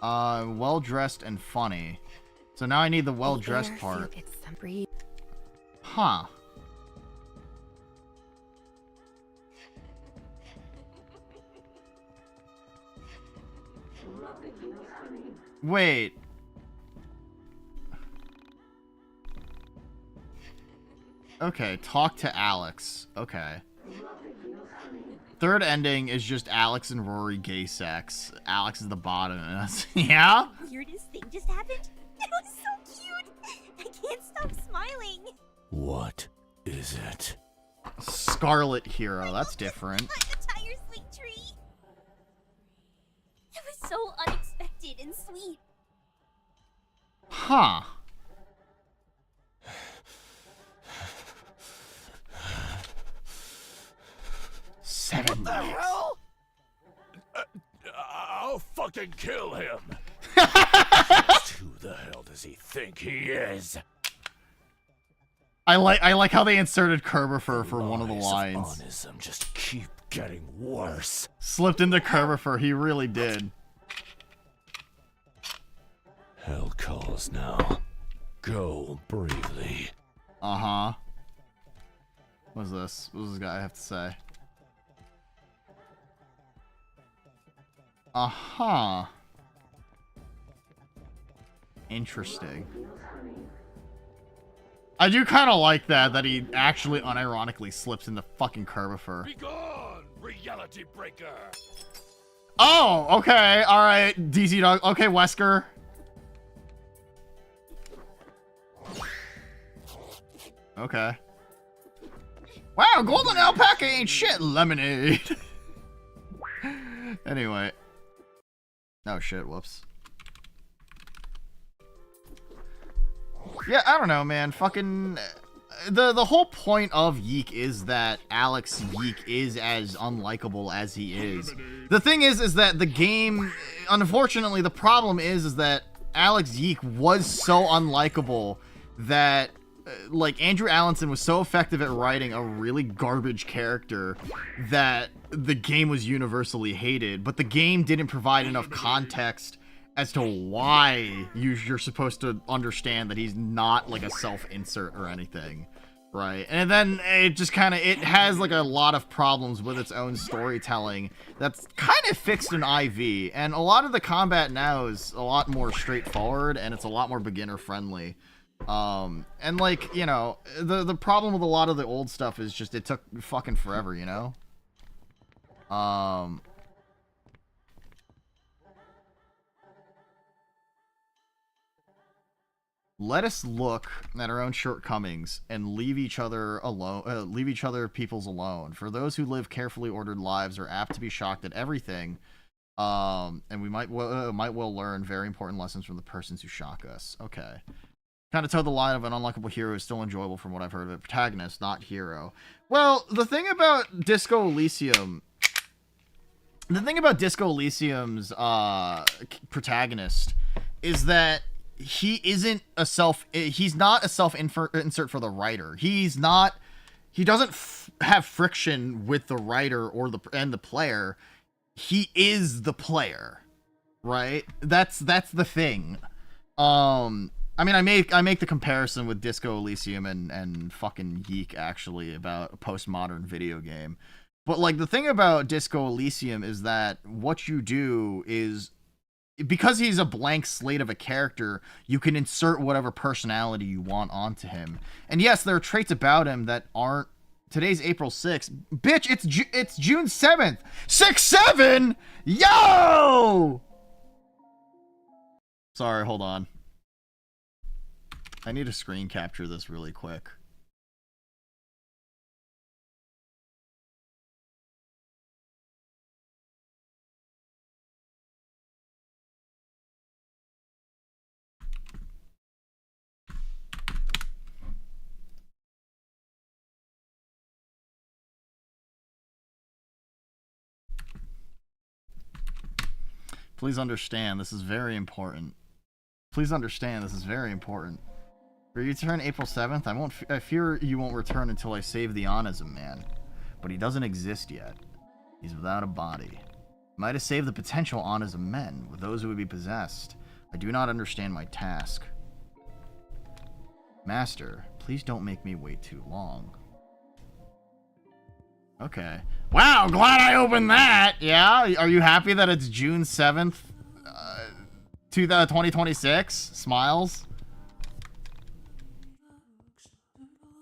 Well-dressed and funny. So now I need the well-dressed part. Huh. Wait. Okay, talk to Alex. Okay. Third ending is just Alex and Rory gay sex. Alex is the bottom. And that's, yeah? Weirdest thing just happened. It was so cute. I can't stop smiling. What is it? Scarlet Hero. That's different. Like the tire sweet tree. It was so unexpected and sweet. Huh. Seven What the weeks. hell? I'll fucking kill him. Who the hell does he think he is? I like how they inserted Kerbifer for one of the lines. Onism just keep getting worse. Slipped into Kerbifer, he really did. Hell calls now. Go bravely. Uh-huh. What's this? What does this guy have to say? Uh-huh. Interesting. I do kind of like that he actually unironically slips into fucking Kerbifer. Begone, reality breaker. Oh, okay. All right, DC Dog. Okay, Wesker. Okay. Wow, golden alpaca ain't shit, lemonade. Anyway. Oh shit, whoops. Yeah, I don't know, man. Fucking the whole point of YIIK is that Alex YIIK is as unlikable as he is. The thing is that the game, unfortunately, the problem is that Alex YIIK was so unlikable that like Andrew Allenson was so effective at writing a really garbage character that the game was universally hated, but the game didn't provide enough context as to why you're supposed to understand that he's not like a self-insert or anything, right? And then it just kind of, it has like a lot of problems with its own storytelling that's kind of fixed in IV, and a lot of the combat now is a lot more straightforward and it's a lot more beginner friendly. And like, you know, the problem with a lot of the old stuff is just it took fucking forever, you know? Let us look at our own shortcomings and leave each other alone. Leave each other peoples alone. For those who live carefully ordered lives are apt to be shocked at everything, and we might well learn very important lessons from the persons who shock us. Okay. Kind of toe the line of an unlockable hero is still enjoyable from what I've heard of it. Protagonist, not hero. Well, the thing about Disco Elysium's protagonist is that he's not a self-insert for the writer. He doesn't have friction with the writer or the player. He is the player, right? That's the thing. I mean, I make the comparison with Disco Elysium and fucking YIIK, actually, about a postmodern video game. But like, the thing about Disco Elysium is that what you do is, because he's a blank slate of a character, you can insert whatever personality you want onto him. And yes, there are traits about him that aren't... Today's April 6th. Bitch, it's June 7th. 6-7? Yo! Sorry, hold on. I need to screen capture this really quick. Please understand, this is very important. Please understand, this is very important. For you to return April 7th, I fear you won't return until I save the Onism man. But he doesn't exist yet. He's without a body. Am I to save the potential Onism men, with those who would be possessed? I do not understand my task. Master, please don't make me wait too long. Okay. Wow, glad I opened that! Yeah? Are you happy that it's June 7th, 2026? Smiles?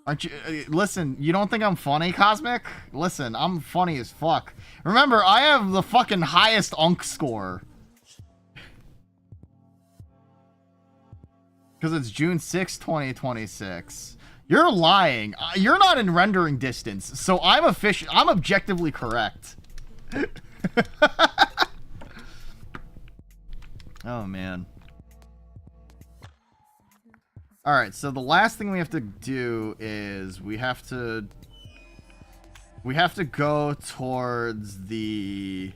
Aren't you... listen, you don't think I'm funny, Cosmic? Listen, I'm funny as fuck. Remember, I have the fucking highest UNC score. Because it's June 6th, 2026. You're lying. You're not in rendering distance, so I'm objectively correct. Oh, man. Alright, so the last thing we have to do is we have to go towards the...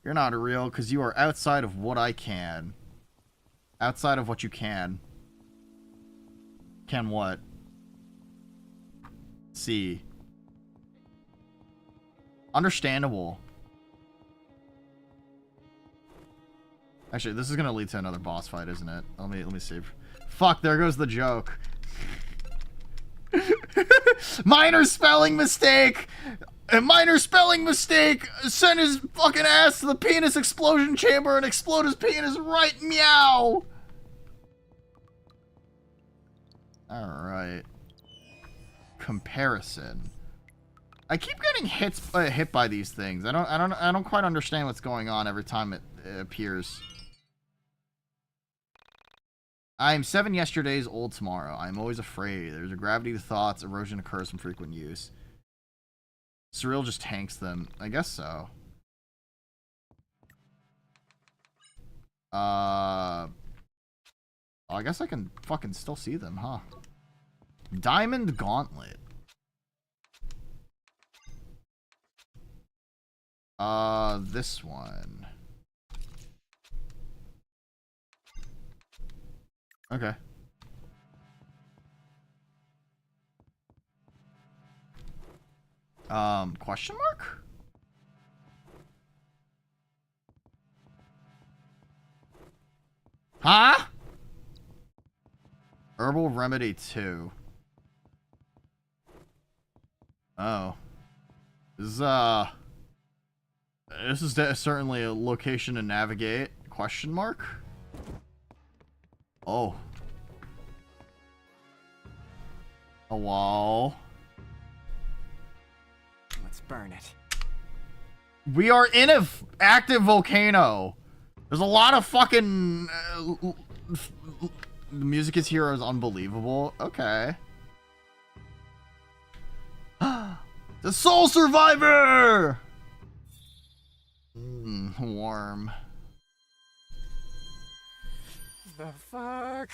You're not real, because you are outside of what I can. Outside of what you can. Can what? See. Understandable. Actually, this is gonna lead to another boss fight, isn't it? Let me see. Fuck, there goes the joke. Minor spelling mistake! A minor spelling mistake! Send his fucking ass to the penis explosion chamber and explode his penis right meow! Alright. Comparison. I keep getting hit by these things. I don't quite understand what's going on every time it appears. I am 7 yesterdays old tomorrow. I am always afraid. There's a gravity to thoughts. Erosion occurs from frequent use. Surreal just tanks them. I guess so. I guess I can fucking still see them, huh? Diamond Gauntlet. This one. Okay. Question mark? Huh? Herbal Remedy 2. Oh. This is certainly a location to navigate. Question mark? Oh. A wall. Let's burn it. We are in a active volcano. There's a lot of fucking... the music is here is unbelievable. Okay. The Soul Survivor! Warm. The fuck?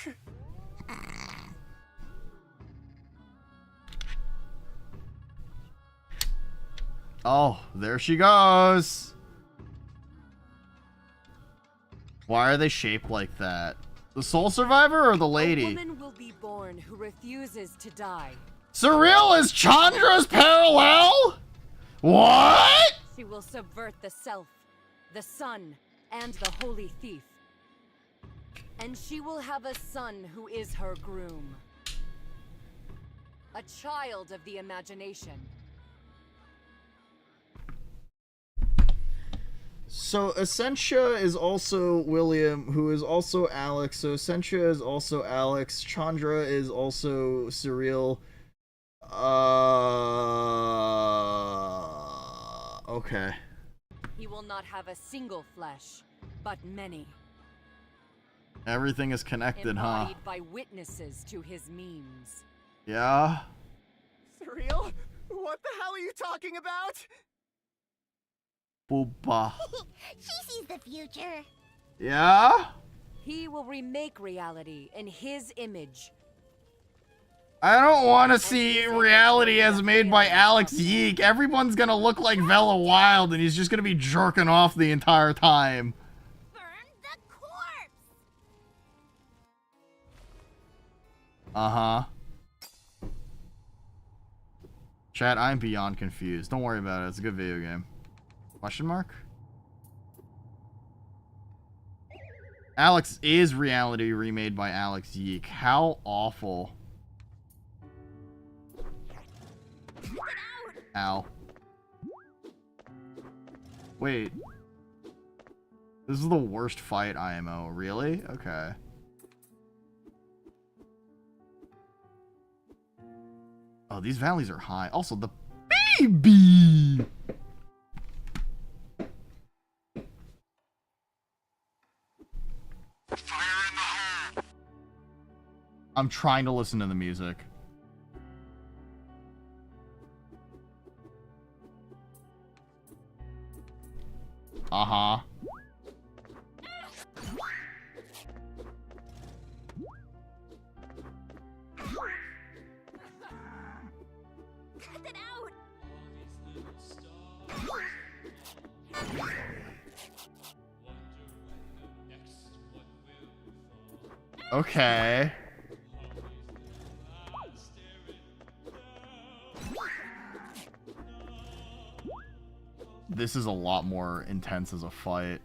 Oh, there she goes. Why are they shaped like that? The Soul Survivor or the lady? A woman will be born who refuses to die. Surreal is Chandra's parallel? What? She will subvert the self, the sun, and the holy thief. And she will have a son who is her groom. A child of the imagination. So Essentia is also William, who is also Alex. So Essentia is also Alex. Chandra is also Surreal. Okay. He will not have a single flesh, but many. Everything is connected, huh? Embodied by witnesses to his memes. Yeah? Surreal? What the hell are you talking about? Booba. She sees the future. Yeah? He will remake reality in his image. I don't want to see reality as made by Alex YIIK. Everyone's gonna look like Vela Wild, and he's just gonna be jerking off the entire time. Uh-huh. Chat, I'm beyond confused. Don't worry about it. It's a good video game. Question mark? Alex is reality remade by Alex YIIK. How awful. Ow. Wait. This is the worst fight IMO. Really? Okay. Oh, these valleys are high. Also, the baby! I'm trying to listen to the music. Uh-huh. Cut it out. Okay. This is a lot more intense as a fight.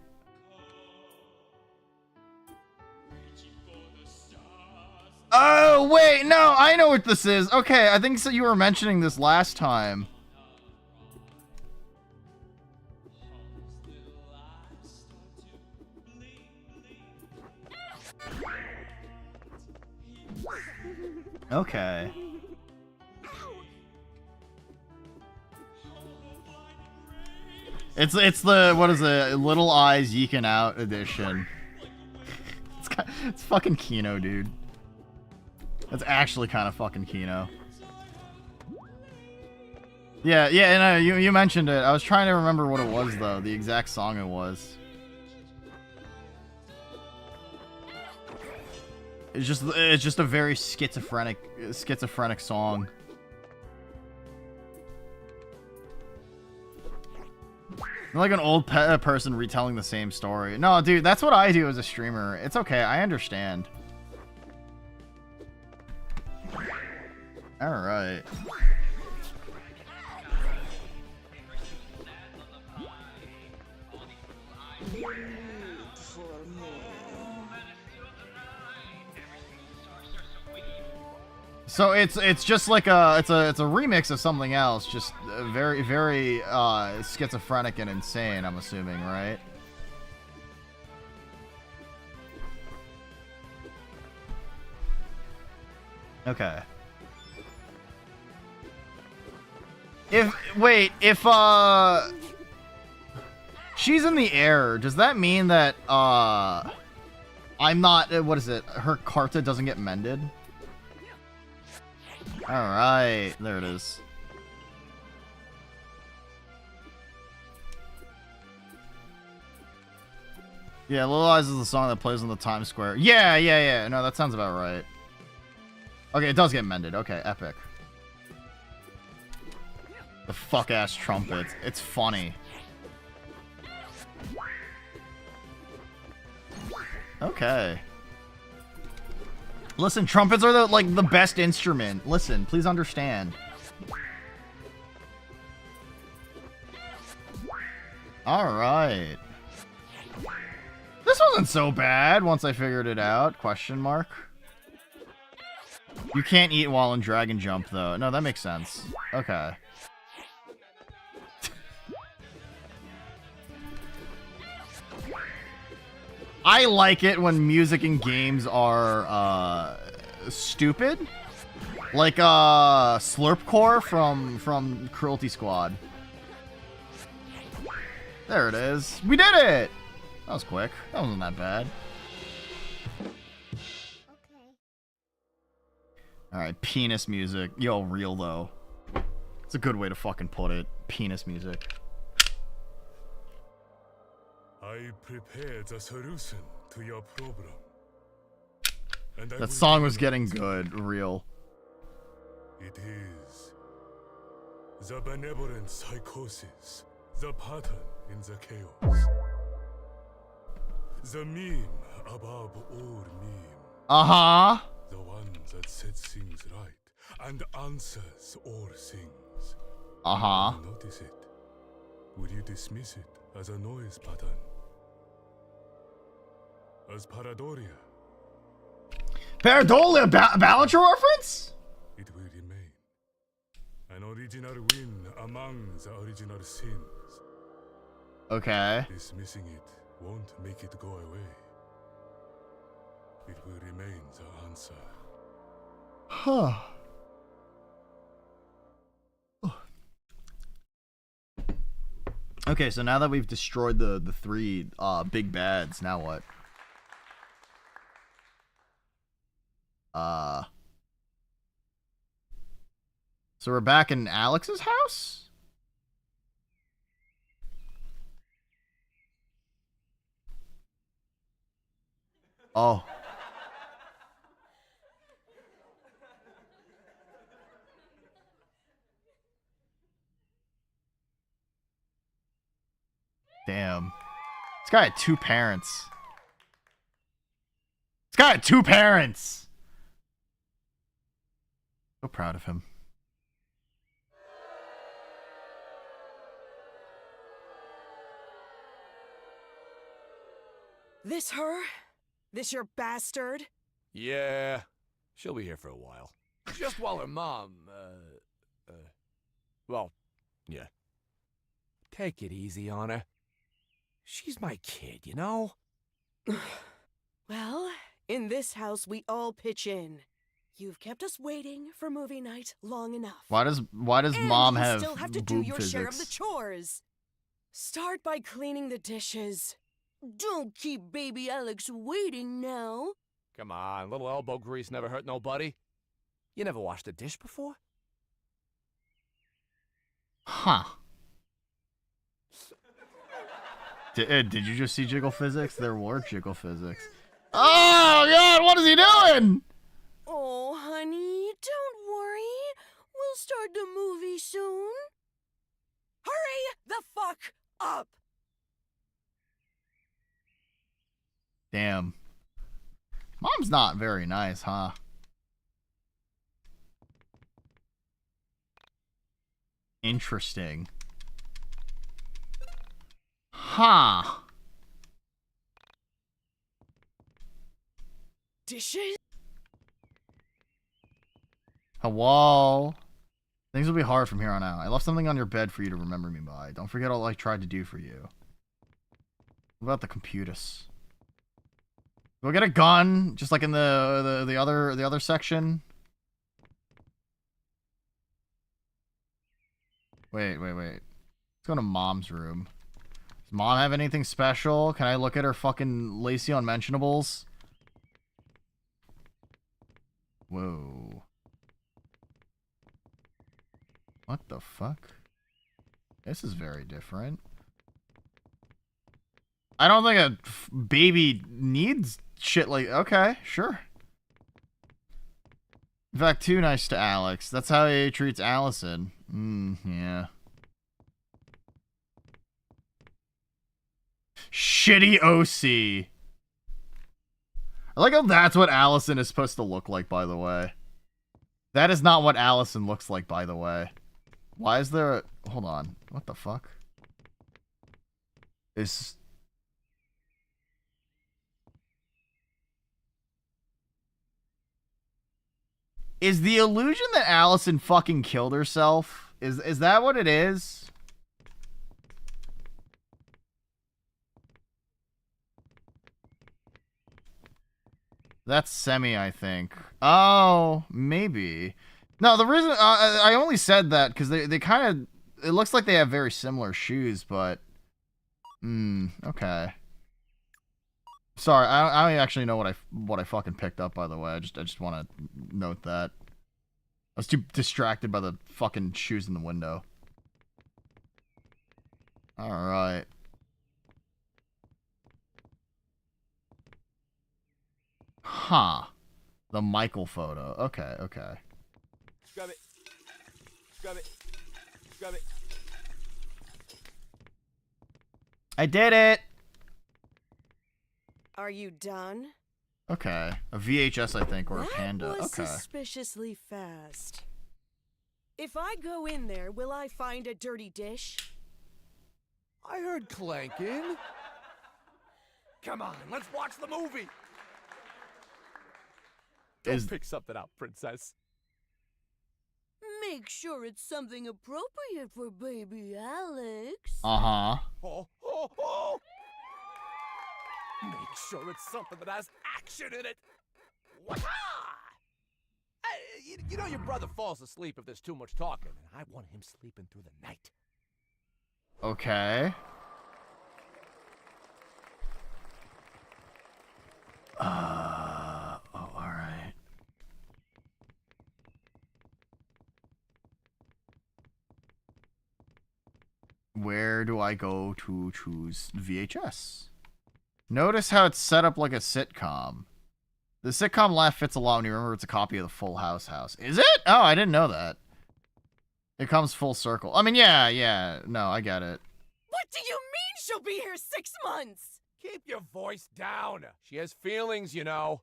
Oh, wait, no, I know what this is. Okay, I think so you were mentioning this last time. Okay. It's the, what is it, Little Eyes Yeeking Out edition. It's fucking Kino, dude. That's actually kind of fucking Kino. Yeah, no, you mentioned it. I was trying to remember what it was, though. The exact song it was. It's just a very schizophrenic song. Like an old person retelling the same story. No, dude, that's what I do as a streamer. It's okay, I understand. Alright. So it's just like it's a remix of something else, just very schizophrenic and insane, I'm assuming, right? Okay. She's in the air. Does that mean that, I'm not, what is it? Her Carta doesn't get mended? Alright, there it is. Yeah, Little Eyes is the song that plays on the Times Square. Yeah. No, that sounds about right. Okay, it does get mended. Okay, epic. The fuck-ass trumpets. It's funny. Okay. Listen, trumpets are the best instrument. Listen, please understand. Alright. This wasn't so bad once I figured it out. Question mark. You can't eat while in Dragon Jump, though. No, that makes sense. Okay. I like it when music in games are, stupid. Like, Slurpcore from Cruelty Squad. There it is. We did it! That was quick. That wasn't that bad. Alright, penis music. Yo, real though. It's a good way to fucking put it. Penis music. I prepared a solution to your problem. And That song was getting good. Real. It is the benevolent psychosis, the pattern in the chaos. The meme above all meme. Uh-huh. The one that sets things right and answers all things. Uh-huh. Will you notice it? Will you dismiss it as a noise pattern? As Paradoria? Paradolia Balancer reference? It will remain an original win among the original sins. Okay. Dismissing it won't make it go away. It will remain the answer. Huh. Okay, so now that we've destroyed the three big bads, now what? So we're back in Alex's house? Oh. Damn. This guy had two parents. This guy had two parents! So proud of him. This her? This your bastard? Yeah, she'll be here for a while. Just while her mom, well, yeah. Take it easy on her. She's my kid, you know? Well, in this house we all pitch in. You've kept us waiting for movie night long enough. Why does and mom you have still have to do boob your physics? share of the chores. Start by cleaning the dishes. Don't keep baby Alex waiting now. Come on, little elbow grease never hurt nobody. You never washed a dish before? Huh. Did you just see jiggle physics? There were jiggle physics. Oh, God, what is he doing? Oh, honey, don't worry. We'll start the movie soon. Hurry the fuck up! Damn. Mom's not very nice, huh? Interesting. Huh. Dishes? Hello? Things will be hard from here on out. I left something on your bed for you to remember me by. Don't forget all I tried to do for you. What about the computers? Do I get a gun? Just like in the other section? Wait. Let's go to mom's room. Mom have anything special? Can I look at her fucking Lacey Unmentionables? Whoa. What the fuck? This is very different. I don't think a baby needs shit like... Okay, sure. In fact, too nice to Alex. That's how he treats Allison. Yeah. Shitty OC. I like how that's what Allison is supposed to look like, by the way. That is not what Allison looks like, by the way. Why is there a... Hold on. What the fuck? Is... Is the illusion that Allison fucking killed herself? Is that what it is? That's Semi, I think. Oh, maybe. No, the reason I only said that because they kind of... It looks like they have very similar shoes, but... okay. Sorry, I don't actually know what I fucking picked up, by the way. I just want to note that. I was too distracted by the fucking shoes in the window. Alright. Huh. The Michael photo. Okay, okay. Scrub it. Scrub it. Scrub it. I did it! Are you done? Okay. A VHS, I think, or a Panda. That was Okay. suspiciously fast. If I go in there, will I find a dirty dish? I heard clanking. Come on, let's watch the movie. Go pick something up, princess. Make sure it's something appropriate for baby Alex. Uh-huh. Oh, oh, oh! Make sure it's something that has action in it. Wah-ha! You know your brother falls asleep if there's too much talking, and I want him sleeping through the night. Okay. Oh, alright. Where do I go to choose VHS? Notice how it's set up like a sitcom. The sitcom laugh fits along. You remember it's a copy of the Full House house. Is it? Oh, I didn't know that. It comes full circle. I mean, yeah. No, I get it. What do you mean she'll be here 6 months? Keep your voice down. She has feelings, you know.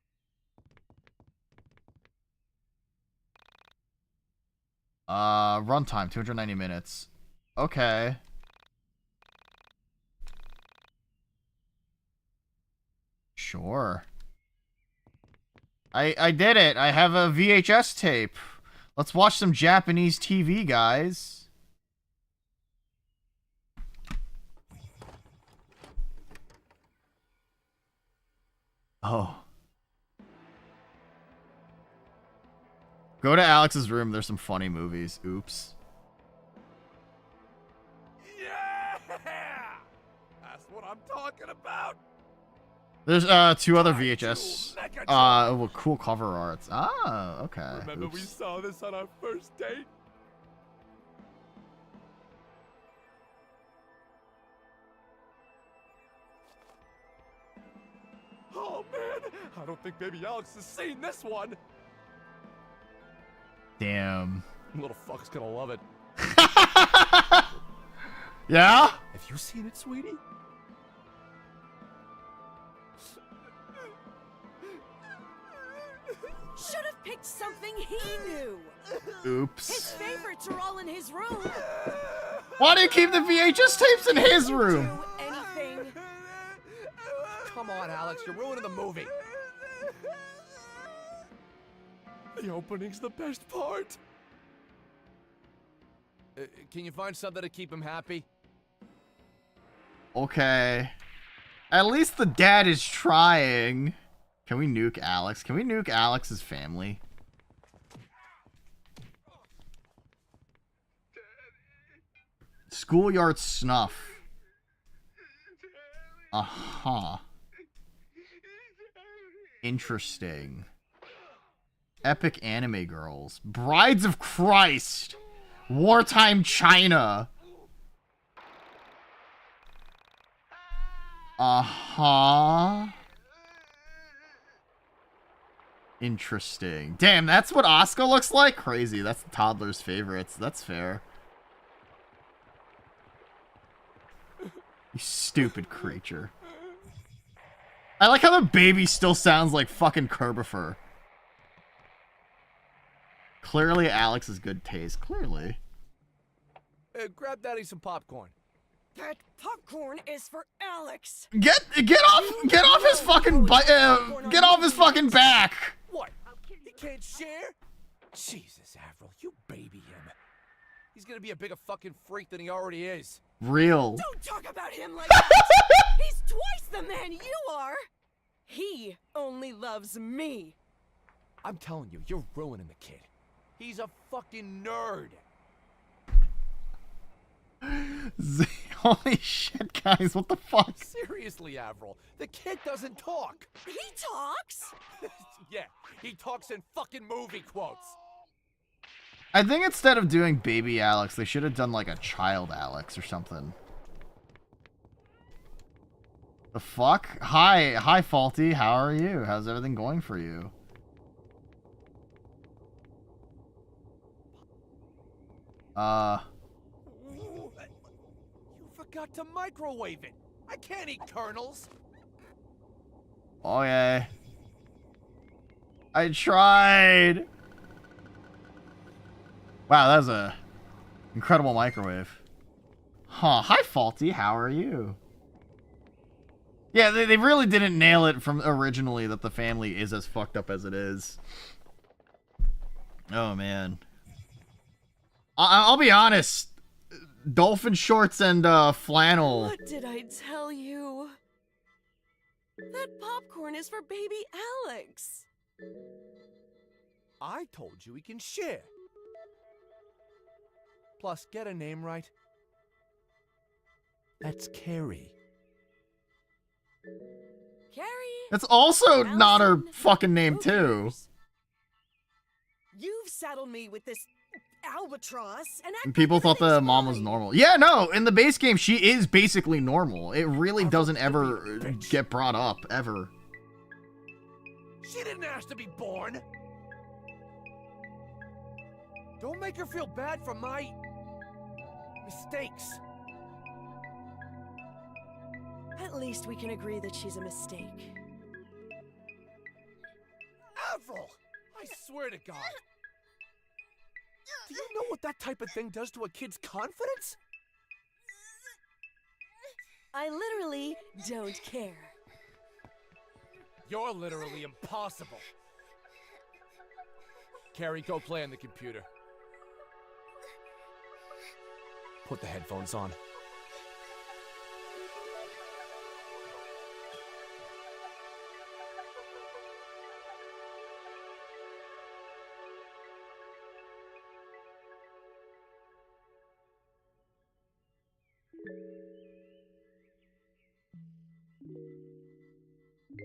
Runtime, 290 minutes. Okay. Sure. I did it. I have a VHS tape. Let's watch some Japanese TV, guys. Oh. Go to Alex's room. There's some funny movies. Oops. Yeah! That's what I'm talking about. There's two other VHS. Well, cool cover arts. Ah, okay. Remember we saw this on our first date? Oh man, I don't think baby Alex has seen this one. Damn. Little fuck's gonna love it. Yeah? Have you seen it, sweetie? Should have picked something he knew. Oops. His favorites are all in his room. Why do you keep the VHS tapes in his room? Do anything. Come on, Alex, you're ruining the movie. The opening's the best part. Can you find something to keep him happy? Okay. At least the dad is trying. Can we nuke Alex? Can we nuke Alex's family? Schoolyard snuff. Uh-huh. Interesting. Epic anime girls. Brides of Christ. Wartime China. Uh-huh. Interesting. Damn, that's what Asuka looks like? Crazy. That's the toddler's favorites. That's fair. You stupid creature. I like how the baby still sounds like fucking Kerbifer. Clearly Alex's good taste. Clearly. Grab Daddy some popcorn. That popcorn is for Alex. Get off his fucking get off his fucking back. What? He can't share? Jesus, Avril, you baby him. He's gonna be a bigger fucking freak than he already is. Real. Don't talk about him like that. He's twice the man you are. He only loves me. I'm telling you, you're ruining the kid. He's a fucking nerd. Holy shit, guys, what the fuck? Seriously, Avril, the kid doesn't talk. He talks? Yeah, he talks in fucking movie quotes. I think instead of doing baby Alex, they should have done like a child Alex or something. The fuck? Hi, Faulty. How are you? How's everything going for you? You forgot to microwave it. I can't eat kernels. Oh yeah. I tried. Wow, that was a incredible microwave. Huh. Hi, Faulty. How are you? Yeah, they really didn't nail it from originally that the family is as fucked up as it is. Oh, man. I'll be honest. Dolphin shorts and flannel. What did I tell you? That popcorn is for baby Alex. I told you he can share. Plus, get a name right. That's Carrie. Carrie. That's also Allison, not her fucking name, too. You've saddled me with this albatross, and People thought the mom was normal. Yeah, no, in the base game, she is basically normal. It really doesn't ever get brought up, ever. She didn't ask to be born. Don't make her feel bad for my mistakes. At least we can agree that she's a mistake. Avril! I swear to God. Do you know what that type of thing does to a kid's confidence? I literally don't care. You're literally impossible. Carrie, go play on the computer. Put the headphones on.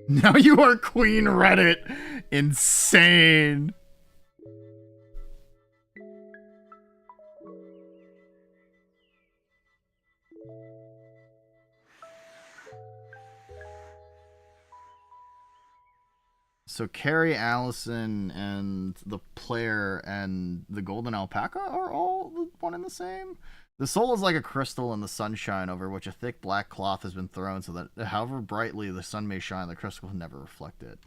Now you are Queen Reddit. Insane. So Carrie, Allison, and the player and the golden alpaca are all one and the same? The soul is like a crystal in the sunshine over which a thick black cloth has been thrown so that however brightly the sun may shine, the crystal will never reflect it.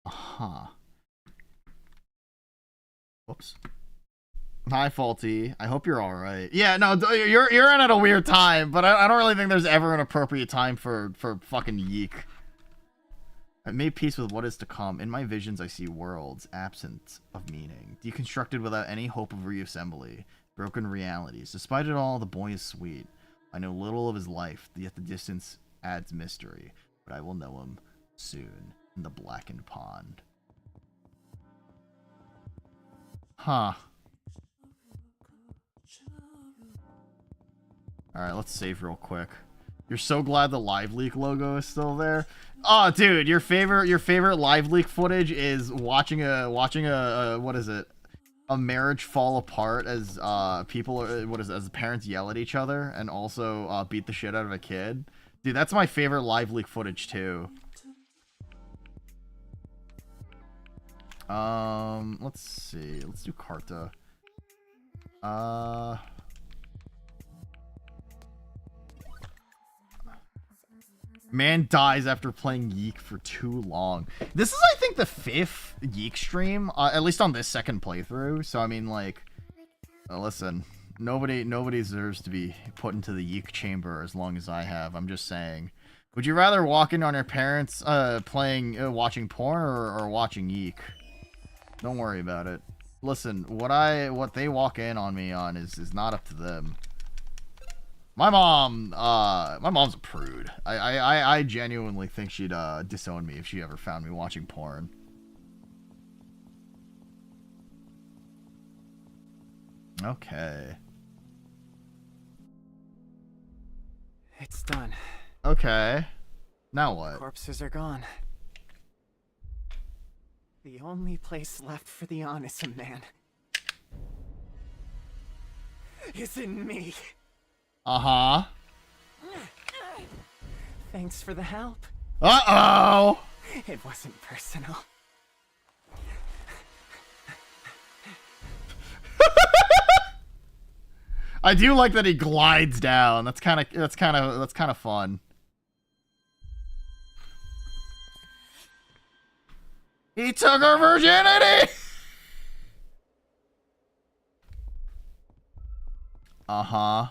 Uh-huh. Whoops. Hi, Faulty. I hope you're alright. Yeah, no, you're in at a weird time, but I don't really think there's ever an appropriate time for fucking YIIK. I made peace with what is to come. In my visions I see worlds, absent of meaning, deconstructed without any hope of reassembly. Broken realities. Despite it all, the boy is sweet. I know little of his life, yet the distance adds mystery. But I will know him soon in the blackened pond. Huh. Alright, let's save real quick. You're so glad the Live Leak logo is still there. Oh, dude, your favorite Live Leak footage is watching a what is it? A marriage fall apart as people as parents yell at each other and also beat the shit out of a kid. Dude, that's my favorite Live Leak footage too. Let's see. Let's do Carta. Man dies after playing YIIK for too long. This is, I think, the 5th YIIK stream, at least on this second playthrough. So, I mean, like, listen, nobody deserves to be put into the YIIK chamber as long as I have. I'm just saying. Would you rather walk in on your parents watching porn or watching YIIK? Don't worry about it. Listen, what they walk in on me on is not up to them. My mom's a prude. I genuinely think she'd disown me if she ever found me watching porn. Okay. It's done. Okay. Now what? Corpses are gone. The only place left for the Onisum man is in me. Uh-huh. Thanks for the help. Uh-oh! It wasn't personal. I do like that he glides down. That's kind of fun. He took her virginity. Uh-huh.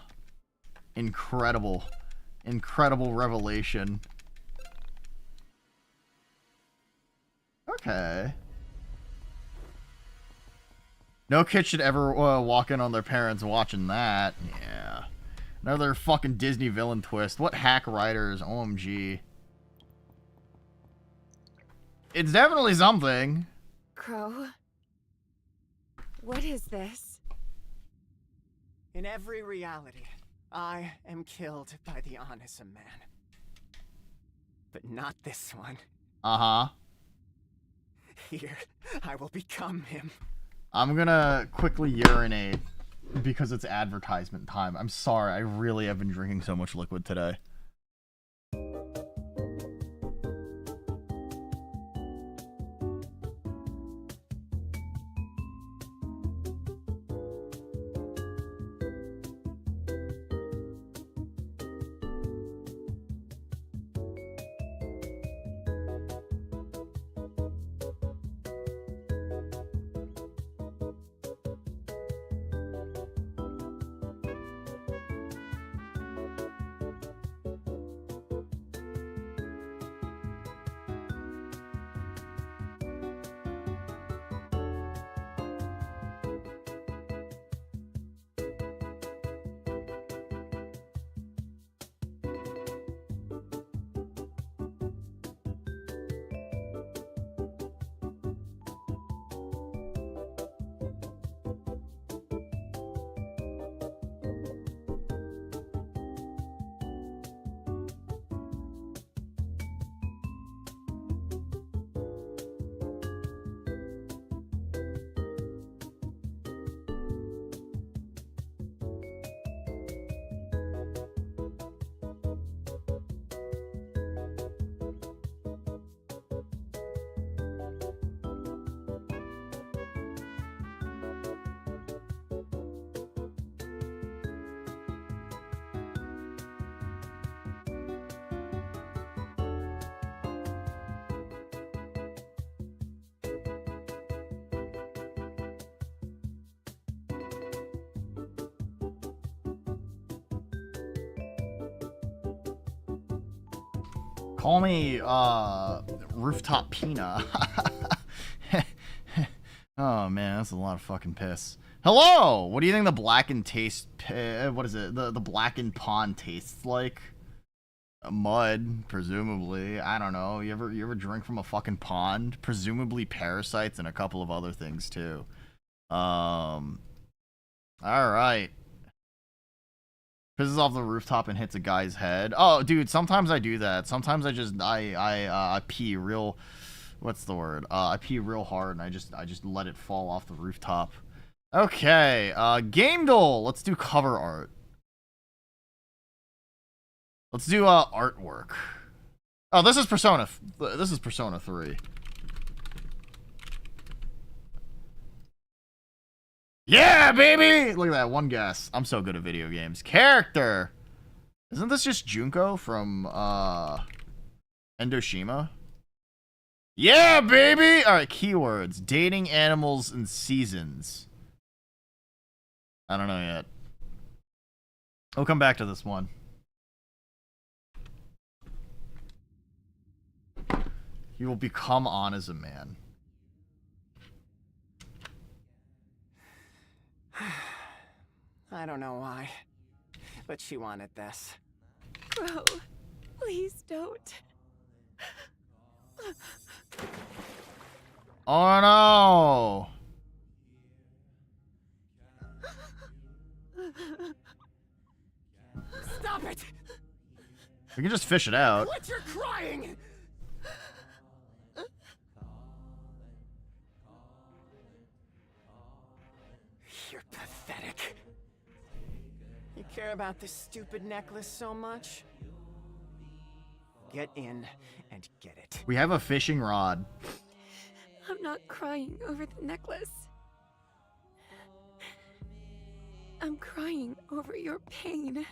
Incredible revelation. Okay. No kid should ever walk in on their parents watching that. Yeah. Another fucking Disney villain twist. What hack writers? OMG. It's definitely something. Crow? What is this? In every reality, I am killed by the Onisum man. But not this one. Uh-huh. Here, I will become him. I'm gonna quickly urinate because it's advertisement time. I'm sorry, I really have been drinking so much liquid today. Call me, Rooftop Pina. Oh, man, that's a lot of fucking piss. Hello! What do you think the blackened what is it? The blackened pond tastes like? Mud, presumably. I don't know. You ever drink from a fucking pond? Presumably parasites and a couple of other things, too. Alright. Pisses off the rooftop and hits a guy's head. Oh, dude, sometimes I do that. Sometimes I just I pee real. What's the word? I pee real hard and I just let it fall off the rooftop. Okay, Game Duel. Let's do cover art. Let's do artwork. Oh, this is Persona 3. Yeah, baby! Look at that, one guess. I'm so good at video games. Character! Isn't this just Junko from, Endoshima? Yeah, baby! Alright, keywords. Dating, animals, and seasons. I don't know yet. We'll come back to this one. You will become on as a man. I don't know why, but she wanted this. Bro, please don't. Oh no! Stop it! We can just fish it out. Quit your crying! You're pathetic. You care about this stupid necklace so much? Get in and get it. We have a fishing rod. I'm not crying over the necklace. I'm crying over your pain.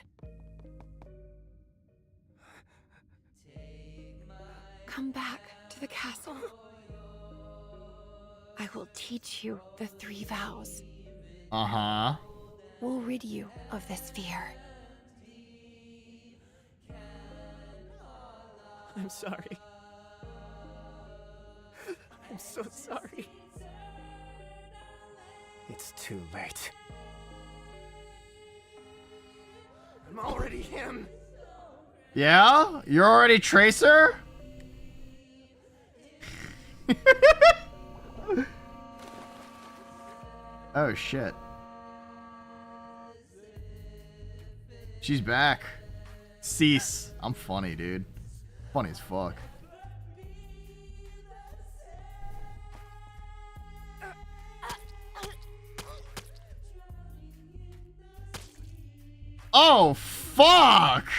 Come back to the castle. I will teach you the 3 vows. Uh-huh. We'll rid you of this fear. I'm sorry. I'm so sorry. It's too late. I'm already him. Yeah? You're already Tracer? Oh shit. She's back. Cease. I'm funny, dude. Funny as fuck. Oh, fuck!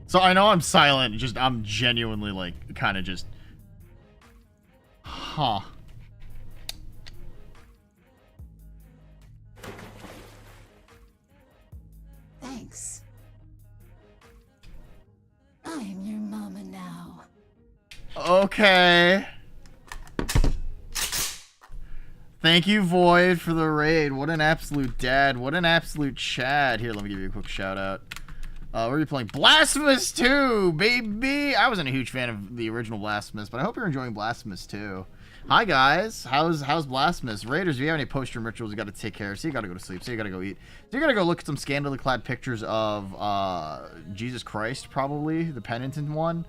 So I know I'm silent, just I'm genuinely like kind of just huh. Thanks. I'm your mama now. Okay. Thank you, Void, for the raid. What an absolute dad. What an absolute Chad. Here, let me give you a quick shout out. What are you playing? Blasphemous 2, baby! I wasn't a huge fan of the original Blasphemous, but I hope you're enjoying Blasphemous 2. Hi, guys. How's Blasphemous? Raiders, if you have any post-stream rituals you gotta take care of, so you gotta go to sleep, so you gotta go eat. So you gotta go look at some scandally clad pictures of, Jesus Christ, probably, the penitent one.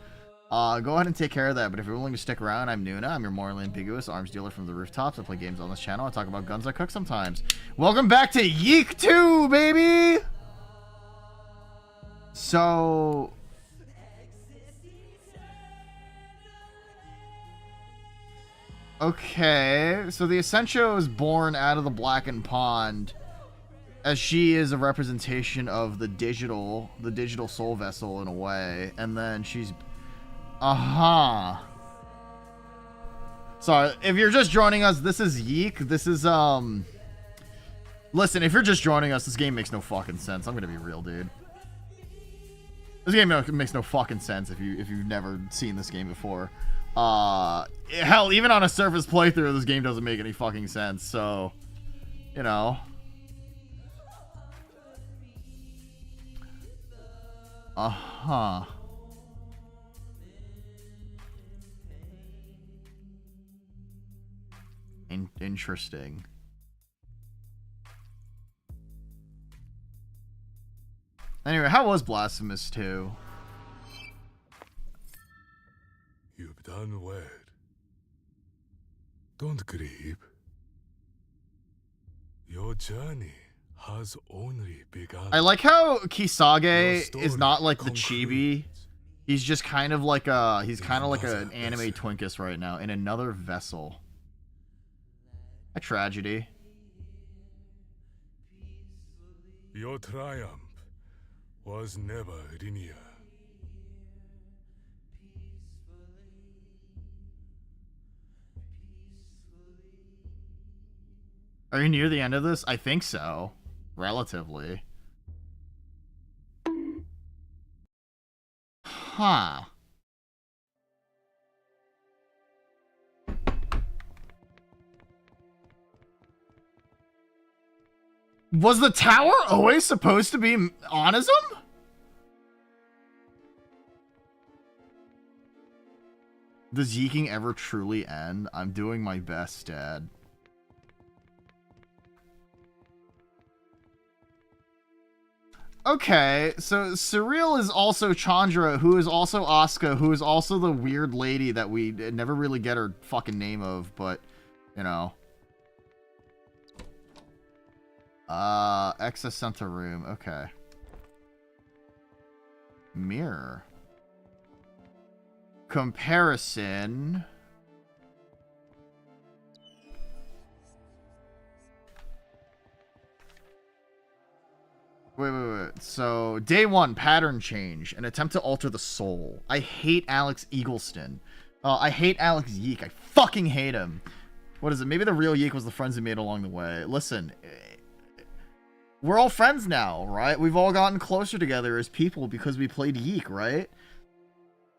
Go ahead and take care of that, but if you're willing to stick around, I'm Nuna. I'm your morally ambiguous arms dealer from the rooftops. I play games on this channel. I talk about guns I cook sometimes. Welcome back to YIIK 2, baby! So... Okay, so the Essentio is born out of the Blackened Pond, as she is a representation of the digital soul vessel in a way, and then she's... Uh-huh. Sorry, if you're just joining us, this is YIIK. This is, Listen, if you're just joining us, this game makes no fucking sense. I'm gonna be real, dude. This game makes no fucking sense if you've never seen this game before. Hell, even on a surface playthrough, this game doesn't make any fucking sense. So, you know. Uh-huh. Interesting. Anyway, how was Blasphemous 2? You've done well. Don't grieve. Your journey has only begun. I like how Kisage is not like the chibi. He's just kind of like he's kind of like an anime Twinkus right now in another vessel. A tragedy. Your triumph was never linear. Are you near the end of this? I think so. Relatively. Huh. Was the tower always supposed to be Onism? Does YIIKing ever truly end? I'm doing my best, Dad. Okay, so Surreal is also Chandra, who is also Asuka, who is also the weird lady that we never really get her fucking name of, but, you know. Access center room, okay. Mirror. Comparison. Wait. So, day 1, pattern change. An attempt to alter the soul. I hate Alex Eagleston. I hate Alex YIIK. I fucking hate him. What is it? Maybe the real YIIK was the friends he made along the way. Listen, we're all friends now, right? We've all gotten closer together as people because we played YIIK, right?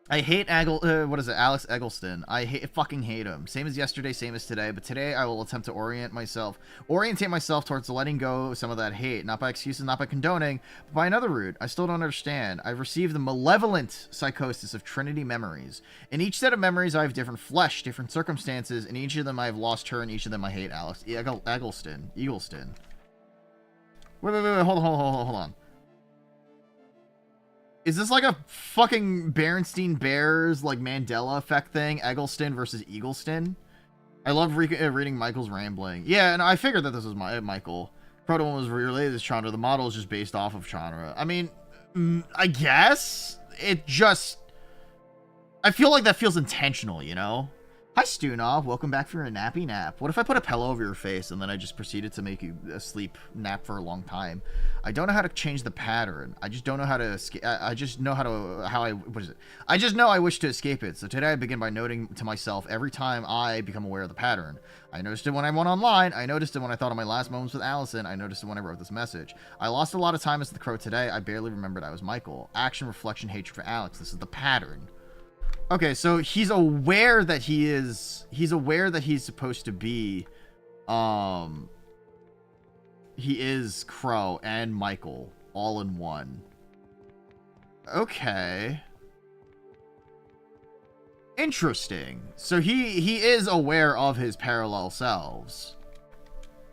I hate Alex Eggleston. I fucking hate him. Same as yesterday, same as today. But today I will attempt to orientate myself towards letting go some of that hate. Not by excuses, not by condoning, but by another route. I still don't understand. I've received the malevolent psychosis of Trinity memories. In each set of memories, I have different flesh, different circumstances. In each of them, I have lost her. In each of them, I hate Alex Eggleston. Wait, hold on. Is this like a fucking Berenstein Bears, like, Mandela effect thing? Eggleston versus Eagleston? I love reading Michael's rambling. Yeah, and I figured that this was Michael. Proto one was related to Chandra. The model is just based off of Chandra. I mean, I guess. It just... I feel like that feels intentional, you know? Hi, Stunov. Welcome back for a nappy nap. What if I put a pillow over your face and then I just proceeded to make you sleep nap for a long time? I don't know how to change the pattern. I just don't know how to escape. I just know I just know I wish to escape it. So today I begin by noting to myself every time I become aware of the pattern. I noticed it when I went online. I noticed it when I thought of my last moments with Allison. I noticed it when I wrote this message. I lost a lot of time as the crow today. I barely remembered I was Michael. Action, reflection, hatred for Alex. This is the pattern. Okay, so he's aware that he's supposed to be, he is Crow and Michael all in one. Okay. Interesting. So he is aware of his parallel selves.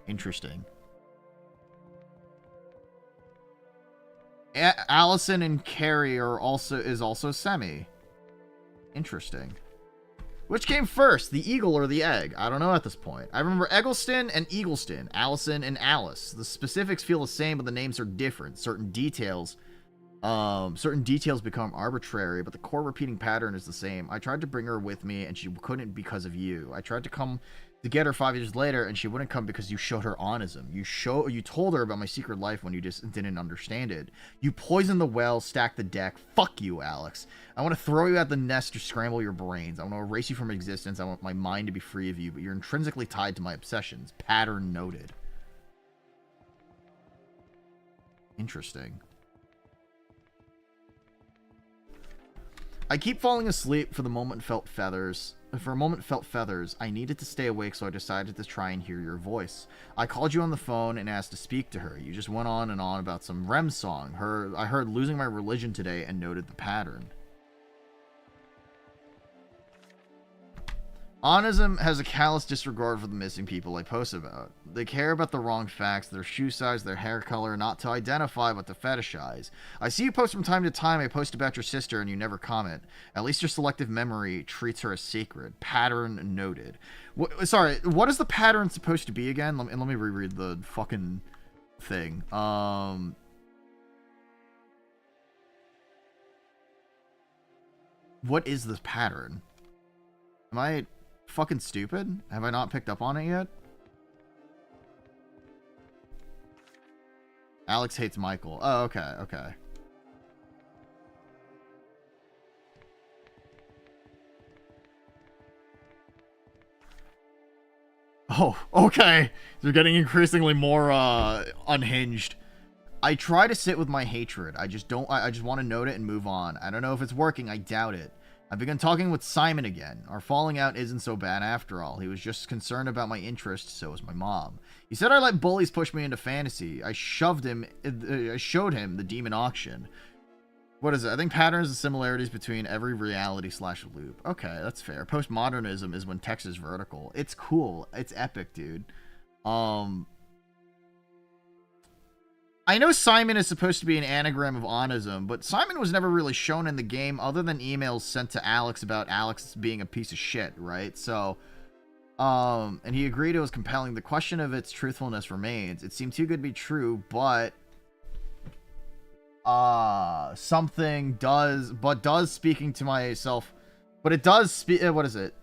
Interesting. Allison and Carrie is also Semi. Interesting. Which came first, the eagle or the egg? I don't know at this point. I remember Eggleston and Eagleston, Allison and Alice. The specifics feel the same, but the names are different. Certain details become arbitrary, but the core repeating pattern is the same. I tried to bring her with me, and she couldn't because of you. I tried to come to get her 5 years later, and she wouldn't come because you showed her onism. You told her about my secret life when you just didn't understand it. You poisoned the well, stacked the deck. Fuck you, Alex. I want to throw you at the nest or scramble your brains. I want to erase you from existence. I want my mind to be free of you, but you're intrinsically tied to my obsessions. Pattern noted. Interesting. I keep falling asleep for the moment felt feathers. for a moment felt feathers. I needed to stay awake, so I decided to try and hear your voice. I called you on the phone and asked to speak to her. You just went on and on about some REM song. I heard losing my religion today and noted the pattern. Onism has a callous disregard for the missing people I post about. They care about the wrong facts, their shoe size, their hair color, not to identify but to fetishize. I see you post from time to time. I post about your sister and you never comment. At least your selective memory treats her as sacred. Pattern noted. Sorry, what is the pattern supposed to be again? Let me reread the fucking thing. What is this pattern? Am I fucking stupid? Have I not picked up on it yet? Alex hates Michael. Oh, okay, okay. Oh, okay. They're getting increasingly more unhinged. I try to sit with my hatred. I just want to note it and move on. I don't know if it's working. I doubt it. I've begun talking with Simon again. Our falling out isn't so bad after all. He was just concerned about my interests, so was my mom. He said I let bullies push me into fantasy. I showed him the demon auction. What is it? I think patterns and similarities between every reality / loop. Okay, that's fair. Postmodernism is when text is vertical. It's cool. It's epic, dude. I know Simon is supposed to be an anagram of Onism, but Simon was never really shown in the game other than emails sent to Alex about Alex being a piece of shit, right? So, and he agreed it was compelling. The question of its truthfulness remains. It seemed too good to be true, but something does, speaking to myself, but it does speak, what is it?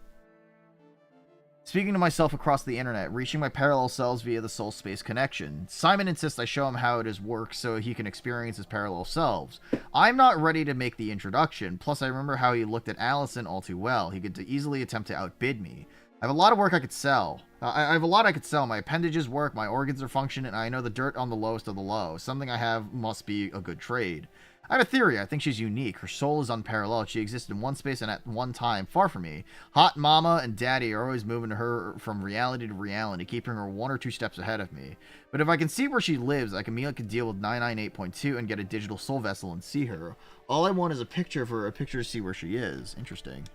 Speaking to myself across the internet, reaching my parallel selves via the soul space connection. Simon insists I show him how it is works so he can experience his parallel selves. I'm not ready to make the introduction, plus I remember how he looked at Allison all too well. He could easily attempt to outbid me. I have a lot of work I could sell. I have a lot I could sell. My appendages work, my organs are functioning, and I know the dirt on the lowest of the low. Something I have must be a good trade. I have a theory. I think she's unique. Her soul is unparalleled. She exists in one space and at one time, far from me. Hot mama and daddy are always moving her from reality to reality, keeping her 1 or 2 steps ahead of me. But if I can see where she lives, I can deal with 998.2 and get a digital soul vessel and see her. All I want is a picture of her, a picture to see where she is. Interesting.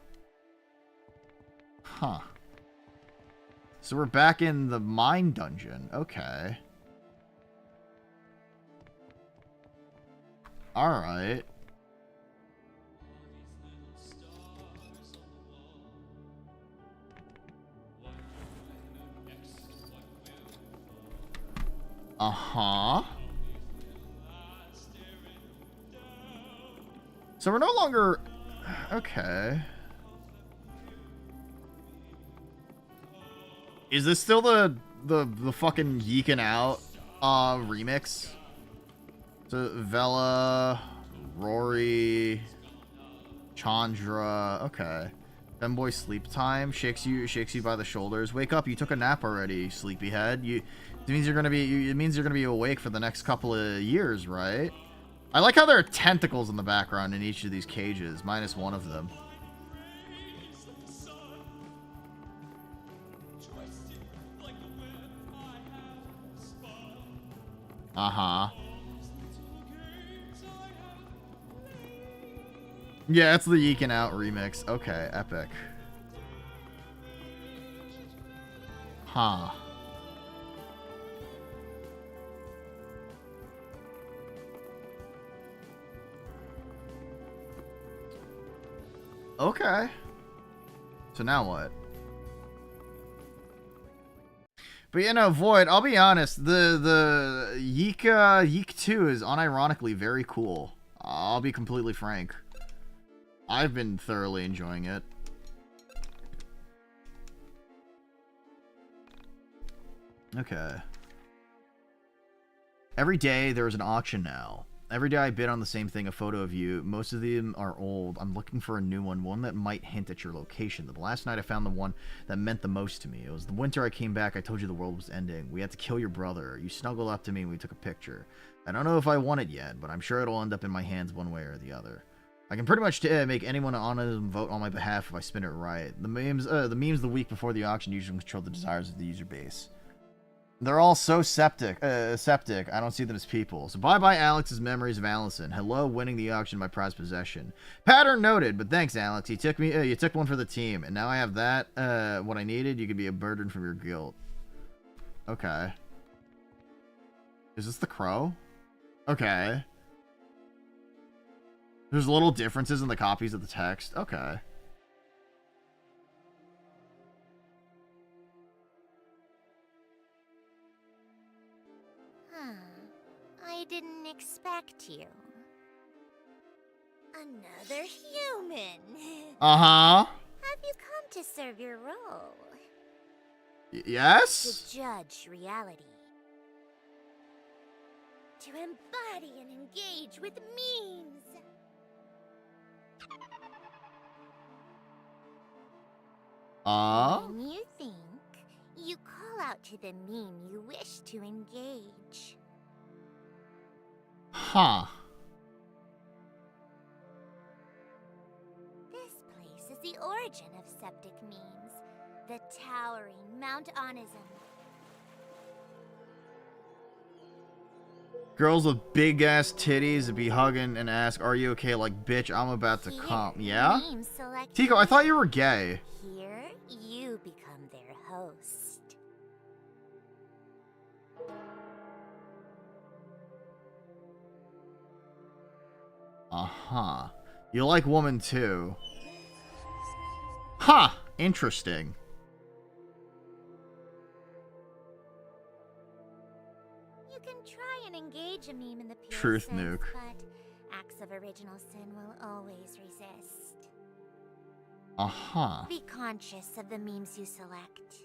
Huh. So we're back in the mine dungeon. Okay. Alright. Uh-huh. So we're no longer... Okay. Is this still the fucking yeeking out remix? So Vela, Rory, Chandra, okay. Femboy sleep time shakes you by the shoulders. Wake up! You took a nap already, sleepyhead. It means you're gonna be awake for the next couple of years, right? I like how there are tentacles in the background in each of these cages, minus one of them. Uh-huh. Yeah, it's the Yeeking Out remix. Okay, epic. Huh. Okay. So now what? But you know, Void, I'll be honest, the YIIK 2 is unironically very cool. I'll be completely frank. I've been thoroughly enjoying it. Okay. Every day there's an auction now. Every day I bid on the same thing, a photo of you. Most of them are old. I'm looking for a new one that might hint at your location. The last night I found the one that meant the most to me. It was the winter I came back. I told you the world was ending. We had to kill your brother. You snuggled up to me and we took a picture. I don't know if I want it yet, but I'm sure it'll end up in my hands one way or the other. I can pretty much make anyone on it vote on my behalf if I spin it right. The memes the week before the auction usually control the desires of the user base. They're all so septic. I don't see them as people. So bye-bye Alex's memories of Allison. Hello, winning the auction, my prized possession. Pattern noted, but thanks, Alex. You took one for the team, and now I have that. What I needed. You could be a burden from your guilt. Okay. Is this the crow? Okay. There's little differences in the copies of the text. Okay. I didn't expect you. Another human. Uh-huh. Have you come to serve your role? Yes? To judge reality. To embody and engage with memes. When you think, you call out to the meme you wish to engage. Huh. This place is the origin of septic memes. The towering Mount Onism. Girls with big ass titties would be hugging and ask, "Are you okay?" Like, bitch, I'm about to come. Yeah? Tico, I thought you were gay. Here, you become their host. Uh-huh. You like woman too. Huh. Interesting. You can try and engage a meme in the pure Truth sense, nuke. but acts of original sin will always resist. Uh-huh. Be conscious of the memes you select.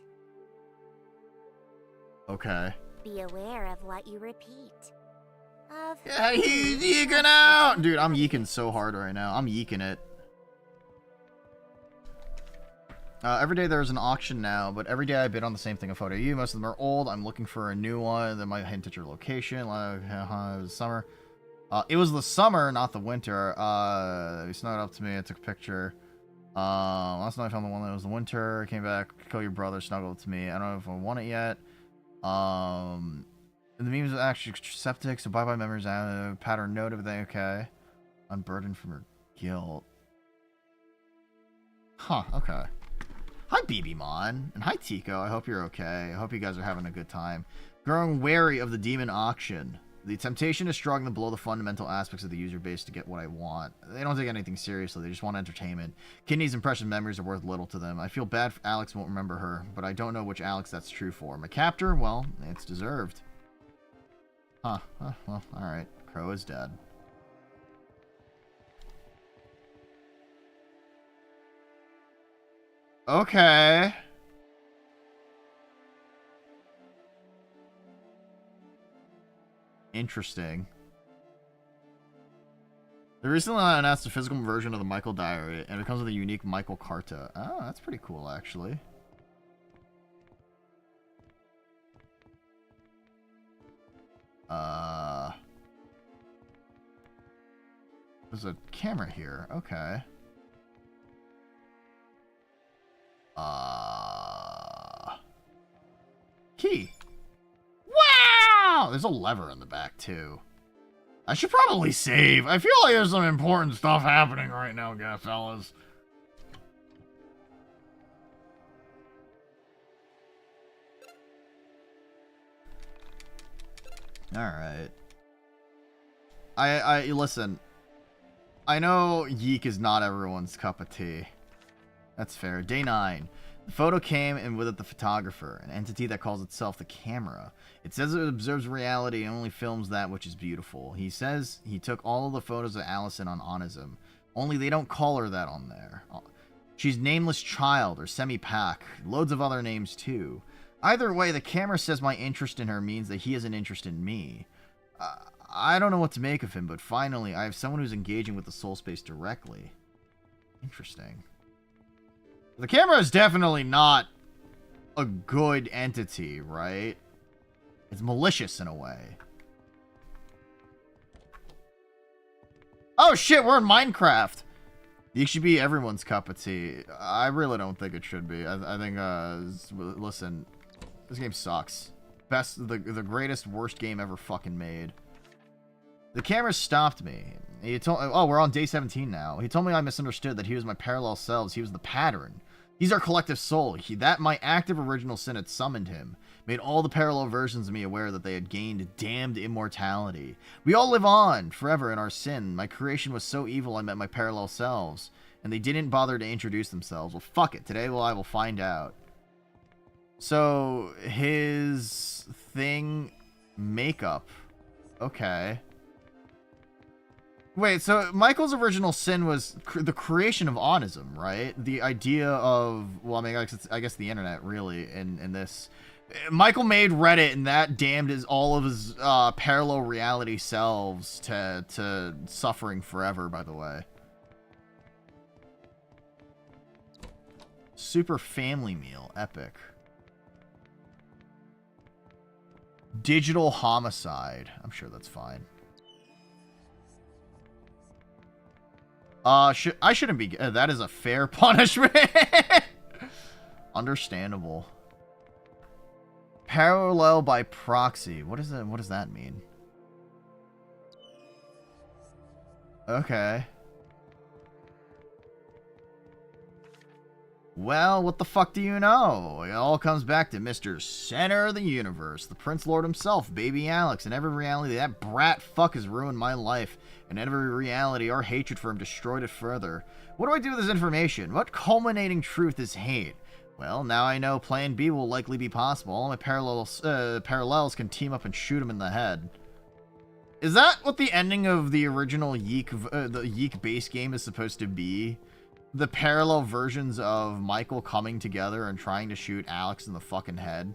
Okay. Be aware of what you repeat. Yeah, he's yeeking out! Dude, I'm yeeking so hard right now. I'm yeeking it. Every day there's an auction now, but every day I bid on the same thing. A photo of you. Most of them are old. I'm looking for a new one that might hint at your location. Like, it was summer. It was the summer, not the winter. He snuck up to me. I took a picture. Last night I found the one that was the winter. Came back, kill your brother, snuggled up to me. I don't know if I want it yet. The memes are actually septic, so bye-bye memories. Pattern note, everything okay. Unburdened from her guilt. Huh, okay. Hi, BB-Mon. And hi, Tico. I hope you're okay. I hope you guys are having a good time. Growing wary of the demon auction. The temptation is strong to blow the fundamental aspects of the user base to get what I want. They don't take anything seriously. They just want entertainment. Kidney's and precious memories are worth little to them. I feel bad if Alex won't remember her, but I don't know which Alex that's true for. My captor? Well, it's deserved. Huh. Well, alright. Crow is dead. Okay. Interesting. They recently announced a physical version of the Michael Diary, and it comes with a unique Michael Carta. Oh, that's pretty cool, actually. There's a camera here. Okay. Key. Wow! There's a lever in the back, too. I should probably save. I feel like there's some important stuff happening right now, guys, fellas. Alright. I listen. I know YIIK is not everyone's cup of tea. That's fair. Day 9. The photo came, and with it the photographer, an entity that calls itself the camera. It says it observes reality and only films that which is beautiful. He says he took all of the photos of Allison on Onism, only they don't call her that on there. She's Nameless Child, or Semi-Pack. Loads of other names, too. Either way, the camera says my interest in her means that he has an interest in me. I don't know what to make of him, but finally, I have someone who's engaging with the soul space directly. Interesting. The camera is definitely not a good entity, right? It's malicious in a way. Oh shit, we're in Minecraft. It should be everyone's cup of tea. I really don't think it should be. I think, listen, this game sucks. The greatest, worst game ever fucking made. The camera stopped me. He told, oh, we're on day 17 now. He told me I misunderstood, that he was my parallel selves. He was the pattern. He's our collective soul. That my active original sin had summoned him. Made all the parallel versions of me aware that they had gained damned immortality. We all live on forever in our sin. My creation was so evil I met my parallel selves, and they didn't bother to introduce themselves. Well, fuck it. Today, I will find out. So, his thing, makeup. Okay. Wait, so Michael's original sin was the creation of autism, right? The idea of, well, I mean, I guess the internet, really, in this. Michael made Reddit, and that damned all of his parallel reality selves to suffering forever, by the way. Super family meal, epic. Digital homicide. I'm sure that's fine. I shouldn't be. That is a fair punishment. Understandable. Parallel by proxy. What is that? What does that mean? Okay. Well, what the fuck do you know? It all comes back to Mr. Center of the Universe, the Prince Lord himself, baby Alex. In every reality, that brat fuck has ruined my life. In every reality, our hatred for him destroyed it further. What do I do with this information? What culminating truth is hate? Well, now I know Plan B will likely be possible. All my parallels can team up and shoot him in the head. Is that what the ending of the original YIIK, the YIIK base game is supposed to be? The parallel versions of Michael coming together and trying to shoot Alex in the fucking head.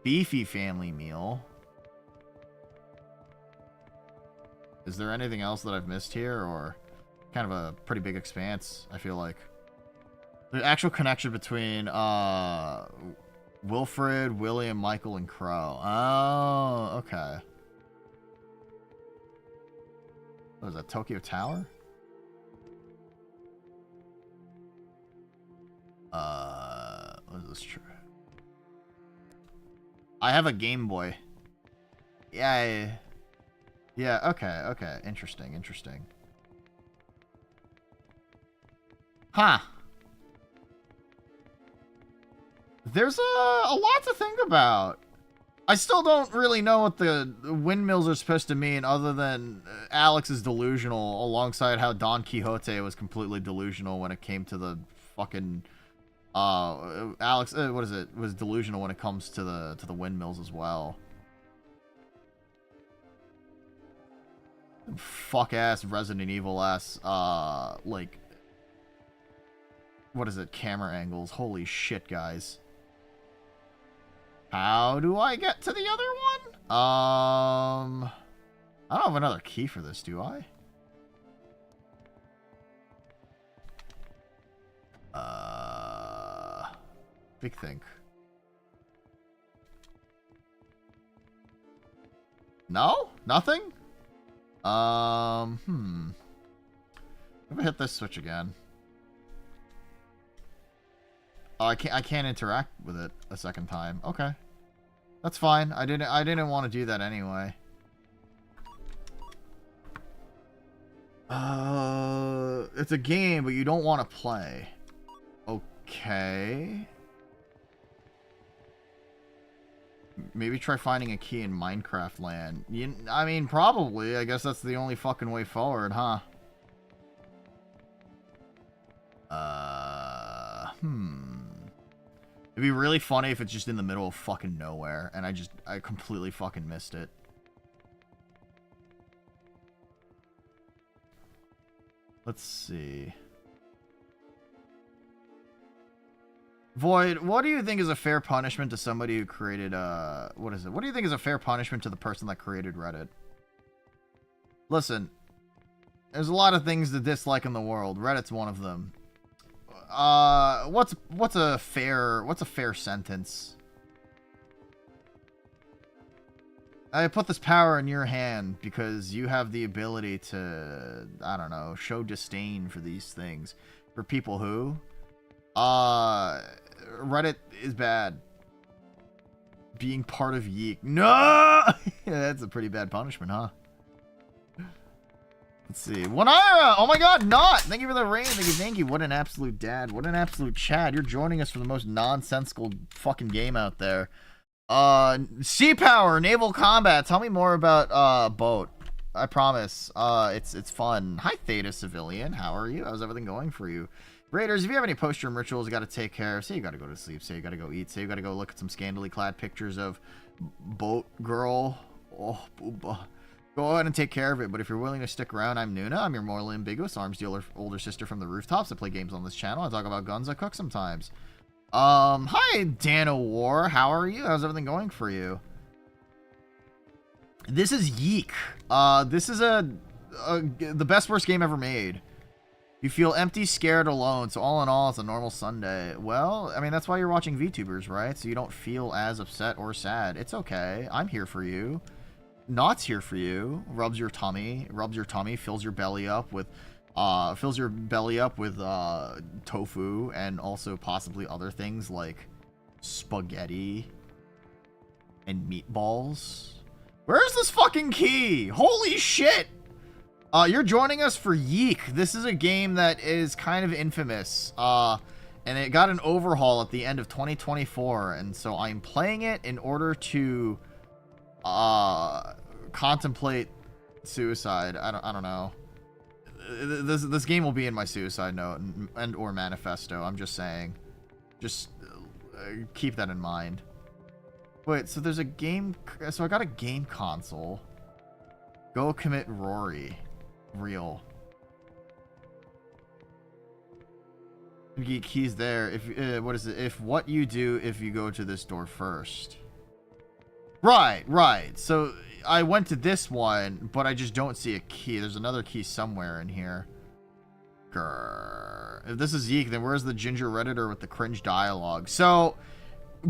Beefy family meal. Is there anything else that I've missed here, or kind of a pretty big expanse, I feel like? The actual connection between Wilfred, William, Michael, and Crow. Oh, okay. What is that, Tokyo Tower? What is this true? I have a Game Boy. Yeah. Yeah, okay. Interesting. Huh. There's a lot to think about. I still don't really know what the windmills are supposed to mean, other than Alex is delusional, alongside how Don Quixote was completely delusional when it came to the fucking... Alex, what is it? Was delusional when it comes to the windmills as well. Fuck ass Resident Evil ass, like, what is it? Camera angles. Holy shit, guys. How do I get to the other one? I don't have another key for this, do I? Big think. No? Nothing? Let me hit this switch again. Oh, I can't interact with it a second time. Okay. That's fine. I didn't want to do that anyway. It's a game, but you don't want to play. Okay. Maybe try finding a key in Minecraft land. I mean, probably. I guess that's the only fucking way forward, huh? It'd be really funny if it's just in the middle of fucking nowhere, and I completely fucking missed it. Let's see. Void, what do you think is a fair punishment to somebody who created, what is it? What do you think is a fair punishment to the person that created Reddit? Listen, there's a lot of things to dislike in the world. Reddit's one of them. What's a fair sentence? I put this power in your hand because you have the ability to, I don't know, show disdain for these things. For people who, Reddit is bad. Being part of YIIK. No! That's a pretty bad punishment, huh? Let's see. Wanaira! Oh my god, not! Thank you for the rain. Thank you. What an absolute dad. What an absolute Chad. You're joining us for the most nonsensical fucking game out there. Sea power, naval combat. Tell me more about, boat. I promise. It's fun. Hi, Theta Civilian. How are you? How's everything going for you? Raiders, if you have any post-room rituals you gotta take care of, say you gotta go to sleep, say you gotta go eat, say you gotta go look at some scantily clad pictures of boat girl. Oh, booba. Go ahead and take care of it, but if you're willing to stick around, I'm Nuna. I'm your morally ambiguous arms dealer older sister from the rooftops. I play games on this channel. I talk about guns. I cook sometimes. Hi, Dano War. How are you? How's everything going for you? This is YIIK. This is the best worst game ever made. You feel empty, scared, alone. So all in all, it's a normal Sunday. Well, I mean, that's why you're watching VTubers, right? So you don't feel as upset or sad. It's okay. I'm here for you. Not's here for you. Rubs your tummy, fills your belly up with tofu and also possibly other things like spaghetti and meatballs. Where's this fucking key? Holy shit! You're joining us for YIIK. This is a game that is kind of infamous. And it got an overhaul at the end of 2024, and so I'm playing it in order to contemplate suicide. I don't know. This game will be in my suicide note and or manifesto. I'm just saying. Just keep that in mind. Wait, so there's a game. So I got a game console. Go commit Rory. Real. Keys there. If what is it? If what you do if you go to this door first. Right. So I went to this one, but I just don't see a key. There's another key somewhere in here. Grr. If this is YIIK, then where's the ginger redditor with the cringe dialogue? So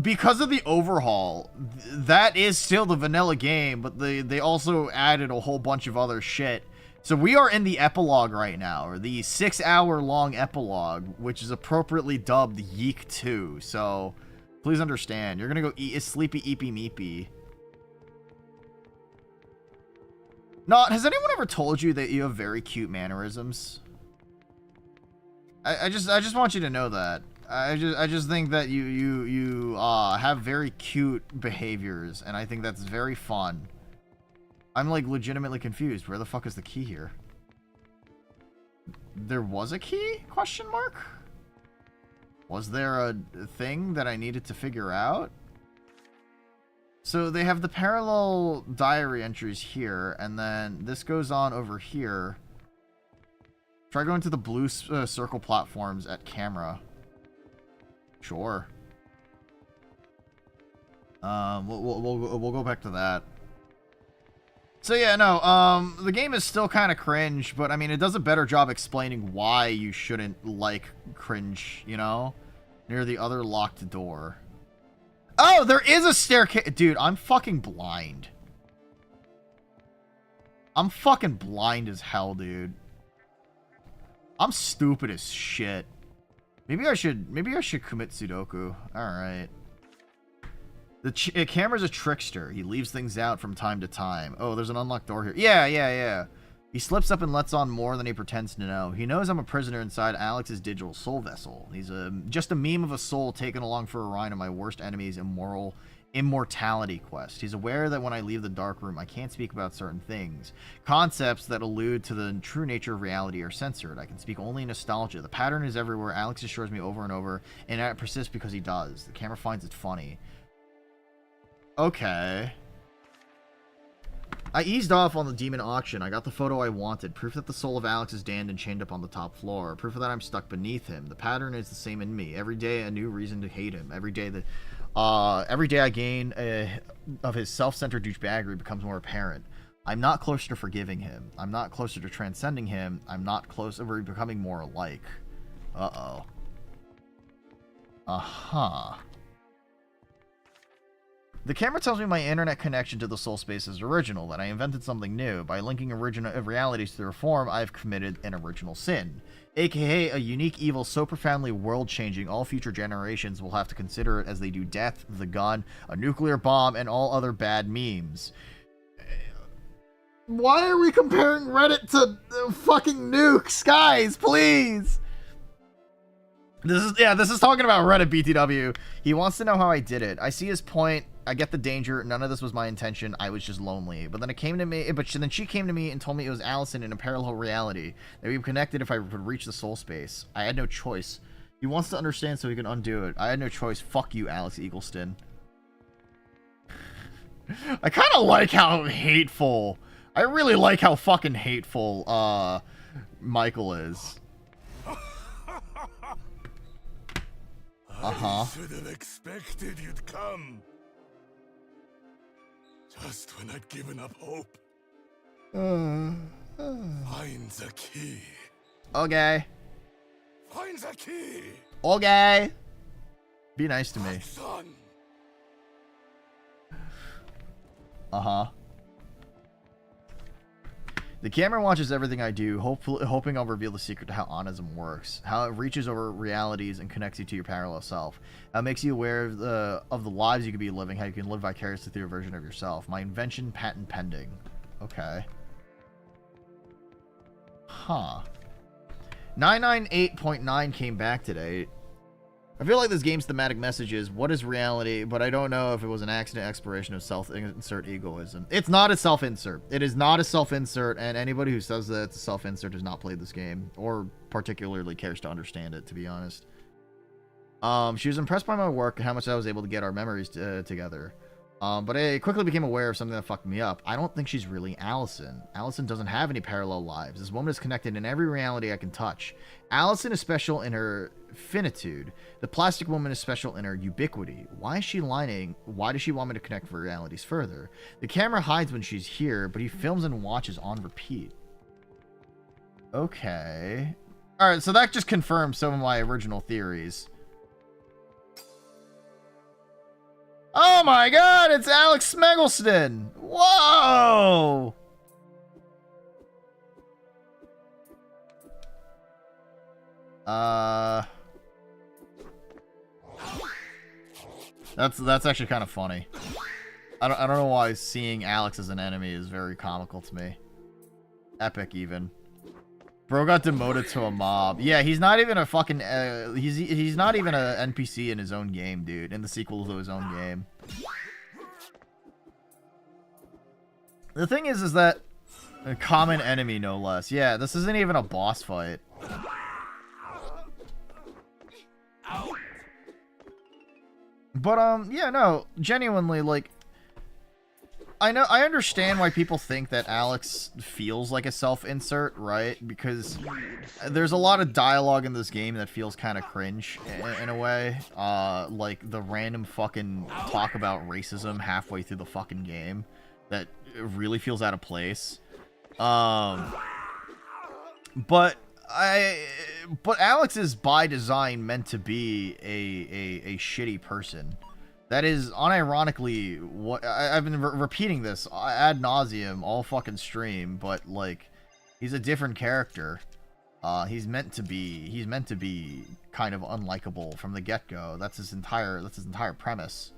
because of the overhaul, that is still the vanilla game, but they also added a whole bunch of other shit. So we are in the epilogue right now, or the 6-hour-long epilogue, which is appropriately dubbed YIIK 2. So please understand, you're gonna go eat a sleepy eepy meepy. Not, has anyone ever told you that you have very cute mannerisms? I just want you to know that. I just think that you have very cute behaviors, and I think that's very fun. I'm like legitimately confused. Where the fuck is the key here? There was a key? Question mark? Was there a thing that I needed to figure out? So they have the parallel diary entries here, and then this goes on over here. Try going to the blue circle platforms at camera. Sure. We'll go back to that. So yeah, no, the game is still kind of cringe, but I mean, it does a better job explaining why you shouldn't like cringe, you know? Near the other locked door. Oh, there is a staircase. Dude, I'm fucking blind. I'm fucking blind as hell, dude. I'm stupid as shit. Maybe I should commit Sudoku. Alright. The camera's a trickster. He leaves things out from time to time. Oh, there's an unlocked door here. Yeah. He slips up and lets on more than he pretends to know. He knows I'm a prisoner inside Alex's digital soul vessel. He's just a meme of a soul taken along for a ride on my worst enemy's immortality quest. He's aware that when I leave the dark room, I can't speak about certain things. Concepts that allude to the true nature of reality are censored. I can speak only in nostalgia. The pattern is everywhere. Alex assures me over and over, and it persists because he does. The camera finds it funny. Okay. I eased off on the demon auction. I got the photo I wanted. Proof that the soul of Alex is damned and chained up on the top floor. Proof that I'm stuck beneath him. The pattern is the same in me. Every day a new reason to hate him. Every day I gain of his self-centered douchebaggery becomes more apparent. I'm not closer to forgiving him. I'm not closer to transcending him. I'm not closer to becoming more alike. Uh-oh. Uh-huh. The camera tells me my internet connection to the soul space is original, that I invented something new. By linking original realities through a form, I've committed an original sin. AKA a unique evil so profoundly world-changing, all future generations will have to consider it as they do death, the gun, a nuclear bomb, and all other bad memes. Why are we comparing Reddit to fucking nukes? Guys, please! This is talking about Reddit, BTW. He wants to know how I did it. I see his point. I get the danger. None of this was my intention. I was just lonely. But then it came to me. Then she came to me and told me it was Allison in a parallel reality. That we connected if I could reach the soul space. I had no choice. He wants to understand so he can undo it. I had no choice. Fuck you, Alex Eagleston. I kind of like how hateful. I really like how fucking hateful Michael is. I should have expected you'd come. Just when I'd given up hope. Find the key. Okay. Find the key. Okay. Be nice to me. Son. Uh-huh. The camera watches everything I do, hoping I'll reveal the secret to how onism works, how it reaches over realities and connects you to your parallel self, how it makes you aware of the lives you could be living, how you can live vicariously through a version of yourself. My invention, patent pending. Okay. Huh. 998.9 came back today. I feel like this game's thematic message is, what is reality? But I don't know if it was an accident exploration of self-insert egoism. It's not a self-insert. It is not a self-insert, and anybody who says that it's a self-insert has not played this game, or particularly cares to understand it, to be honest. She was impressed by my work and how much I was able to get our memories together. But I quickly became aware of something that fucked me up. I don't think she's really Allison. Allison doesn't have any parallel lives. This woman is connected in every reality I can touch. Allison is special in her finitude. The plastic woman is special in her ubiquity. Why is she lying? Why does she want me to connect realities further? The camera hides when she's here, but he films and watches on repeat. Okay. Alright, so that just confirms some of my original theories. Oh my god, it's Alex Smeggleston! Whoa! That's actually kind of funny. I don't know why seeing Alex as an enemy is very comical to me. Epic, even. Bro got demoted to a mob. Yeah, he's not even a fucking he's not even an NPC in his own game, dude. In the sequel to his own game. The thing is that a common enemy, no less. Yeah, this isn't even a boss fight. But yeah, no, genuinely, like, I understand why people think that Alex feels like a self-insert, right? Because there's a lot of dialogue in this game that feels kind of cringe in a way. Like the random fucking talk about racism halfway through the fucking game that really feels out of place. But Alex is by design meant to be a shitty person. That is unironically what I've been repeating this ad nauseum all fucking stream, but like he's a different character. He's meant to be kind of unlikable from the get-go. That's his entire premise.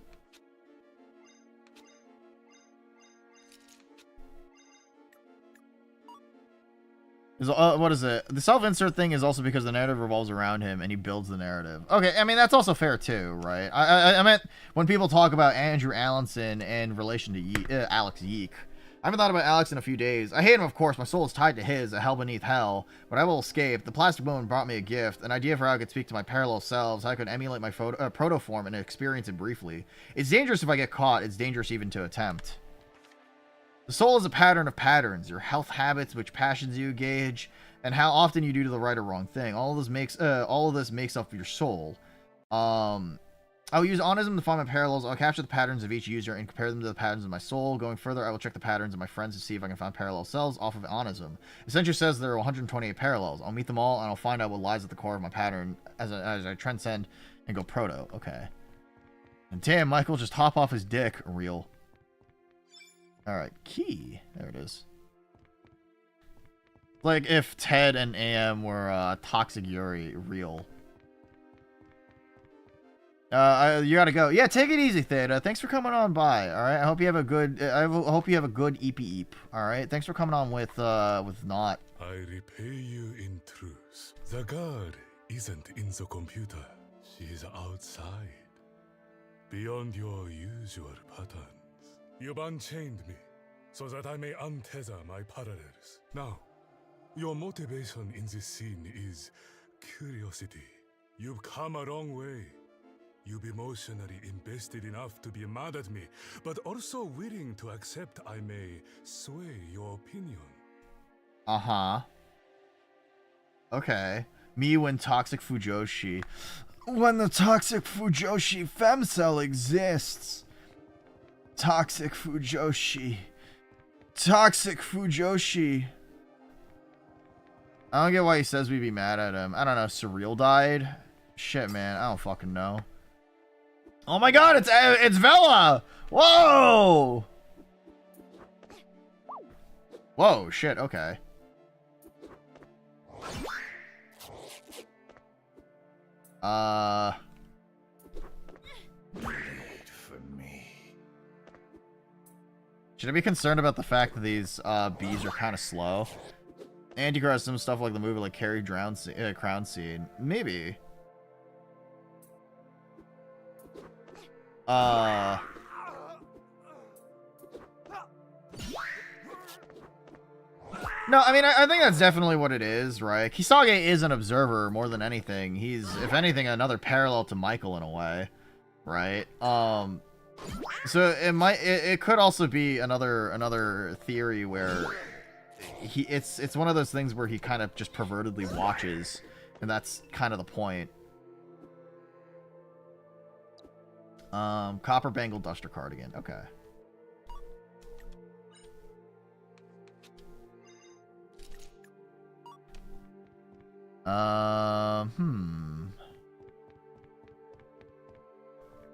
What is it? The self-insert thing is also because the narrative revolves around him and he builds the narrative. Okay, I mean, that's also fair too, right? I meant when people talk about Andrew Allenson in relation to Alex YIIK. I haven't thought about Alex in a few days. I hate him, of course. My soul is tied to his, a hell beneath hell. But I will escape. The plastic woman brought me a gift, an idea for how I could speak to my parallel selves, how I could emulate my protoform and experience it briefly. It's dangerous if I get caught. It's dangerous even to attempt. The soul is a pattern of patterns, your health habits, which passions you engage, and how often you do the right or wrong thing. All of this makes up your soul. I'll use onism to find my parallels. I'll capture the patterns of each user and compare them to the patterns of my soul. Going further, I will check the patterns of my friends to see if I can find parallel selves off of onism. Essentially says there are 128 parallels. I'll meet them all, and I'll find out what lies at the core of my pattern as I transcend and go proto. Okay. And damn, Michael, just hop off his dick. Real. Alright, key. There it is. Like if Ted and AM were Toxic Yuri. Real. You gotta go. Yeah, take it easy, Theta. Thanks for coming on by. All right. I hope you have a good. I hope you have a good eep. All right. Thanks for coming on with Not. I repay you in truth. The guard isn't in the computer. She's outside. Beyond your usual patterns. You've unchained me, so that I may untether my parallels. Now, your motivation in this scene is curiosity. You've come a long way. You've emotionally invested enough to be mad at me, but also willing to accept I may sway your opinion. Uh-huh. Okay. Me when Toxic Fujoshi. When the Toxic Fujoshi femcell exists. Toxic Fujoshi. Toxic Fujoshi. I don't get why he says we'd be mad at him. I don't know. Surreal died? Shit, man. I don't fucking know. Oh my god, it's Vela! Whoa! Whoa, shit, okay. Should I be concerned about the fact that these bees are kind of slow? Antichrist, some stuff like the movie, like Carrie Crown Seed. Maybe. No, I mean, I think that's definitely what it is, right? Kisage is an observer more than anything. He's, if anything, another parallel to Michael in a way, right? So it could also be another theory where it's one of those things where he kind of just pervertedly watches, and that's kind of the point. Copper Bangle Duster Cardigan. Okay.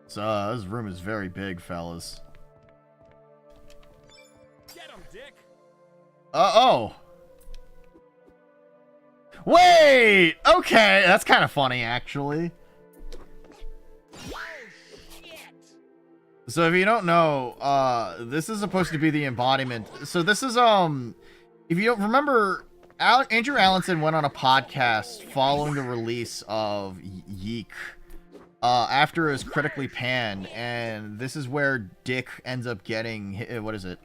So, this room is very big, fellas. Get him, Dick. Oh. Wait! Okay, that's kind of funny, actually. So if you don't know, this is supposed to be the embodiment. So this is, if you don't remember, Andrew Allenson went on a podcast following the release of YIIK, after it was critically panned, and this is where Dick ends up getting, what is it?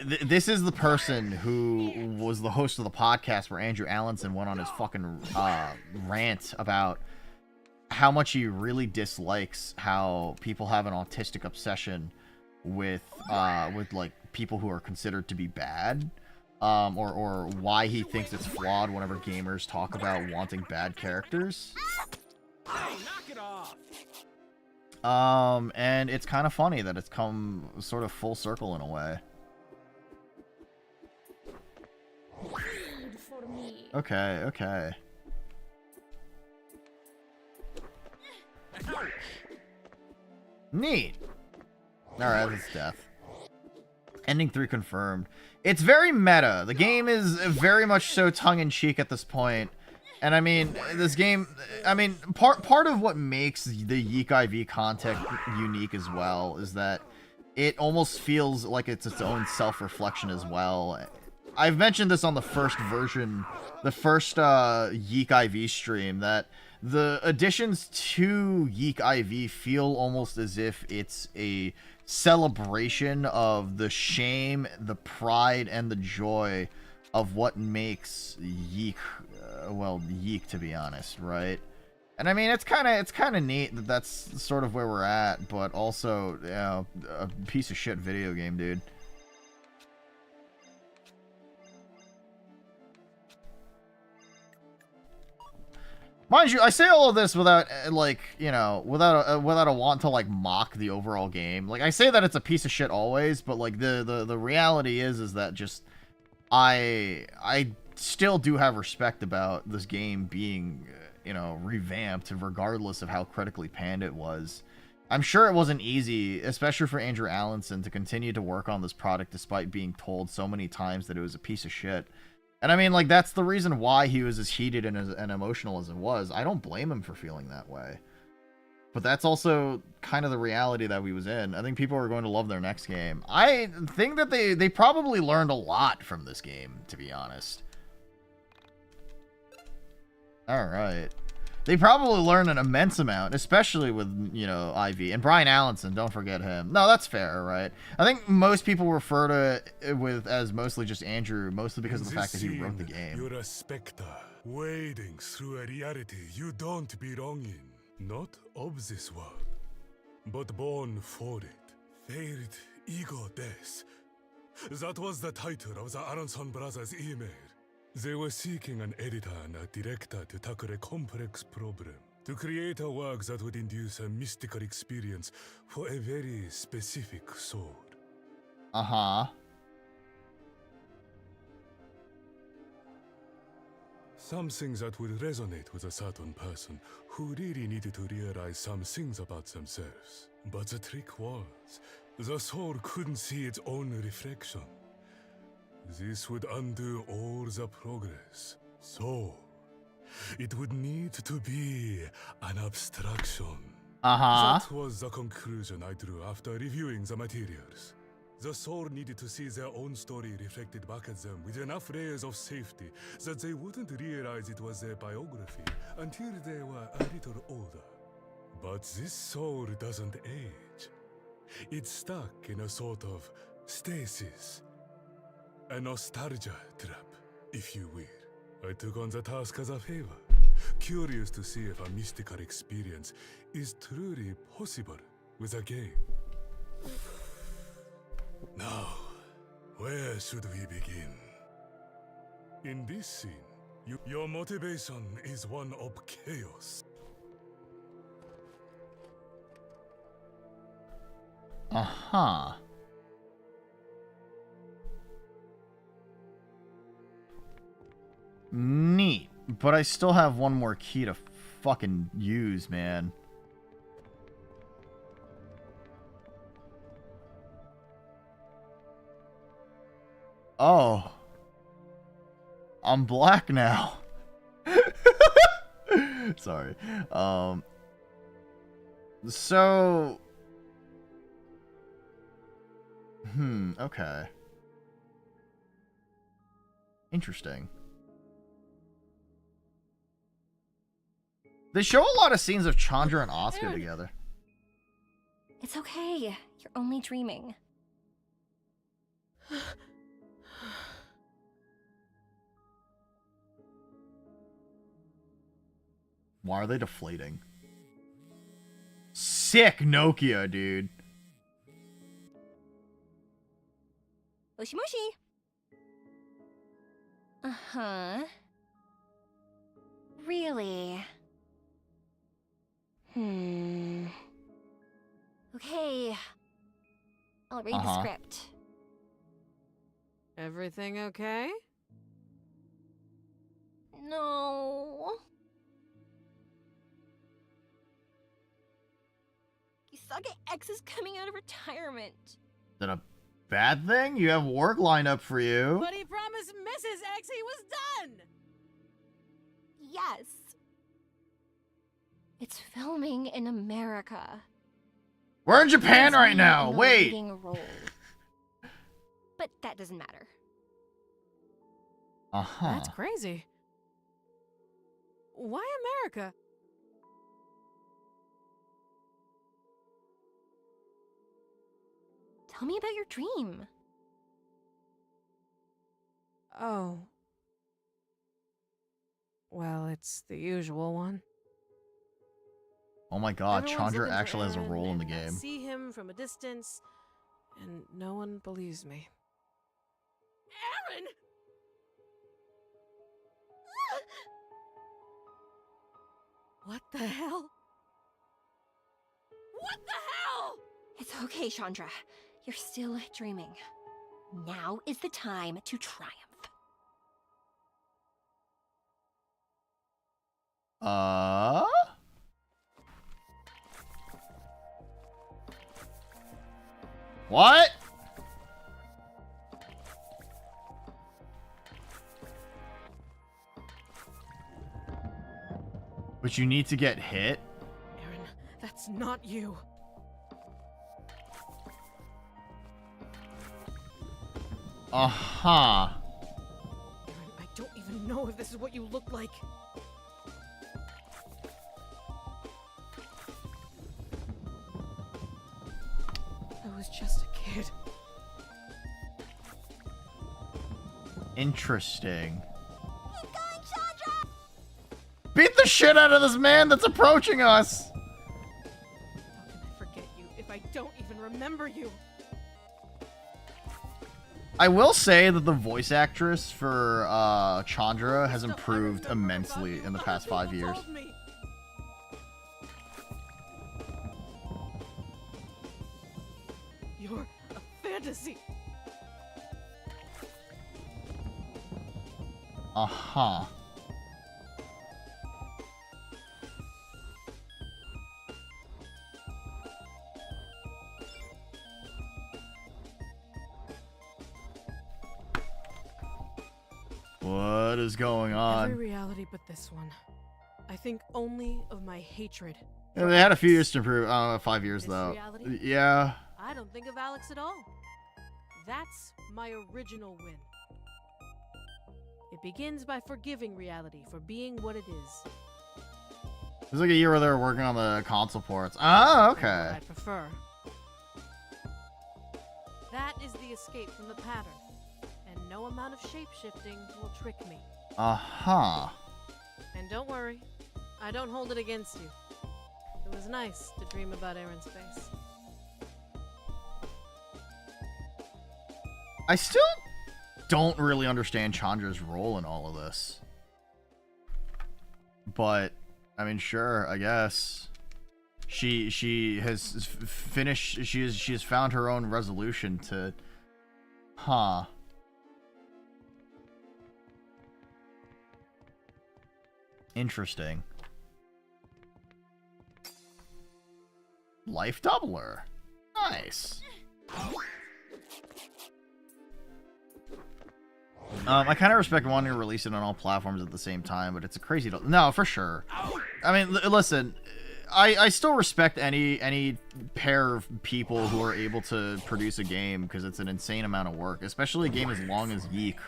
This is the person who was the host of the podcast where Andrew Allenson went on his fucking, rant about how much he really dislikes how people have an autistic obsession with like people who are considered to be bad, or why he thinks it's flawed whenever gamers talk about wanting bad characters. Hey, knock it off. And it's kind of funny that it's come sort of full circle in a way. Read for me. Okay, okay. Neat. Alright, that's death. Ending 3 confirmed. It's very meta. The game is very much so tongue-in-cheek at this point. And I mean, this game, I mean, part of what makes the YIIK IV content unique as well is that it almost feels like it's its own self-reflection as well. I've mentioned this on the first version, the first YIIK IV stream, that the additions to YIIK IV feel almost as if it's a celebration of the shame, the pride, and the joy of what makes YIIK, well, YIIK, to be honest, right? And I mean, it's kind of neat that that's sort of where we're at, but also, you know, a piece of shit video game, dude. Mind you, I say all of this without, like, you know, without a want to, like, mock the overall game. Like, I say that it's a piece of shit always, but, like, the reality is that just, I still do have respect about this game being, you know, revamped, regardless of how critically panned it was. I'm sure it wasn't easy, especially for Andrew Allenson, to continue to work on this product despite being told so many times that it was a piece of shit. And I mean, like, that's the reason why he was as heated and emotional as it was. I don't blame him for feeling that way. But that's also kind of the reality that we was in. I think people are going to love their next game. I think that they probably learned a lot from this game, to be honest. Alright. They probably learned an immense amount, especially with, you know, Ivy. And Brian Allenson, don't forget him. No, that's fair, right? I think most people refer to it as mostly just Andrew, mostly because of the fact that he wrote the game. You're a specter, wading through a reality you don't belong in. Not of this world, but born for it. Failed ego death. That was the title of the Aronson brothers' email. They were seeking an editor and a director to tackle a complex problem, to create a work that would induce a mystical experience for a very specific soul. Uh-huh. Something that would resonate with a certain person who really needed to realize some things about themselves. But the trick was, the soul couldn't see its own reflection. This would undo all the progress. So, it would need to be an abstraction. Uh-huh. That was the conclusion I drew after reviewing the materials. The soul needed to see their own story reflected back at them with enough layers of safety that they wouldn't realize it was their biography until they were a little older. But this soul doesn't age. It's stuck in a sort of stasis. A nostalgia trap, if you will. I took on the task as a favor, curious to see if a mystical experience is truly possible with a game. Now, where should we begin? In this scene, your motivation is one of chaos. Uh-huh. Neat. But I still have one more key to fucking use, man. Oh. I'm black now. Sorry. So... okay. Interesting. They show a lot of scenes of Chandra and Asuka together. It's okay. You're only dreaming. Why are they deflating? Sick Nokia, dude. Moshi moshi. Uh-huh. Really? Okay. I'll read the script. Everything okay? No. Kisage X is coming out of retirement. Is that a bad thing? You have work lined up for you. But he promised Mrs. X he was done! Yes. It's filming in America. We're in Japan right now. In the Wait. leading role. But that doesn't matter. Uh-huh. That's crazy. Why America? Tell me about your dream. Oh. Well, it's the usual one. Oh my god, Everyone's Chandra looking for actually has a Aaron, role in the and I game. see him from a distance, and no one believes me. Aaron! What the hell? What the hell? It's okay, Chandra. You're still dreaming. Now is the time to triumph. What? But you need to get hit? Aaron, that's not you. Uh-huh. Aaron, I don't even know if this is what you look like. I was just a kid. Interesting. Beat the shit out of this man that's approaching us! How can I forget you if I don't even remember you? I will say that the voice actress for Chandra has improved immensely in the past 5 years. You're a fantasy. Uh-huh. What is going on? Every reality but this one. I think only of my hatred. Yeah, they had a few years to improve. 5 years This though. reality? Yeah. I don't think of Alex at all. That's my original win. It begins by forgiving reality for being what it is. It was like a year where they were working on the console ports. Oh, okay. I prefer. That is the escape from the pattern, and no amount of shape-shifting will trick me. Uh-huh. And don't worry, I don't hold it against you. It was nice to dream about Aaron's face. I still don't really understand Chandra's role in all of this. But, I mean, sure, I guess. She has finished, she has found her own resolution to... Huh. Interesting. Life doubler. Nice. I kind of respect wanting to release it on all platforms at the same time, but it's a crazy... No, for sure. I mean, listen, I still respect any pair of people who are able to produce a game, because it's an insane amount of work, especially a game as long as YIIK,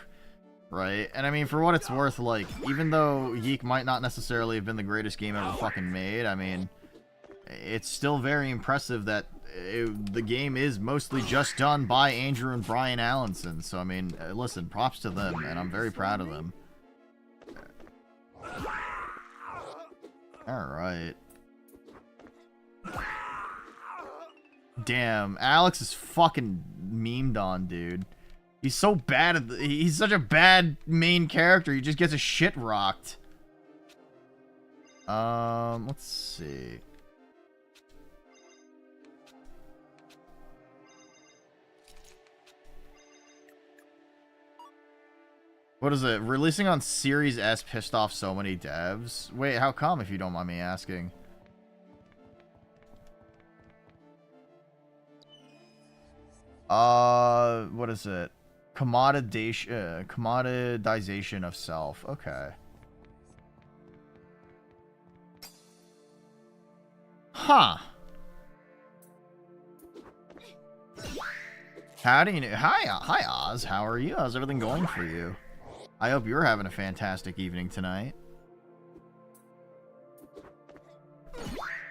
right? And I mean, for what it's worth, like, even though YIIK might not necessarily have been the greatest game ever fucking made, I mean, it's still very impressive that the game is mostly just done by Andrew and Brian Allenson. So, I mean, listen, props to them, and I'm very proud of them. Alright. Damn, Alex is fucking memed on, dude. He's so bad at he's such a bad main character. He just gets his shit rocked. Let's see. What is it? Releasing on Series S pissed off so many devs. Wait, how come, if you don't mind me asking? What is it? Commoditization of self. Okay. Huh. How do you know? Hi, Oz. How are you? How's everything going for you? I hope you're having a fantastic evening tonight.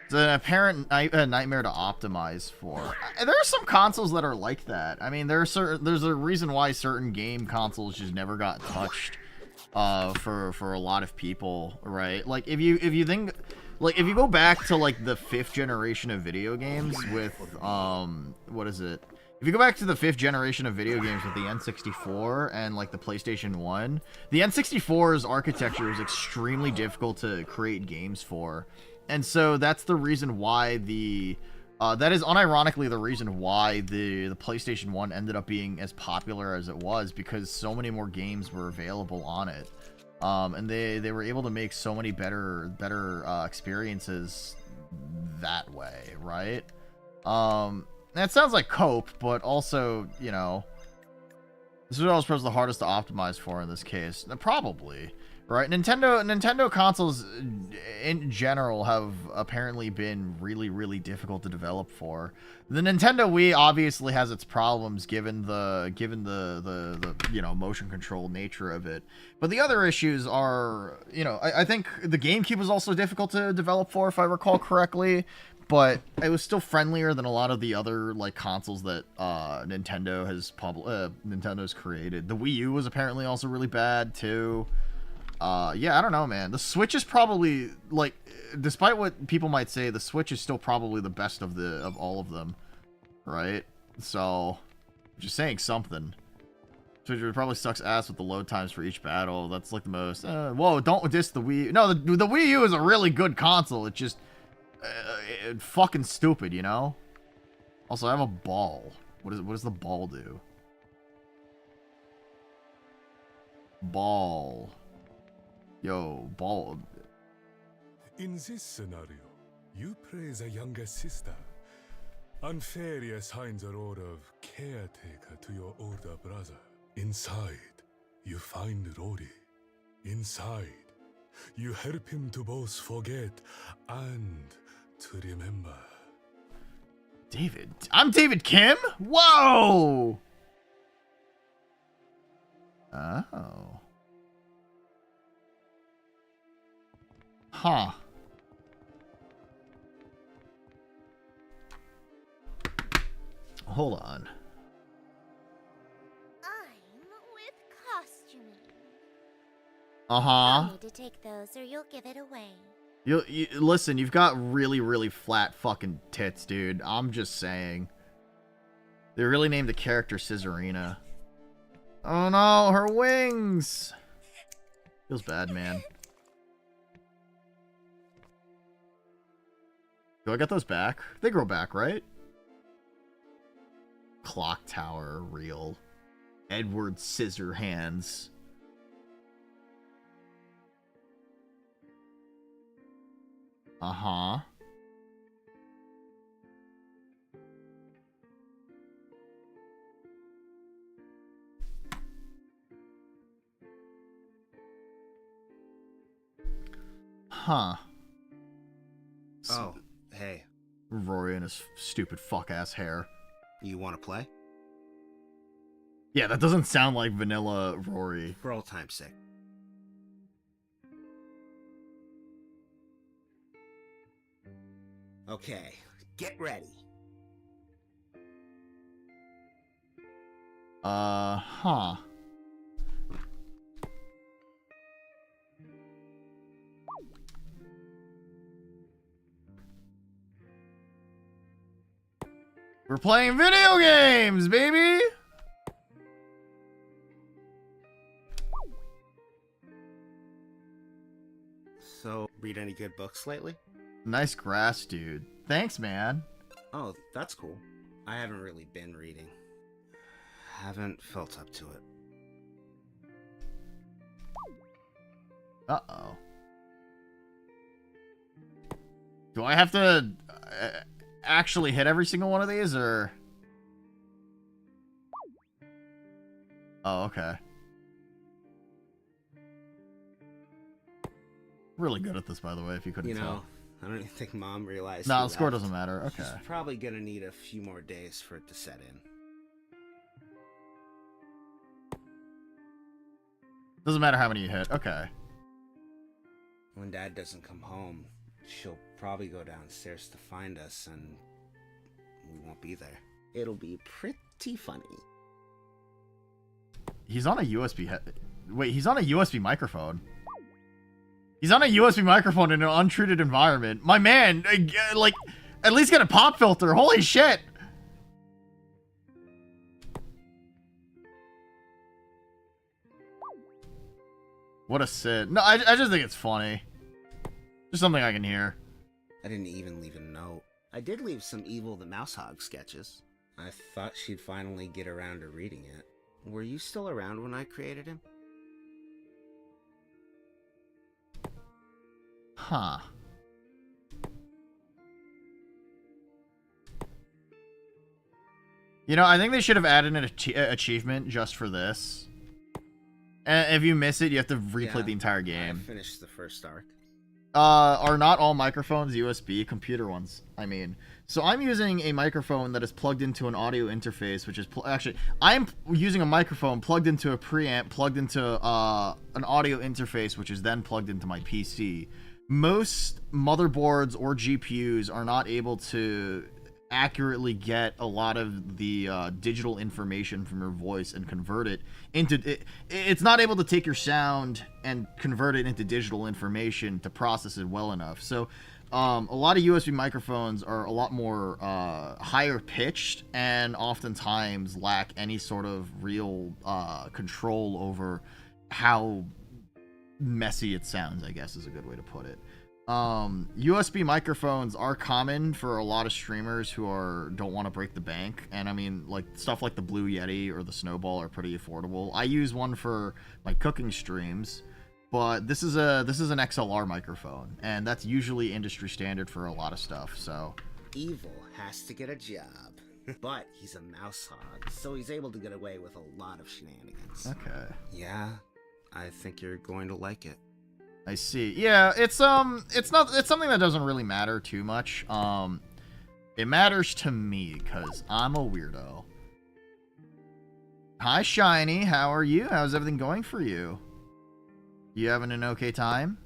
It's an apparent nightmare to optimize for. There are some consoles that are like that. I mean, there's a reason why certain game consoles just never got touched for a lot of people, right? Like if you think, like if you go back to like the 5th generation of video games with what is it? If you go back to the 5th generation of video games with the N64 and like the PlayStation 1, the N64's architecture was extremely difficult to create games for. And so that's the reason why that is unironically the reason why the PlayStation 1 ended up being as popular as it was, because so many more games were available on it. And they were able to make so many better experiences that way, right? That sounds like cope, but also, you know, this is what I was supposed the hardest to optimize for in this case. Probably, right? Nintendo consoles in general have apparently been really, really difficult to develop for. The Nintendo Wii obviously has its problems given the you know, motion control nature of it. But the other issues are, you know, I think the GameCube was also difficult to develop for, if I recall correctly. But it was still friendlier than a lot of the other like consoles that Nintendo's created. The Wii U was apparently also really bad too. Yeah, I don't know, man. The Switch is probably like, despite what people might say, the Switch is still probably the best of all of them, right? So, just saying something. Switch probably sucks ass with the load times for each battle. That's like the most. Whoa, don't diss the Wii. No, the Wii U is a really good console. It's just fucking stupid, you know? Also, I have a ball. What does the ball do? Ball. Yo, ball. In this scenario, you praise a younger sister, unfairly assigns a role of caretaker to your older brother. Inside, you find Rory. Inside, you help him to both forget and to remember. David? I'm David Kim? Whoa! Oh. Huh. Hold on. I'm with costuming. Uh-huh. I'll need to take those or you'll give it away. You listen, you've got really, really flat fucking tits, dude. I'm just saying. They really named the character Scissorina. Oh no, her wings! Feels bad, man. Do I get those back? They grow back, right? Clock Tower, real. Edward Scissorhands. Uh-huh. Huh. Oh, hey. Rory and his stupid fuck-ass hair. You want to play? Yeah, that doesn't sound like vanilla Rory. For old time's sake. Okay, get ready. Huh. We're playing video games, baby! So, read any good books lately? Nice grass, dude. Thanks, man. Oh, that's cool. I haven't really been reading. Haven't felt up to it. Uh-oh. Do I have to actually hit every single one of these, or? Oh, okay. Really good at this, by the way, if you couldn't tell. I don't even think Mom realized. No, the score doesn't matter. Okay. She's probably gonna need a few more days for it to set in. Doesn't matter how many you hit. Okay. When Dad doesn't come home, she'll probably go downstairs to find us, and we won't be there. It'll be pretty funny. He's on a USB Wait, he's on a USB microphone. He's on a USB microphone in an untreated environment. My man, like, at least get a pop filter. Holy shit. What a sit. No, I just think it's funny. Just something I can hear. I didn't even leave a note. I did leave some Evil the Mouse Hog sketches. I thought she'd finally get around to reading it. Were you still around when I created him? Huh. You know, I think they should have added an achievement just for this. And if you miss it, you have to replay the entire game. I finished the first arc. Are not all microphones USB? Computer ones, I mean. So I'm using a microphone that is plugged into an audio interface, which is actually I'm using a microphone plugged into a preamp, plugged into an audio interface, which is then plugged into my PC. Most motherboards or GPUs are not able to accurately get a lot of the digital information from your voice and convert it into it's not able to take your sound and convert it into digital information to process it well enough. So a lot of USB microphones are a lot more higher pitched and oftentimes lack any sort of real control over how messy it sounds, I guess is a good way to put it. USB microphones are common for a lot of streamers who don't want to break the bank, and I mean, like stuff like the Blue Yeti or the Snowball are pretty affordable. I use one for my cooking streams, but this is an XLR microphone, and that's usually industry standard for a lot of stuff. So Evil has to get a job, but he's a mouse hog, so he's able to get away with a lot of shenanigans. Okay. Yeah, I think you're going to like it. I see. Yeah, it's something that doesn't really matter too much. It matters to me because I'm a weirdo. Hi, Shiny. How are you? How's everything going for you? You having an okay time?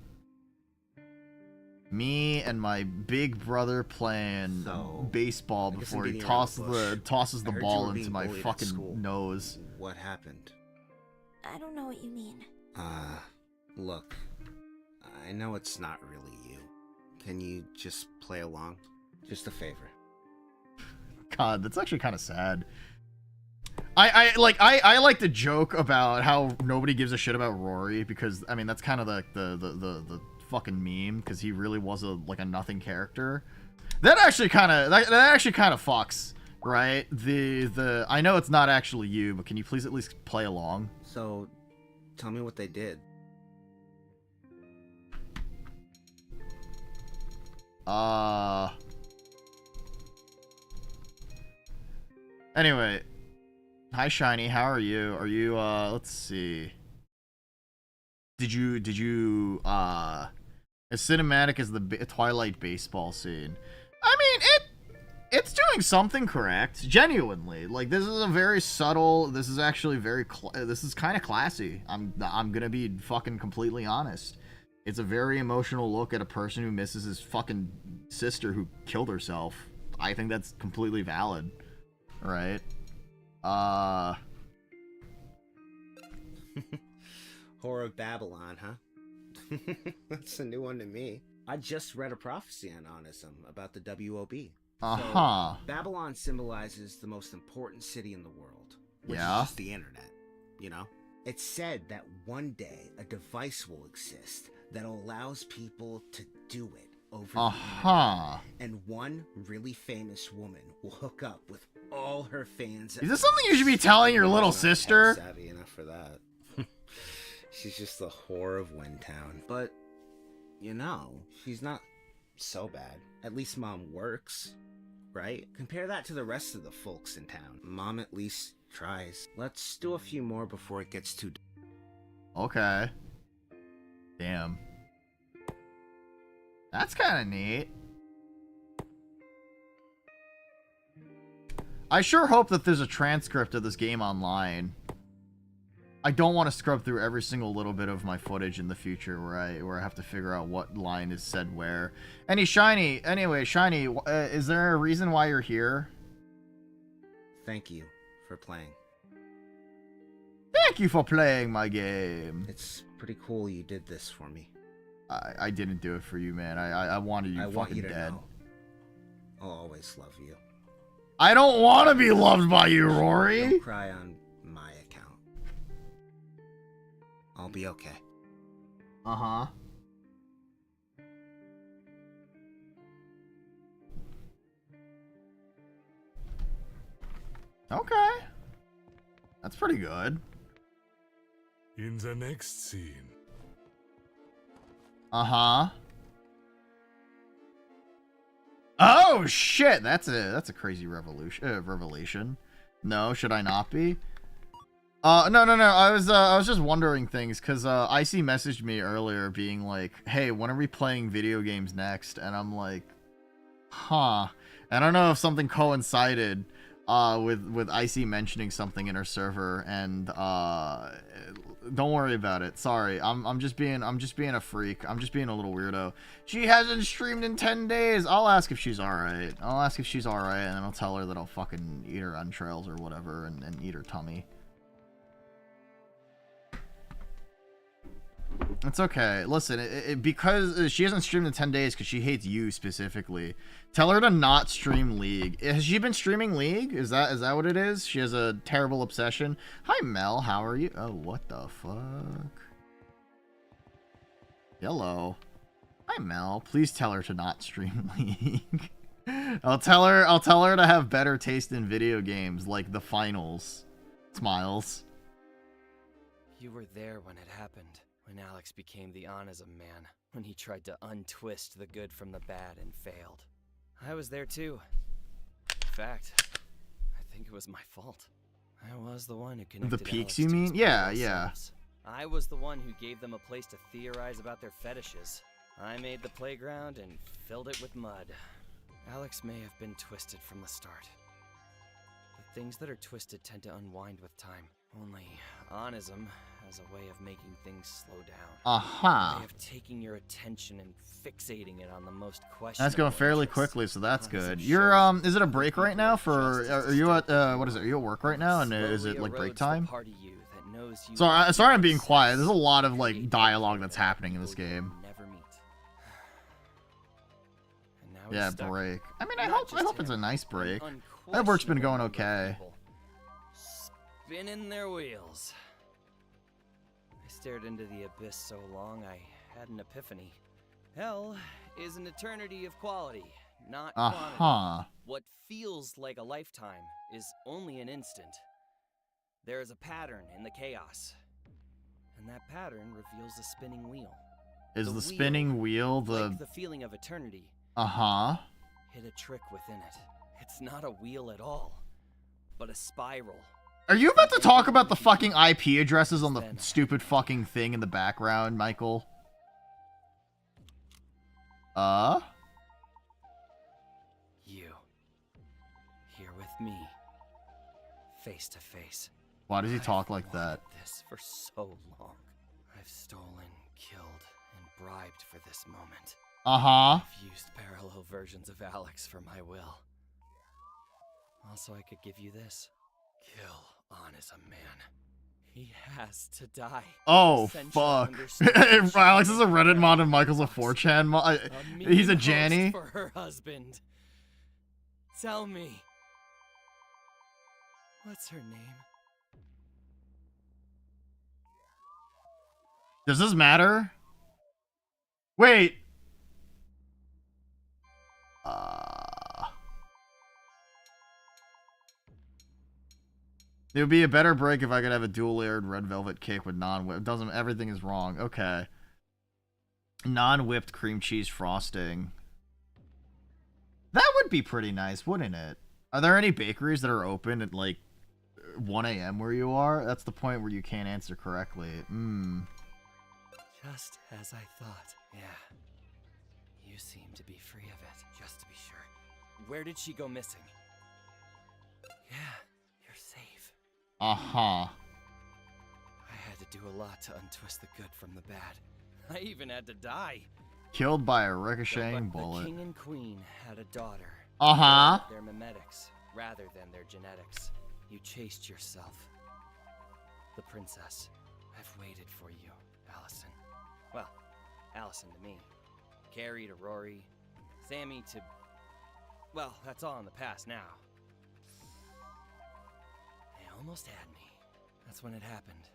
Me and my big brother playing baseball before he tosses the ball into my fucking nose. What happened? I don't know what you mean. Look. I know it's not really you. Can you just play along? Just a favor. God, that's actually kind of sad. I like to joke about how nobody gives a shit about Rory because I mean that's kind of like the fucking meme because he really was a nothing character. That actually kind of fucks, right? I know it's not actually you, but can you please at least play along? So, tell me what they did. Anyway, hi Shiny, how are you? Are you let's see. Did you as cinematic as the Twilight baseball scene? I mean, it's doing something correct, genuinely. Like this is a very subtle, this is actually this is kind of classy. I'm going to be fucking completely honest. It's a very emotional look at a person who misses his fucking sister who killed herself. I think that's completely valid. Right? Whore of Babylon, huh? That's a new one to me. I just read a prophecy on Onism about the WOB. So, Babylon symbolizes the most important city in the world, which is just the internet, you know? It's said that one day a device will exist that allows people to do it over the internet. And one really famous woman will hook up with all her fans. Is this something you should be telling your little sister? Savvy enough for that. She's just the whore of Windtown. But, you know, she's not so bad. At least Mom works, right? Compare that to the rest of the folks in town. Mom at least tries. Let's do a few more before it gets too... Okay. Damn. That's kind of neat. I sure hope that there's a transcript of this game online. I don't want to scrub through every single little bit of my footage in the future where I have to figure out what line is said where. Anyway, Shiny, is there a reason why you're here? Thank you for playing. Thank you for playing my game. It's pretty cool you did this for me. I didn't do it for you, man. I wanted you fucking dead. Know. I'll always love you. I don't want to be loved by you, Rory. Don't cry on my account. I'll be okay. Uh-huh. Okay. That's pretty good. In the next scene. Uh-huh. Oh shit, that's a crazy revelation. No, should I not be? No. I was just wondering things because Icy messaged me earlier being like, "Hey, when are we playing video games next?" And I'm like, "Huh." I don't know if something coincided with Icy mentioning something in her server, and don't worry about it. Sorry, I'm just being a freak. I'm just being a little weirdo. She hasn't streamed in 10 days. I'll ask if she's alright. I'll ask if she's alright, and then I'll tell her that I'll fucking eat her entrails or whatever, and eat her tummy. It's okay. Listen, because she hasn't streamed in 10 days because she hates you specifically. Tell her to not stream League. Has she been streaming League? Is that what it is? She has a terrible obsession. Hi, Mel. How are you? Oh, what the fuck? Hello. Hi, Mel. Please tell her to not stream League. I'll tell her to have better taste in video games, like the finals. Smiles. You were there when it happened. When Alex became the Onism man, when he tried to untwist the good from the bad and failed. I was there too. In fact, I think it was my fault. I was the one who connected The peaks, Alex you to mean? his Yeah, parallel yeah. selves. I was the one who gave them a place to theorize about their fetishes. I made the playground and filled it with mud. Alex may have been twisted from the start. But things that are twisted tend to unwind with time. Only Onism has a way of making things slow down. Aha. A way of taking your attention and fixating it on the most questionable. That's going fairly quickly, so that's good. You're is it a break right now for? Are you at what is it? Are you at work right now? And is it like break time? Sorry, I'm being quiet. There's a lot of like dialogue that's happening in this game. Yeah, break. I mean, I hope it's a nice break. That work's been going okay. Spinning their wheels. I stared into the abyss so long I had an epiphany. Hell is an eternity of quality, not quantity. What feels like a lifetime is only an instant. There is a pattern in the chaos, and that pattern reveals a spinning wheel. Is the spinning wheel the... Like the feeling of eternity. Hid a trick within it. It's not a wheel at all, but a spiral. Are you about to talk about the fucking IP addresses on the stupid fucking thing in the background, Michael? You. Here with me. Face to face. Why does he talk like that? This for so long. I've stolen, killed, and bribed for this moment. I've used parallel versions of Alex for my will. Also, I could give you this. Kill Onism man. He has to die. Oh, fuck. Alex is a Reddit mod and Michael's a 4chan mod. He's a Janny. For her husband. Tell me. What's her name? Does this matter? Wait. It would be a better break if I could have a dual-layered red velvet cake with non-whipped. Doesn't, everything is wrong. Okay. Non-whipped cream cheese frosting. That would be pretty nice, wouldn't it? Are there any bakeries that are open at like 1 a.m. where you are? That's the point where you can't answer correctly. Just as I thought. Yeah. You seem to be free of it, just to be sure. Where did she go missing? Yeah, you're safe. I had to do a lot to untwist the good from the bad. I even had to die. Killed by a ricocheting bullet. The king and queen had a daughter. Their mimetics, rather than their genetics. You chased yourself. The princess. I've waited for you, Allison. Well, Allison to me. Carrie to Rory. Sammy to... Well, that's all in the past now. They almost had me. That's when it happened.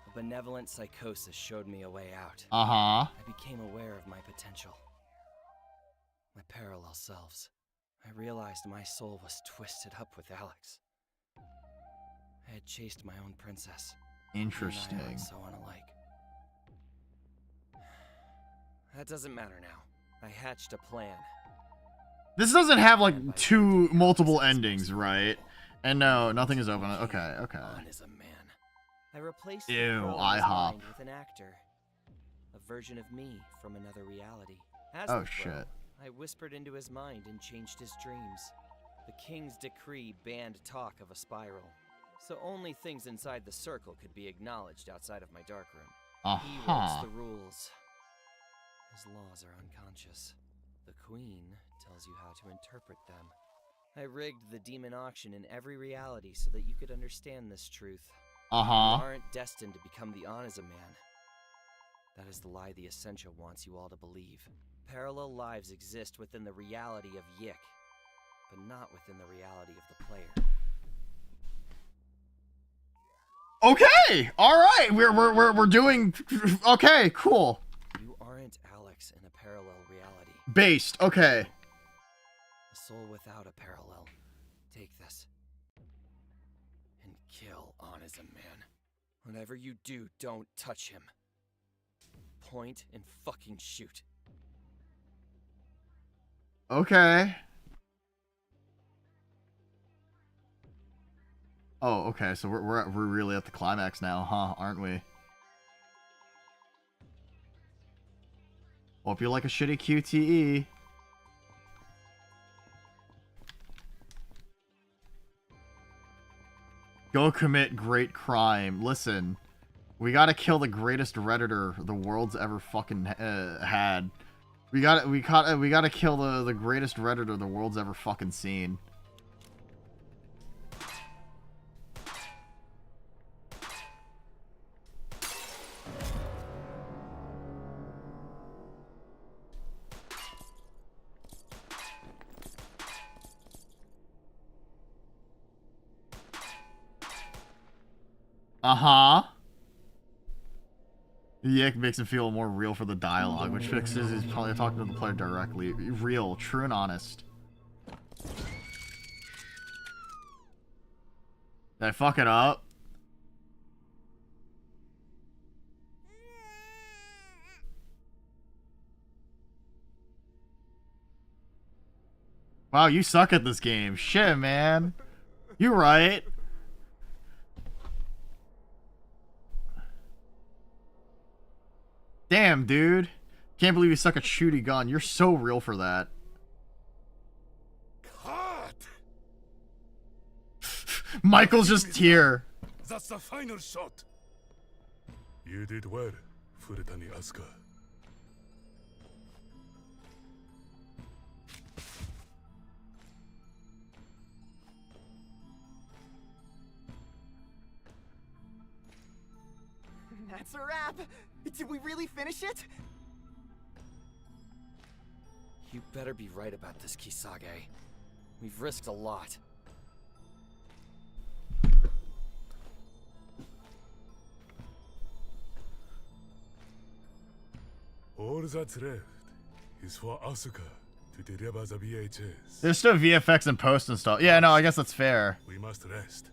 A benevolent psychosis showed me a way out. I became aware of my potential. My parallel selves. I realized my soul was twisted up with Alex. I had chased my own princess. Interesting. And I so unalike. That doesn't matter now. I hatched a plan. This doesn't have like multiple endings, right? And no, nothing is open. Okay, okay. On is a man. I replaced Ew, the control of his IHOP. mind with an actor. A version of me from another reality. As Oh, the crow, shit. I whispered into his mind and changed his dreams. The king's decree banned talk of a spiral. So only things inside the circle could be acknowledged outside of my darkroom. He writes the rules. His laws are unconscious. The queen tells you how to interpret them. I rigged the demon auction in every reality so that you could understand this truth. You aren't destined to become the Oniza man. That is the lie the Essentia wants you all to believe. Parallel lives exist within the reality of YIIK, but not within the reality of the player. Okay, all right, we're doing. Okay, cool. You aren't Alex in a parallel reality. Based. Okay. A soul without a parallel. Take this and kill Oniza man. Whatever you do, don't touch him. Point and fucking shoot. Okay. Oh, okay. So we're really at the climax now, huh? Aren't we? Hope you like a shitty QTE. Go commit great crime. Listen, we gotta kill the greatest redditor the world's ever fucking had. We gotta kill the greatest redditor the world's ever fucking seen. YIIK makes him feel more real for the dialogue, which fixes he's probably talking to the player directly. Real, true and honest. Did I fuck it up? Wow, you suck at this game. Shit, man. You right. Damn, dude. Can't believe you suck at shooting gun. You're so real for that. Cut! Michael's just here. That's the final shot. You did well, Furitani Asuka. That's a wrap. Did we really finish it? You better be right about this, Kisage. We've risked a lot. All that's left is for Asuka to deliver the VHS. There's still VFX and post and stuff. Yeah, no, I guess that's fair. We must rest.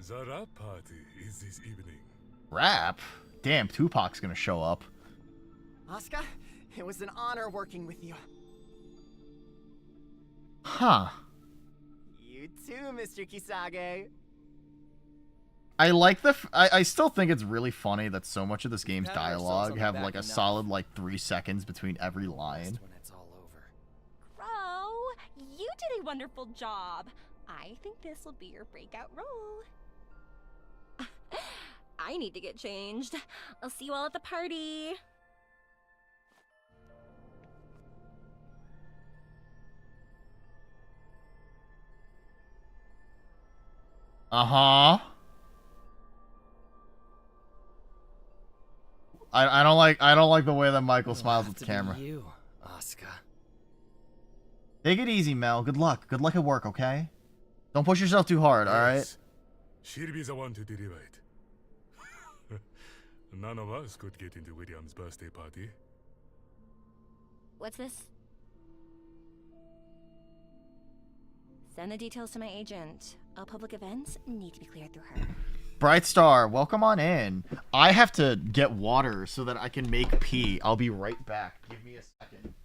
The rap party is this evening. Rap? Damn, Tupac's gonna show up. Asuka, it was an honor working with you. Huh. You too, Mr. Kisage. I like I still think it's really funny that so much of this game's dialogue have like a solid like 3 seconds between every line. Crow, you did a wonderful job. I think this will be your breakout role. I need to get changed. I'll see you all at the party. I don't like the way that Michael smiles at the camera. You, Asuka. Take it easy, Mel. Good luck. Good luck at work, okay? Don't push yourself too hard, alright? She'll be the one to deliver it. None of us could get into William's birthday party. What's this? Send the details to my agent. All public events need to be cleared through her. Bright Star, welcome on in. I have to get water so that I can make pee. I'll be right back. Give me a second.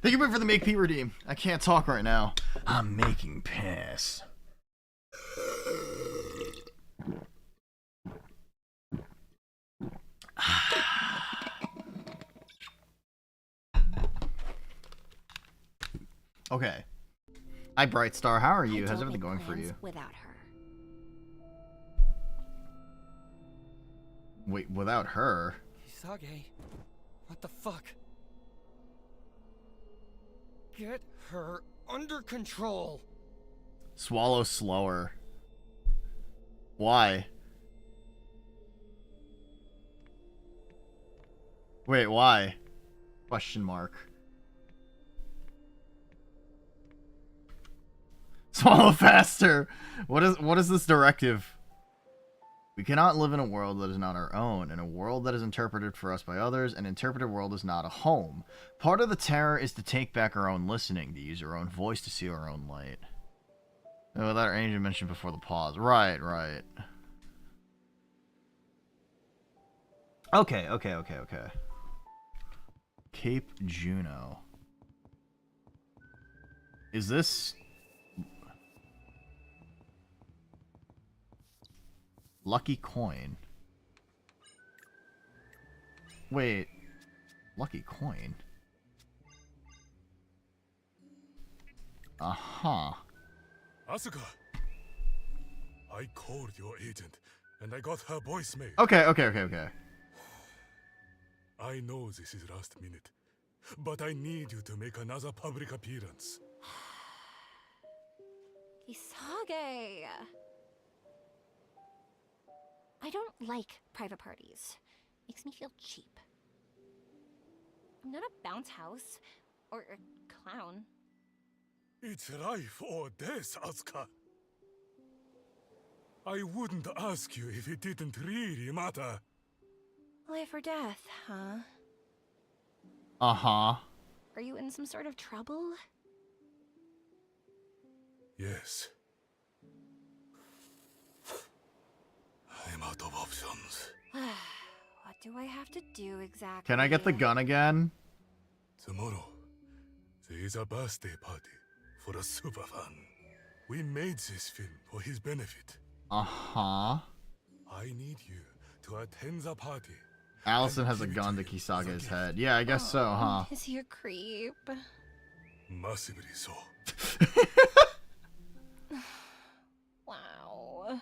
Thank you for the make P redeem. I can't talk right now. I'm making piss. Okay. Hi, Bright Star. How are you? How's everything going for you? Without her. Wait, without her? Kisage, what the fuck? Get her under control. Swallow slower. Why? Wait, why? Question mark. Swallow faster. What is this directive? We cannot live in a world that is not our own. In a world that is interpreted for us by others, an interpreted world is not a home. Part of the terror is to take back our own listening, to use our own voice to see our own light. Oh, that Angel mentioned before the pause. Right. Okay. Cape Juno. Is this... Lucky coin? Wait. Lucky coin? Uh-huh. Asuka, I called your agent, and I got her voicemail. Okay. I know this is last minute, but I need you to make another public appearance. Kisage. I don't like private parties. Makes me feel cheap. I'm not a bounce house or a clown. It's life or death, Asuka. I wouldn't ask you if it didn't really matter. Life or death, huh? Uh-huh. Are you in some sort of trouble? Yes. I'm out of options. What do I have to do exactly? Can I get the gun again? Tomorrow, there is a birthday party for a superfan. We made this film for his benefit. Uh-huh. I need you to attend the party. Allison has a gun to Kisage's head. Yeah, I guess so, huh? Is he a creep? Massively so. Wow.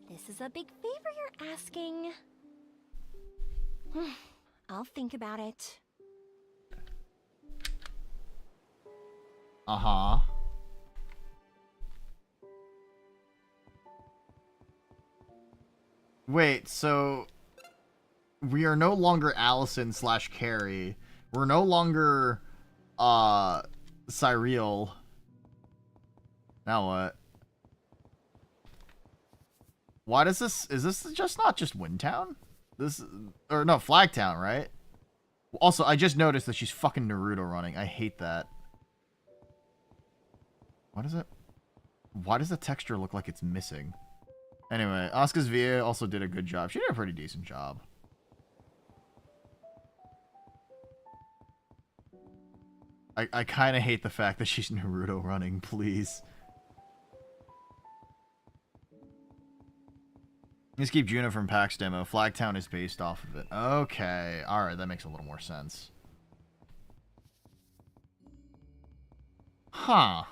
This is a big favor you're asking. I'll think about it. Uh-huh. Wait, so we are no longer Allison / Carrie. We're no longer Cyril. Now what? Why does this... Is this just not just Windtown? This... Or no, Flagtown, right? Also, I just noticed that she's fucking Naruto running. I hate that. What is it? Why does the texture look like it's missing? Anyway, Asuka's VA also did a good job. She did a pretty decent job. I kind of hate the fact that she's Naruto running, please. Let's keep Juno from PAX demo. Flagtown is based off of it. Okay. Alright, that makes a little more sense. Huh.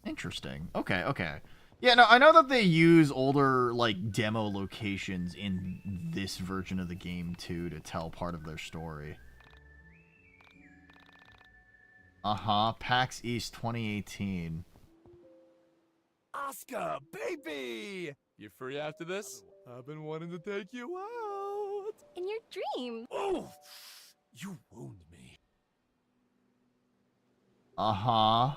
Interesting. Okay. Yeah, no, I know that they use older, like, demo locations in this version of the game, too, to tell part of their story. Uh-huh. PAX East 2018. Asuka, baby! You free after this? I've been wanting to take you out. In your dreams. Oh! You wound me. Uh-huh.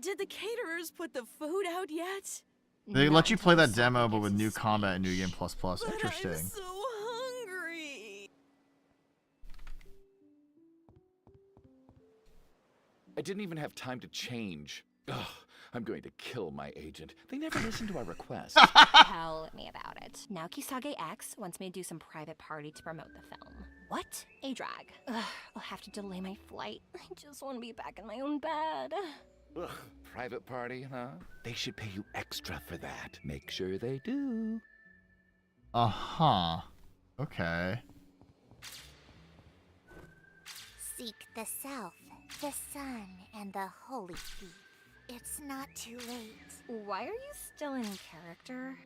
Did the caterers put the food out yet? They let you play that demo, but with new combat and new game plus. Interesting. I'm so hungry. I didn't even have time to change. Ugh, I'm going to kill my agent. They never listen to our requests. Tell me about it. Now Kisage X wants me to do some private party to promote the film. What? A drag. Ugh, I'll have to delay my flight. I just want to be back in my own bed. Ugh, private party, huh? They should pay you extra for that. Make sure they do. Uh-huh. Okay. Seek the self, the sun, and the holy thief. It's not too late. Why are you still in character?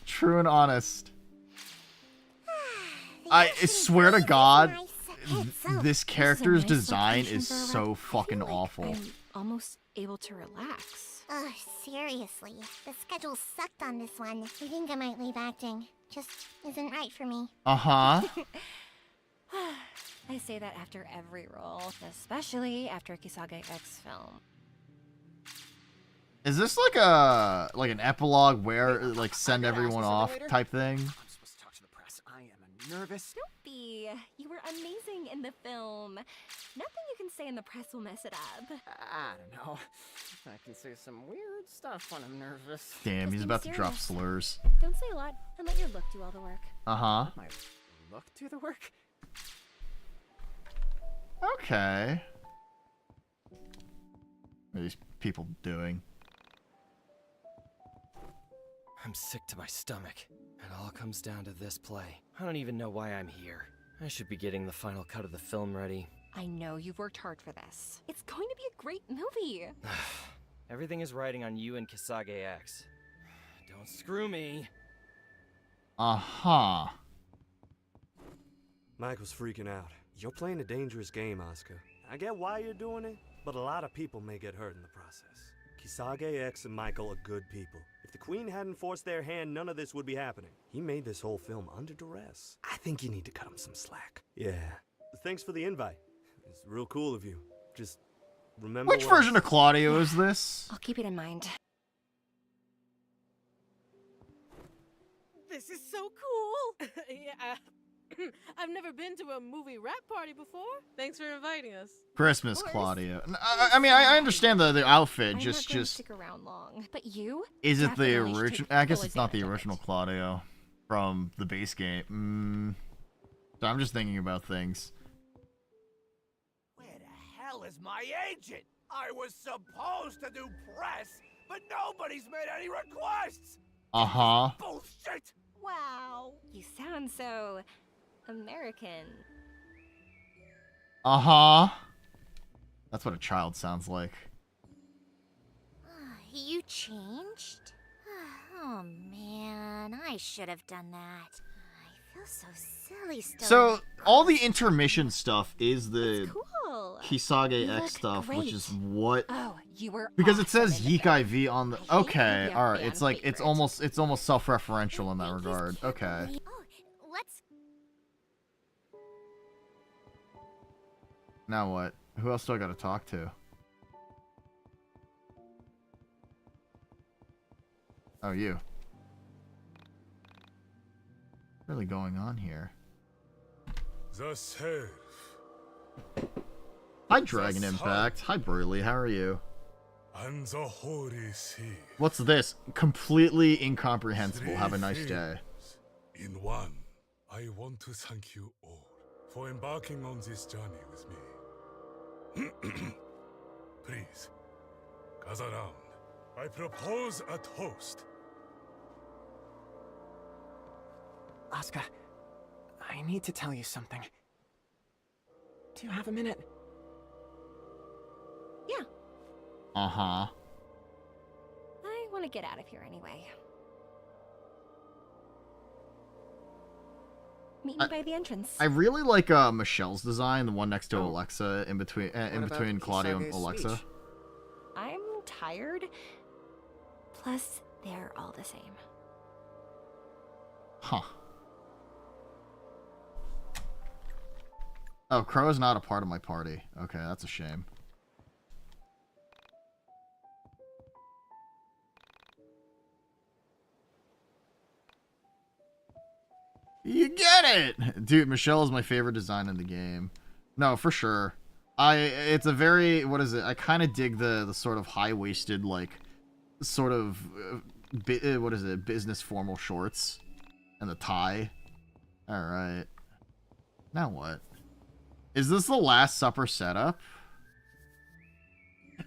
True and honest. I swear to God, this character's design is so fucking awful. I'm almost able to relax. Ugh, seriously. The schedule sucked on this one. I think I might leave acting. Just isn't right for me. Uh-huh. I say that after every role, especially after a Kisage X film. Is this like an epilogue where like send everyone off type thing? I'm supposed to talk to the press. I am nervous. Don't be. You were amazing in the film. Nothing you can say in the press will mess it up. I don't know. I can say some weird stuff when I'm nervous. Damn, he's about to drop slurs. Don't say a lot and let your look do all the work. Uh-huh. My look do the work? Okay. What are these people doing? I'm sick to my stomach. It all comes down to this play. I don't even know why I'm here. I should be getting the final cut of the film ready. I know you've worked hard for this. It's going to be a great movie. Everything is riding on you and Kisage X. Don't screw me. Uh-huh. Michael's freaking out. You're playing a dangerous game, Asuka. I get why you're doing it, but a lot of people may get hurt in the process. Kisage X and Michael are good people. If the Queen hadn't forced their hand, none of this would be happening. He made this whole film under duress. I think you need to cut him some slack. Yeah. Thanks for the invite. It's real cool of you. Just remember Which version of Claudio is this? I'll keep it in mind. This is so cool. Yeah, I've never been to a movie rap party before. Thanks for inviting us. Christmas Claudio. I mean, I understand the outfit. I'm just not going to stick around long, but you. Is it the definitely should original? take I guess full it's not the advantage of original it. Claudio from the base game. So I'm just thinking about things. Where the hell is my agent? I was supposed to do press, but nobody's made any requests. Uh-huh. Bullshit. Wow. You sound so American. Uh-huh. That's what a child sounds like. You changed? Oh man, I should have done that. I feel so silly still. So all the intermission stuff is the Cool. Kisage You X look stuff, which great. is what. Oh, you were Because it awesome says in the YIIK film. IV on the. hate Okay, movie all right. fan It's like it's almost self-referential in that regard. Okay. Let's. Now what? Who else do I got to talk to? Oh, you. What's really going on here? The self. Hi, Dragon Impact. Hi, Burley. How are you? And the holy sea. What's this? Completely incomprehensible. Have a nice day. In one, I want to thank you all for embarking on this journey with me. Please, gather round. I propose a toast. Asuka, I need to tell you something. Do you have a minute? Yeah, Uh-huh. I want to get out of here anyway. Meet me by the entrance. I really like Michelle's design, the one next to Alexa, in between about Claudio and Kisage's Alexa. speech? I'm tired. Plus, they're all the same. Huh. Oh, Crow is not a part of my party. Okay, that's a shame. You get it! Dude, Michelle is my favorite design in the game. No, for sure. It's a very, what is it? I kind of dig the sort of high-waisted, like, sort of, what is it? Business formal shorts and the tie. All right. Now what? Is this the Last Supper setup?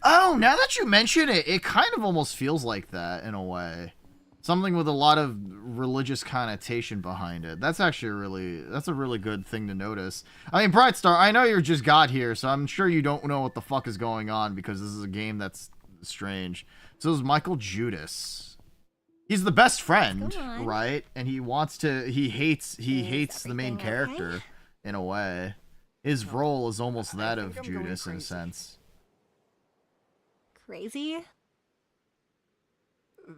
Oh, now that you mention it, it kind of almost feels like that in a way. Something with a lot of religious connotation behind it. That's actually that's a really good thing to notice. I mean, Brightstar, I know you just got here, so I'm sure you don't know what the fuck is going on because this is a game that's strange. So is Michael Judas. He's the best friend, right? And he wants to, he hates the main character in a way. His role is almost that of Judas in a sense. Crazy?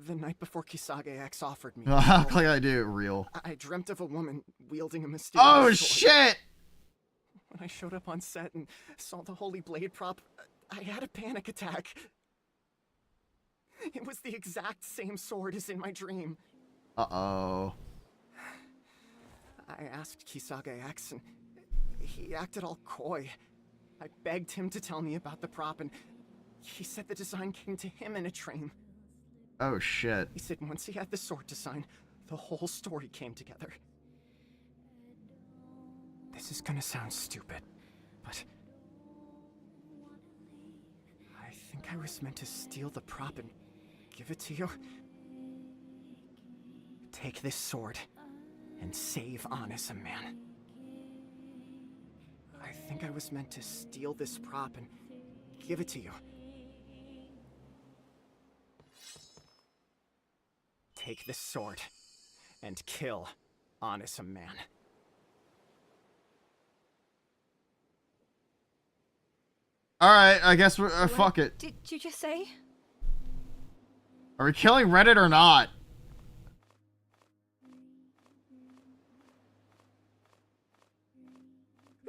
The night before Kisage X offered me. Like I do, real. I dreamt of a woman wielding a mysterious Oh sword. shit! When I showed up on set and saw the holy blade prop, I had a panic attack. It was the exact same sword as in my dream. Uh-oh. I asked Kisage X and he acted all coy. I begged him to tell me about the prop and he said the design came to him in a dream. Oh shit. He said once he had the sword design, the whole story came together. This is gonna sound stupid, but I think I was meant to steal the prop and give it to you. Take this sword and save Honest Man. I think I was meant to steal this prop and give it to you. Take this sword and kill Honest Man. Alright, I guess we're, fuck it. Did you just say? Are we killing Reddit or not?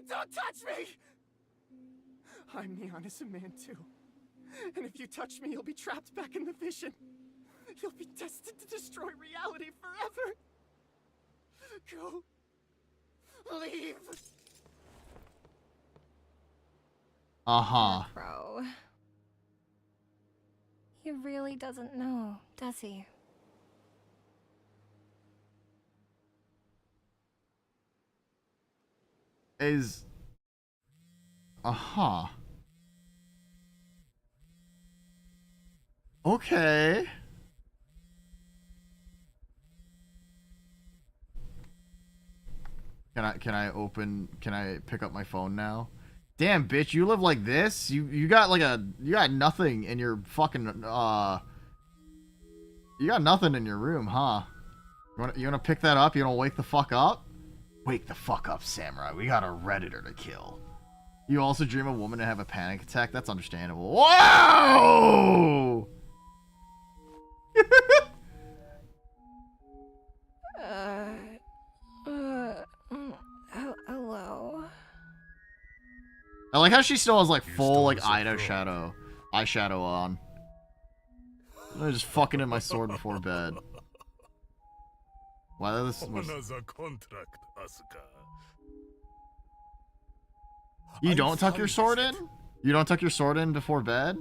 Don't touch me! I'm the Honest Man too. And if you touch me, you'll be trapped back in the vision. You'll be destined to destroy reality forever. Go. Leave. Uh-huh. Bro. He really doesn't know, does he? Is... Uh-huh. Okay. Can I pick up my phone now? Damn, bitch, you live like this? You got like you got nothing in your fucking you got nothing in your room, huh? You wanna pick that up? You wanna wake the fuck up? Wake the fuck up, Samurai. We got a Redditor to kill. You also dream a woman to have a panic attack? That's understandable. Whoa! Hello. I like how she still has like full like eyeshadow on. I'm just fucking in my sword before bed. Wow, this was... You don't tuck your sword in? You don't tuck your sword in before bed?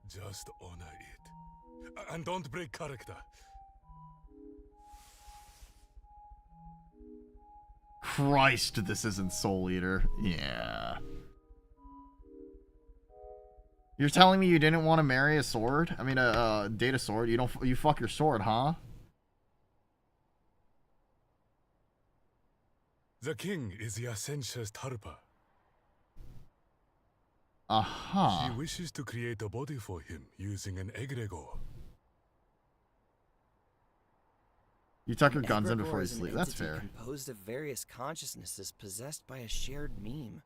Just honor it. And don't break character. Christ, this isn't Soul Eater. Yeah. You're telling me you didn't want to marry a sword? I mean, date a sword. You fuck your sword, huh? The king is Yasencha's Tarpa. Uh-huh. She wishes to create a body for him using an egregore. You tuck your guns in before you sleep. That's fair. Composed of various consciousnesses possessed by a shared meme.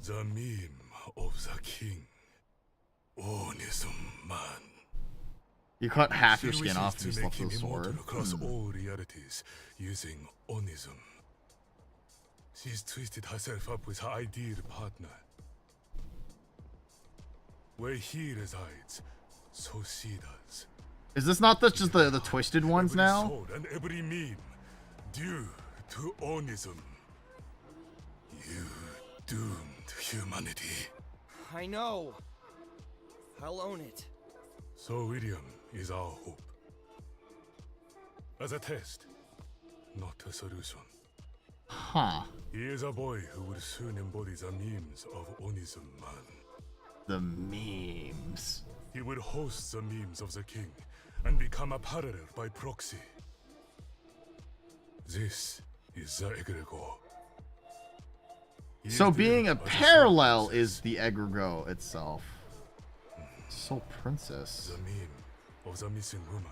The meme of the king. Onism man. You cut half your skin off to be left with a sword. Across all realities using Onism. She's twisted herself up with her ideal partner. Where he resides, so she does. Is this not just the twisted ones now? Sword and every meme due to Onism. You doomed humanity. I know. I'll own it. So William is our hope. As a test, not a solution. Huh. He is a boy who will soon embody the memes of Onism man. The memes. He will host the memes of the king and become a parallel by proxy. This is the egregore. So being a parallel is the egregore itself. Soul Princess. The meme of the missing woman,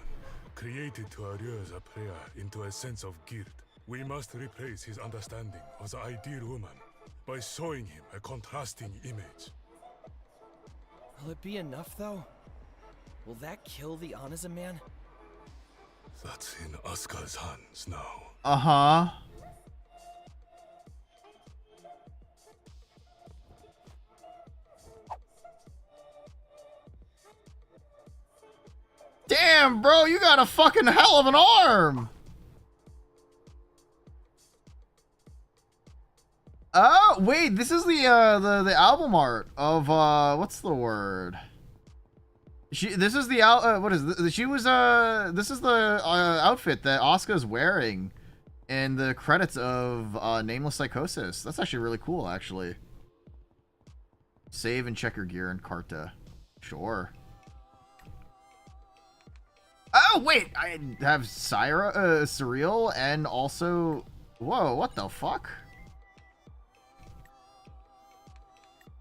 created to allure the player into a sense of guilt. We must replace his understanding of the ideal woman by showing him a contrasting image. Will it be enough, though? Will that kill the Onism man? That's in Asuka's hands now. Uh-huh. Damn, bro, you got a fucking hell of an arm. Oh, wait, this is the album art of what's the word? This is the what is this? This is the outfit that Asuka's wearing in the credits of Nameless Psychosis. That's actually really cool, actually. Save and check your gear in Carta. Sure. Oh, wait, I have Surreal and also... Whoa, what the fuck?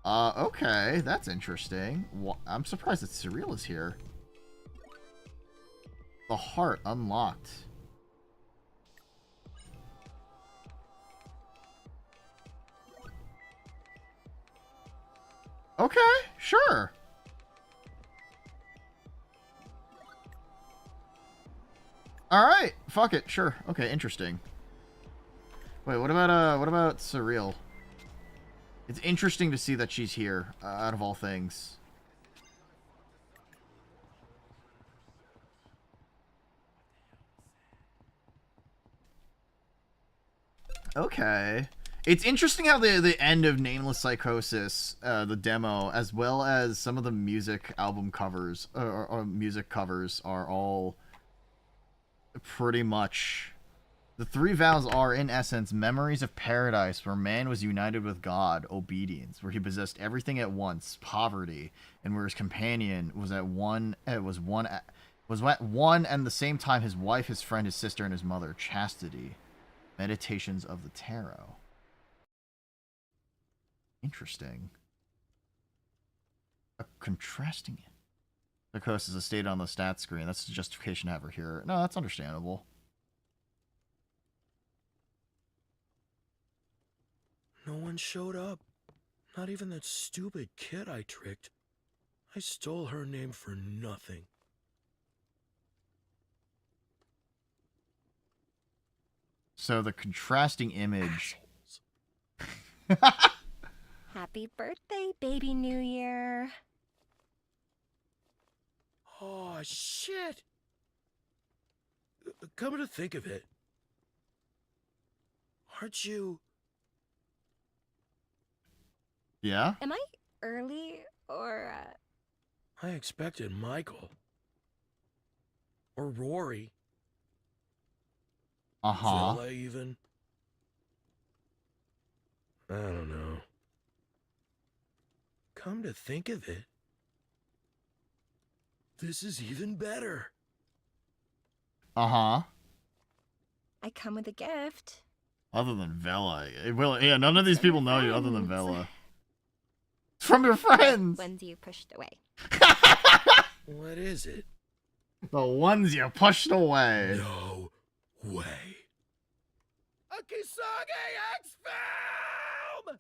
Okay, that's interesting. I'm surprised that Surreal is here. The heart unlocked. Okay, sure. Alright, fuck it, sure. Okay, interesting. Wait, what about Surreal? It's interesting to see that she's here, out of all things. Okay. It's interesting how the end of Nameless Psychosis, the demo, as well as some of the music album covers, or music covers, are all pretty much... The three vows are, in essence, memories of paradise where man was united with God, obedience, where he possessed everything at once, poverty, and where his companion was at one and the same time his wife, his friend, his sister, and his mother, chastity. Meditations of the Tarot. Interesting. A contrasting Psychosis is stated on the stat screen. That's the justification to have her here. No, that's understandable. No one showed up. Not even that stupid kid I tricked. I stole her name for nothing. So the contrasting image. Happy birthday, baby New Year. Oh, shit. Come to think of it. Aren't you... Yeah? Am I early or... I expected Michael. Or Rory. Uh-huh. Villa, even. I don't know. Come to think of it, this is even better. Uh-huh. I come with a gift. Other than Vela. Well, yeah, none of these people know you other than Vela. It's from your friends! Ones you pushed away. What is it? The ones you pushed away. No way. A Kisage X-Film!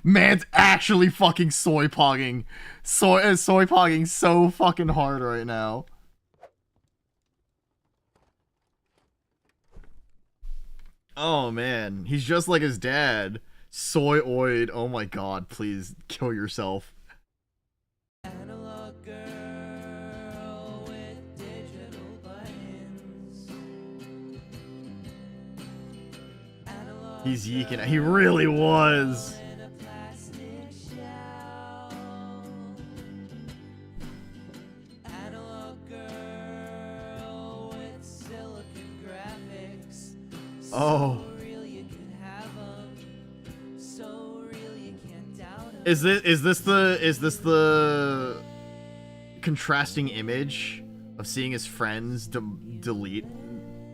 Man's actually fucking soy-pogging. Soy-pogging so fucking hard right now. Oh, man. He's just like his dad. Soy-oid. Oh my god, please kill yourself. Analog girl with digital buttons. Analog He's yeeking. He really was. Oh. Is this the contrasting image of seeing his friends delete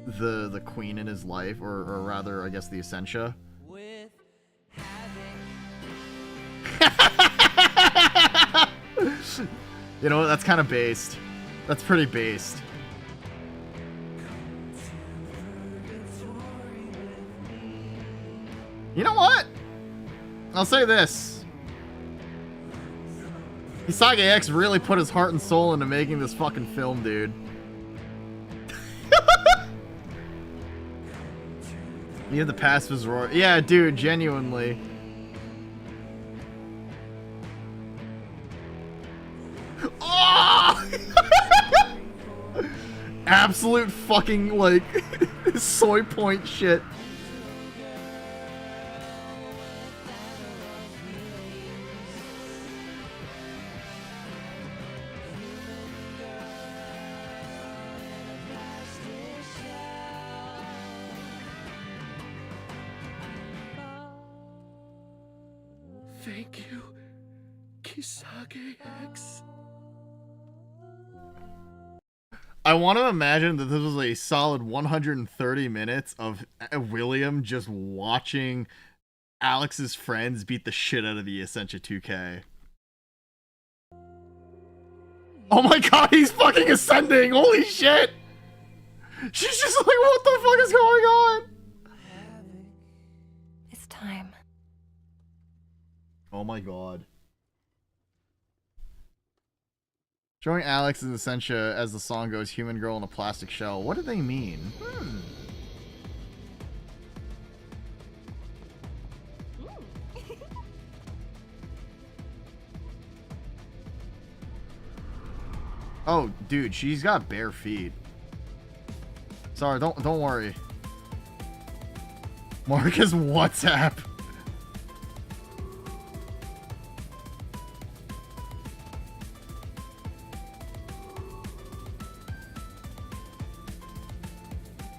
the queen in his life, or rather, I guess, the Essentia? You know, that's kind of based. That's pretty based. You know what? I'll say this. Kisage X really put his heart and soul into making this fucking film, dude. You have the pacifist roar. Yeah, dude, genuinely. Oh! Absolute fucking, like, soy point shit. Thank you, Kisage X. I want to imagine that this was a solid 130 minutes of William just watching Alex's friends beat the shit out of the Essentia 2K. Oh my god, he's fucking ascending! Holy shit! She's just like, what the fuck is going on? It's time. Oh my god. Showing Alex and Essentia as the song goes, human girl in a plastic shell. What do they mean? Oh, dude, she's got bare feet. Sorry, don't worry. Marcus WhatsApp.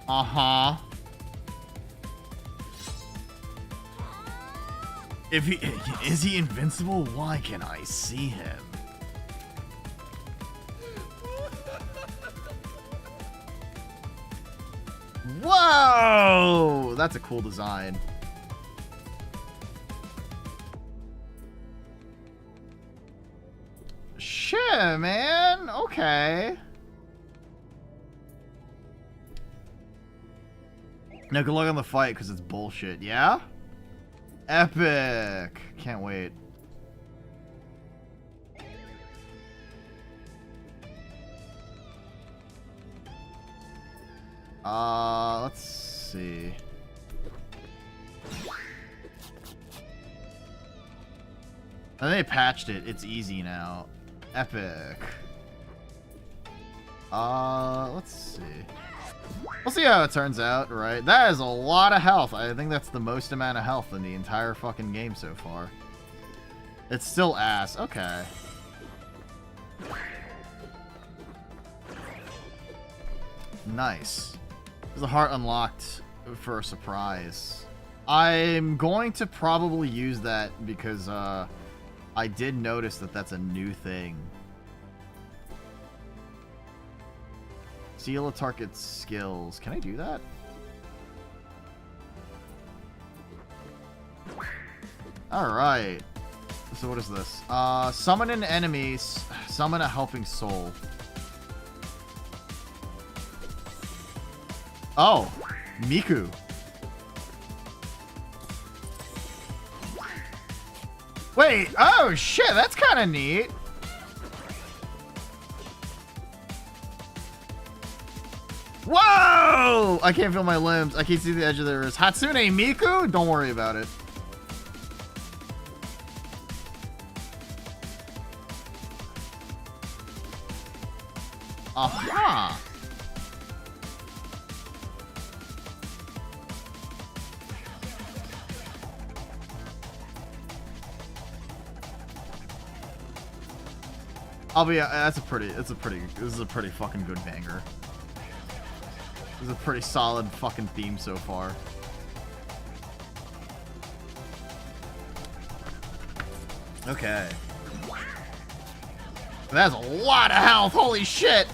Uh-huh. Is he invincible? Why can I see him? Whoa! That's a cool design. Sure, man. Okay. Now good luck on the fight, because it's bullshit, yeah? Epic! Can't wait. Let's see. And they patched it. It's easy now. Epic. Let's see. We'll see how it turns out, right? That is a lot of health. I think that's the most amount of health in the entire fucking game so far. It's still ass. Okay. Nice. There's a heart unlocked for a surprise. I'm going to probably use that because I did notice that that's a new thing. Seal a target's skills. Can I do that? Alright. So what is this? Summon an enemy. Summon a helping soul. Oh. Miku. Wait. Oh, shit. That's kind of neat. Whoa! I can't feel my limbs. I can't see the edge of their wrist. Hatsune Miku? Don't worry about it. Aha! I'll be. This is a pretty fucking good banger. This is a pretty solid fucking theme so far. Okay. That's a lot of health. Holy shit.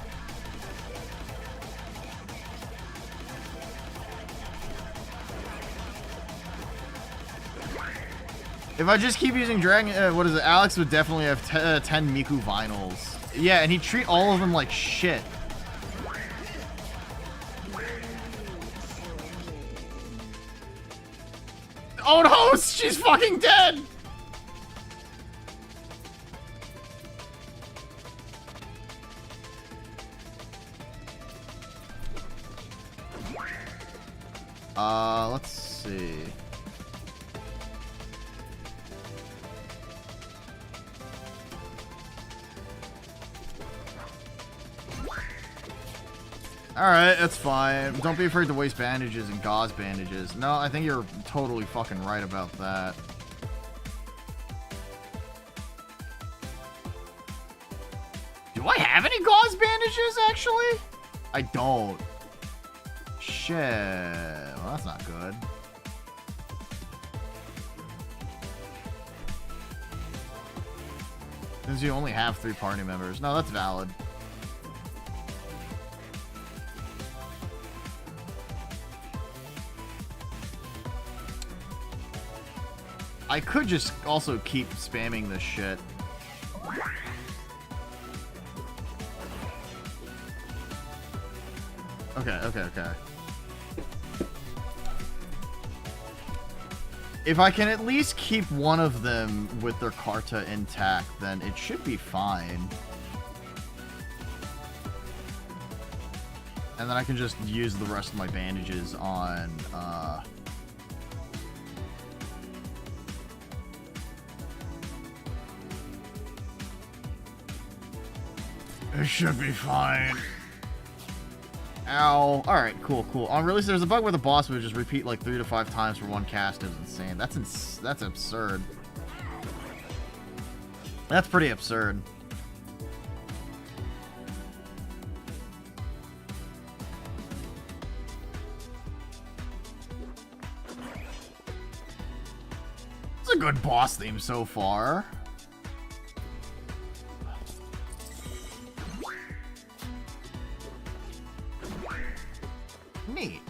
If I just keep using Dragon, what is it? Alex would definitely have 10 Miku vinyls. Yeah, and he'd treat all of them like shit. Oh no, she's fucking dead! Let's see. Alright, that's fine. Don't be afraid to waste bandages and gauze bandages. No, I think you're totally fucking right about that. Do I have any gauze bandages, actually? I don't. Shit. Well, that's not good. Since you only have 3 party members. No, that's valid. I could just also keep spamming this shit. Okay. If I can at least keep one of them with their Karta intact, then it should be fine. And then I can just use the rest of my bandages on, It should be fine. Ow. Alright, cool. On release, there's a bug where the boss would just repeat like 3 to 5 times for one cast. Is insane. That's absurd. That's pretty absurd. It's a good boss theme so far. Neat.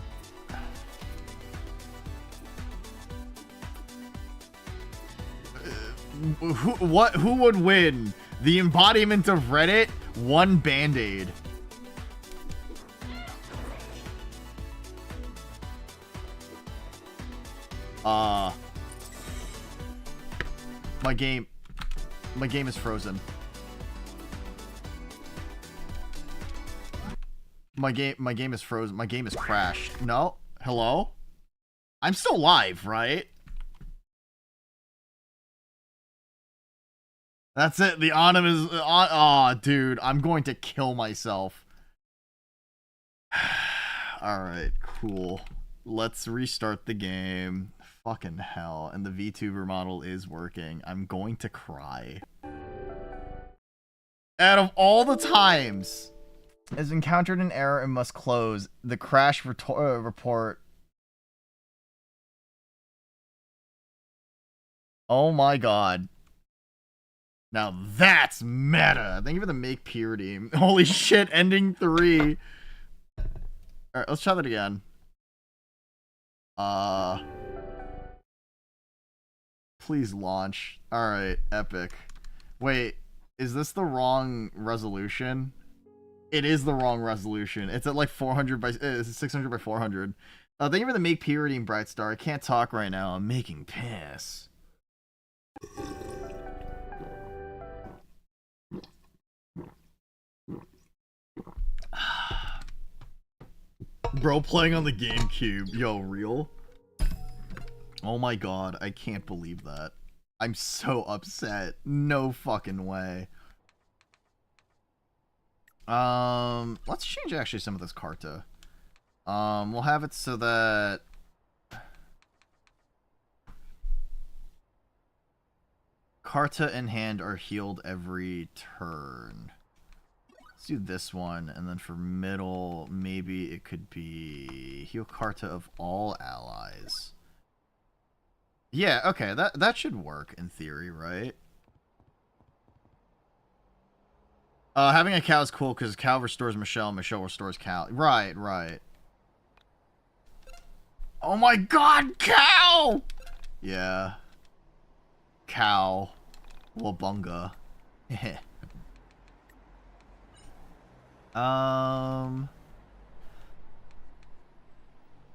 Who would win? The embodiment of Reddit? One Band-Aid. My game is frozen. My game is frozen. My game is crashed. No? Hello? I'm still live, right? That's it. The Autumn is on. Aw, dude. I'm going to kill myself. Alright, cool. Let's restart the game. Fucking hell. And the VTuber model is working. I'm going to cry. Out of all the times has encountered an error and must close the crash report. Oh my god. Now that's meta. Thank you for the make purity. Holy shit, ending 3. Alright, let's try that again. Please launch. Alright, epic. Wait, is this the wrong resolution? It is the wrong resolution. It's at like 400 by 600 by 400. Thank you for the make purity and bright star. I can't talk right now. I'm making piss. Bro playing on the GameCube. Yo, real? Oh my god, I can't believe that. I'm so upset. No fucking way. Let's change actually some of this Karta. We'll have it so that Karta in hand are healed every turn. Let's do this one, and then for middle, maybe it could be heal Karta of all allies. Yeah, okay, that should work in theory, right? Having a cow is cool because cow restores Michelle, Michelle restores cow. Right, right. Oh my god, cow! Yeah. Cow. Wabunga.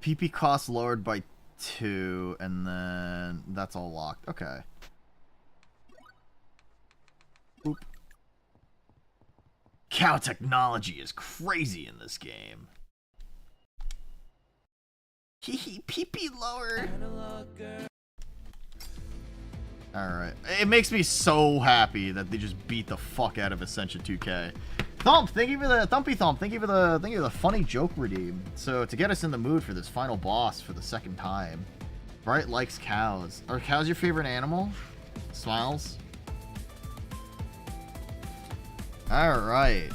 PP cost lowered by 2, and then that's all locked. Okay. Oop. Cow technology is crazy in this game. Hee PP lowered. Alright. It makes me so happy that they just beat the fuck out of Ascension 2K. Thump, thank you for the Thumpy Thump. Thank you for the funny joke redeem. So to get us in the mood for this final boss for the second time. Bright likes cows. Are cows your favorite animal? Smiles. Alright.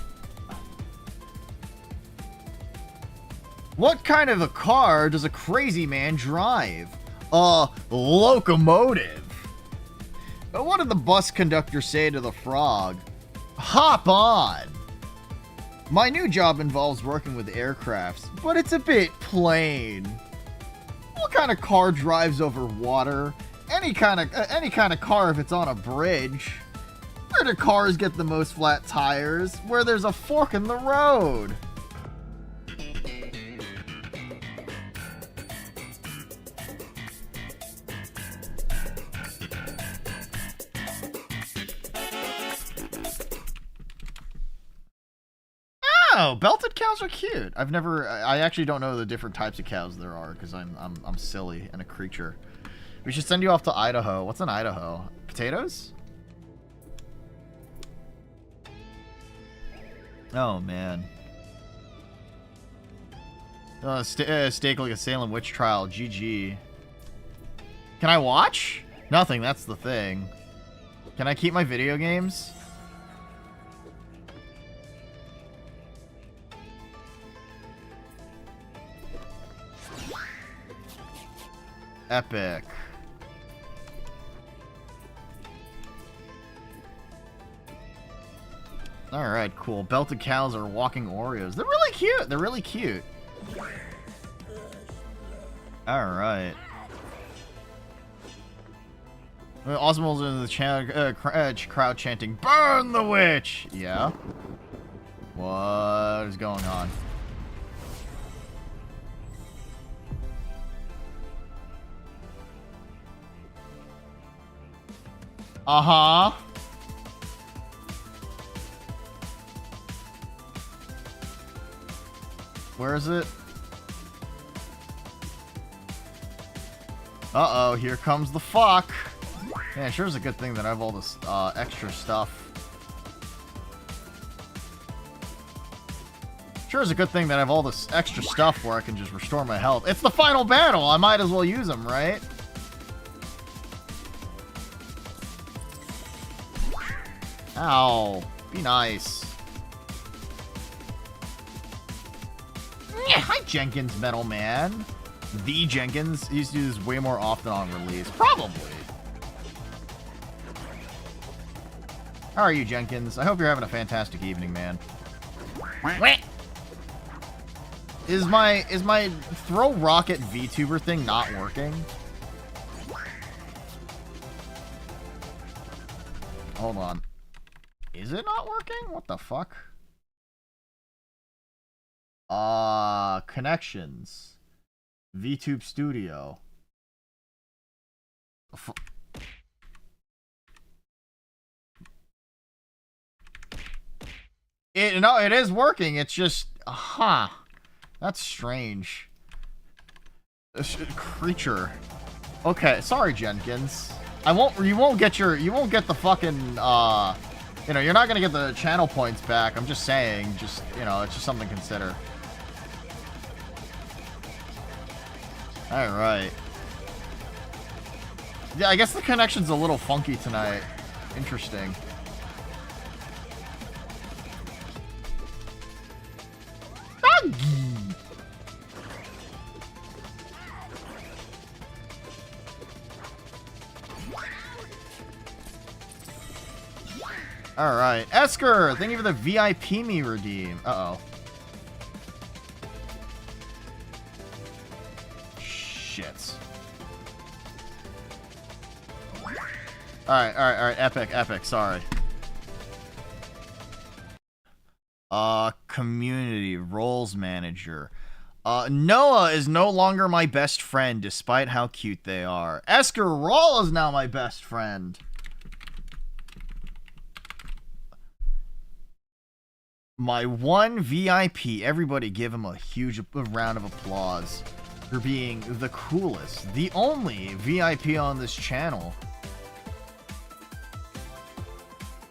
What kind of a car does a crazy man drive? A locomotive. But what did the bus conductor say to the frog? Hop on! My new job involves working with aircrafts, but it's a bit plain. What kind of car drives over water? Any kind of car if it's on a bridge. Where do cars get the most flat tires? Where there's a fork in the road. Oh, belted cows are cute. I actually don't know the different types of cows there are because I'm silly and a creature. We should send you off to Idaho. What's in Idaho? Potatoes? Oh man. Steak like a Salem witch trial. GG. Can I watch? Nothing. That's the thing. Can I keep my video games? Epic. Alright, cool. Belted cows are walking Oreos. They're really cute. They're really cute. Alright. Oswald's in the crowd chanting, "Burn the witch!" Yeah? What is going on? Uh-huh. Where is it? Uh-oh, here comes the fuck. Yeah, sure is a good thing that I have all this extra stuff. Sure is a good thing that I have all this extra stuff where I can just restore my health. It's the final battle! I might as well use them, right? Ow. Be nice. Yeah, hi, Jenkins, Metal Man. The Jenkins. He used to do this way more often on release. Probably. How are you, Jenkins? I hope you're having a fantastic evening, man. Is my throw rocket VTuber thing not working? Hold on. Is it not working? What the fuck? Connections. VTube Studio. No, it is working. It's just, that's strange. This creature. Okay, sorry, Jenkins. You won't get the fucking, you're not gonna get the channel points back. I'm just saying, it's just something to consider. Alright. Yeah, I guess the connection's a little funky tonight. Interesting. Alright. Esker, thank you for the VIP me redeem. Uh-oh. Shit. Alright. Epic. Sorry. Community roles manager. Noah is no longer my best friend, despite how cute they are. Esker Rawl is now my best friend. My one VIP. Everybody give him a huge round of applause for being the coolest, the only VIP on this channel.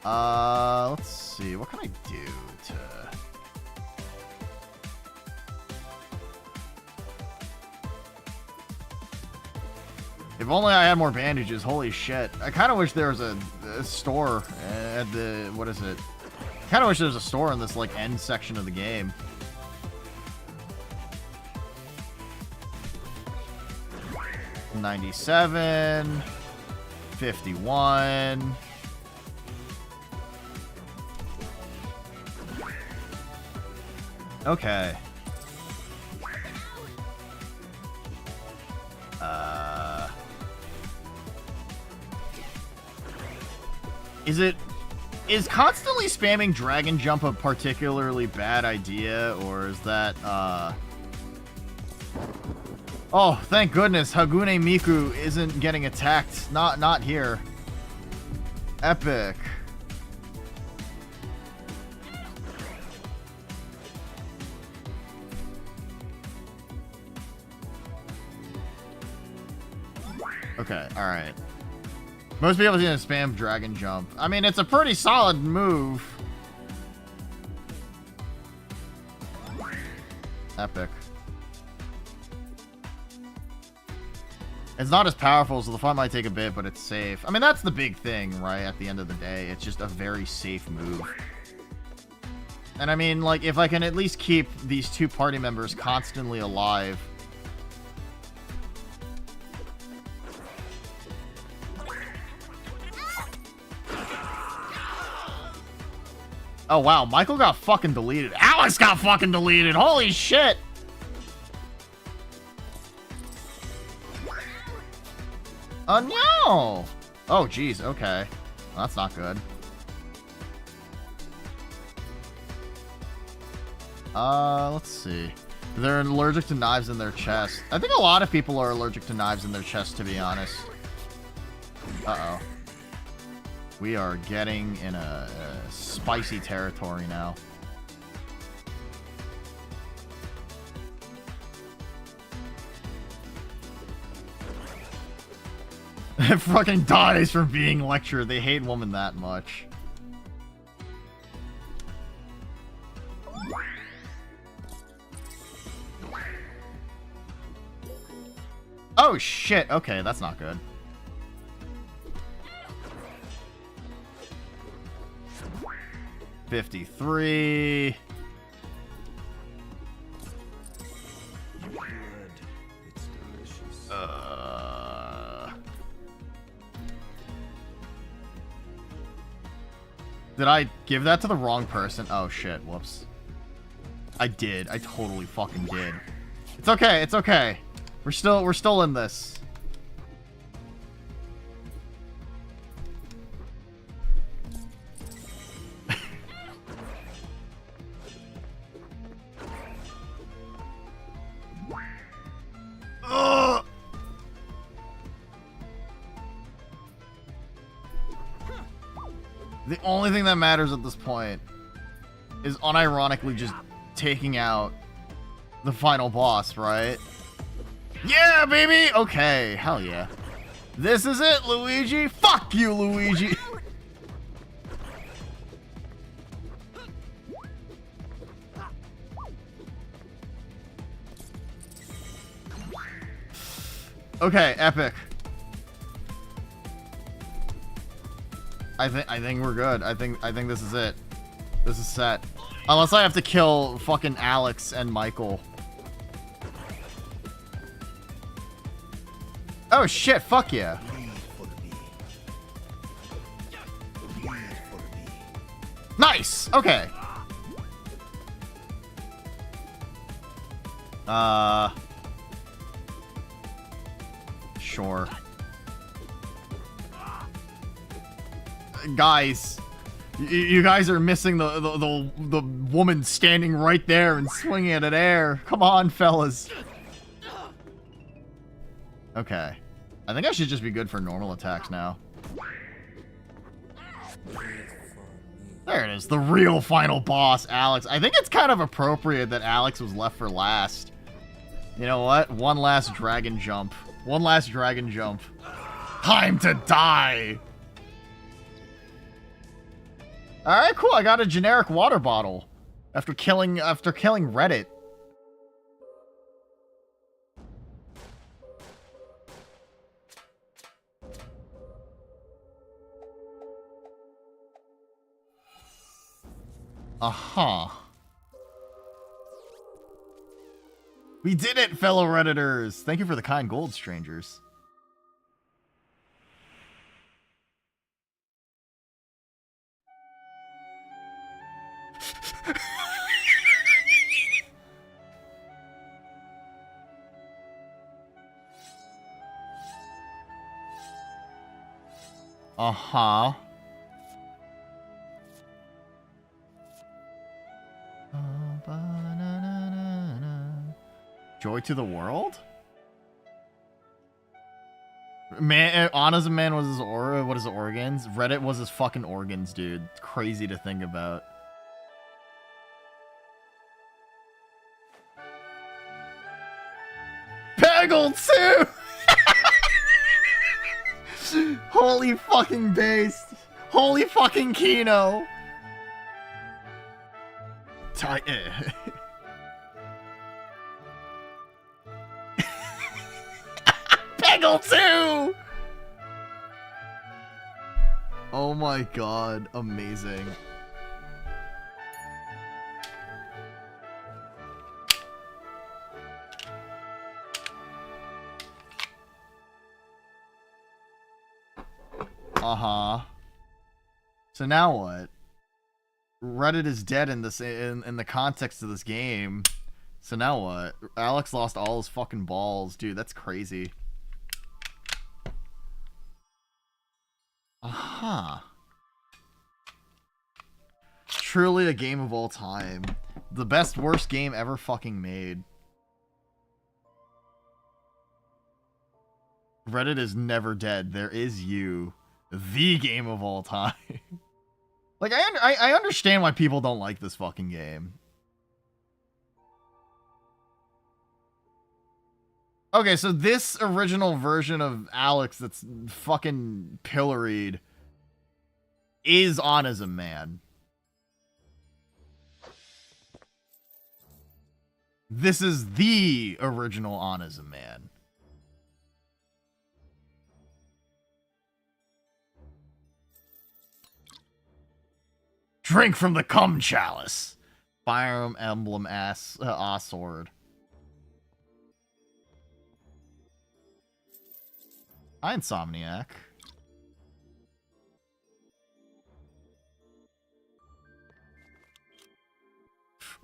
Let's see. What can I do to... If only I had more bandages. Holy shit. I kind of wish there was a store at the... What is it? I kind of wish there was a store in this, like, end section of the game. $97. $51. Okay. Is constantly spamming Dragon Jump a particularly bad idea, or is that, Oh, thank goodness Hagune Miku isn't getting attacked. Not here. Epic. Okay, alright. Most people are gonna spam Dragon Jump. I mean, it's a pretty solid move. Epic. It's not as powerful, so the fight might take a bit, but it's safe. I mean, that's the big thing, right? At the end of the day, it's just a very safe move. And I mean, like, if I can at least keep these two party members constantly alive... Oh, wow. Michael got fucking deleted. Alex got fucking deleted. Holy shit. Oh, no. Oh, jeez. Okay. Well, that's not good. Let's see. They're allergic to knives in their chest. I think a lot of people are allergic to knives in their chest, to be honest. Uh-oh. We are getting in a spicy territory now. It fucking dies from being lectured. They hate women that much. Oh shit, okay, that's not good. $53. Did I give that to the wrong person? Oh shit, whoops. I did. I totally fucking did. It's okay, it's okay. We're still in this. The only thing that matters at this point is unironically just taking out the final boss, right? Yeah, baby! Okay, hell yeah. This is it, Luigi! Fuck you, Luigi! Okay, epic. I think we're good. I think this is it. This is set. Unless I have to kill fucking Alex and Michael. Oh shit, fuck yeah. Nice! Okay. Sure. Guys, you guys are missing the woman standing right there and swinging it at air. Come on, fellas. Okay. I think I should just be good for normal attacks now. There it is, the real final boss, Alex. I think it's kind of appropriate that Alex was left for last. You know what? One last dragon jump. One last dragon jump. Time to die! Alright, cool. I got a generic water bottle. After killing Reddit. Uh-huh. We did it, fellow Redditors! Thank you for the kind gold, strangers. Uh-huh. Joy to the world? Man, Anna's a man was his aura. What is his organs? Reddit was his fucking organs, dude. It's crazy to think about. Peggle too! Holy fucking base. Holy fucking Kino. Peggle too! Oh my god, amazing. Uh-huh. So now what? Reddit is dead in this in the context of this game. So now what? Alex lost all his fucking balls. Dude, that's crazy. Uh-huh. Truly a game of all time. The best, worst game ever fucking made. Reddit is never dead. There is you. The game of all time. Like, I understand why people don't like this fucking game. Okay, so this original version of Alex that's fucking pilloried is Onism Man. This is the original Onism Man. Drink from the cum chalice. Fire Emblem sword. Hi, Insomniac.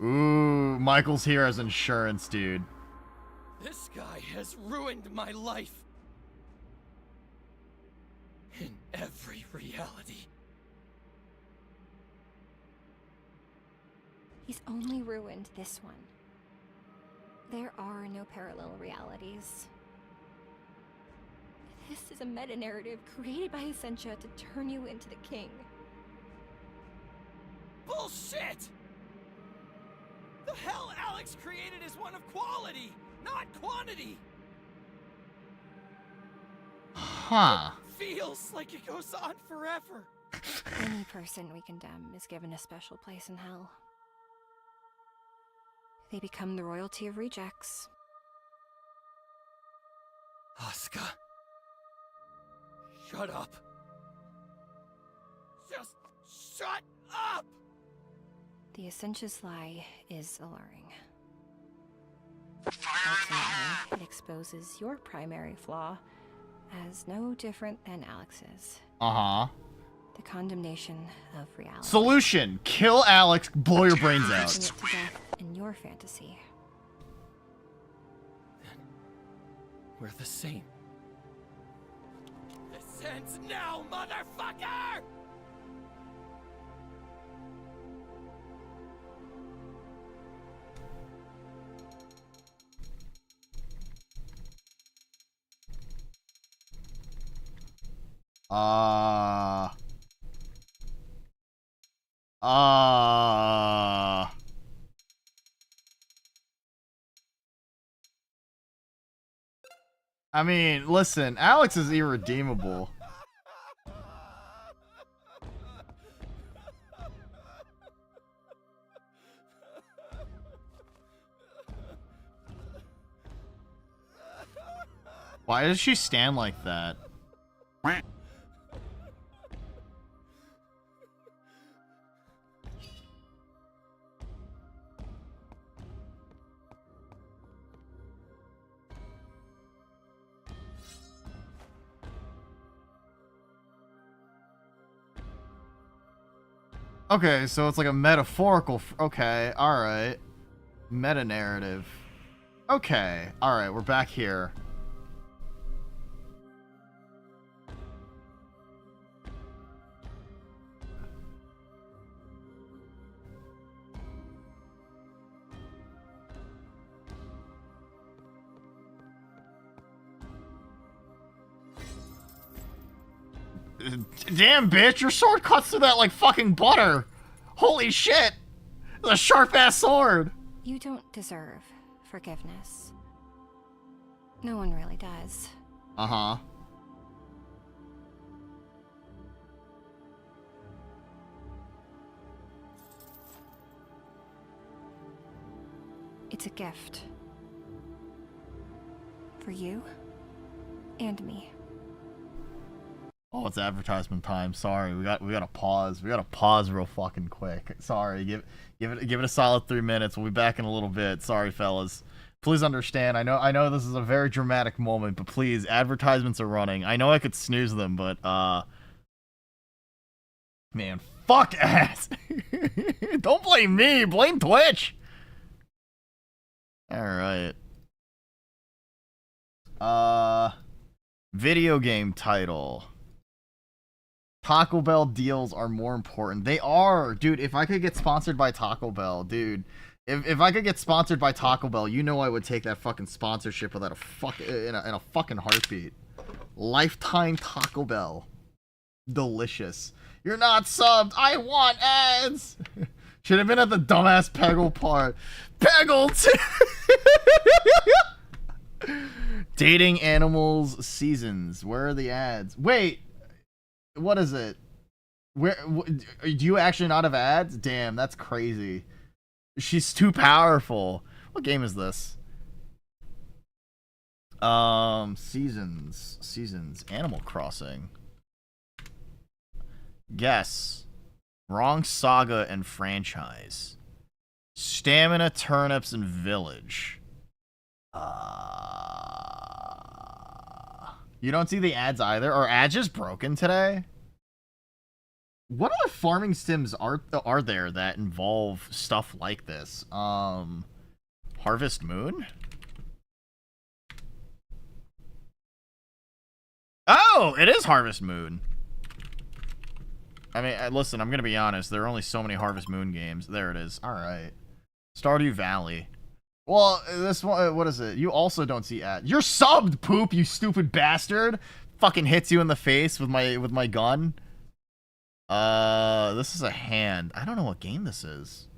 Ooh, Michael's here as insurance, dude. This guy has ruined my life. In every reality. He's only ruined this one. There are no parallel realities. This is a meta-narrative created by Essentia to turn you into the king. Bullshit! The hell Alex created is one of quality, not quantity! Huh. It feels like it goes on forever. Any person we condemn is given a special place in hell. They become the royalty of rejects. Asuka. Shut up. Just shut up! The essentious lie is alluring. Ultimately, it exposes your primary flaw as no different than Alex's. Uh-huh. The condemnation of reality. Solution. Kill Alex, blow your brains Putting out. it to death in your fantasy. We're the same. This ends now, motherfucker! I mean, listen, Alex is irredeemable. Why does she stand like that? Okay, so it's like a metaphorical. Okay, alright. Meta narrative. Okay, alright, we're back here. Damn, bitch, your sword cuts through that like fucking butter. Holy shit. It's a sharp-ass sword. You don't deserve forgiveness. No one really does. Uh-huh. It's a gift. For you and me. Oh, it's advertisement time. Sorry, we gotta pause. We gotta pause real fucking quick. Sorry, give it a solid 3 minutes. We'll be back in a little bit. Sorry, fellas. Please understand. I know this is a very dramatic moment, but please, advertisements are running. I know I could snooze them, but man, fuck ass. Don't blame me. Blame Twitch. All right. Video game title. Taco Bell deals are more important. They are, dude. If I could get sponsored by Taco Bell, dude. If I could get sponsored by Taco Bell, you know I would take that fucking sponsorship without a in a fucking heartbeat. Lifetime Taco Bell. Delicious. You're not subbed. I want ads. Should have been at the dumbass Peggle part. Peggle. Dating animals seasons. Where are the ads? Wait. What is it? Where do you actually not have ads? Damn, that's crazy. She's too powerful. What game is this? Seasons. Animal Crossing. Guess. Wrong saga and franchise. Stamina, turnips, and village. You don't see the ads either? Are ads just broken today? What other farming sims are there that involve stuff like this? Harvest Moon? Oh, it is Harvest Moon. I mean, listen, I'm gonna be honest. There are only so many Harvest Moon games. There it is. All right. Stardew Valley. Well, this one, what is it? You also don't see ads. You're subbed, poop, you stupid bastard. Fucking hits you in the face with my gun. This is a hand. I don't know what game this is.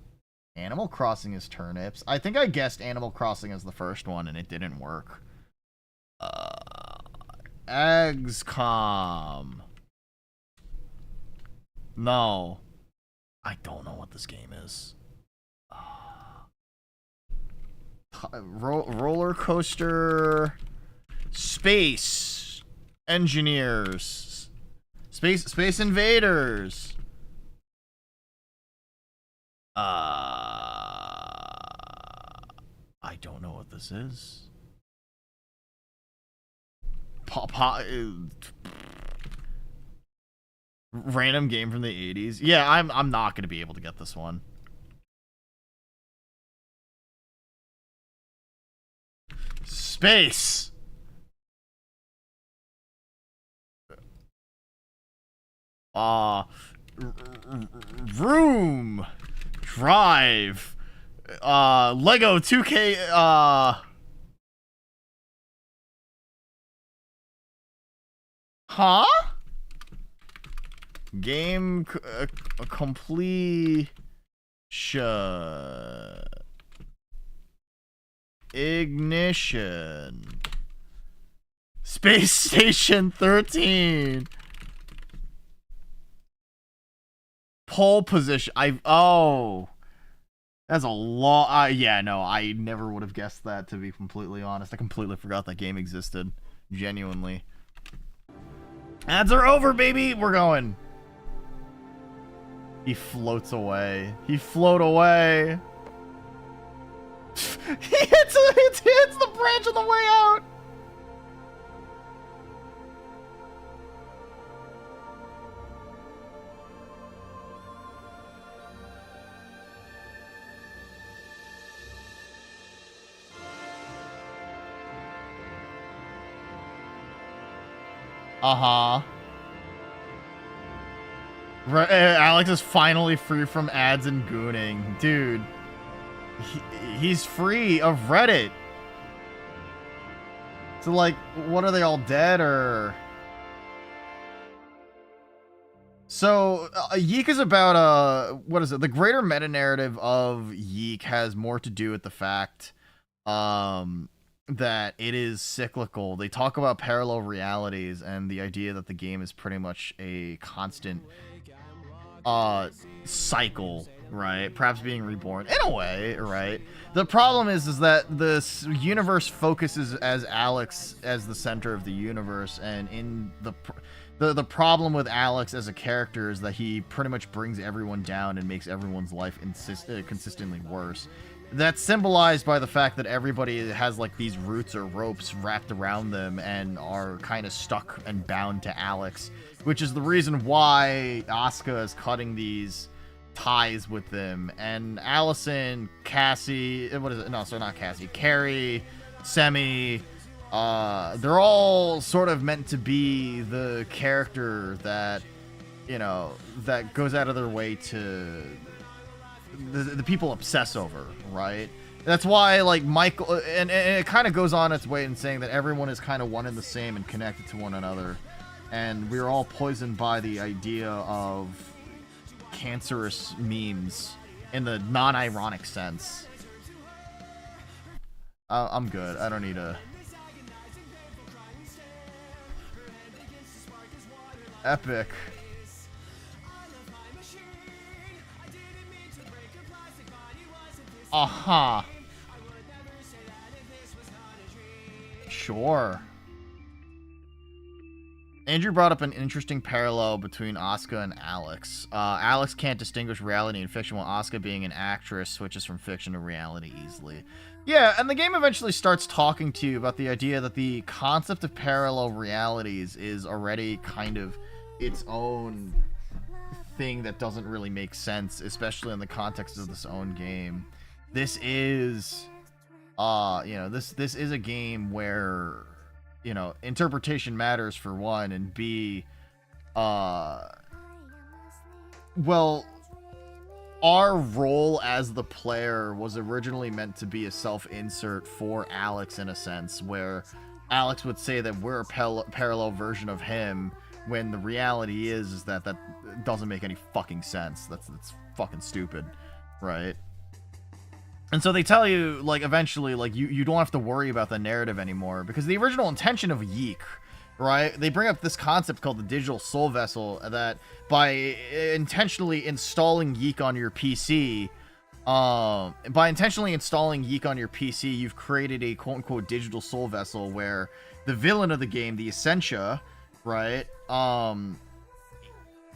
Animal Crossing is turnips. I think I guessed Animal Crossing as the first one and it didn't work. XCOM. No. I don't know what this game is. Roller coaster. Space engineers. Space invaders. I don't know what this is. Random game from the 80s. Yeah, I'm not gonna be able to get this one. Space. Room. Drive. Lego 2K. Huh? Game completion. Ignition. Space Station 13. Pole position. Oh. That's a lot. Yeah, no, I never would have guessed that, to be completely honest. I completely forgot that game existed. Genuinely. Ads are over, baby! We're going. He floats away. He float away. He hits the branch on the way out. Uh-huh. Alex is finally free from ads and gooning. Dude. He's free of Reddit. So, like, what are they all dead, or... So, YIIK is about, what is it? The greater meta-narrative of YIIK has more to do with the fact, that it is cyclical. They talk about parallel realities and the idea that the game is pretty much a constant cycle, right? Perhaps being reborn in a way, right? The problem is that this universe focuses as Alex as the center of the universe, and in the problem with Alex as a character is that he pretty much brings everyone down and makes everyone's life consistently worse. That's symbolized by the fact that everybody has like these roots or ropes wrapped around them and are kind of stuck and bound to Alex, which is the reason why Asuka is cutting these ties with them. And Allison, Cassie, what is it? No, sorry, not Cassie. Carrie, Semi, they're all sort of meant to be the character that, you know, that goes out of their way to... The people obsess over, right? That's why, like, Michael, and it kind of goes on its way in saying that everyone is kind of one and the same and connected to one another, and we're all poisoned by the idea of cancerous memes in the non-ironic sense. I'm good. I don't need a... Epic. Uh-huh. Sure. Andrew brought up an interesting parallel between Asuka and Alex. Alex can't distinguish reality and fiction, while Asuka, being an actress, switches from fiction to reality easily. Yeah, and the game eventually starts talking to you about the idea that the concept of parallel realities is already kind of its own thing that doesn't really make sense, especially in the context of this own game. This is, this is a game where, you know, interpretation matters for one, and B, well, our role as the player was originally meant to be a self-insert for Alex in a sense, where Alex would say that we're a parallel version of him, when the reality is that doesn't make any fucking sense. That's fucking stupid, right? And so they tell you, like, eventually, like, you don't have to worry about the narrative anymore, because the original intention of YIIK, right? They bring up this concept called the digital soul vessel, that by intentionally installing YIIK on your PC, you've created a quote-unquote digital soul vessel where the villain of the game, the Essentia, right,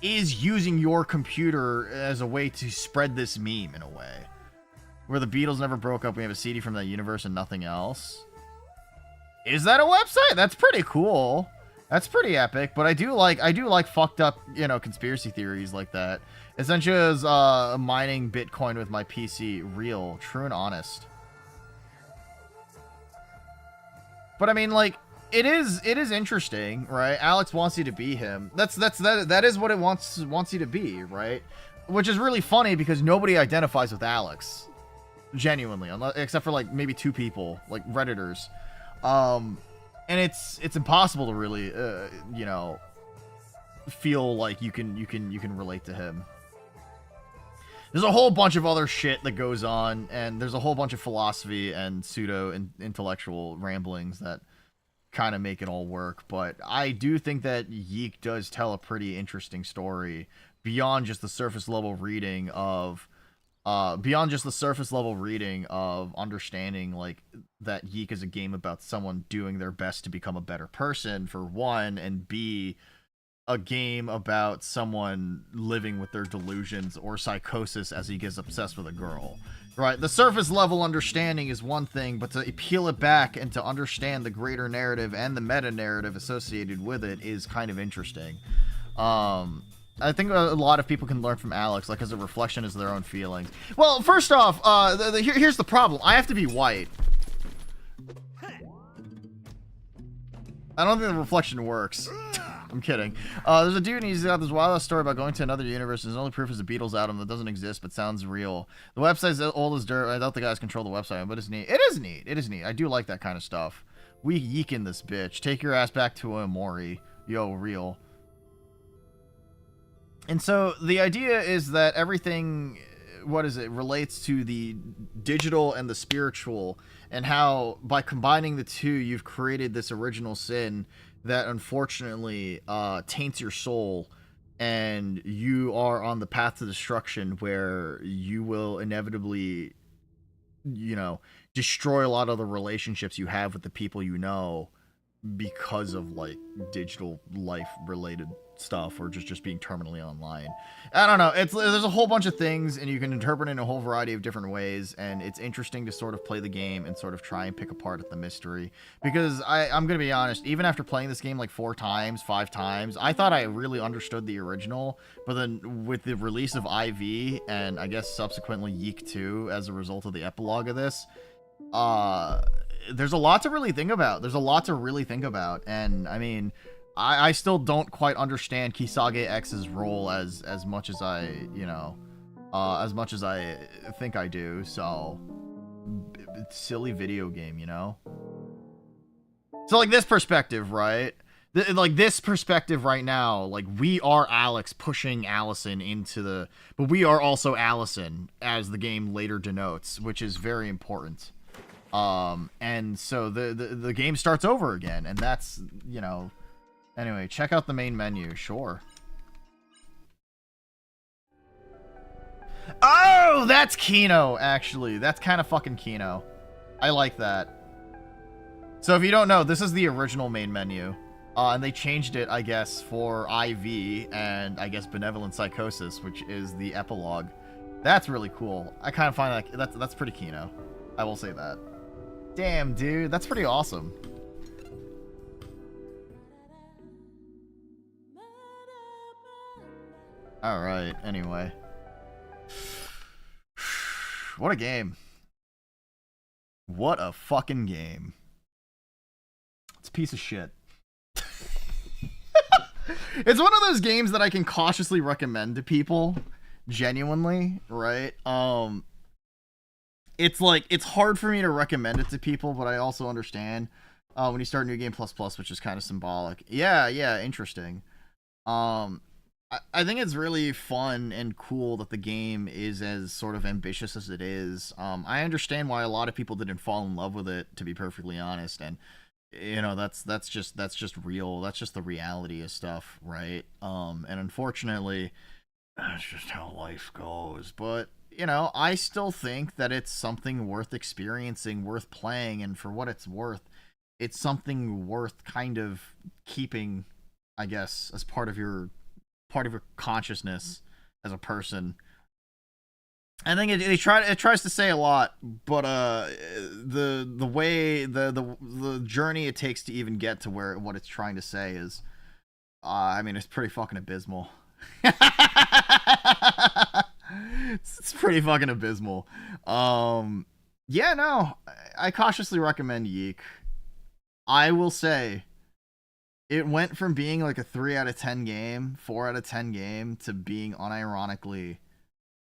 is using your computer as a way to spread this meme in a way. Where the Beatles never broke up, we have a CD from that universe and nothing else. Is that a website? That's pretty cool. That's pretty epic, but I do like fucked up, you know, conspiracy theories like that. Essentially as mining Bitcoin with my PC, real, true and honest. But I mean, like, it is interesting, right? Alex wants you to be him. That is what it wants you to be, right? Which is really funny because nobody identifies with Alex, genuinely, except for like maybe 2 people, like Redditors. And it's impossible to really, you know, feel like you can relate to him. There's a whole bunch of other shit that goes on, and there's a whole bunch of philosophy and pseudo-intellectual ramblings that kind of make it all work. But I do think that YIIK does tell a pretty interesting story beyond just the surface level reading of understanding like that YIIK is a game about someone doing their best to become a better person, for one, and B, a game about someone living with their delusions or psychosis as he gets obsessed with a girl. Right? The surface level understanding is one thing, but to peel it back and to understand the greater narrative and the meta narrative associated with it is kind of interesting. I think a lot of people can learn from Alex, like, as a reflection is their own feelings. Well, first off, here's the problem. I have to be white. I don't think the reflection works. I'm kidding. There's a dude and he's got this wild story about going to another universe. His only proof is a Beatles album that doesn't exist but sounds real. The website's old as dirt. I doubt the guys control the website, but it's neat. It is neat. It is neat. I do like that kind of stuff. We YIIK in this bitch. Take your ass back to Amori. Yo, real. And so the idea is that everything, relates to the digital and the spiritual, and how by combining the two, you've created this original sin that unfortunately taints your soul, and you are on the path to destruction where you will inevitably, you know, destroy a lot of the relationships you have with the people you know because of like digital life related stuff, or just being terminally online. I don't know, there's a whole bunch of things and you can interpret it in a whole variety of different ways, and it's interesting to sort of play the game and sort of try and pick apart at the mystery, because I'm gonna be honest, even after playing this game like 4 times, 5 times, I thought I really understood the original, but then with the release of IV and I guess subsequently YIIK 2 as a result of the epilogue of this, there's a lot to really think about. And I mean, I still don't quite understand Kisage X's role as much as I, you know, as much as I think I do. So, silly video game, you know? So, like, this perspective, right? This perspective right now, like, we are Alex pushing Allison into the... But we are also Allison, as the game later denotes, which is very important. And so the game starts over again, and that's, you know... Anyway, check out the main menu, sure. Oh, that's Kino, actually. That's kind of fucking Kino. I like that. So if you don't know, this is the original main menu. And they changed it, I guess, for IV and, I guess, Benevolent Psychosis, which is the epilogue. That's really cool. I kind of find that's pretty Kino. I will say that. Damn, dude. That's pretty awesome. Alright, anyway. What a game. What a fucking game. It's a piece of shit. It's one of those games that I can cautiously recommend to people. Genuinely, right? It's like, it's hard for me to recommend it to people, but I also understand when you start New Game Plus Plus, which is kind of symbolic. Yeah, interesting. I think it's really fun and cool that the game is as sort of ambitious as it is. I understand why a lot of people didn't fall in love with it, to be perfectly honest, and you know, that's just real. That's just the reality of stuff, right? And unfortunately, that's just how life goes. But you know, I still think that it's something worth experiencing, worth playing, and for what it's worth, it's something worth kind of keeping, I guess, as part of your part of your consciousness as a person. I think it tries to say a lot, but the way the journey it takes to even get to where what it's trying to say is, I mean, it's pretty fucking abysmal. It's pretty fucking abysmal. Yeah, no, I cautiously recommend YIIK. I will say, it went from being like a 3 out of 10 game, 4 out of 10 game, to being unironically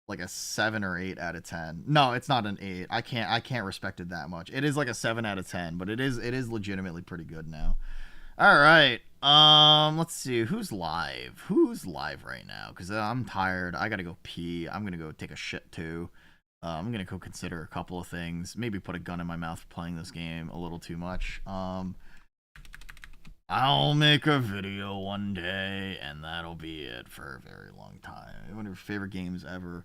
like a 7 or 8 out of 10. No, it's not an 8. I can't respect it that much. It is like a 7 out of 10, but it is legitimately pretty good now. All right. Let's see who's live. Who's live right now? Because I'm tired. I gotta go pee. I'm gonna go take a shit too. I'm gonna go consider a couple of things. Maybe put a gun in my mouth for playing this game a little too much. I'll make a video one day, and that'll be it for a very long time. One of your favorite games ever.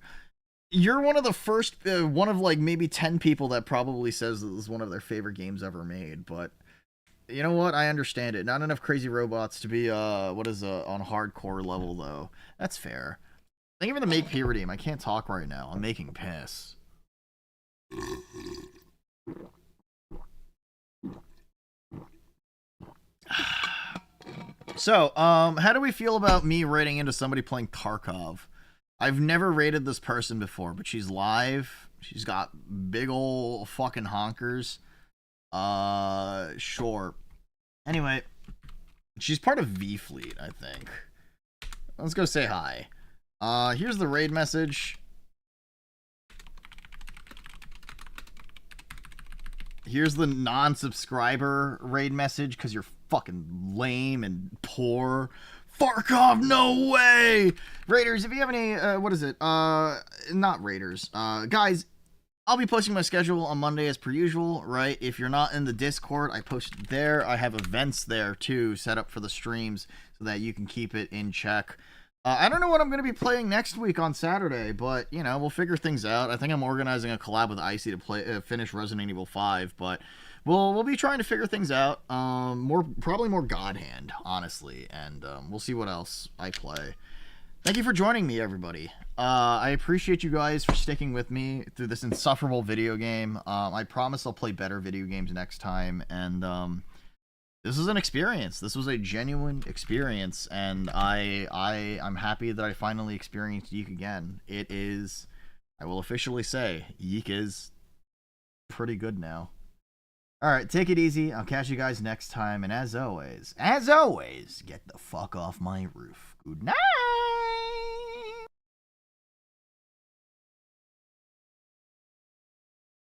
You're one of the first, one of like maybe 10 people that probably says this is one of their favorite games ever made, but you know what? I understand it. Not enough crazy robots to be, on hardcore level, though. That's fair. Thank you for the make pee redeem. I can't talk right now. I'm making piss. So, how do we feel about me raiding into somebody playing Tarkov? I've never raided this person before, but she's live. She's got big ol' fucking honkers. Sure. Anyway, she's part of V Fleet, I think. Let's go say hi. Here's the raid message. Here's the non-subscriber raid message, because you're fucking lame and poor. Farkov, no way! Raiders, if you have any, what is it? Not Raiders. Guys, I'll be posting my schedule on Monday as per usual, right? If you're not in the Discord, I post it there. I have events there, too, set up for the streams so that you can keep it in check. I don't know what I'm going to be playing next week on Saturday, but, you know, we'll figure things out. I think I'm organizing a collab with Icy to finish Resident Evil 5, but we'll be trying to figure things out. Probably more God Hand, honestly, and we'll see what else I play. Thank you for joining me, everybody. I appreciate you guys for sticking with me through this insufferable video game. I promise I'll play better video games next time, and this is an experience. This was a genuine experience, and I'm happy that I finally experienced YIIK again. It is, I will officially say, YIIK is pretty good now. Alright, take it easy. I'll catch you guys next time, and as always, get the fuck off my roof. Good night!